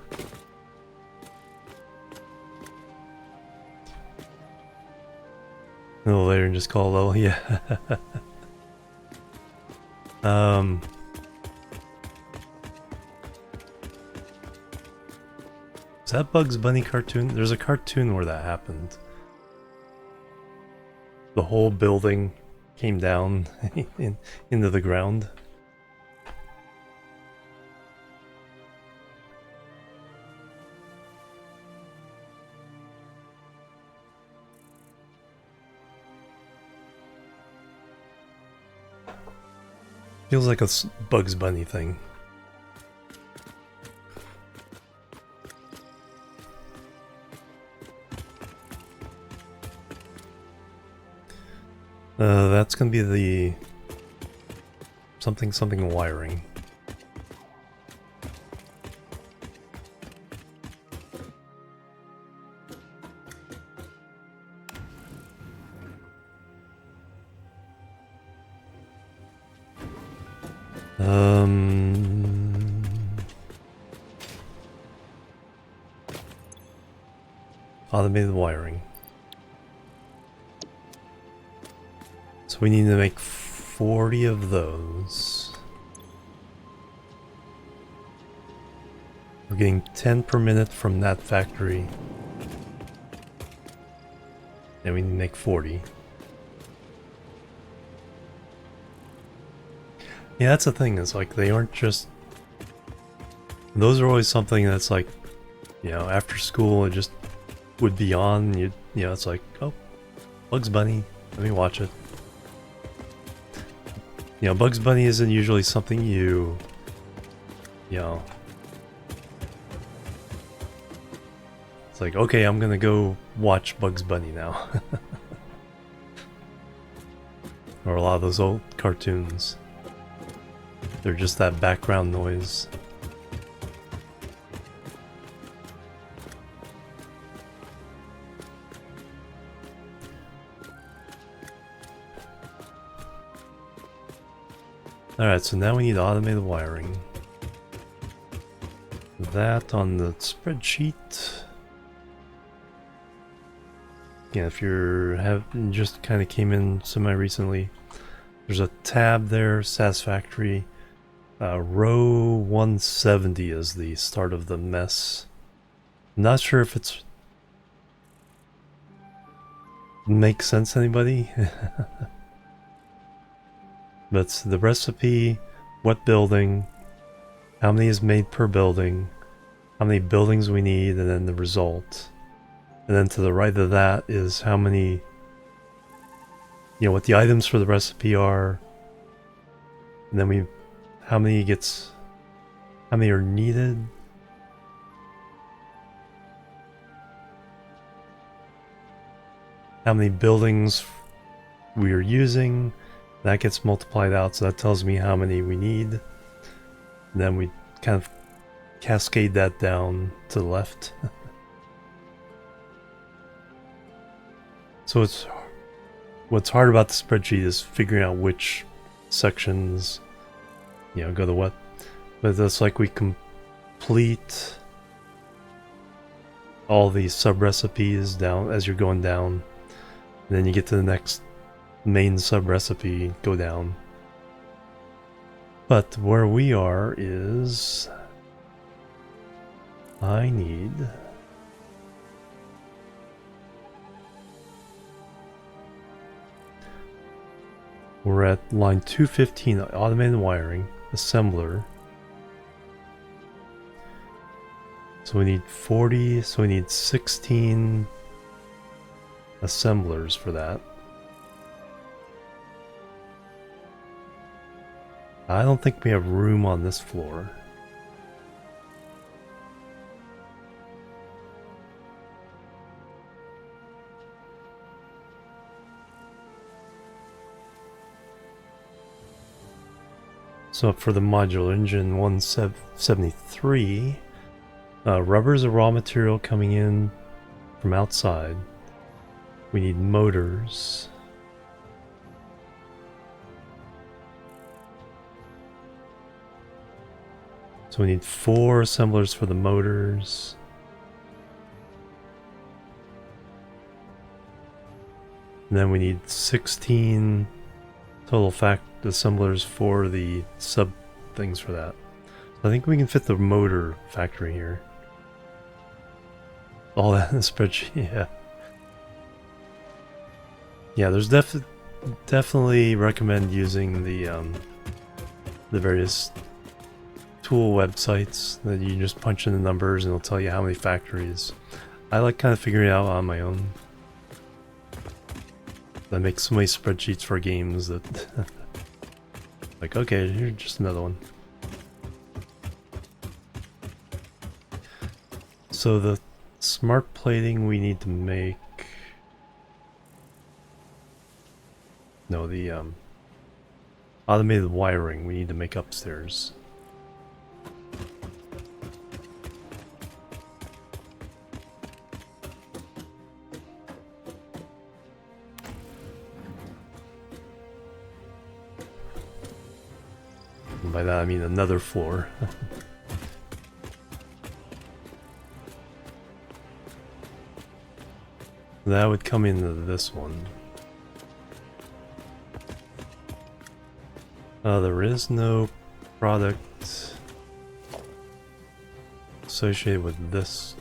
A little later and just call it level, yeah. Is that Bugs Bunny cartoon? There's a cartoon where that happened. The whole building came down into the ground. Feels like a Bugs Bunny thing. That's gonna be the something wiring. Automated wiring. So we need to make 40 of those. We're getting 10 per minute from that factory. And we need to make 40. Yeah, that's the thing, is like they aren't just... Those are always something that's like, you know, after school it just would be on, you know, it's like, oh, Bugs Bunny, let me watch it. You know, Bugs Bunny isn't usually something you know, it's like, okay, I'm gonna go watch Bugs Bunny now. Or a lot of those old cartoons. They're just that background noise. Alright, so now we need automated wiring. That on the spreadsheet. Yeah, if you're just kind of came in semi-recently, there's a tab there, Satisfactory. Row 170 is the start of the mess. I'm not sure if it's makes sense to anybody. But the recipe, what building, how many is made per building, how many buildings we need, and then the result. And then to the right of that is how many, you know, what the items for the recipe are. And then how many are needed. How many buildings we are using. That gets multiplied out, so that tells me how many we need. And then we kind of cascade that down to the left. So what's hard about the spreadsheet is figuring out which sections, go to what. But it's like we complete all these sub-recipes down as you're going down. And then you get to the next main sub-recipe, go down. But where we are is... I need... We're at line 215, automated wiring, assembler. So we need 40, so we need 16 assemblers for that. I don't think we have room on this floor. So for the modular engine 173, rubber is a raw material coming in from outside. We need motors. So we need 4 assemblers for the motors. And then we need 16 total assemblers for the sub things for that. So I think we can fit the motor factory here. All that in the spreadsheet, yeah. Yeah, there's definitely recommend using the various tool websites that you just punch in the numbers and it'll tell you how many factories. I like kind of figuring it out on my own. I make so many spreadsheets for games that like, okay, here's just another one. So the smart plating we need to make, no, the automated wiring we need to make upstairs. By that I mean another floor. That would come into this one. There is no product associated with this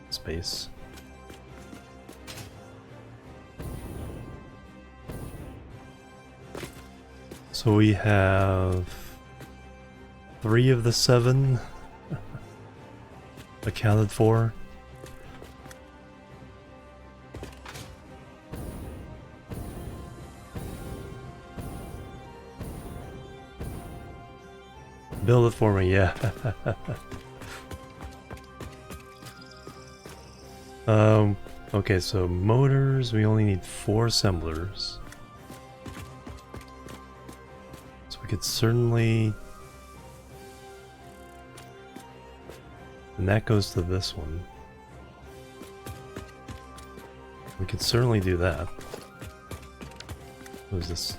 space. So we have 3 of the 7 accounted for. Build it for me, yeah. Okay, so motors, we only need 4 assemblers. Could certainly, and that goes to this one. We could certainly do that. What is this?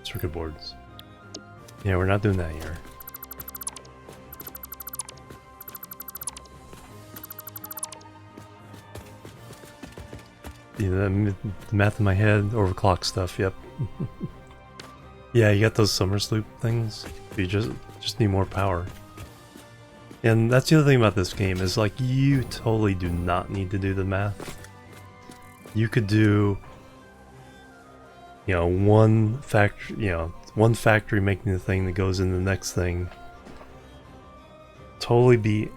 Circuit boards. Yeah, we're not doing that here. Yeah, the math in my head, overclock stuff, yep. Yeah, you got those summer sloop things. You just need more power. And that's the other thing about this game is like you totally do not need to do the math. You could do, one factory making the thing that goes in the next thing. Totally be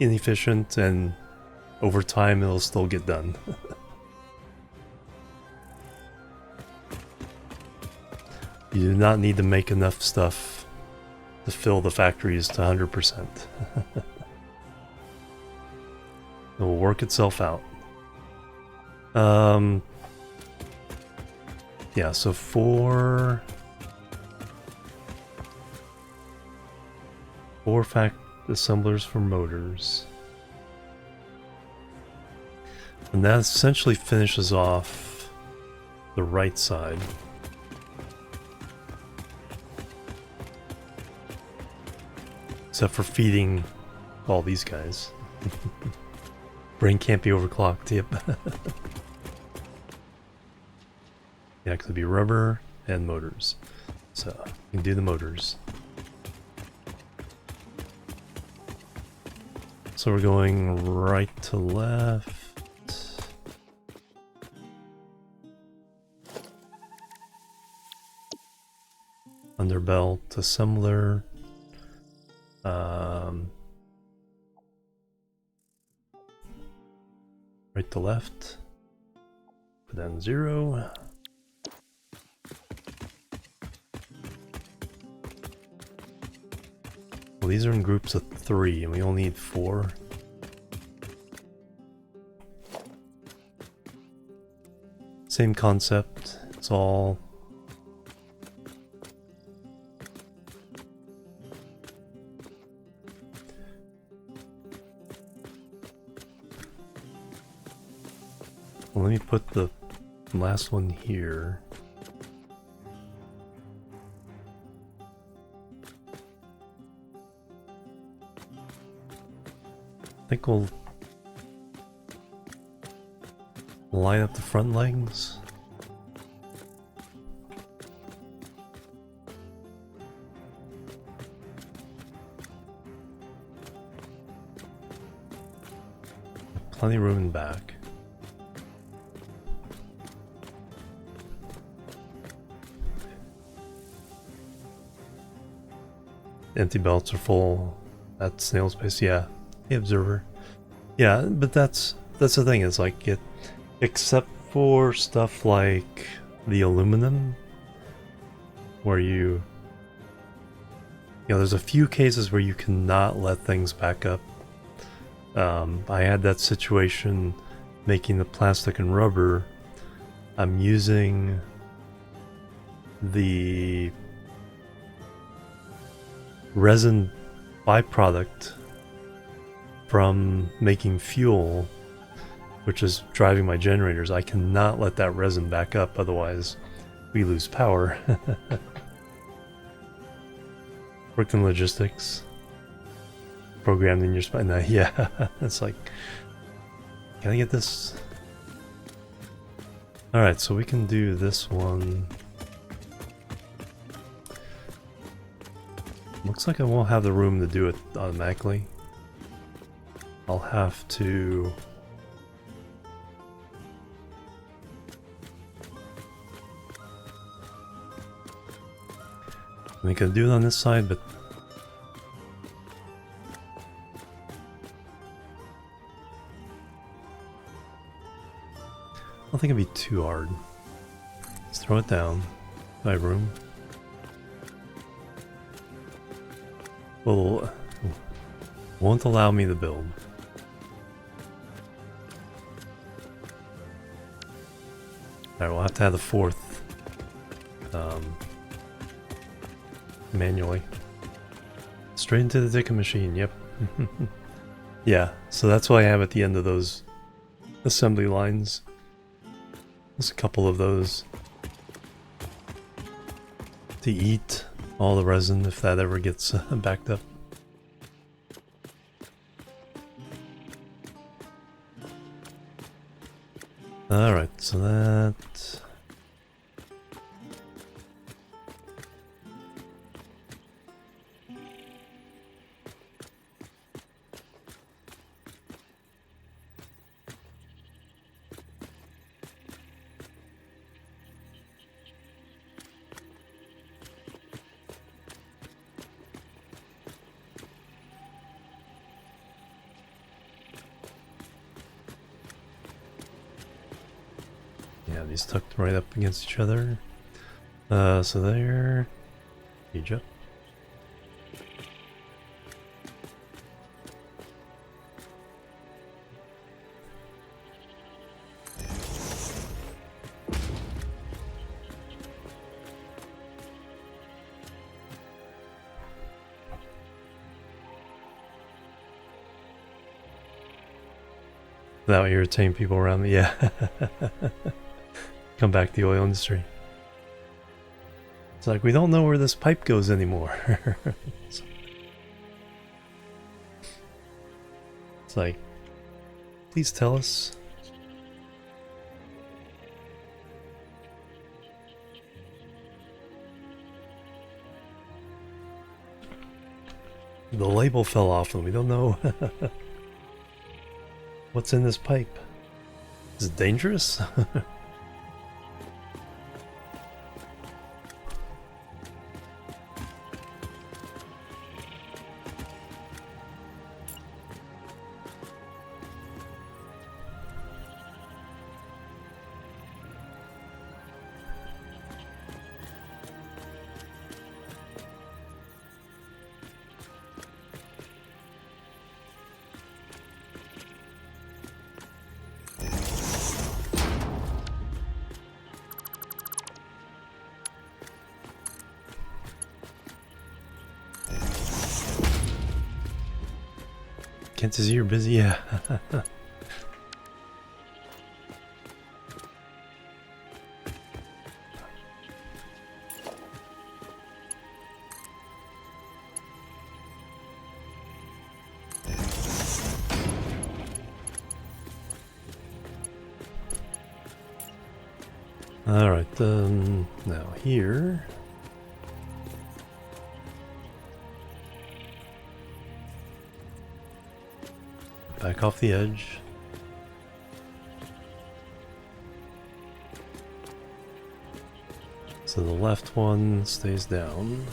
inefficient, and over time it'll still get done. You do not need to make enough stuff to fill the factories to 100%. It will work itself out. Yeah, so four fact assemblers for motors. And that essentially finishes off the right side. Except for feeding all these guys. Brain can't be overclocked, yep. Yeah, it could be rubber and motors. So, you can do the motors. So we're going right to left. Underbelt assembler. Right to left. Put down 0. Well, these are in groups of 3 and we only need 4. Same concept. It's all well, let me put the last one here. I think we'll line up the front legs. Plenty of room in back. Empty belts are full. That's snail space, yeah. The observer. Yeah, but that's the thing, is like it, except for stuff like the aluminum, where you know, there's a few cases where you cannot let things back up. I had that situation making the plastic and rubber. I'm using the resin byproduct from making fuel, which is driving my generators. I cannot let that resin back up, otherwise we lose power. Worked in logistics. Programmed in your spine. Yeah, it's like, can I get this? Alright, so we can do this one. Looks like I won't have the room to do it automatically. I'll have to... I can do it on this side, but I don't think it'd be too hard. Let's throw it down. My room. Well, won't allow me to build. Alright, we'll have to have the 4th manually. Straight into the ticket machine, yep. Yeah, so that's what I have at the end of those assembly lines. There's a couple of those to eat all the resin if that ever gets backed up. Alright, so that... yeah, these tucked right up against each other. So there... Egypt. Without irritating people around me, yeah. Come back to the oil industry. It's like, we don't know where this pipe goes anymore. It's like, please tell us. The label fell off and we don't know what's in this pipe. Is it dangerous? Kent says you're busy, yeah. Alright, now here. Back off the edge. So the left one stays down.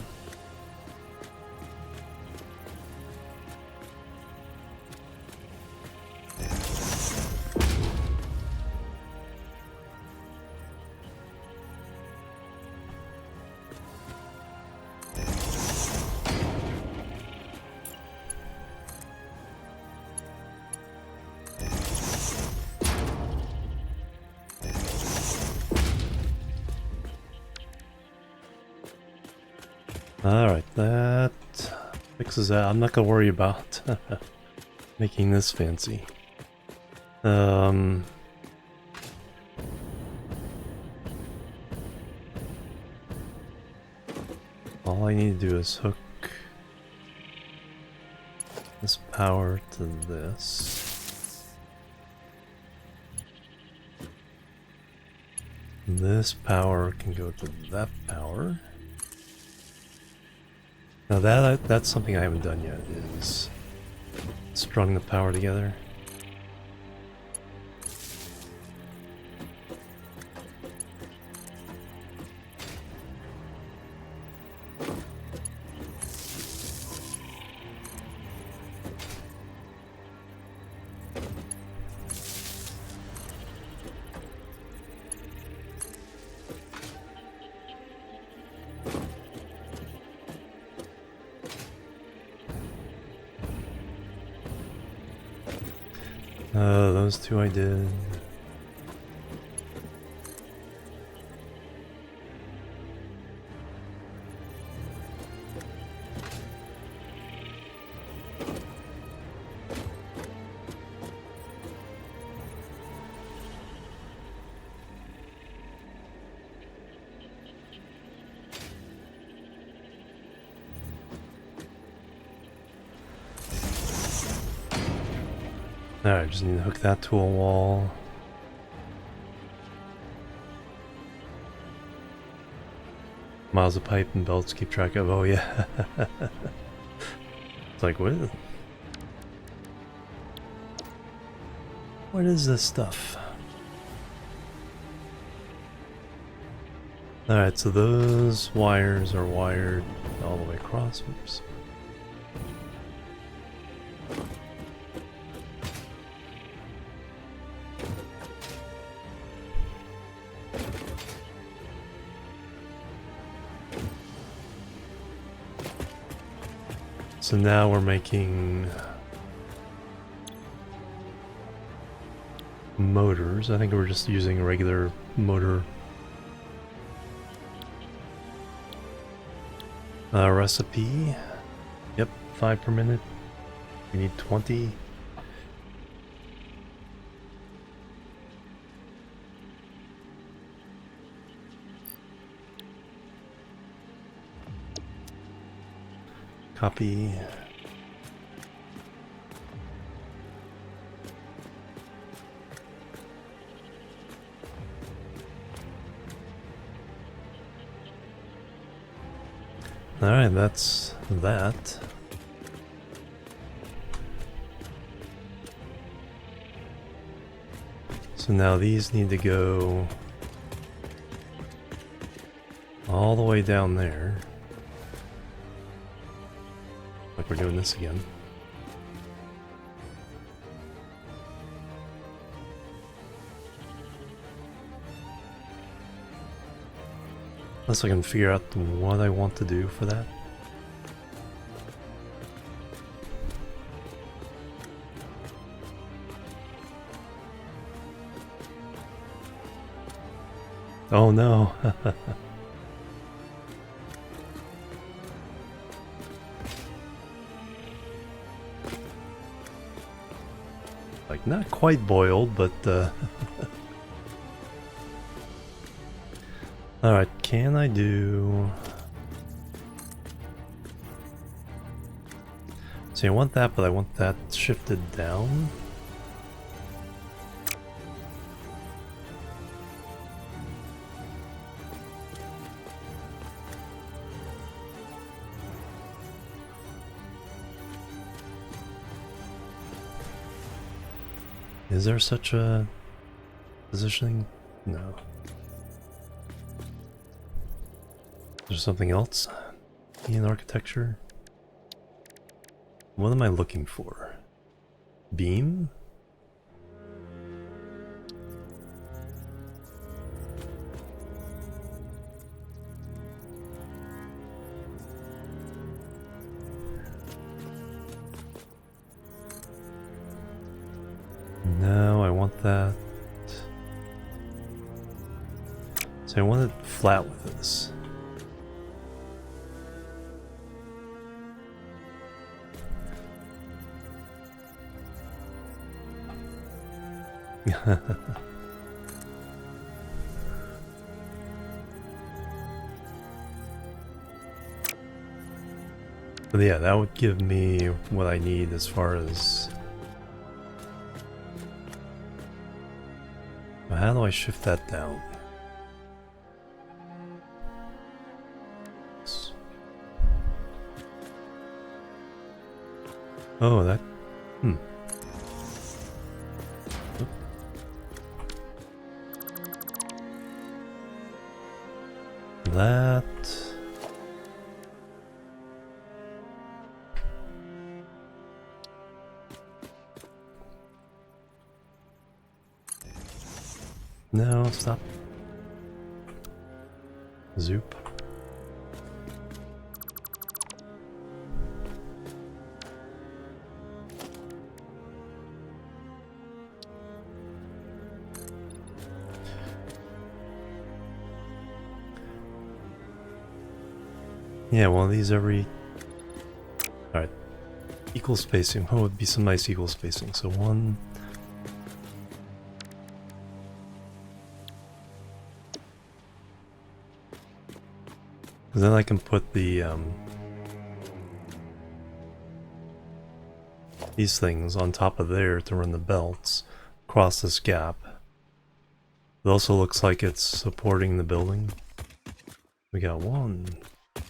Alright, that fixes that. I'm not gonna worry about making this fancy. All I need to do is hook this power to this. This power can go to that power. Now that's something I haven't done yet, is strung the power together. Those two I did. Alright, just need to hook that to a wall. Miles of pipe and belts keep track of. Oh yeah. It's like, what is this stuff? Alright, so those wires are wired all the way across. Oops. So now we're making motors. I think we're just using a regular motor recipe. Yep, 5 per minute. We need 20. Copy. Alright, that's that. So now these need to go all the way down there. Like we're doing this again. Unless I can figure out what I want to do for that. Oh no. Like not quite boiled, but alright, can I do... See, I want that, but I want that shifted down. Is there such a positioning? No. Is there something else in architecture? What am I looking for? Beam? No, I want that. So I want it flat with this. But yeah, that would give me what I need as far as... How do I shift that down? Oh, that... That... No, stop. Zoop. Yeah, one of these every... Alright. Equal spacing. Oh, it'd be some nice equal spacing. So one... Then I can put the, these things on top of there to run the belts across this gap. It also looks like it's supporting the building. We got 1,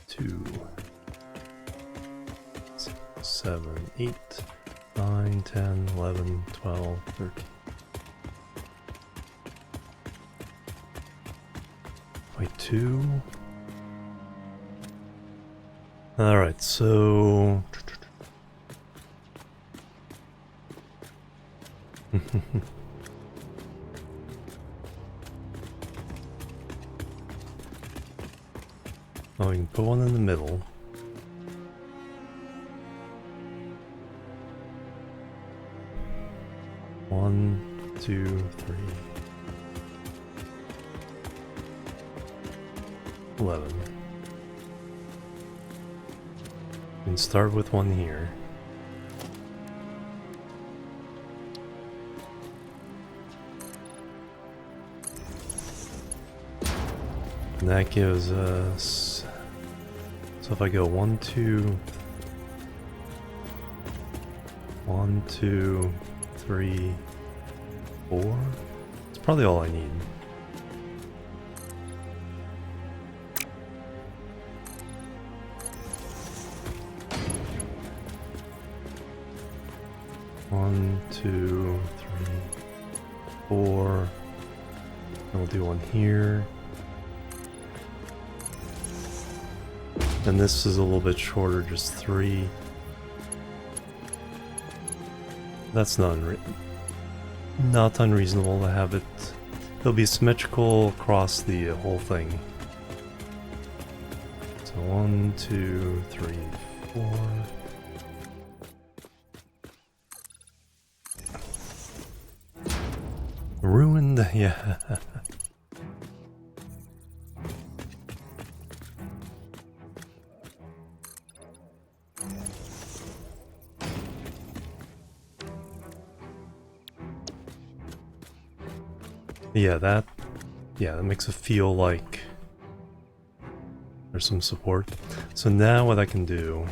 2, 6, 7, 8, 9, 10, 11, 12, 13. Wait, 2... Alright, so... Oh, we can put one in the middle. One, 2, 3. 11. We can start with one here. And that gives us... So if I go 1, 2, 1, 2, 3, 4. It's probably all I need. One, two, three, 4. And we'll do one here. And this is a little bit shorter, just 3. That's not unreasonable to have it. It'll be symmetrical across the whole thing. So 1, 2, 3, 4. Ruined, yeah. Yeah, that makes it feel like there's some support. So now what I can do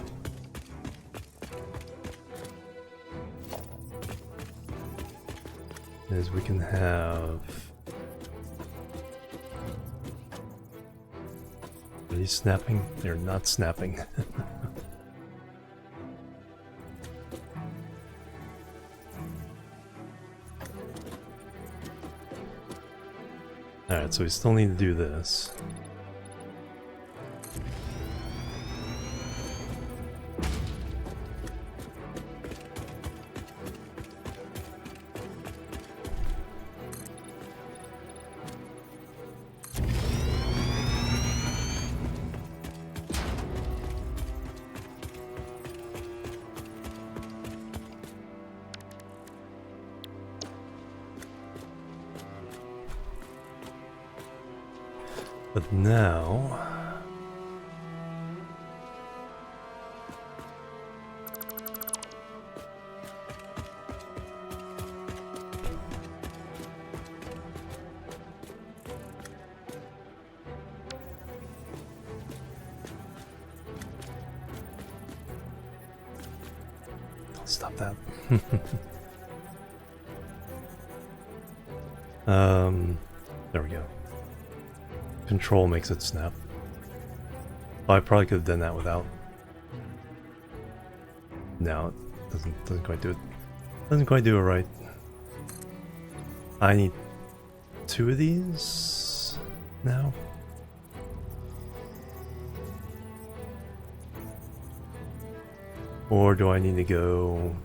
is we can have... Are these snapping? They're not snapping. Alright, so we still need to do this. But now... I'll stop that. There we go. Control makes it snap. Oh, I probably could have done that without. No, it doesn't quite do it. Doesn't quite do it right. I need 2 of these now. Or do I need to go...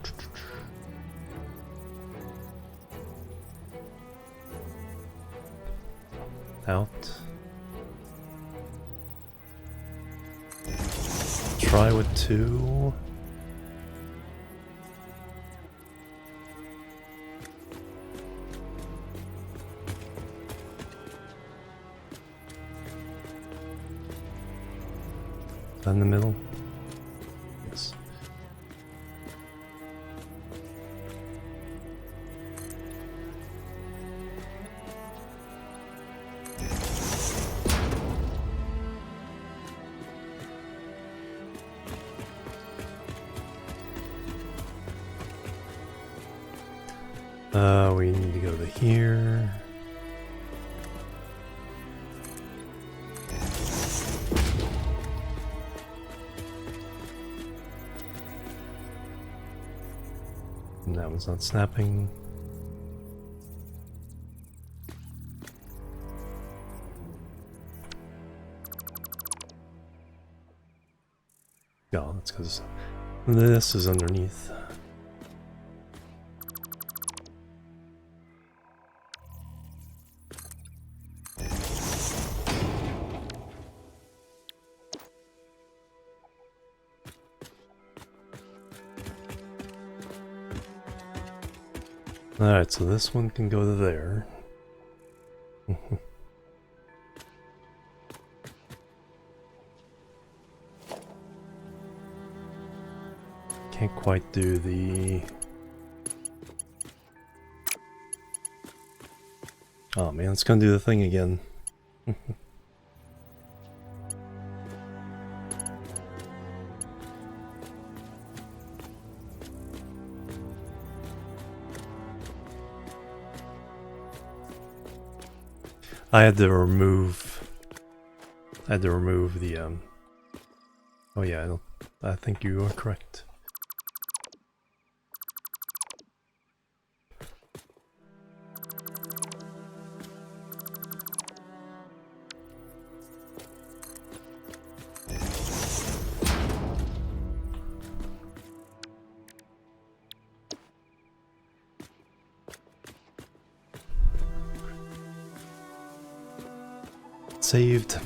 out? Try with 2. Is that in the middle? Yes. We need to go to here. And that one's not snapping. Oh, that's because this is underneath. Alright, so this one can go to there. Can't quite do the... Oh man, it's gonna do the thing again. I had to remove the oh yeah, I think you are correct. Saved.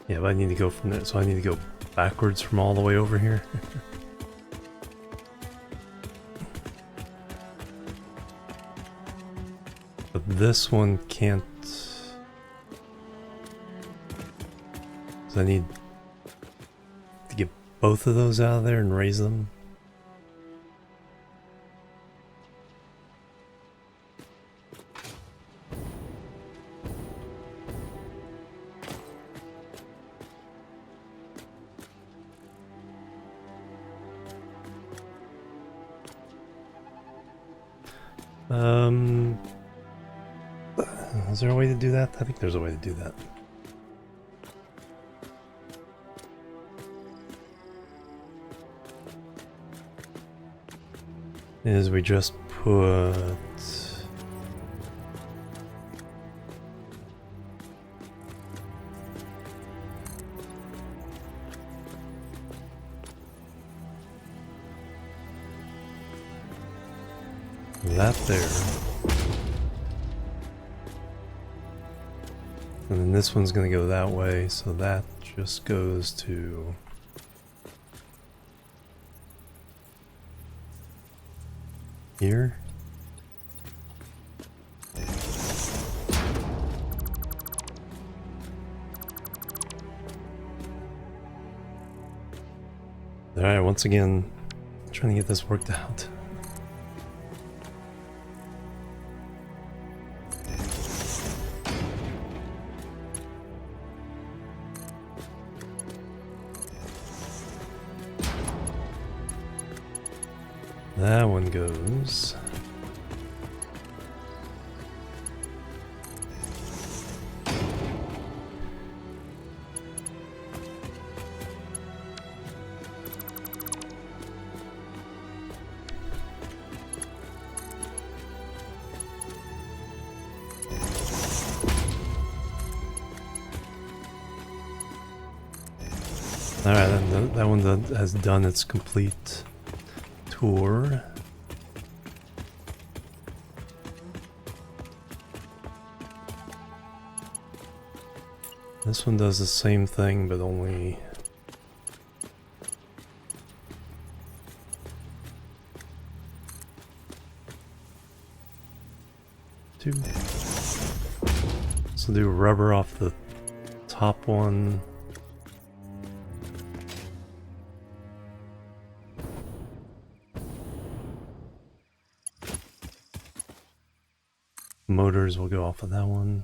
Yeah, but I need to go from there, so I need to go backwards from all the way over here. But this one can't. So I need to get both of those out of there and raise them. Is there a way to do that? I think there's a way to do that. Is we just put that there. And then this one's gonna go that way, so that just goes to here. Alright, once again, trying to get this worked out. That one goes. Alright, then that one has done its complete tour. This one does the same thing, but only two. So do rubber off the top one. Motors will go off of that one.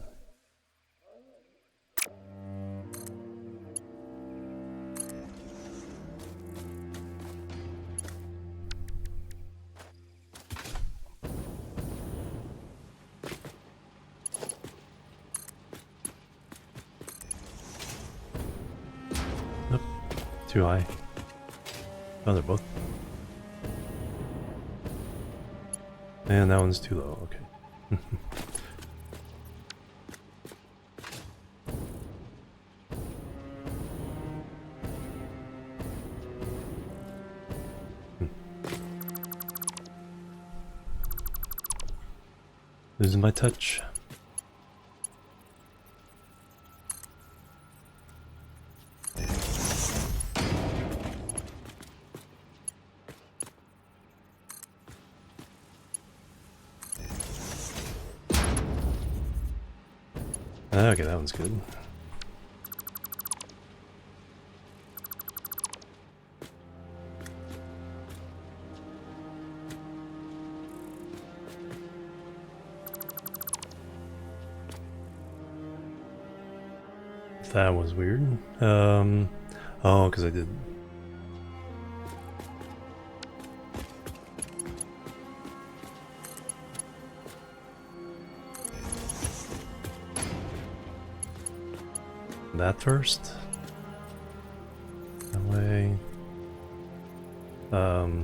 Nope, too high. Oh, they're both. And that one's too low, okay. Losing my touch. Okay, that one's good. That was weird. Oh, because I did. That first. That way. So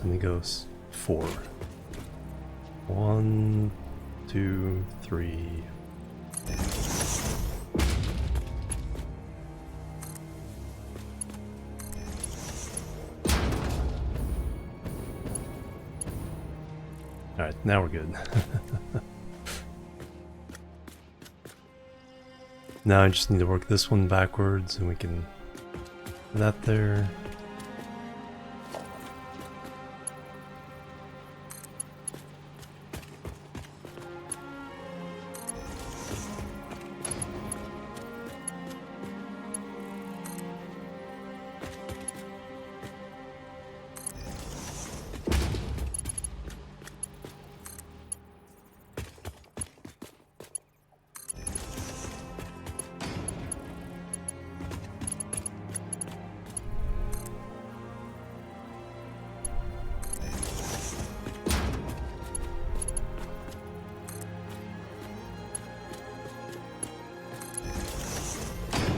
it goes 4. 1, 2, 3. Alright, now we're good. Now I just need to work this one backwards and we can put that there.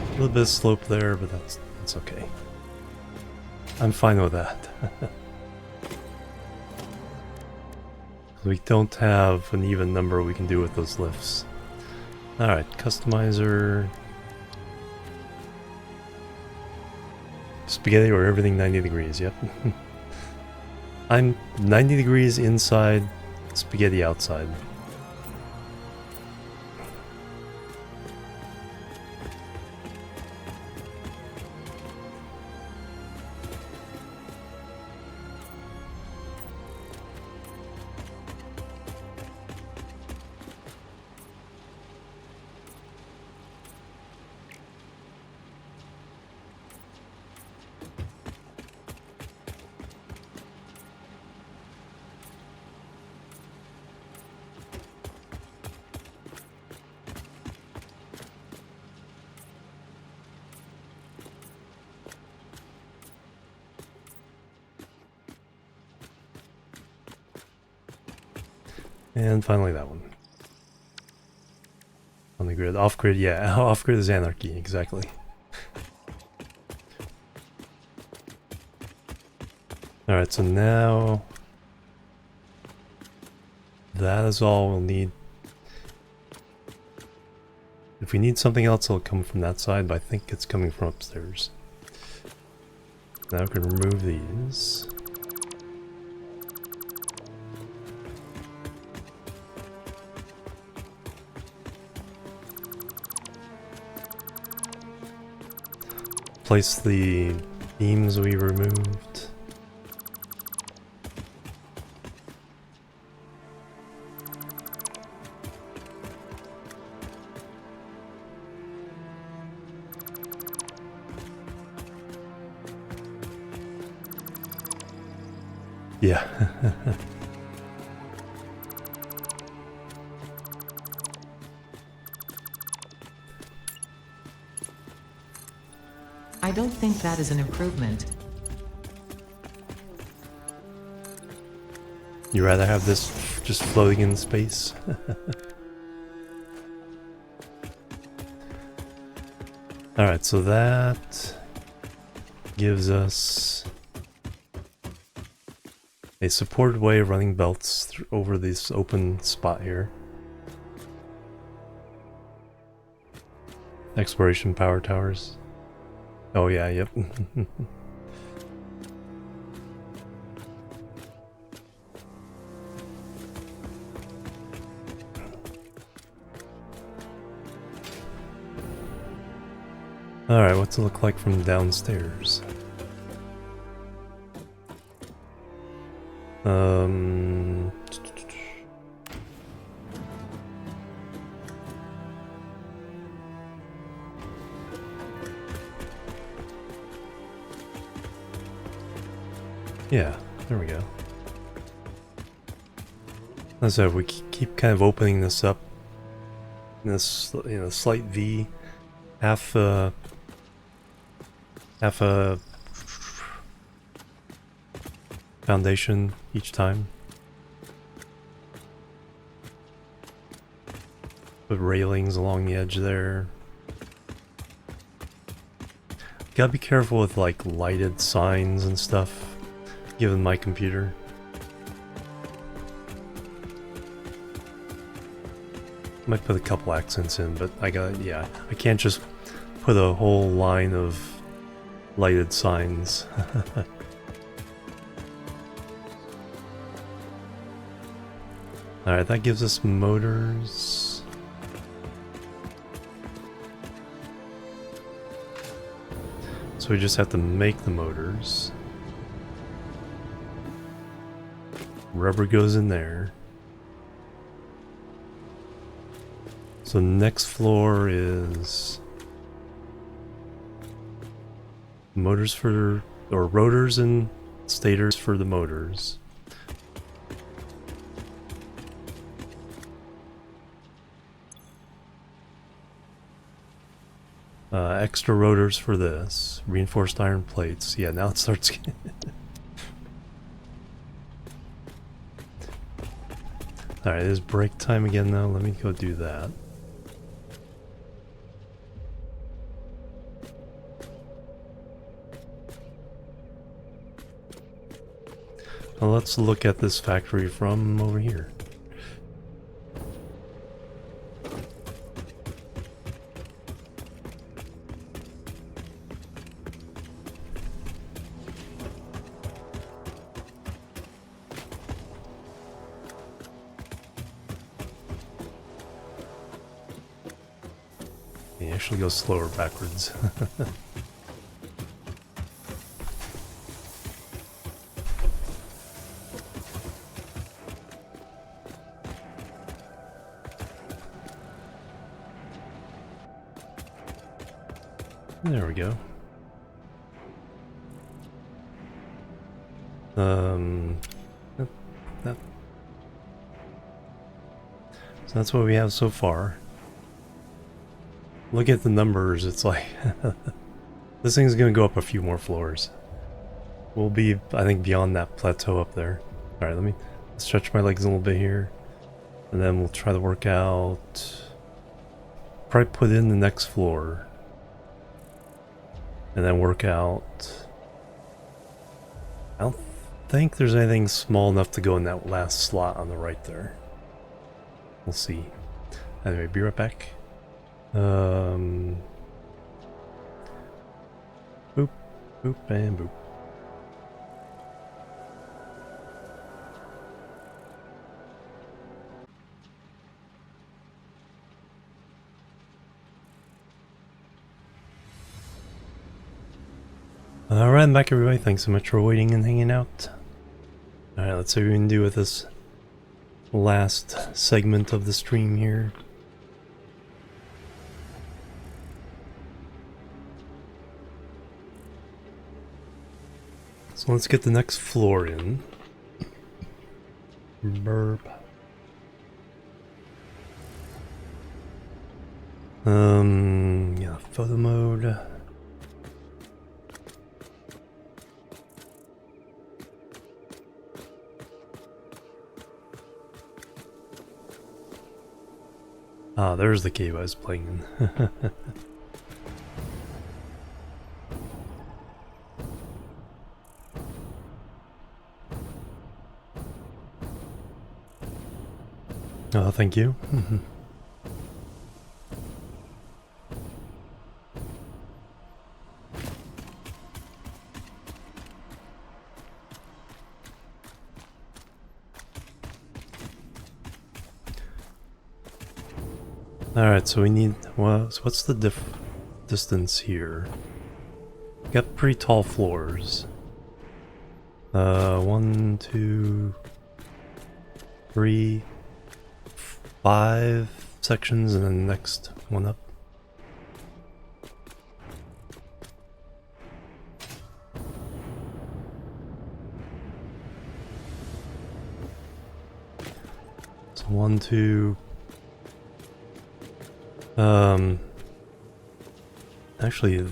A little bit of slope there, but that's okay. I'm fine with that. We don't have an even number we can do with those lifts. Alright, customizer. Spaghetti or everything 90 degrees, yep. I'm 90 degrees inside, spaghetti outside. And finally that one. On the grid. Off grid, yeah. Off grid is anarchy, exactly. Alright, so now that is all we'll need. If we need something else, it'll come from that side, but I think it's coming from upstairs. Now we can remove these. Place the beams we removed. Yeah. I don't think that is an improvement. You rather have this just floating in space? Alright, so that gives us a supported way of running belts over this open spot here. Exploration power towers. Oh yeah, yep. Alright, what's it look like from downstairs? Yeah, there we go. So if we keep kind of opening this up in this, slight V, half a foundation each time. Put railings along the edge there. Gotta be careful with like lighted signs and stuff, given my computer. Might put a couple accents in, but I can't just put a whole line of lighted signs. Alright, that gives us motors. So we just have to make the motors. Rubber goes in there. So next floor is motors for, or rotors and stators for the motors. Extra rotors for this. Reinforced iron plates. Yeah, now it starts getting... Alright, it is break time again though. Let me go do that. Well, let's look at this factory from over here. You actually go slower backwards. There we go. That. So that's what we have so far. Look at the numbers, it's like... this thing's gonna go up a few more floors. We'll be, I think, beyond that plateau up there. Alright, let me stretch my legs a little bit here. And then we'll try to work out... Probably put in the next floor. And then work out... I don't think there's anything small enough to go in that last slot on the right there. We'll see. Anyway, be right back. Boop, boop, and boop. Alright, I'm back everybody. Thanks so much for waiting and hanging out. Alright, let's see what we can do with this last segment of the stream here. So let's get the next floor in. Burp. Yeah, photo mode. Ah, there's the cave I was playing in. Oh, thank you. Alright, so we need... Well, so what's the distance here? We got pretty tall floors. 1, 2, 3, 5 sections, and then the next one up. So 1, 2... Actually, it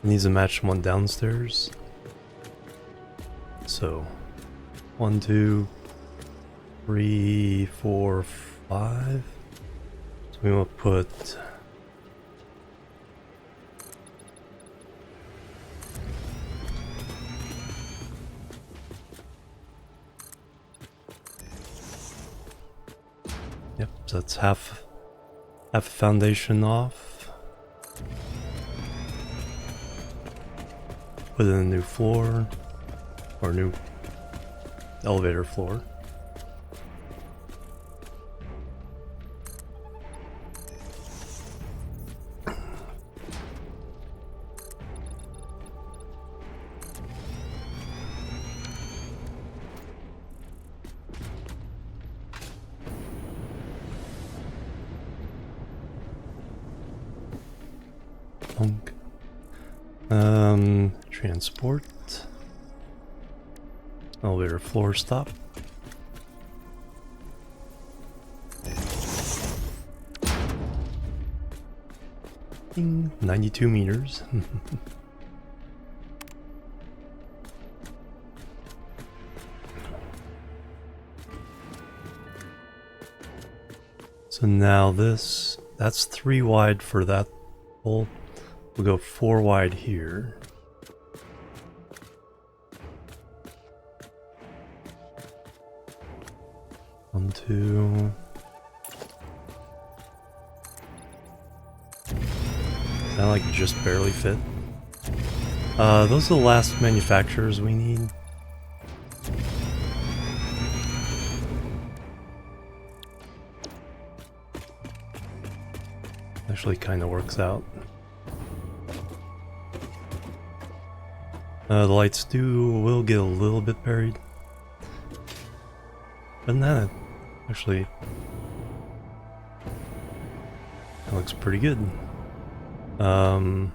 needs to match one downstairs. So, 1, 2, 3, 4, 5. So we will put. Yep, so that's half a foundation off. Put in a new floor, or new elevator floor. Transport. Elevator floor stop. Ding, 92 meters. So now that's 3 wide for that hole. We'll go 4 wide here. One, two. That like just barely fit. Those are the last manufacturers we need. Actually kind of works out. The lights will get a little bit buried. But that actually that looks pretty good. Oh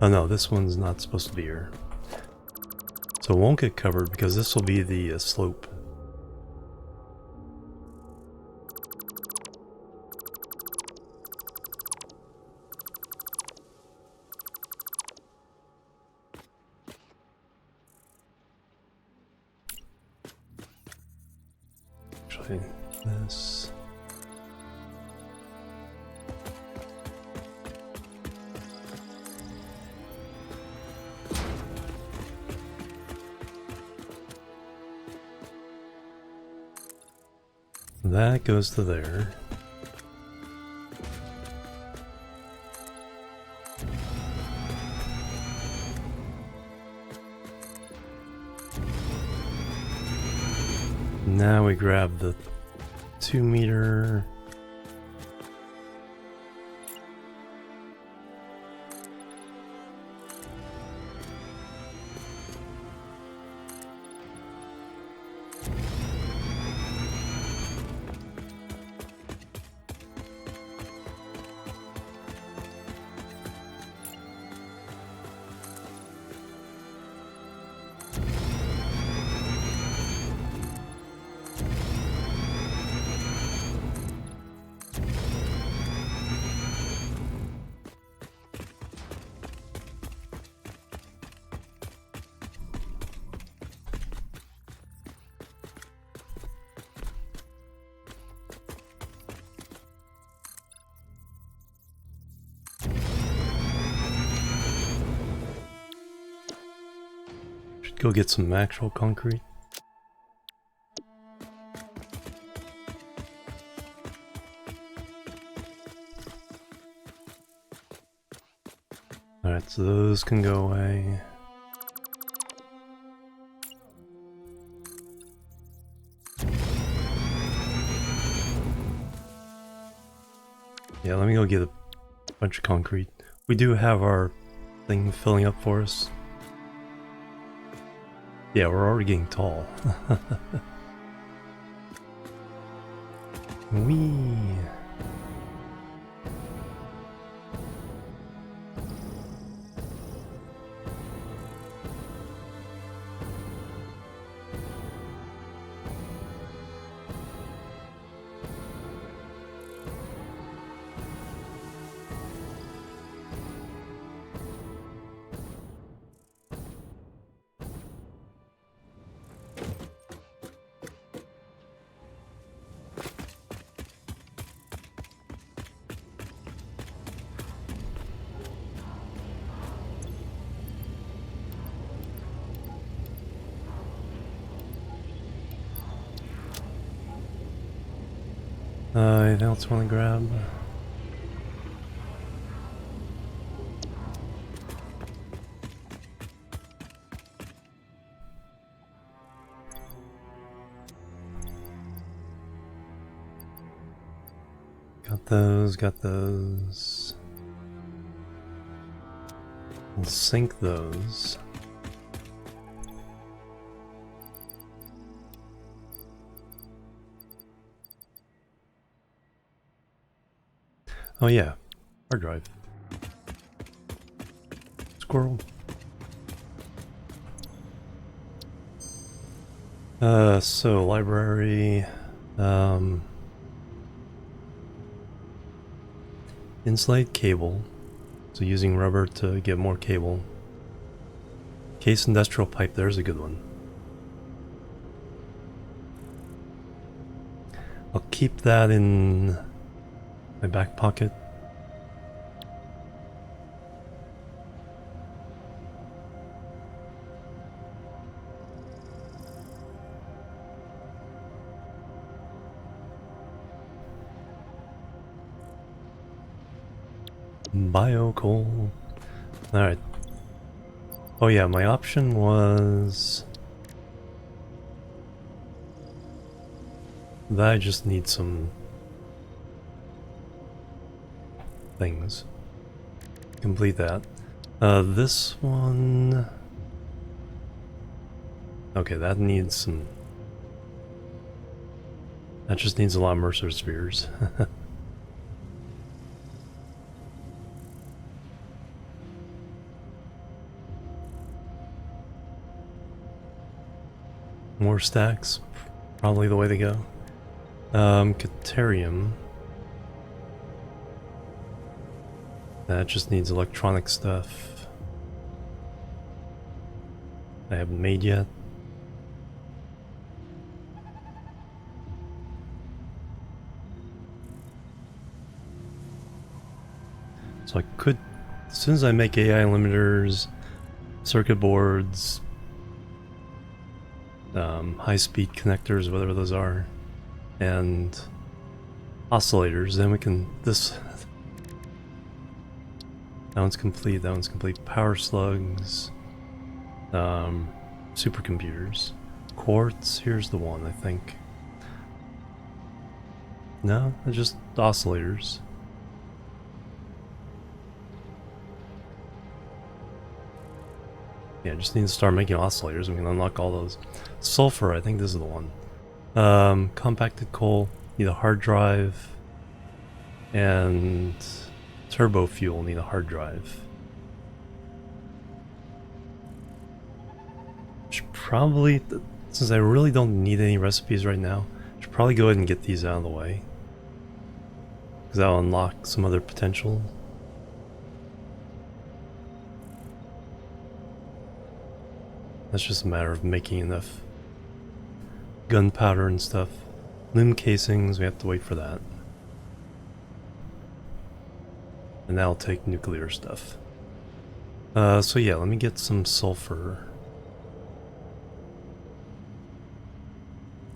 no, this one's not supposed to be here. So it won't get covered because this will be the slope. Actually, this. That goes to there. Now we grab the 2 meter. Should go get some actual concrete. Alright, so those can go away. Yeah, let me go get a bunch of concrete. We do have our thing filling up for us. Yeah, we're already getting tall. Whee! Anything else want to grab? Got those, got those. We'll sink those. Oh yeah, hard drive. Squirrel. So library, insulate cable, so using rubber to get more cable. Case industrial pipe, there's a good one. I'll keep that in my back pocket. Bio coal. Alright. Oh yeah, my option was that I just need some things. Complete that. This one... Okay, that needs some... That just needs a lot of Mercer spheres. More stacks, probably the way to go. Caterium. That just needs electronic stuff. I haven't made yet. So I could, as soon as I make AI limiters, circuit boards, high-speed connectors, whatever those are, and oscillators, then we can, that one's complete, that one's complete. Power slugs, supercomputers, quartz, here's the one, I think. No, it's just oscillators. Yeah, just need to start making oscillators. We can unlock all those. Sulfur, I think this is the one. Compacted coal, need a hard drive. And turbo fuel, need a hard drive. Should probably, since I really don't need any recipes right now, should probably go ahead and get these out of the way. Because that'll unlock some other potential. That's just a matter of making enough gunpowder and stuff. Limb casings, we have to wait for that. And that'll take nuclear stuff. So yeah, let me get some sulfur.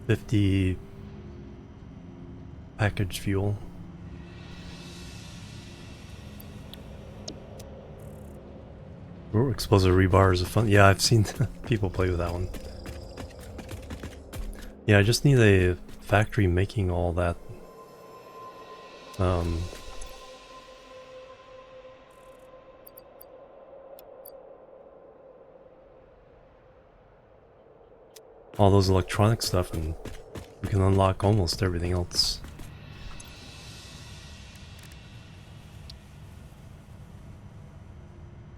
50 packaged fuel. Ooh, explosive rebar is a fun. Yeah, I've seen people play with that one. Yeah, I just need a factory making all that. All those electronic stuff, and we can unlock almost everything else.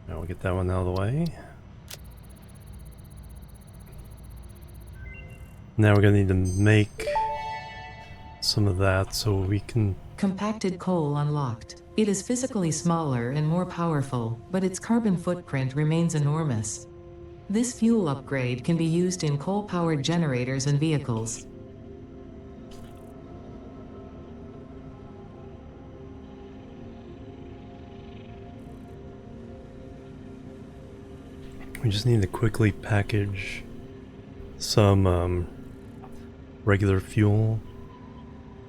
Now we'll get that one out of the way. Now we're gonna need to make some of that so we can... Compacted coal unlocked. It is physically smaller and more powerful, but its carbon footprint remains enormous. This fuel upgrade can be used in coal-powered generators and vehicles. We just need to quickly package some regular fuel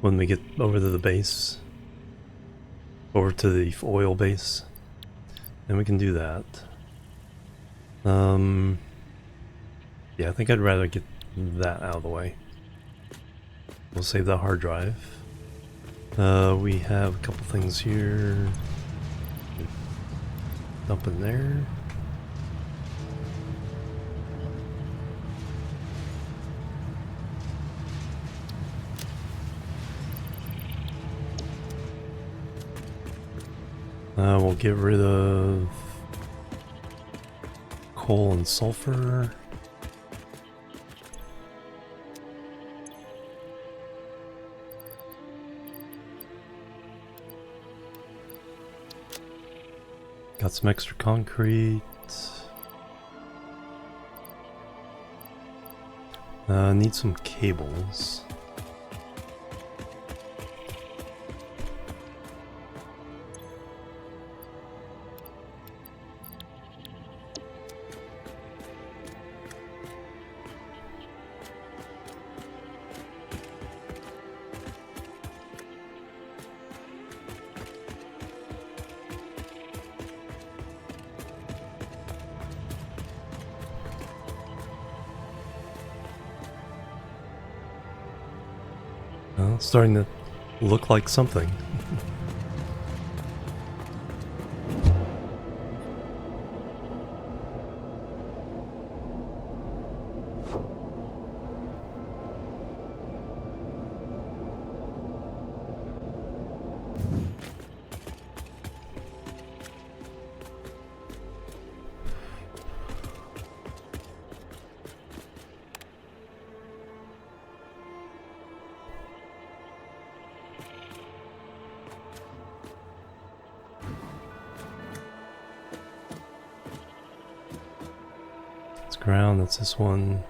when we get over to the base, over to the oil base, then we can do that. Yeah, I think I'd rather get that out of the way. We'll save the hard drive. We have a couple things here. Dump in there. We'll get rid of coal and sulfur. Got some extra concrete. Need some cables. Well, it's starting to look like something. Ground, that's this one.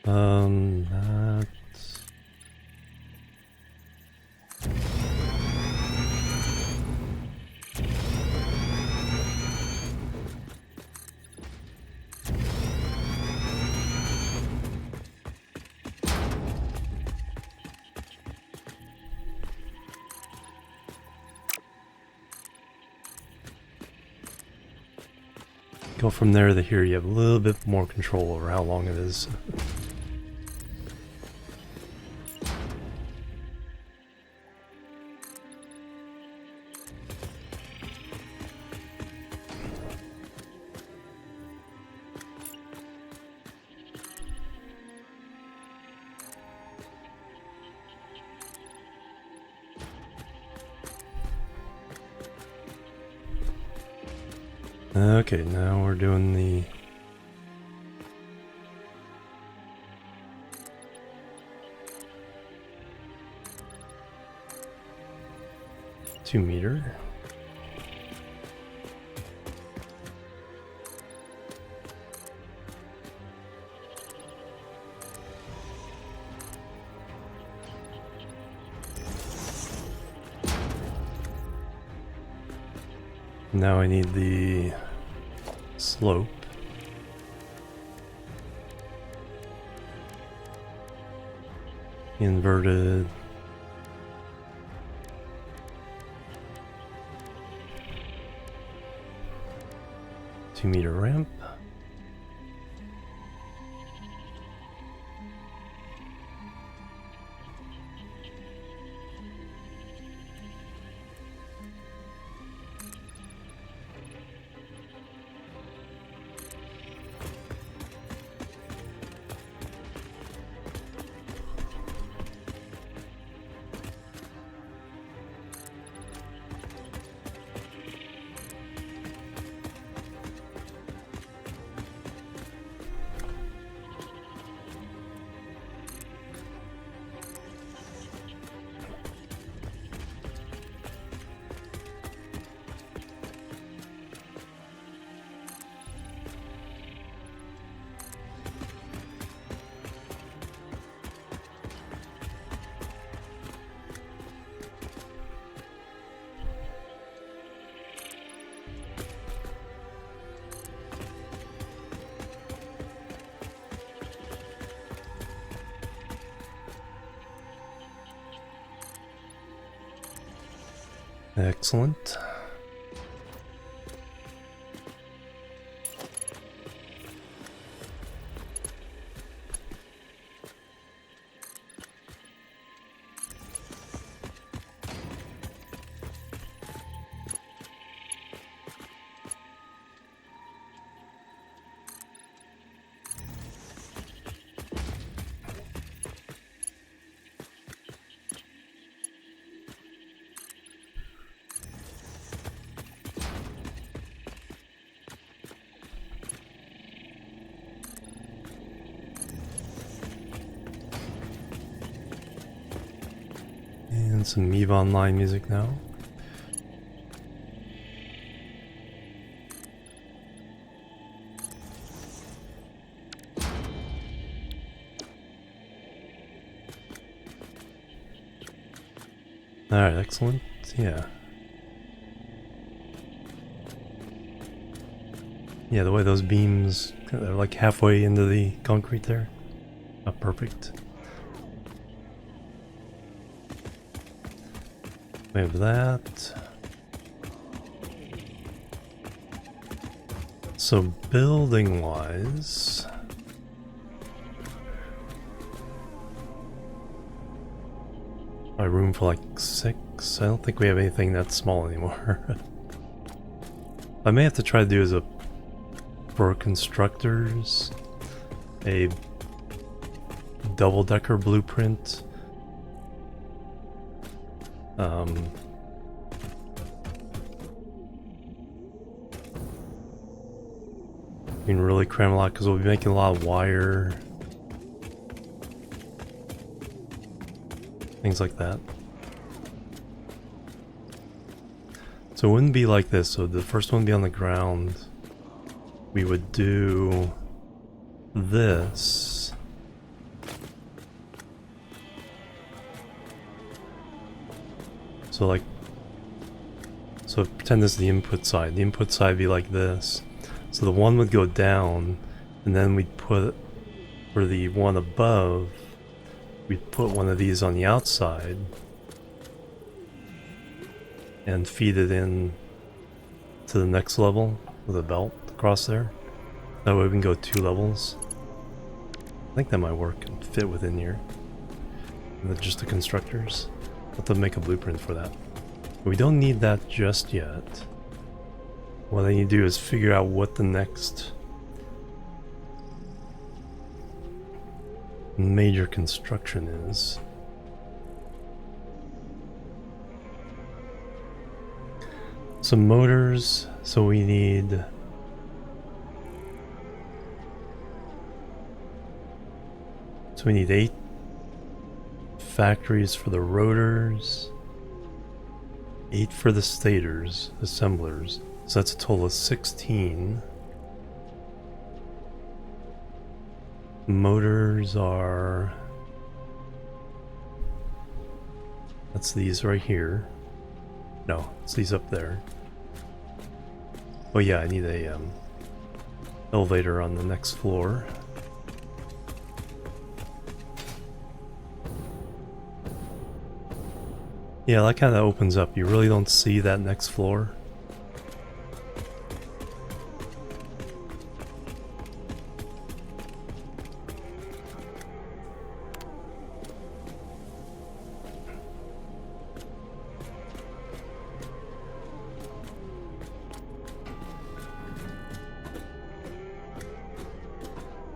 That's... Go from there to here, you have a little bit more control over how long it is. Okay, now we're doing the (2-meter). Now I need the slope. Inverted. Two-meter ramp. Excellent. And some EVE Online music now. Alright, excellent. Yeah. Yeah, the way those beams, they're like halfway into the concrete there. Oh, perfect. We have that. So building wise, my room for like 6. I don't think we have anything that small anymore. I may have to try to do as a for constructors a double-decker blueprint. You can really cram a lot because we'll be making a lot of wire, things like that. So it wouldn't be like this. So the first one would be on the ground. We would do this. So like, so pretend this is the input side. The input side would be like this. So the one would go down, and then we'd put, for the one above, we'd put one of these on the outside and feed it in to the next level with a belt across there. That way we can go 2 levels. I think that might work and fit within here. And then just the constructors. We'll have to make a blueprint for that. But we don't need that just yet. What I need to do is figure out what the next major construction is. Some motors, so we need So we need 8 factories for the rotors, 8 for the stators, assemblers. So that's a total of 16. Motors are... That's these right here. No, it's these up there. Oh yeah, I need a elevator on the next floor. Yeah, that kind of opens up. You really don't see that next floor.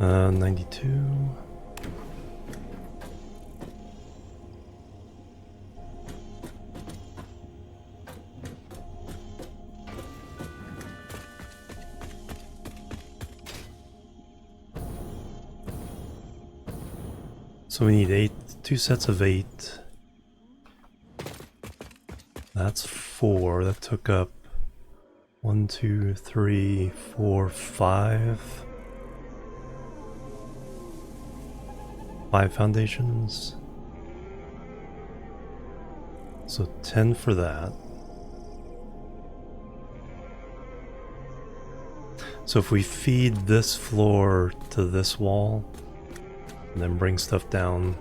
Uh, 92. So we need 2 sets of 8. That's 4. That took up 1, 2, 3, 4, 5. 5 foundations. So 10 for that. So if we feed this floor to this wall, and then bring stuff down,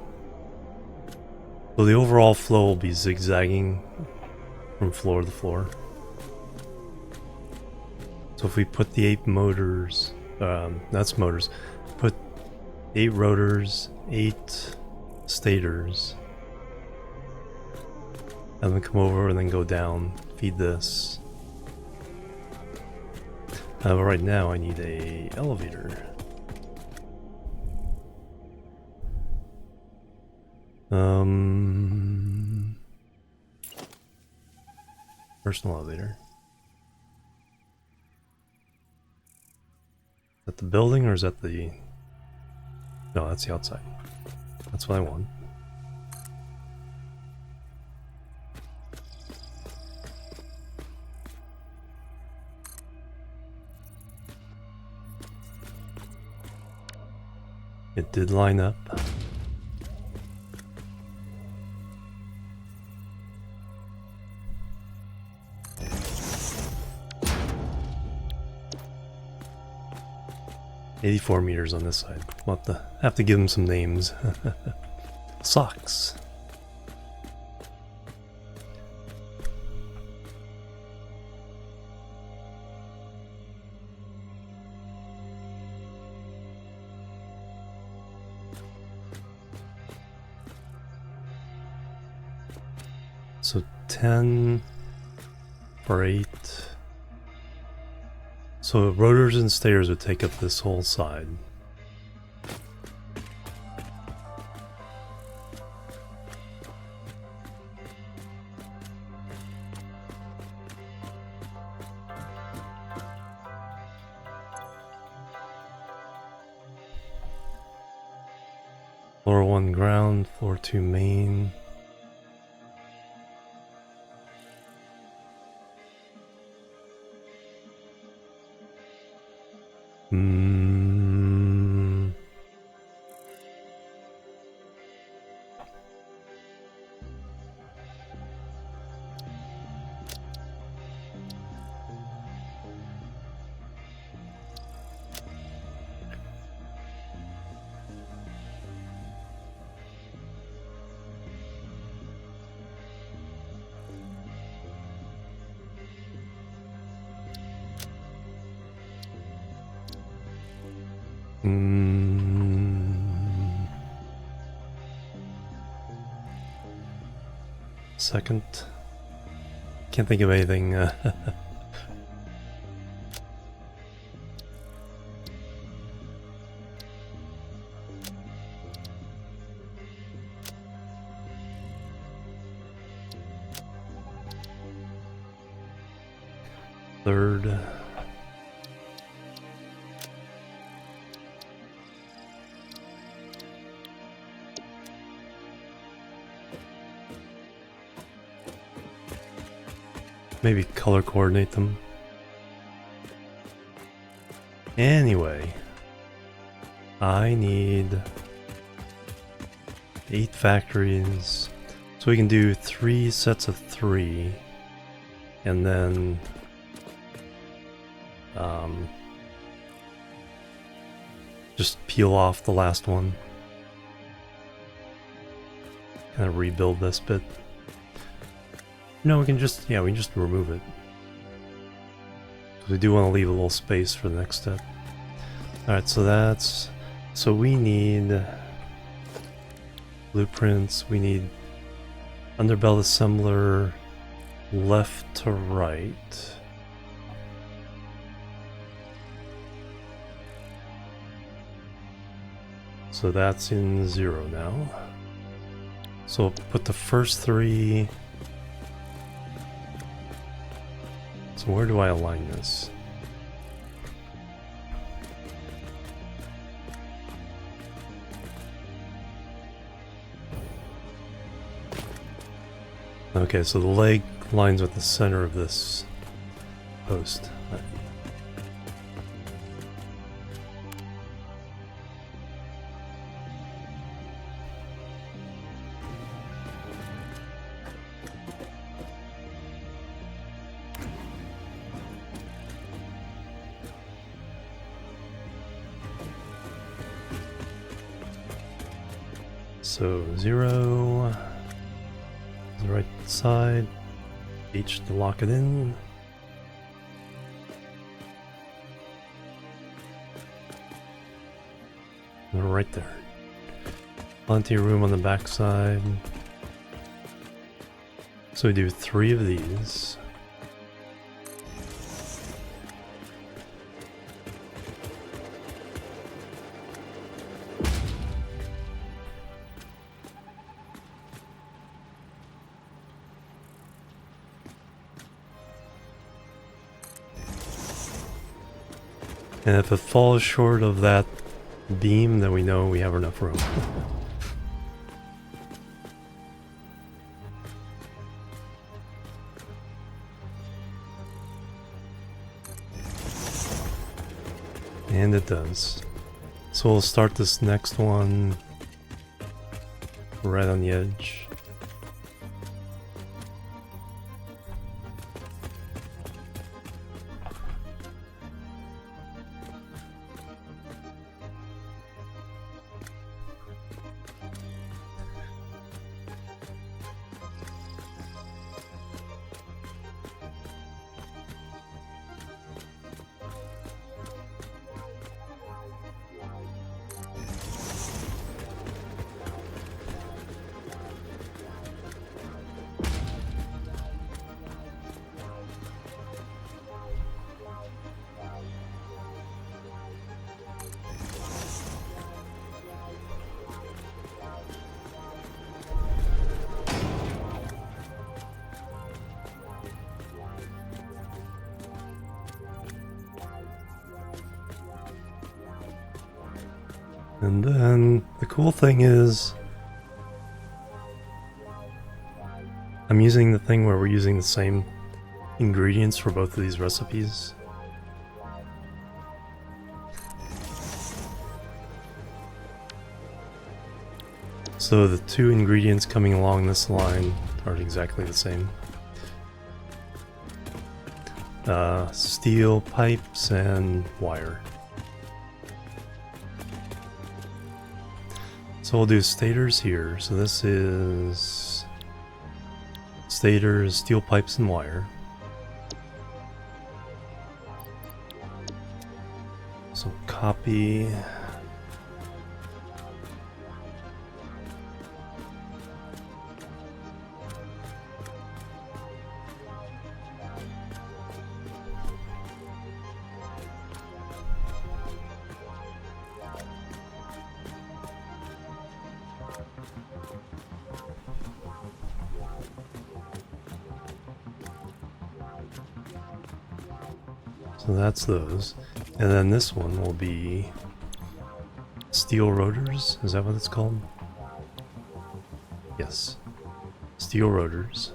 so the overall flow will be zigzagging from floor to floor. So if we put the 8 motors, that's motors, put 8 rotors, 8 stators, and then come over and then go down, feed this. But right now I need a elevator. Personal elevator. Is that the building or is that the... No, that's the outside. That's what I want. It did line up. $84 meters on this side. We'll have to give them some names. Socks. So 10 for 8. So rotors and stairs would take up this whole side. Floor 1 ground, floor 2 main. Second. Can't think of anything. Third. Maybe color coordinate them. Anyway, I need 8 factories, so we can do 3 sets of 3, and then just peel off the last one. Kind of rebuild this bit. No, we can just, we can just remove it. We do want to leave a little space for the next step. Alright, so we need blueprints, we need underbelt assembler left to right. So that's in 0 now. So we'll put the first 3. So where do I align this? Okay, so the leg lines with the center of this post. So 0, the right side, H to lock it in. And right there. Plenty of room on the backside. So we do 3 of these. And if it falls short of that beam, then we know we have enough room. And it does. So we'll start this next one right on the edge. And then the cool thing is I'm using the thing where we're using the same ingredients for both of these recipes. So the 2 ingredients coming along this line are exactly the same. Steel pipes and wire. So we'll do stators here. So this is stators, steel pipes, and wire. So copy. So that's those. And then this one will be steel rotors. Is that what it's called? Yes. Steel rotors.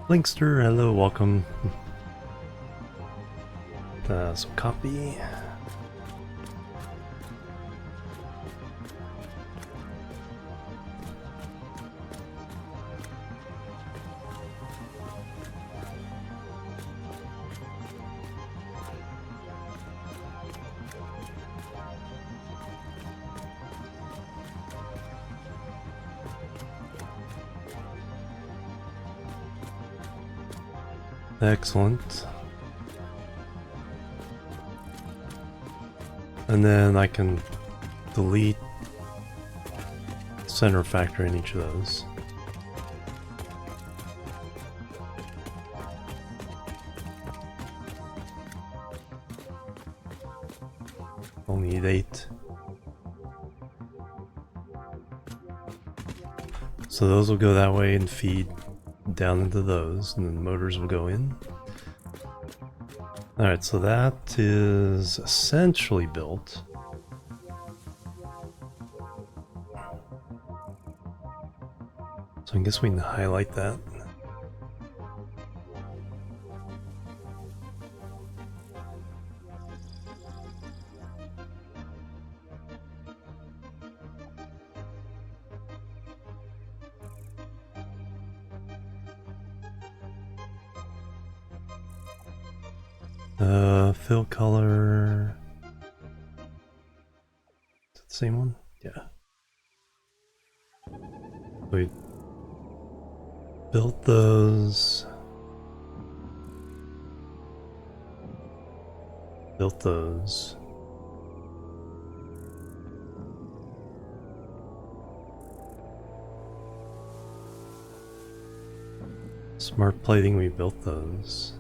Linkster, hello, welcome. So copy. Excellent. And then I can delete center factor in each of those. I'll need 8. So those will go that way and feed down into those, and then the motors will go in. Alright, so that is essentially built. So I guess we can highlight that. Fill color. Is it the same one? Yeah. We built those. Built those. Smart plating, we built those.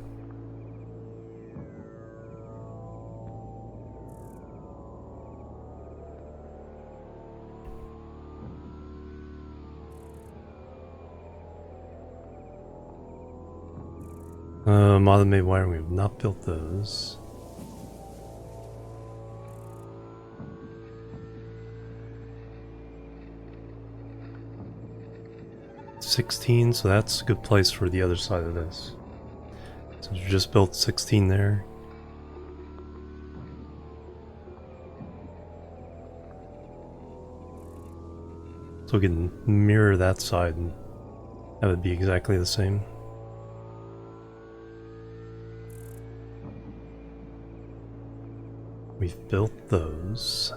Automated wiring, we have not built those. $16, so that's a good place for the other side of this. So we just built 16 there. So we can mirror that side and have it be exactly the same. We've built those.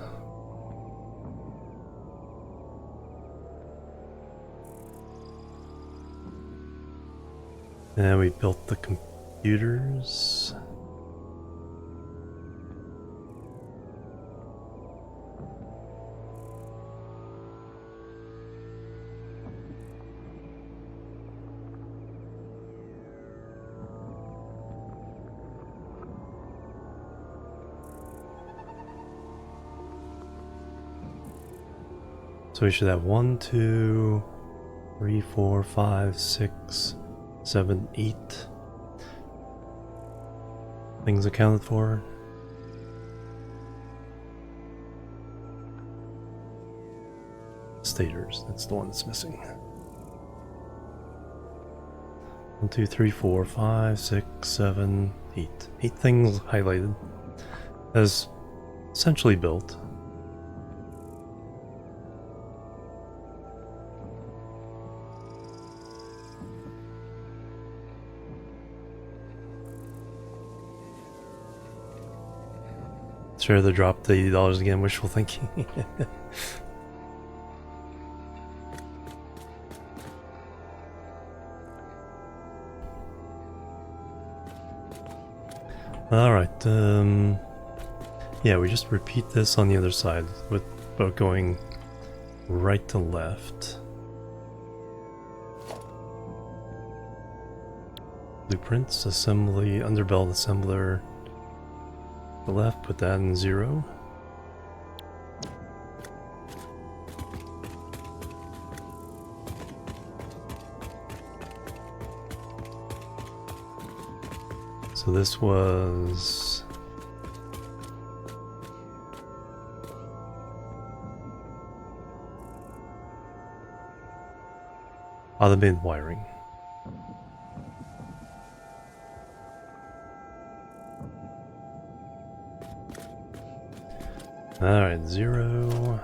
And we built the computers. So we should have 1, 2, 3, 4, 5, 6, 7, 8 things accounted for. Stators, that's the one that's missing. 1, 2, 3, 4, 5, 6, 7, 8. 8 things highlighted as essentially built. Sure, they dropped the $80 again, wishful thinking. Alright, yeah, we just repeat this on the other side with going right to left. Blueprints, assembly, underbelt assembler. The left, put that in 0. So this was automated wiring. Alright, 0.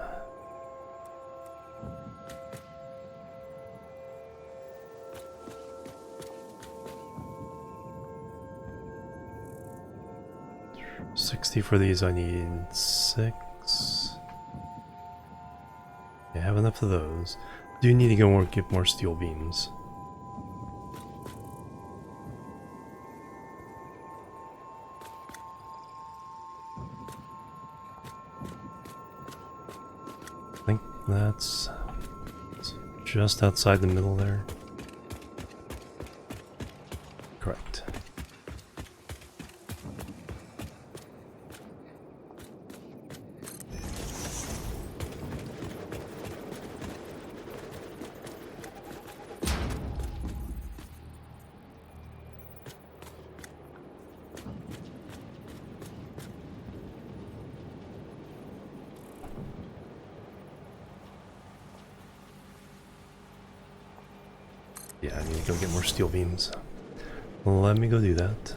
$60 for these, I need 6. I have enough of those. Do need to go get more steel beams. I think that's just outside the middle there. Correct. Yeah, I need to go get more steel beams. Let me go do that.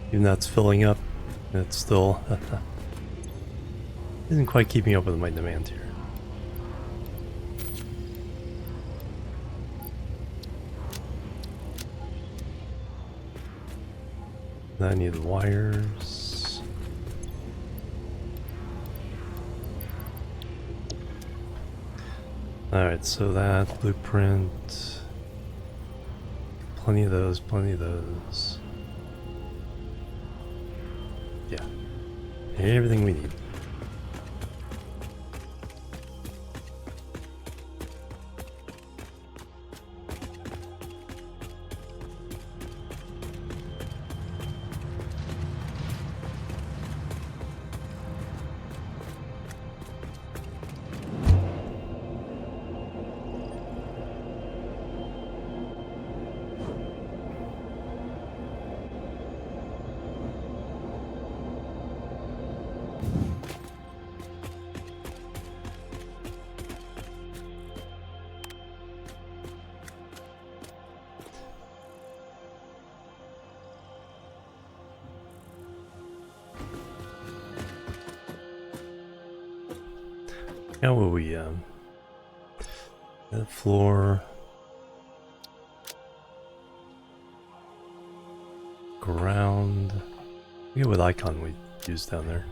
Even though it's filling up, it's still isn't quite keeping up with my demand here. I need the wires. Alright, so that blueprint. Plenty of those, plenty of those. Yeah. Everything we need. How will we, that floor, ground, I forget what icon we used down there.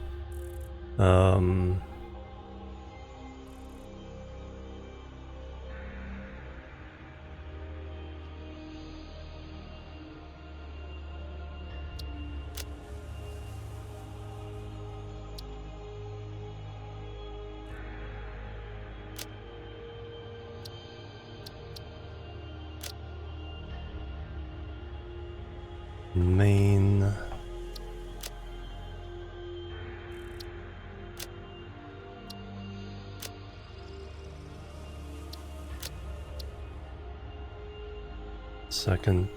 Main. Second.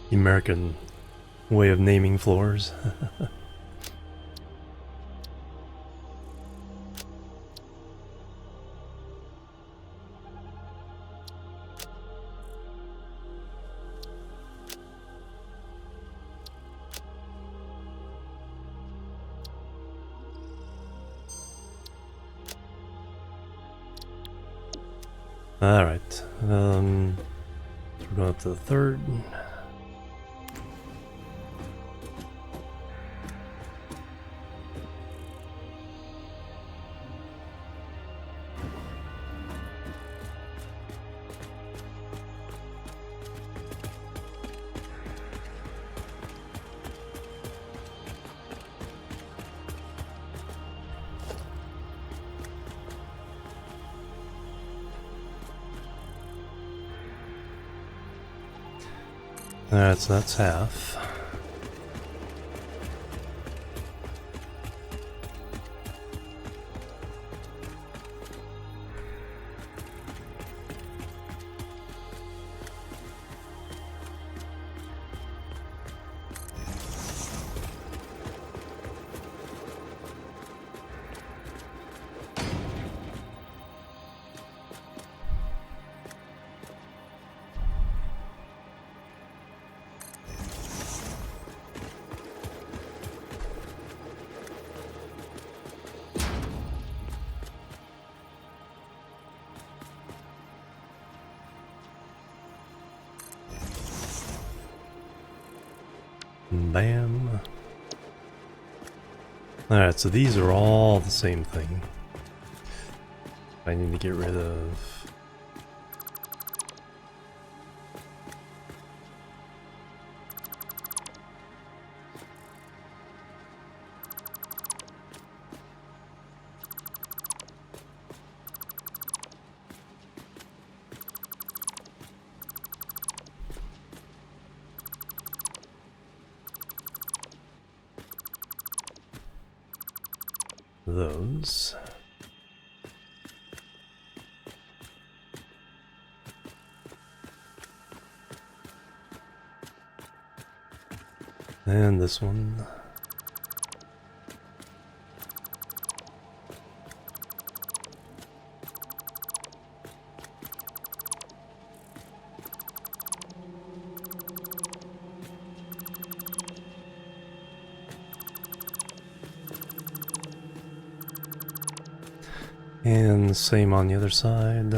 The American way of naming floors. Alright, so we're going up to the third. Alright, so that's half. Bam. Alright, so these are all the same thing. I need to get rid of... those. And this one. And same on the other side.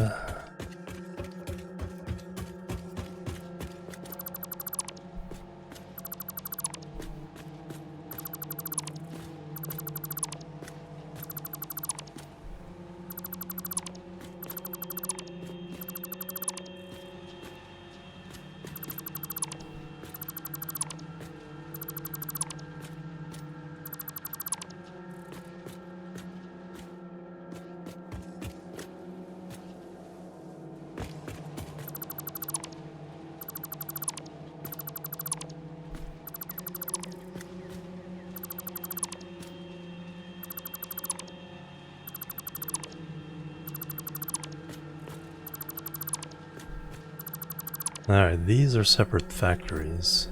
Alright, these are separate factories.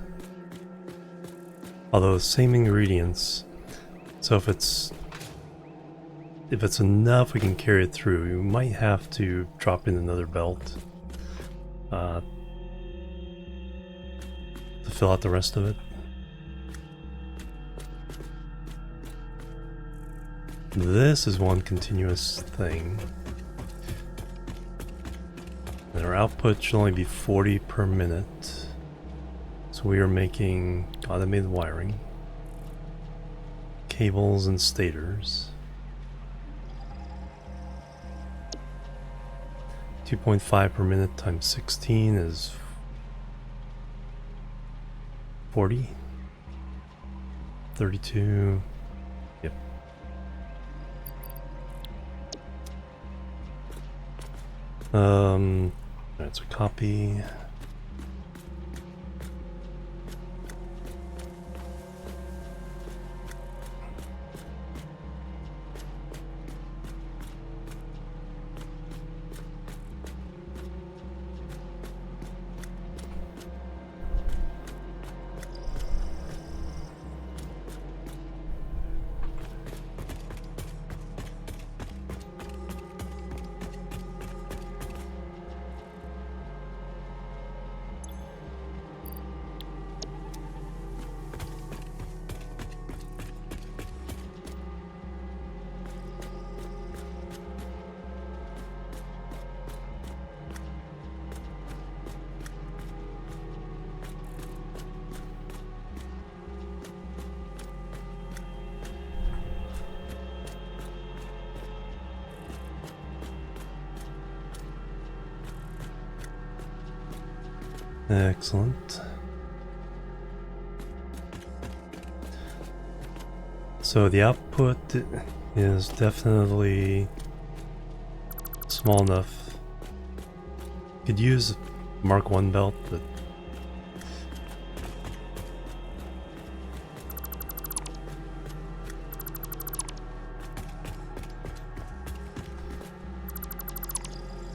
Although same ingredients. So if it's enough we can carry it through, we might have to drop in another belt to fill out the rest of it. This is one continuous thing. And our output should only be 40 per minute. So we are making automated wiring, cables and stators. 2.5 per minute times 16 is 40. 32. Yep. That's a copy. Excellent. So the output is definitely small enough. Could use Mark 1 belt, but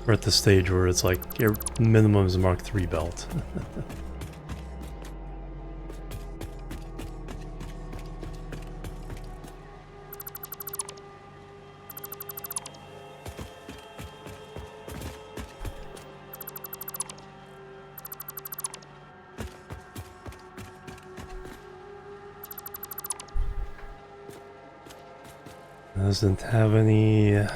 we're at the stage where it's like minimum is a Mark 3 belt. Doesn't have any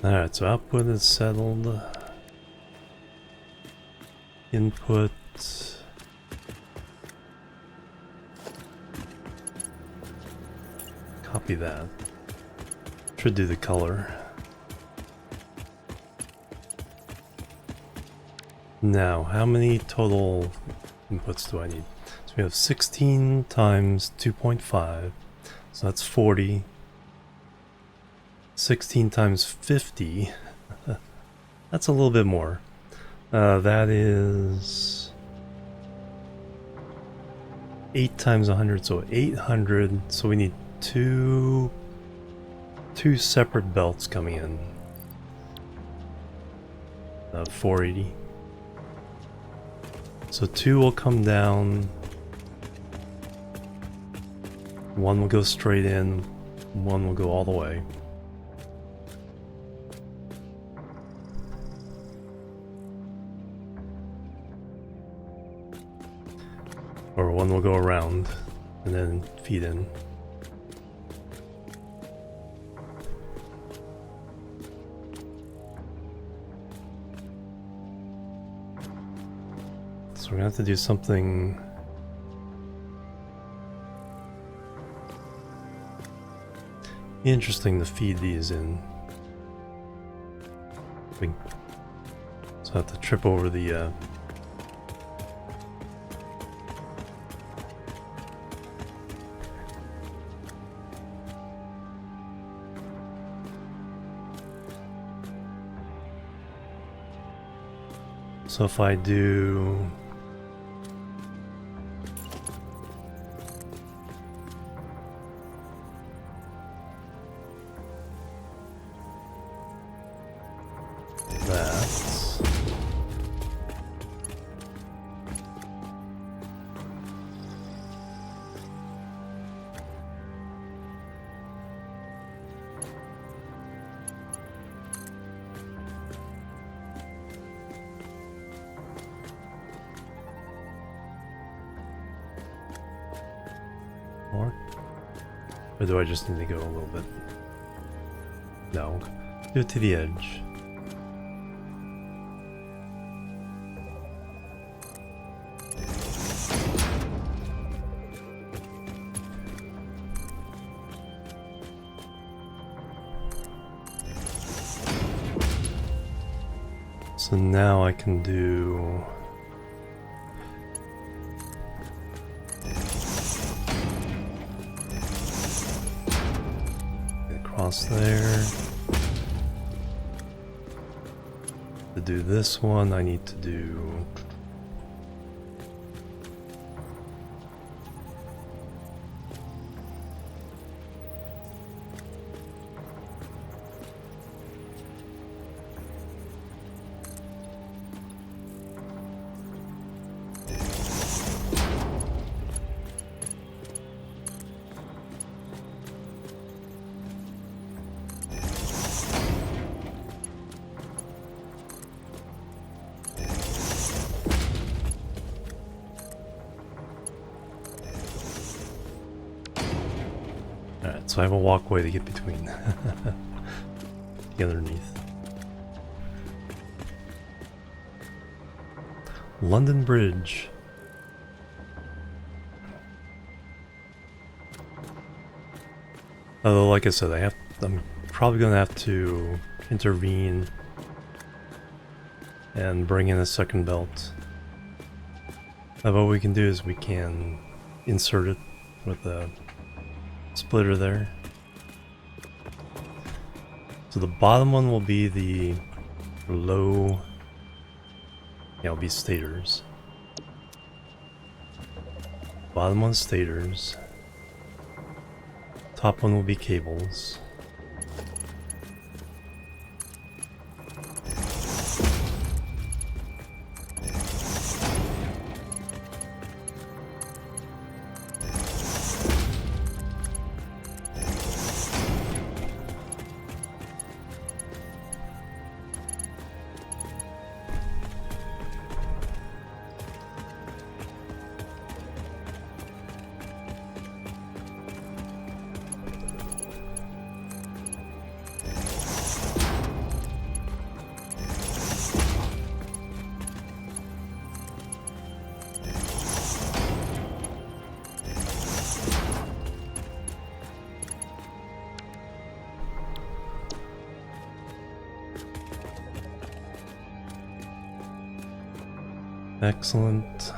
Alright, so output is settled. Input. Copy that. Should do the color. Now, how many total inputs do I need? So So we have 16 times 2.5, so that's 40. 16 times 50, that's a little bit more. That is 8 times 100, so 800. So we need two separate belts coming in. 480. So 2 will come down. 1 will go straight in. 1 will go all the way. Or 1 will go around and then feed in. So we're gonna have to do something interesting to feed these in. So I have to trip over the so if I do that, or do I just need to go a little bit? No, do it to the edge. So now I can do across there. To do this one, I need to do Alright, so I have a walkway to get between the underneath. London Bridge. Although, like I said, I'm probably gonna have to intervene and bring in a second belt. But what we can do is we can insert it with a splitter there. So the bottom one will be the low, yeah, it'll be stators. Bottom one's stators. Top one will be cables. Excellent.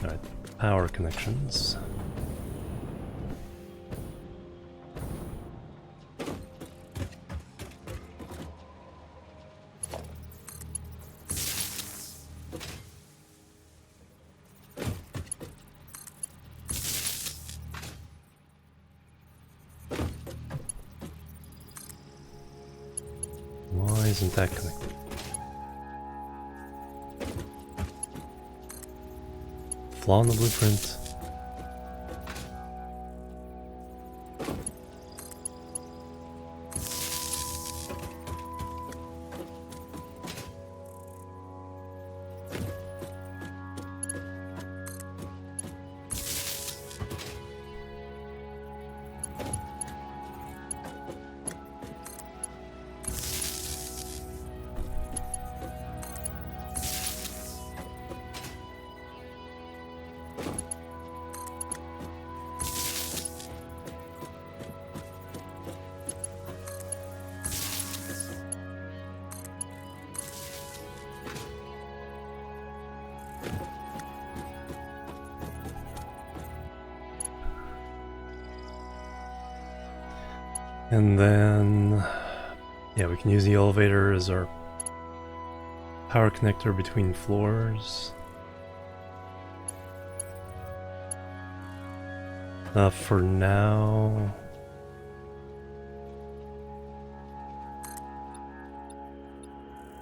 Alright, power connections. Why isn't that connected? Flaw in the blueprint. And then, yeah, we can use the elevator as our power connector between floors. For now,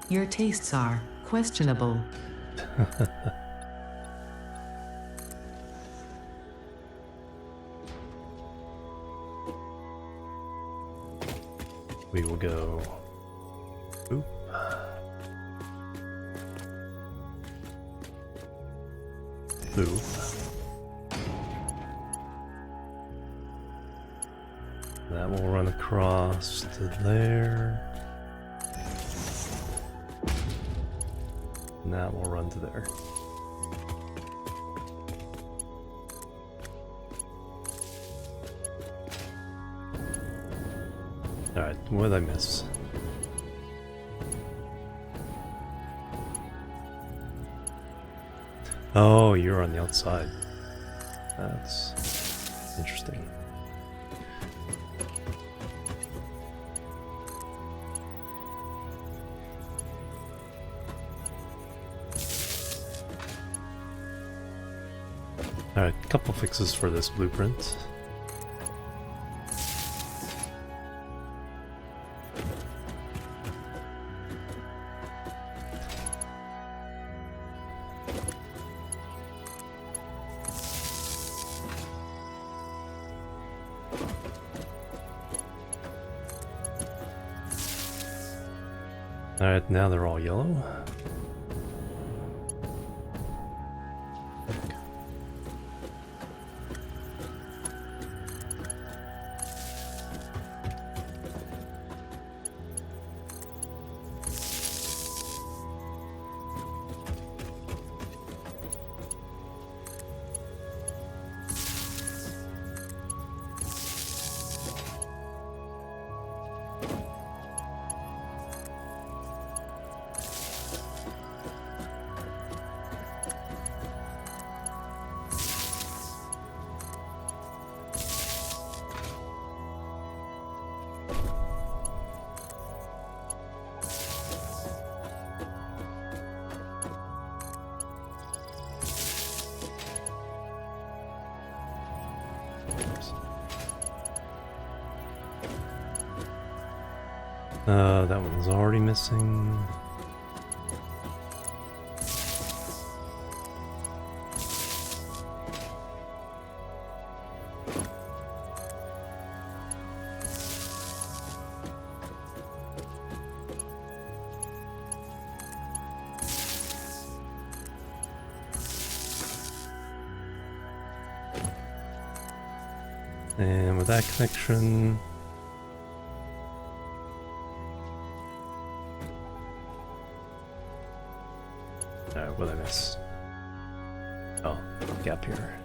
Your tastes are questionable. we will go. Oop. Oop. That will run across to there. And that will run to there. Alright, what did I miss? Oh, you're on the outside. That's interesting. Alright, couple fixes for this blueprint. Alright, now they're all yellow. That one's already missing. And with that connection, what did I miss? Oh, gap here.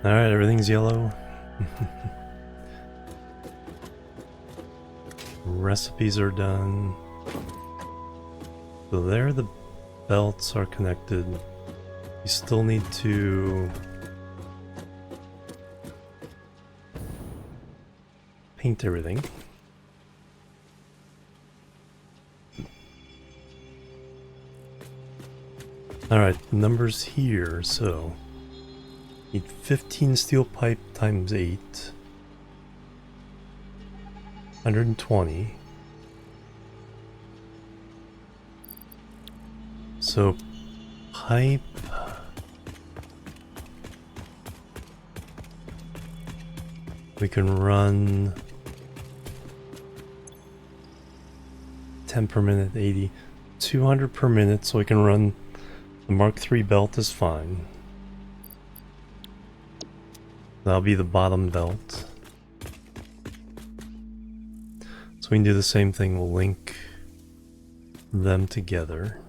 Alright, everything's yellow. recipes are done. So there the belts are connected. You still need to paint everything. Alright, numbers here, so need 15 steel pipe times 8. 120. So pipe, we can run 10 per minute, 80, 200 per minute, so we can run the Mark III belt is fine. That'll be the bottom belt. So we can do the same thing, we'll link them together.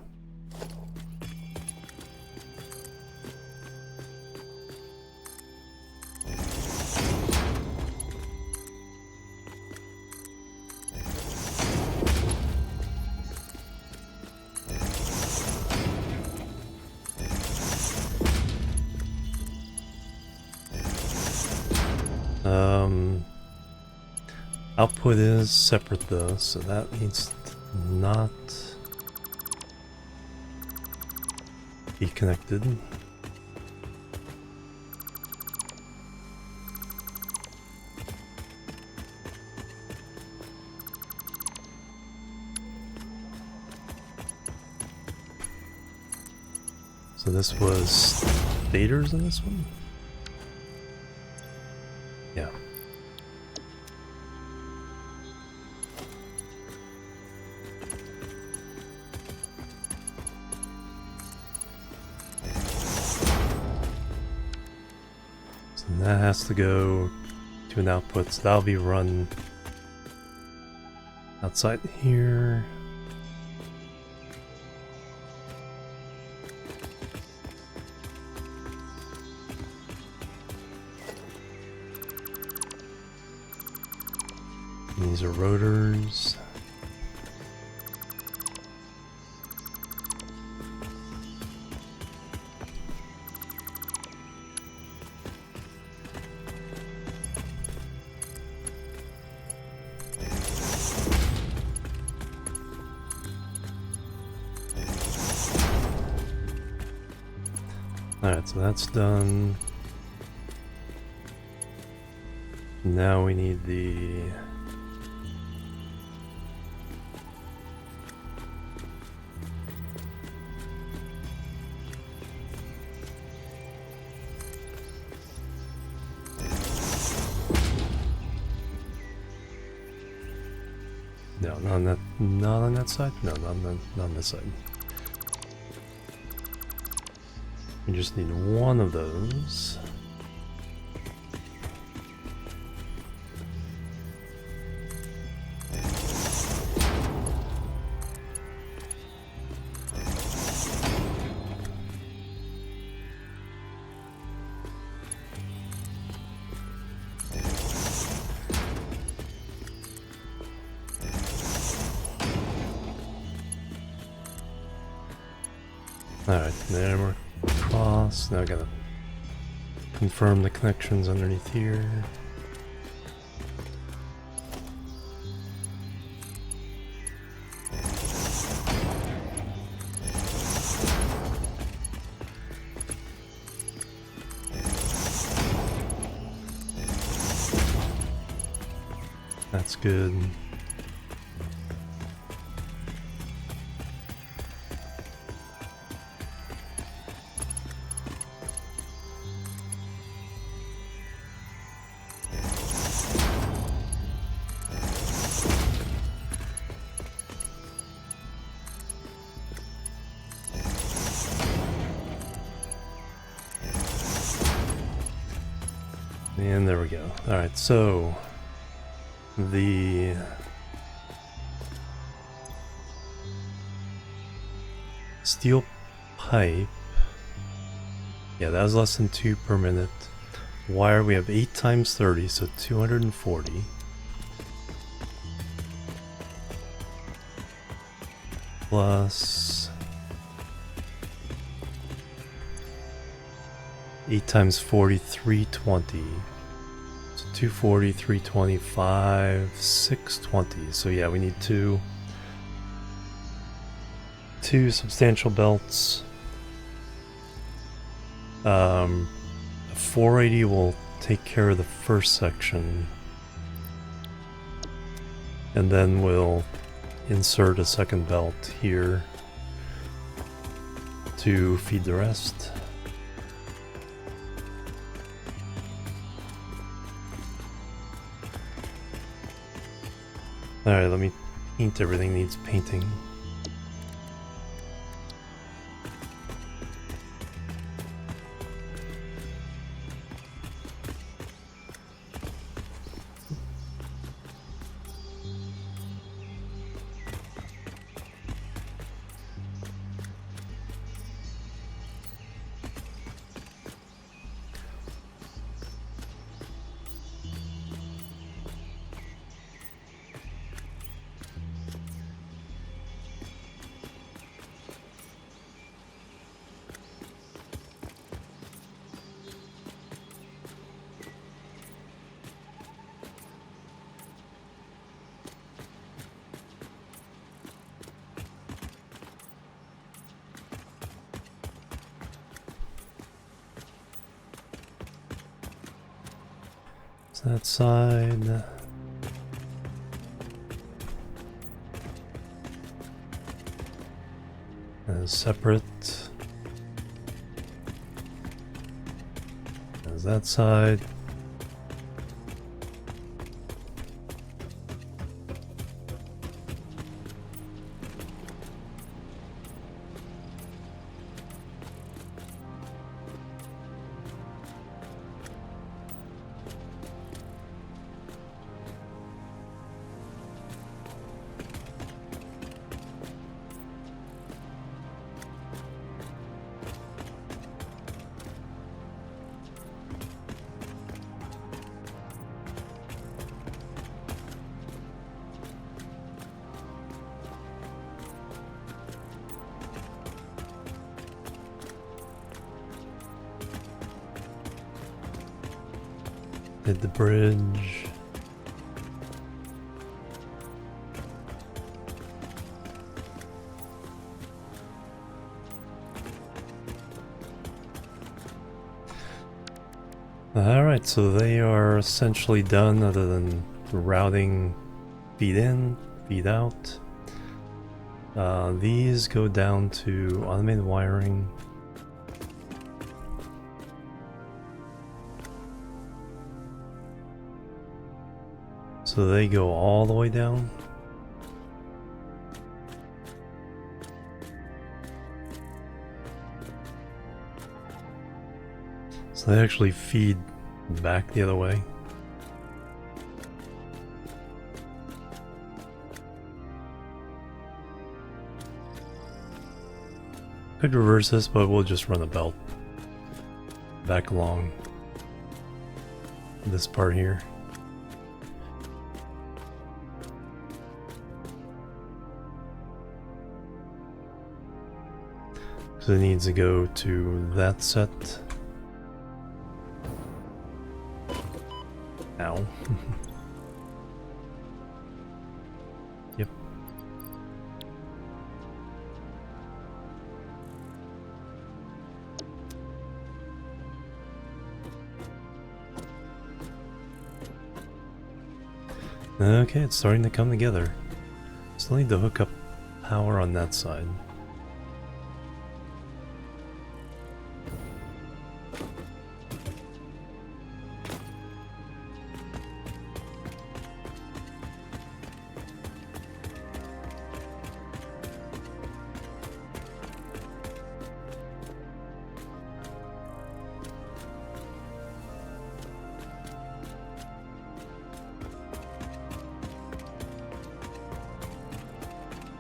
Output is separate though, so that needs to not be connected. So this was stators in this one? Yeah. So that has to go to an output, so that'll be run outside here. These are rotors. Alright, so that's done. Now we need the no, not on that side? No, not on this side. We just need one of those. Alright, there we're across. Now I gotta confirm the connections underneath here. That's good. And there we go. Alright, so the steel pipe, yeah, that was less than 2 per minute. Wire, we have 8 times 30, so 240. plus 8 times 40, 320. So 240, 325, 620. So yeah, we need two substantial belts. 480 will take care of the first section, and then we'll insert a second belt here to feed the rest. Alright, let me paint. Everything needs painting. That side. As separate as that side. Did the bridge. Alright, so they are essentially done other than routing feed in, feed out. These go down to automated wiring. So they go all the way down. So they actually feed back the other way. Could reverse this, but we'll just run a belt back along this part here. So it needs to go to that set. Ow. Yep. Okay, it's starting to come together. Still need to hook up power on that side.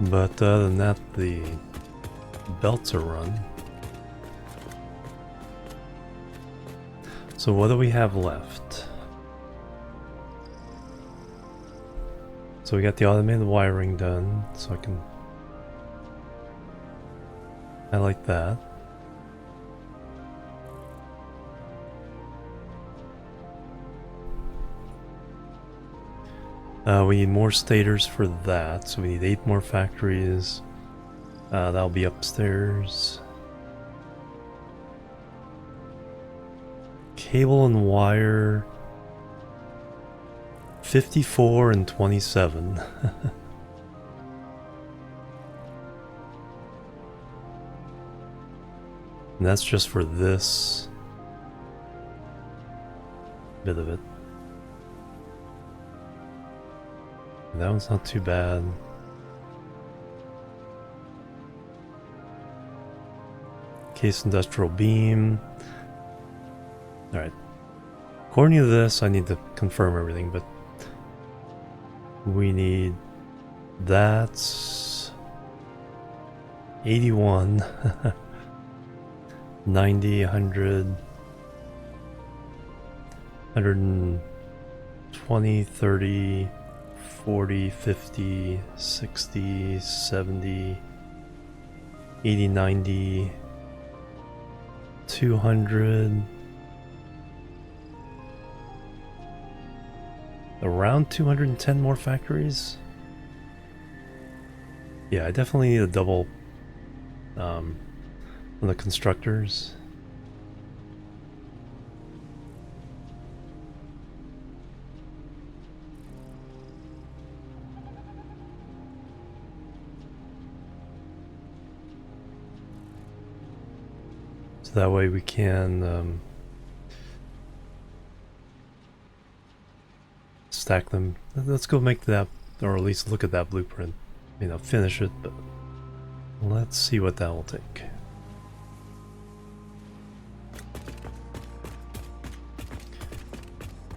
But other than that, the belts are run. So what do we have left? So we got the automated wiring done, so I can I like that. We need more stators for that, so we need 8 more factories. That'll be upstairs. Cable and wire 54 and 27. And that's just for this bit of it. That one's not too bad. Case industrial beam. Alright. According to this, I need to confirm everything, but we need that's 81, 90, 100, 120, 30, 40, 50, 60, 70, 80, 90, 200, around 210 more factories. Yeah, I definitely need a double on the constructors. So that way we can stack them. Let's go make that, or at least look at that blueprint. You know, finish it, but let's see what that will take.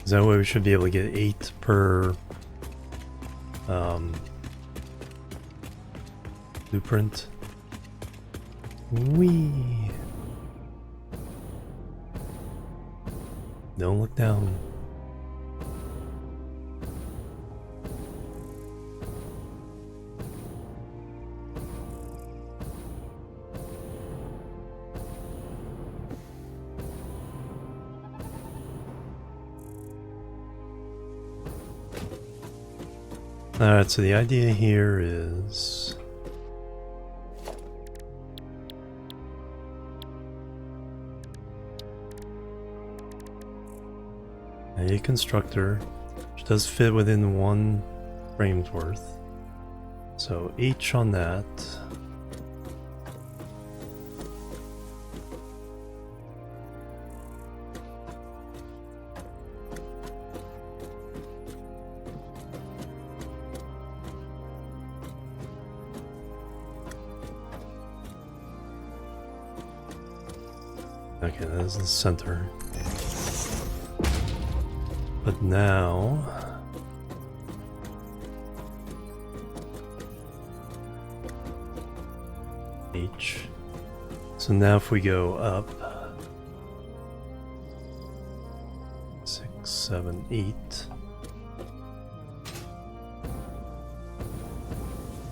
That way we should be able to get 8 per blueprint. Whee! Don't look down. Alright, so the idea here is a constructor, which does fit within 1 frame's worth. So H on that. Okay, that is the center. But now H. So now if we go up 6, 7, 8.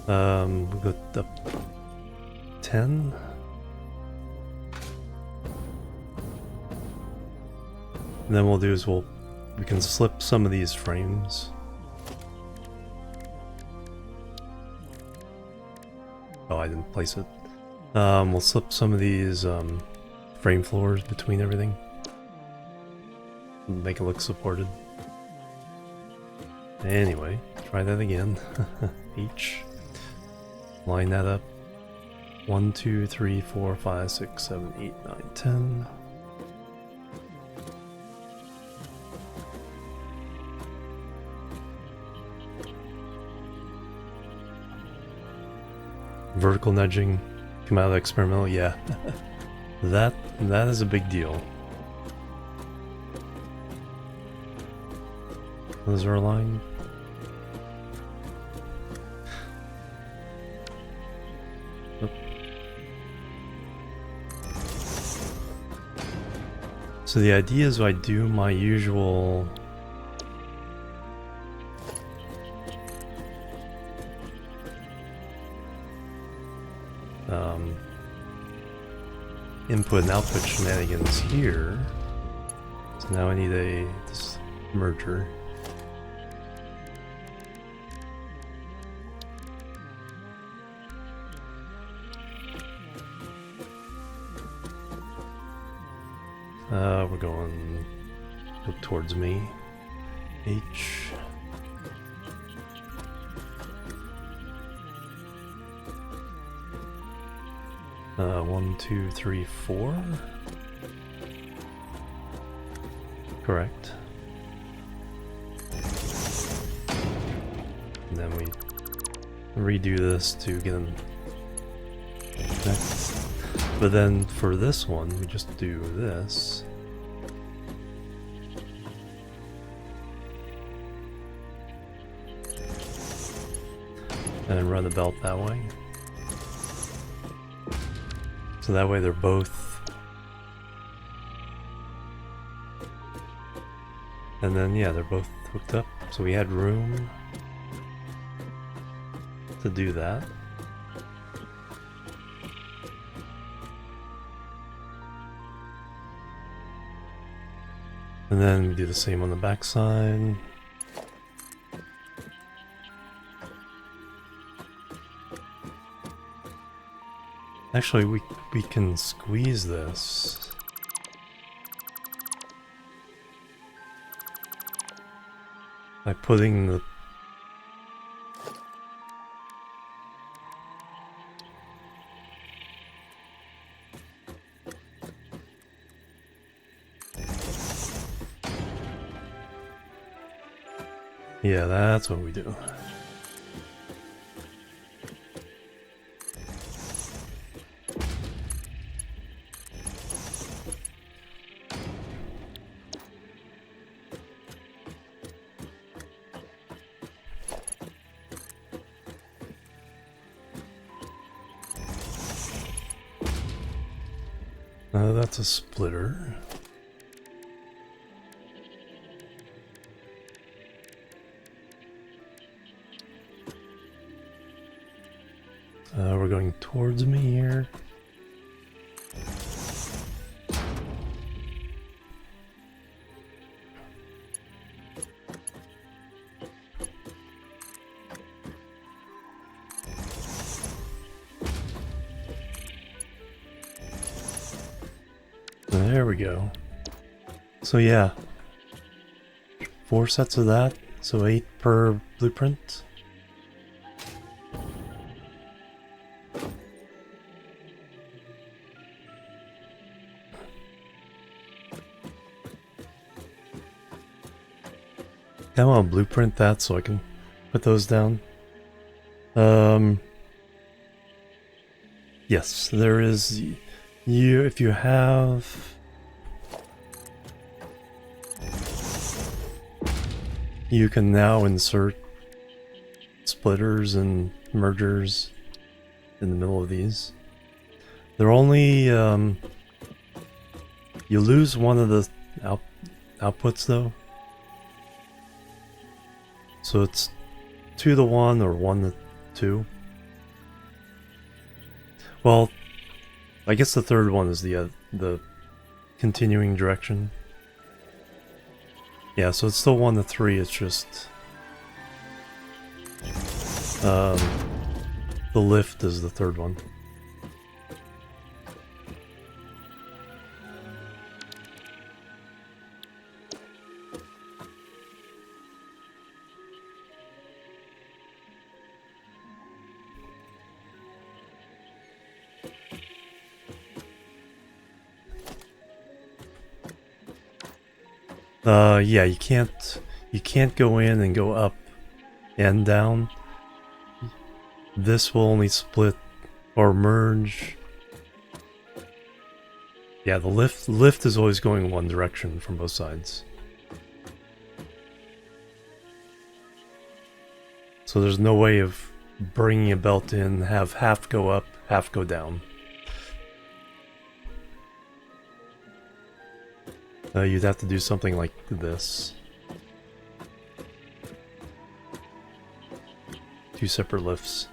We'll go up 10. And then what we'll do is we can slip some of these frames. Oh, I didn't place it. We'll slip some of these frame floors between everything. Make it look supported. Anyway, try that again. H. Line that up. 1, 2, 3, 4, 5, 6, 7, 8, 9, 10. Vertical nudging, come out of the experimental, yeah. that is a big deal. Those are aligned. Oop. So the idea is I do my usual input and output shenanigans here. So now I need this merger. We're going look towards me. H. One, two, three, four. Correct. And then we redo this to get them connect. But then for this one, we just do this. And run the belt that way. So that way they're both. And then yeah, they're both hooked up. So we had room to do that. And then we do the same on the back side. Actually, we can squeeze this. By putting the yeah, that's what we do. That's a splitter. We're going towards me here. There we go. So yeah, 4 sets of that, so 8 per blueprint. I want to blueprint that so I can put those down. Yes, there is. If you have. You can now insert splitters and mergers in the middle of these. They're only. You lose one of the outputs though. So it's 2 to 1 or 1 to 2. Well, I guess the third one is the continuing direction. Yeah, so it's still 1 to 3. It's just the lift is the third one. Yeah, you can't go in and go up and down. This will only split or merge. Yeah, the lift is always going one direction from both sides. So there's no way of bringing a belt in, have half go up, half go down. You'd have to do something like this. 2 separate lifts.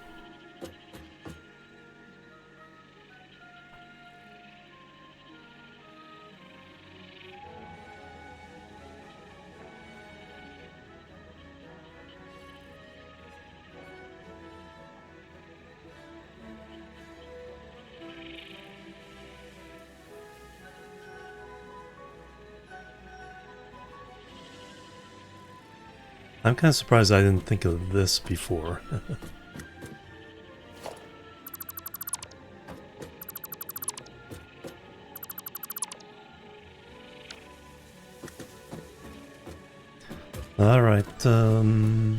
I'm kind of surprised I didn't think of this before. Alright, and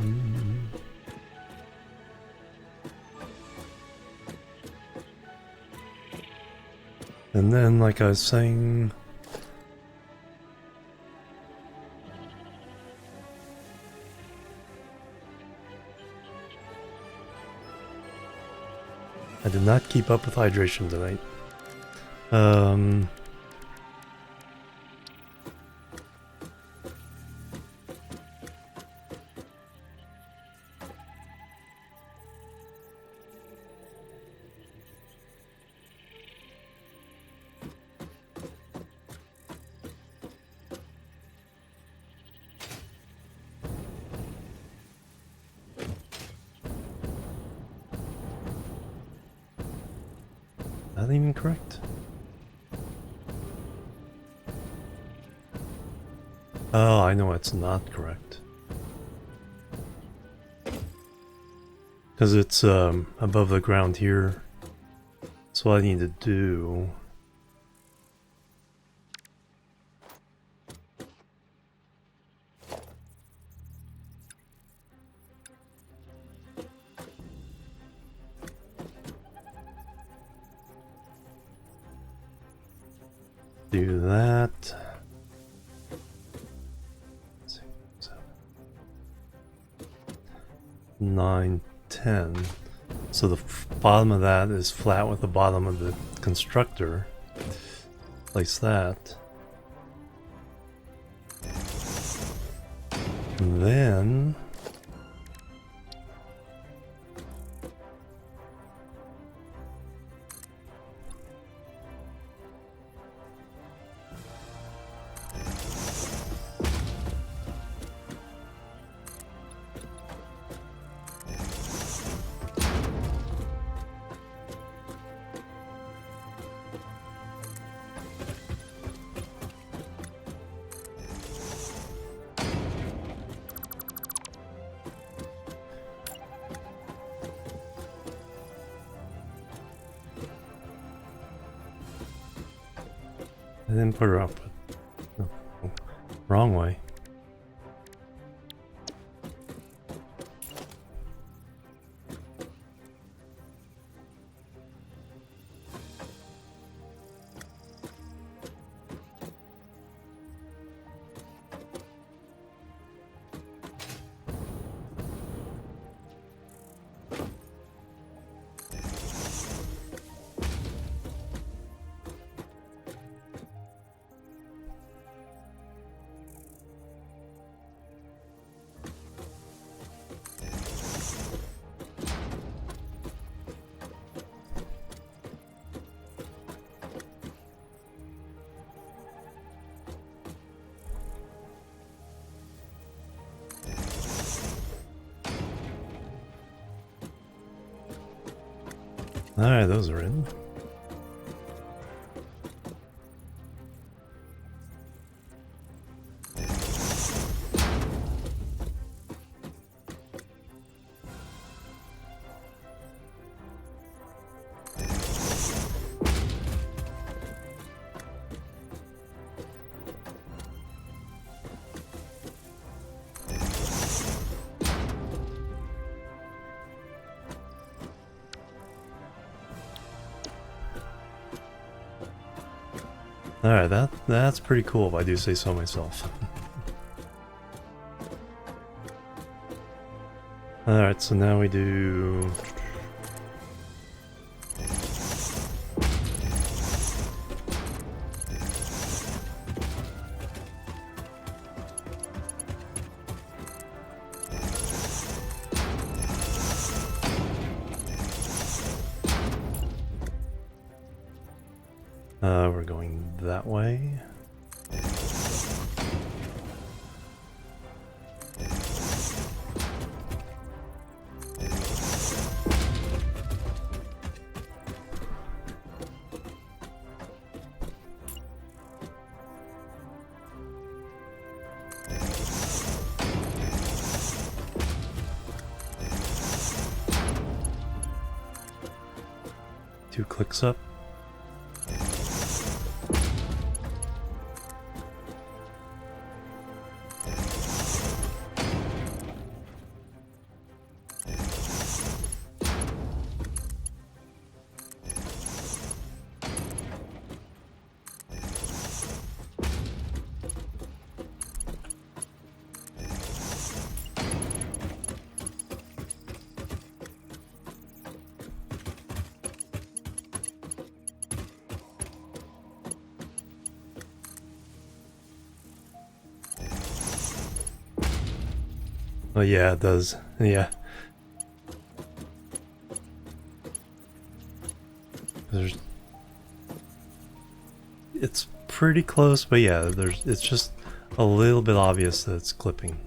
then, like I was saying, I did not keep up with hydration tonight. Not even correct. Oh, I know it's not correct. Because it's above the ground here. So what I need to do... do that. 6, 7, 9, 10. So the bottom of that is flat with the bottom of the constructor. Place that. And then... I didn't put her up. No, wrong way. Alright, those are in. Alright, that's pretty cool if I do say so myself. Alright, so now we do... we're going that way. 2 clicks up. Oh yeah, it does. Yeah. It's pretty close, but yeah, it's just a little bit obvious that it's clipping.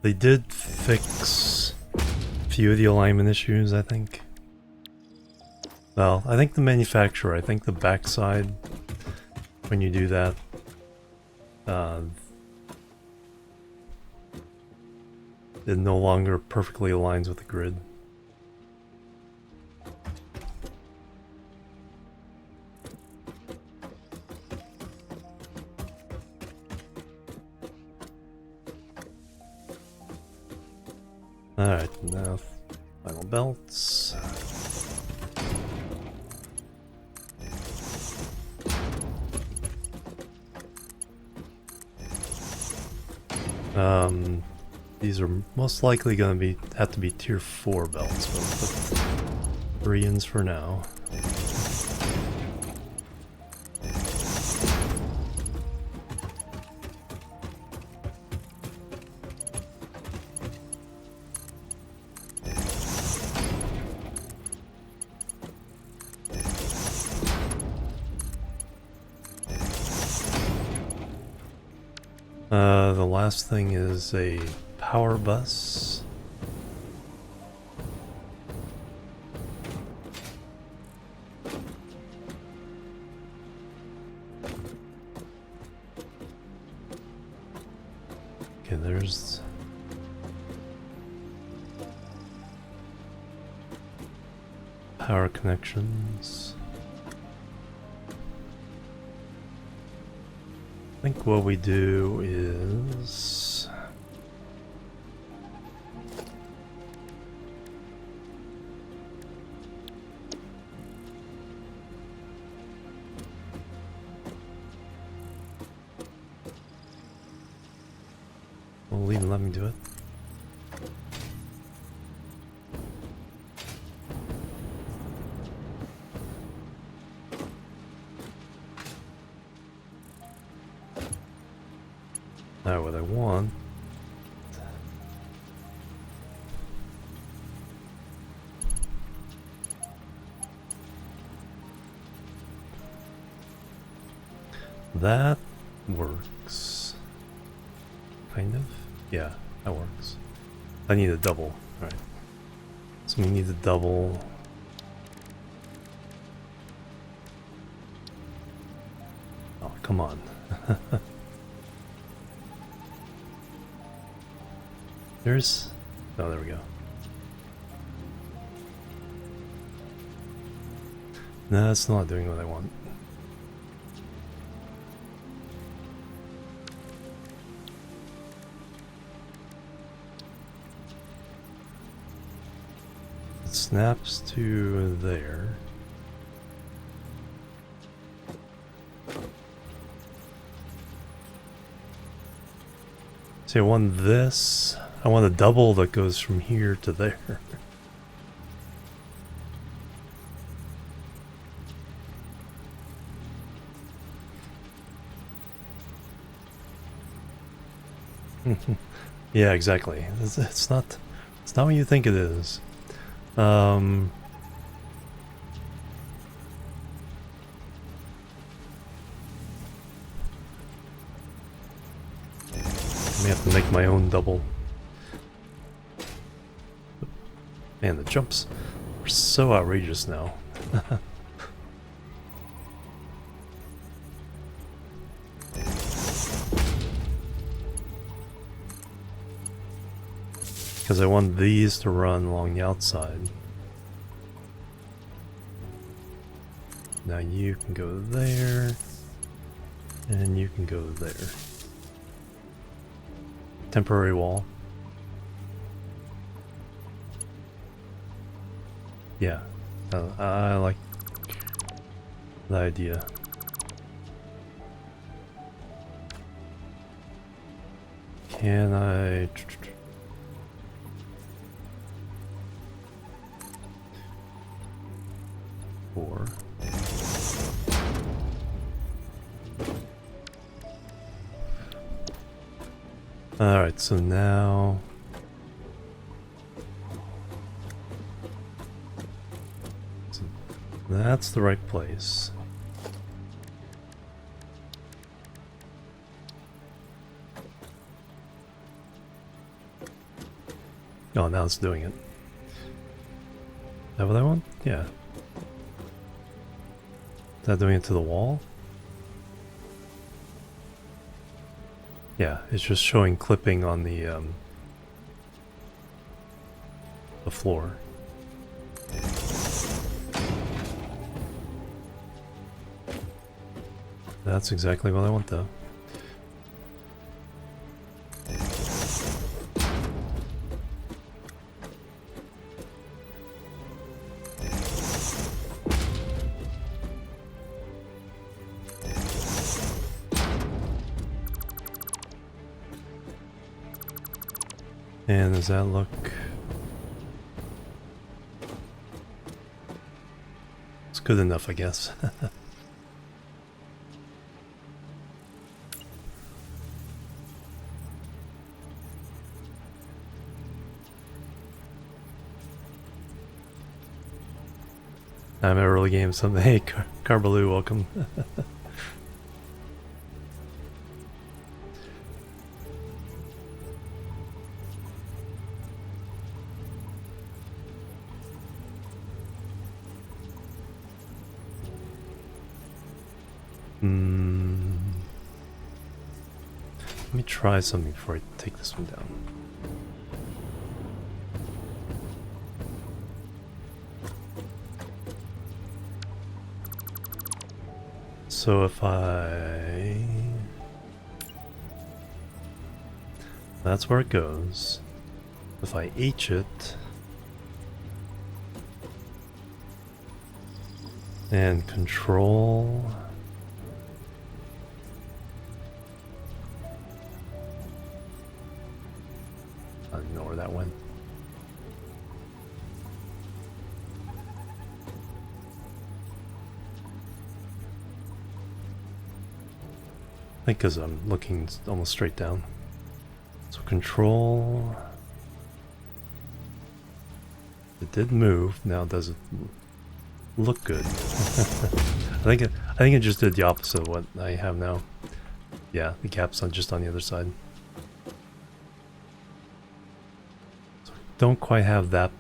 They did fix a few of the alignment issues, I think. Well, I think the manufacturer, I think the backside, when you do that, it no longer perfectly aligns with the grid. Alright, now final belts. These are most likely going to have to be tier 4 belts, but we'll put 3 ins for now. The last thing is a power bus. Okay, there's power connections. I think what we do is we'll even let me do it. Now what I want that works. Kind of? Yeah, that works. I need a double. Alright. So we need a double. Oh, come on. There's... oh, there we go. No, that's not doing what I want. It snaps to there. See, I want this. I want a double that goes from here to there. Yeah, exactly. It's not what you think it is. I may have to make my own double. Man, the jumps are so outrageous now. Because I want these to run along the outside. Now you can go there, and you can go there. Temporary wall. Yeah, I like the idea. Can I... Four. Alright, so now... So that's the right place. Oh, now it's doing it. Is that what I want? Yeah. Is that doing it to the wall? Yeah, it's just showing clipping on the floor. That's exactly what I want, though. And does that look... It's good enough, I guess. I'm at early game something. Hey, Carbaloo, welcome. Let me try something before I take this one down. So if I... That's where it goes. If I H it... And control... I don't know where that went. I think because I'm looking almost straight down. So control... It did move. Now does it look good? I think it just did the opposite of what I have now. Yeah, the cap's just on the other side. So don't quite have that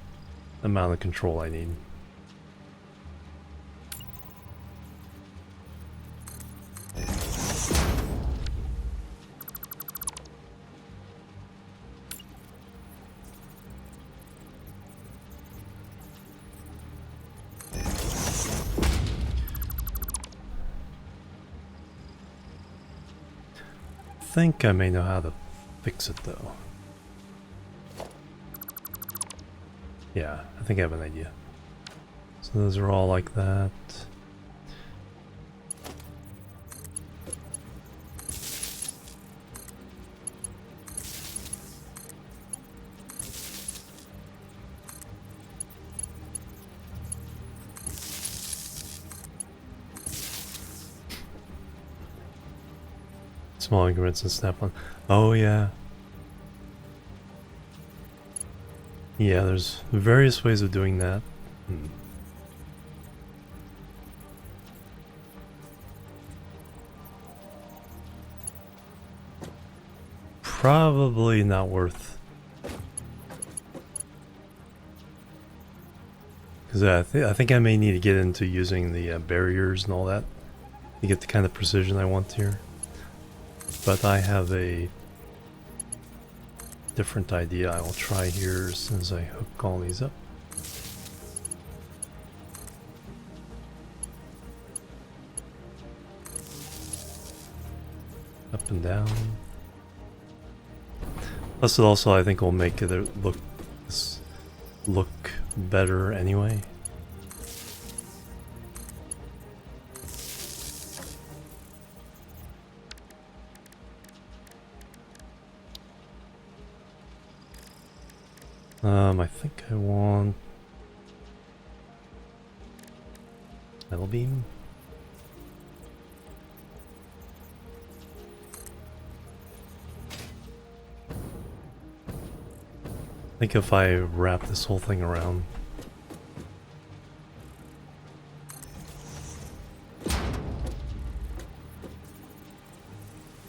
amount of control I need. I think I may know how to fix it though. Yeah, I think I have an idea. So those are all like that. Small increments and snap on. Oh yeah. Yeah, there's various ways of doing that. Probably not worth. Because I think I may need to get into using the barriers and all that to get the kind of precision I want here. But I have a different idea I will try here as soon as I hook all these up. Up and down. Plus it also, I think, will make it look better anyway. I think I want metal beam. I think if I wrap this whole thing around.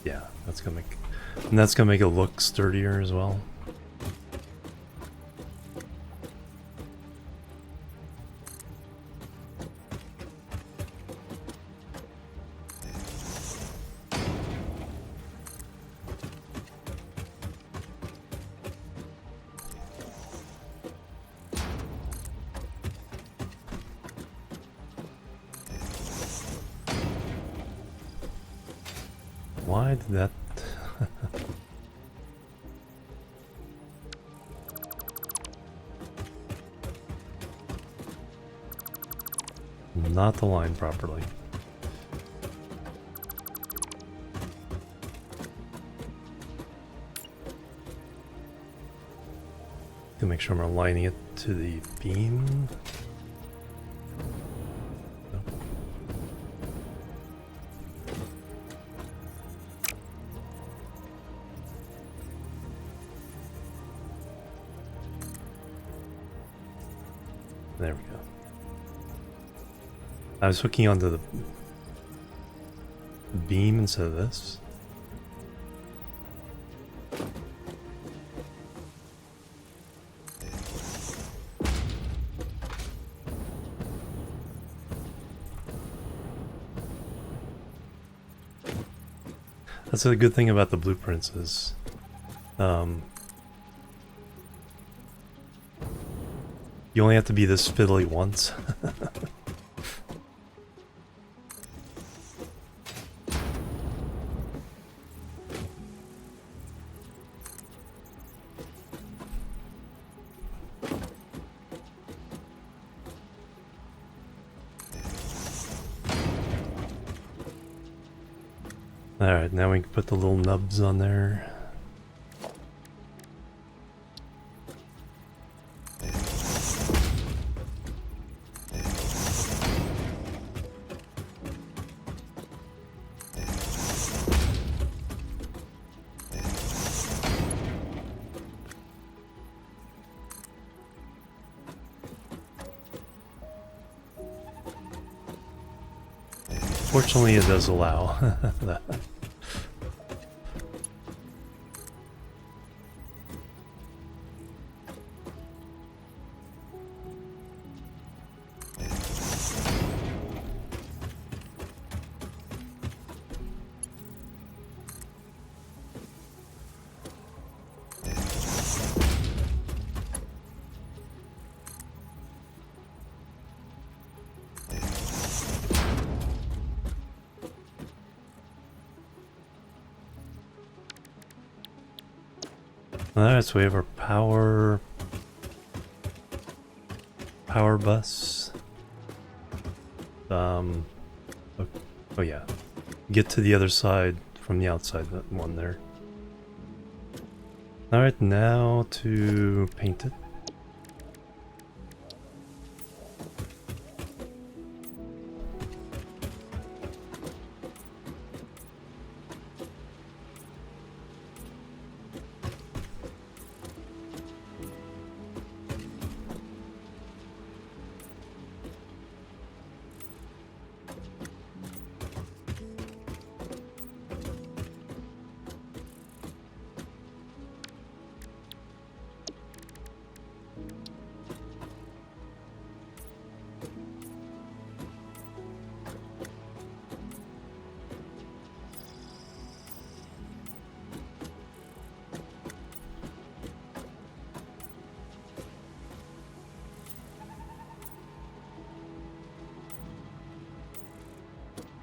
Yeah, that's gonna make it look sturdier as well. Why did that... not align properly. To make sure I'm aligning it to the beam. There we go. I was hooking onto the beam instead of this. That's a good thing about the blueprints is you only have to be this fiddly once. Alright, now we can put the little nubs on there. Fortunately, it does allow that. Alright, so we have our power bus. Oh yeah. Get to the other side from the outside, that one there. Alright, now to paint it.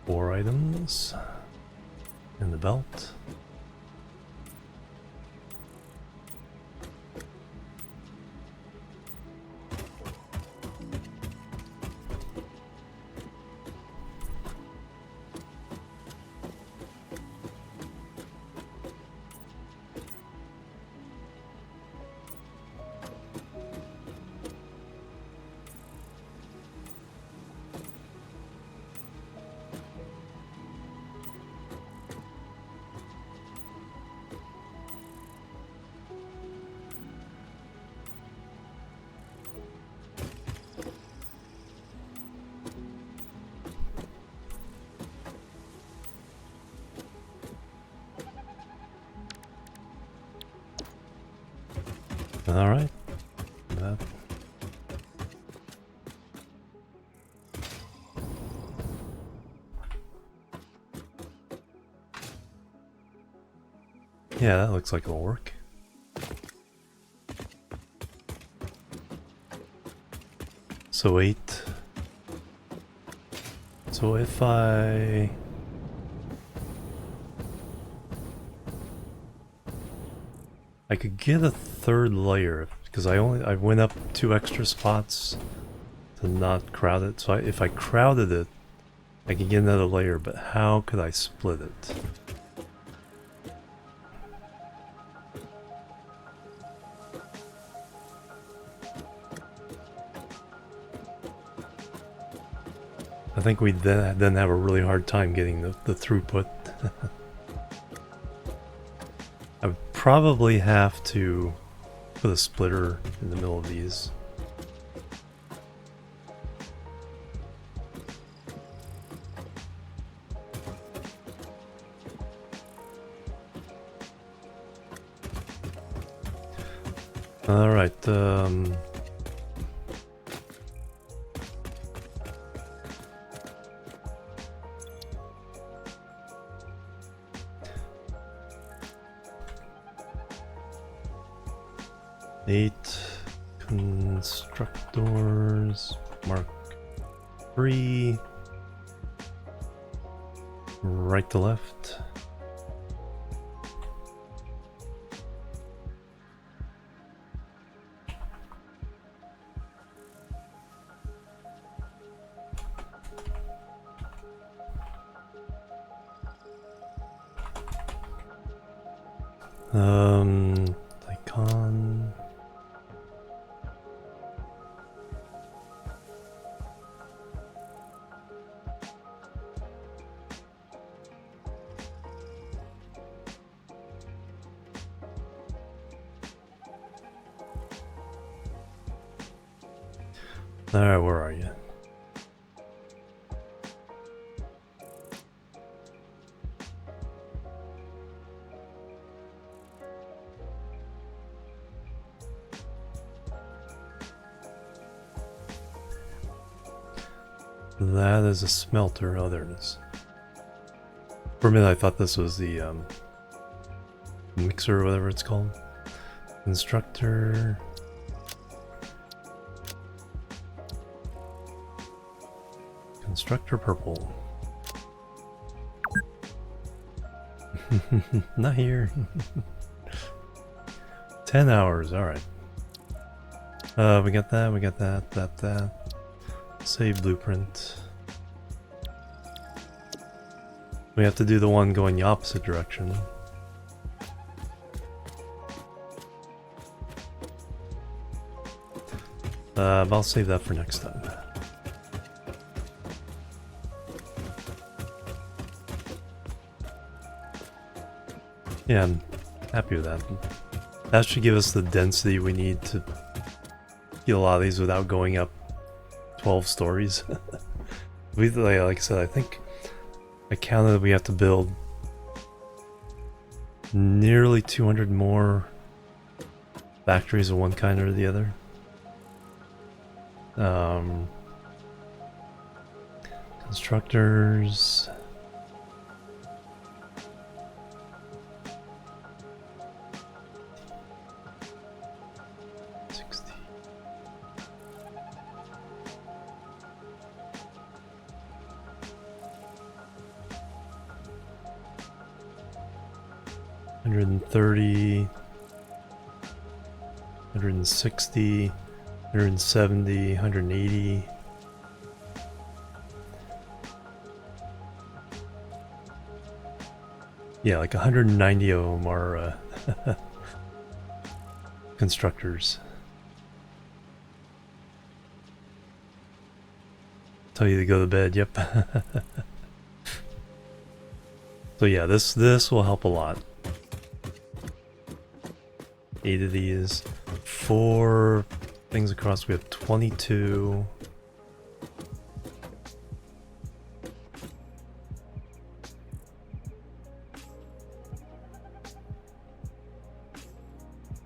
4 items in the belt. All right. That. Yeah, that looks like it'll work. So 8. So if I could get a 3rd layer because I went up 2 extra spots to not crowd it. So if I crowded it, I could get another layer, but how could I split it? I think we'd then have a really hard time getting the throughput. I would probably have to put a splitter in the middle of these. All right. Eight constructors, Mark 3, right to left. Icon. Alright, where are you? That is a smelter. Oh, there it is. For a minute I thought this was the mixer or whatever it's called. Constructor. Constructor purple. Not here. 10 hours, alright. We got that, that. Save blueprint. We have to do the one going the opposite direction. But I'll save that for next time. Yeah, I'm happy with that. That should give us the density we need to get a lot of these without going up 12 stories. Like I said, I think I counted we have to build nearly 200 more factories of one kind or the other. Constructors. 130, 160, 170, 180. Yeah, like 190 of them are constructors. Tell you to go to bed, yep. So yeah, this will help a lot. 8 of these. 4 things across, we have 22.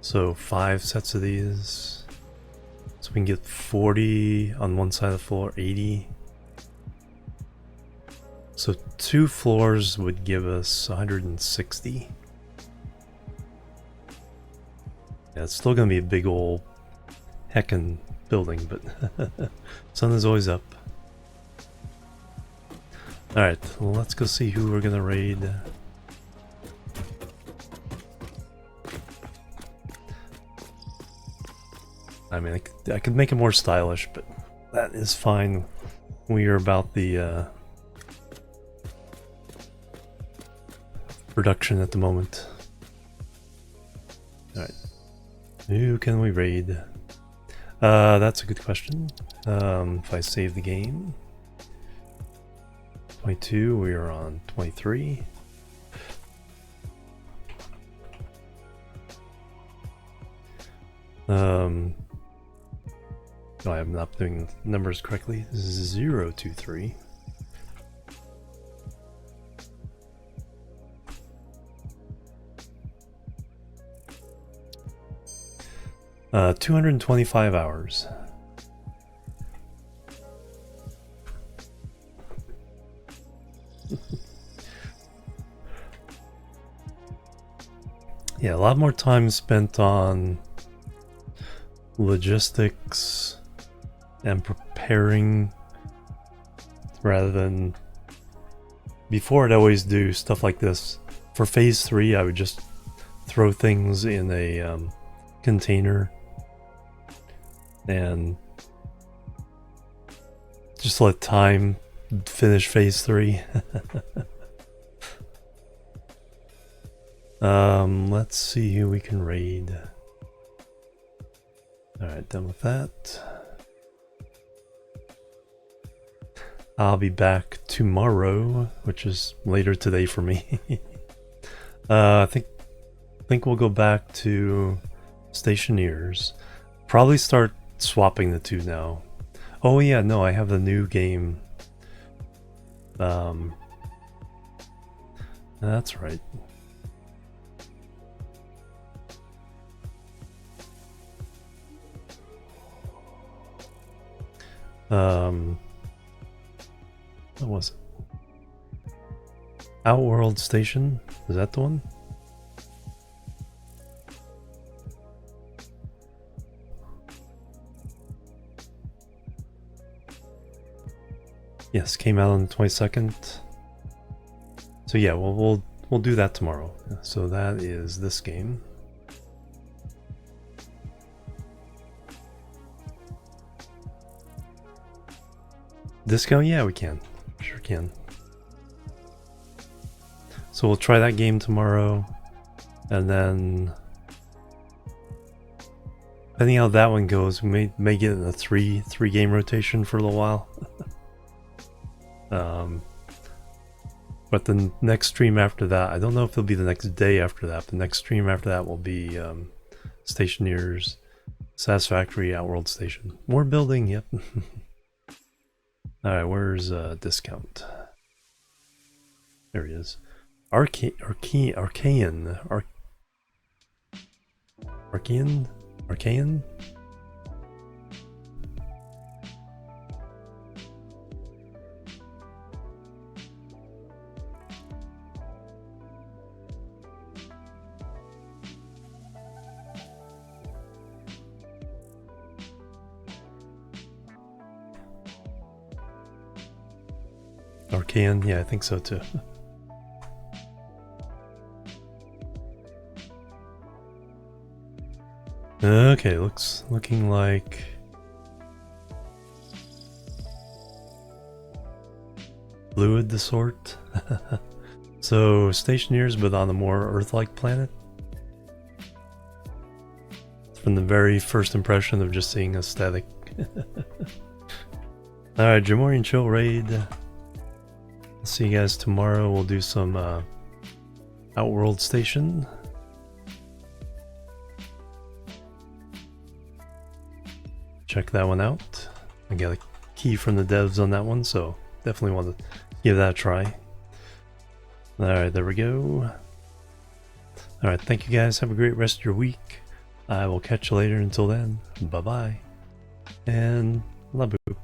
So 5 sets of these. So we can get 40 on one side of the floor, 80. So 2 floors would give us 160. Yeah, it's still gonna be a big old heckin' building, but sun is always up. Alright, well, let's go see who we're gonna raid. I mean, I could make it more stylish, but that is fine. We are about the production at the moment. Alright. Who can we raid? That's a good question. If I save the game. 22, we are on 23. No, I am not doing numbers correctly. 023. Uh, 225 hours. Yeah, a lot more time spent on logistics and preparing rather than before. I'd always do stuff like this. For phase 3, I would just throw things in a container and just let time finish phase 3. Let's see who we can raid. Alright, done with that. I'll be back tomorrow, which is later today for me. I think we'll go back to Stationeers. Probably start swapping the two now. Oh yeah, no, I have the new game. That's right. What was it? Outworld Station? Is that the one? Yes, came out on the 22nd. So yeah, we'll do that tomorrow. So that is this game. Discount? Yeah, we can. Sure can. So we'll try that game tomorrow, and then depending how that one goes, we may get in a three game rotation for a little while. But the next stream after that, I don't know if it'll be the next day after that. The next stream after that will be Stationeers, Satisfactory, Outworld Station. More building, yep. Alright, where's Discount? There he is. Arcane? Arcane? Yeah, I think so too. Okay, looking like fluid to sort. So stationeers, but on a more Earth-like planet. From the very first impression of just seeing a static. Alright, Jimorian chill raid. I'll see you guys tomorrow. We'll do some Outworld Station. Check that one out. I got a key from the devs on that one, so definitely want to give that a try. Alright, there we go. Alright, thank you guys. Have a great rest of your week. I will catch you later. Until then, bye-bye. And love you.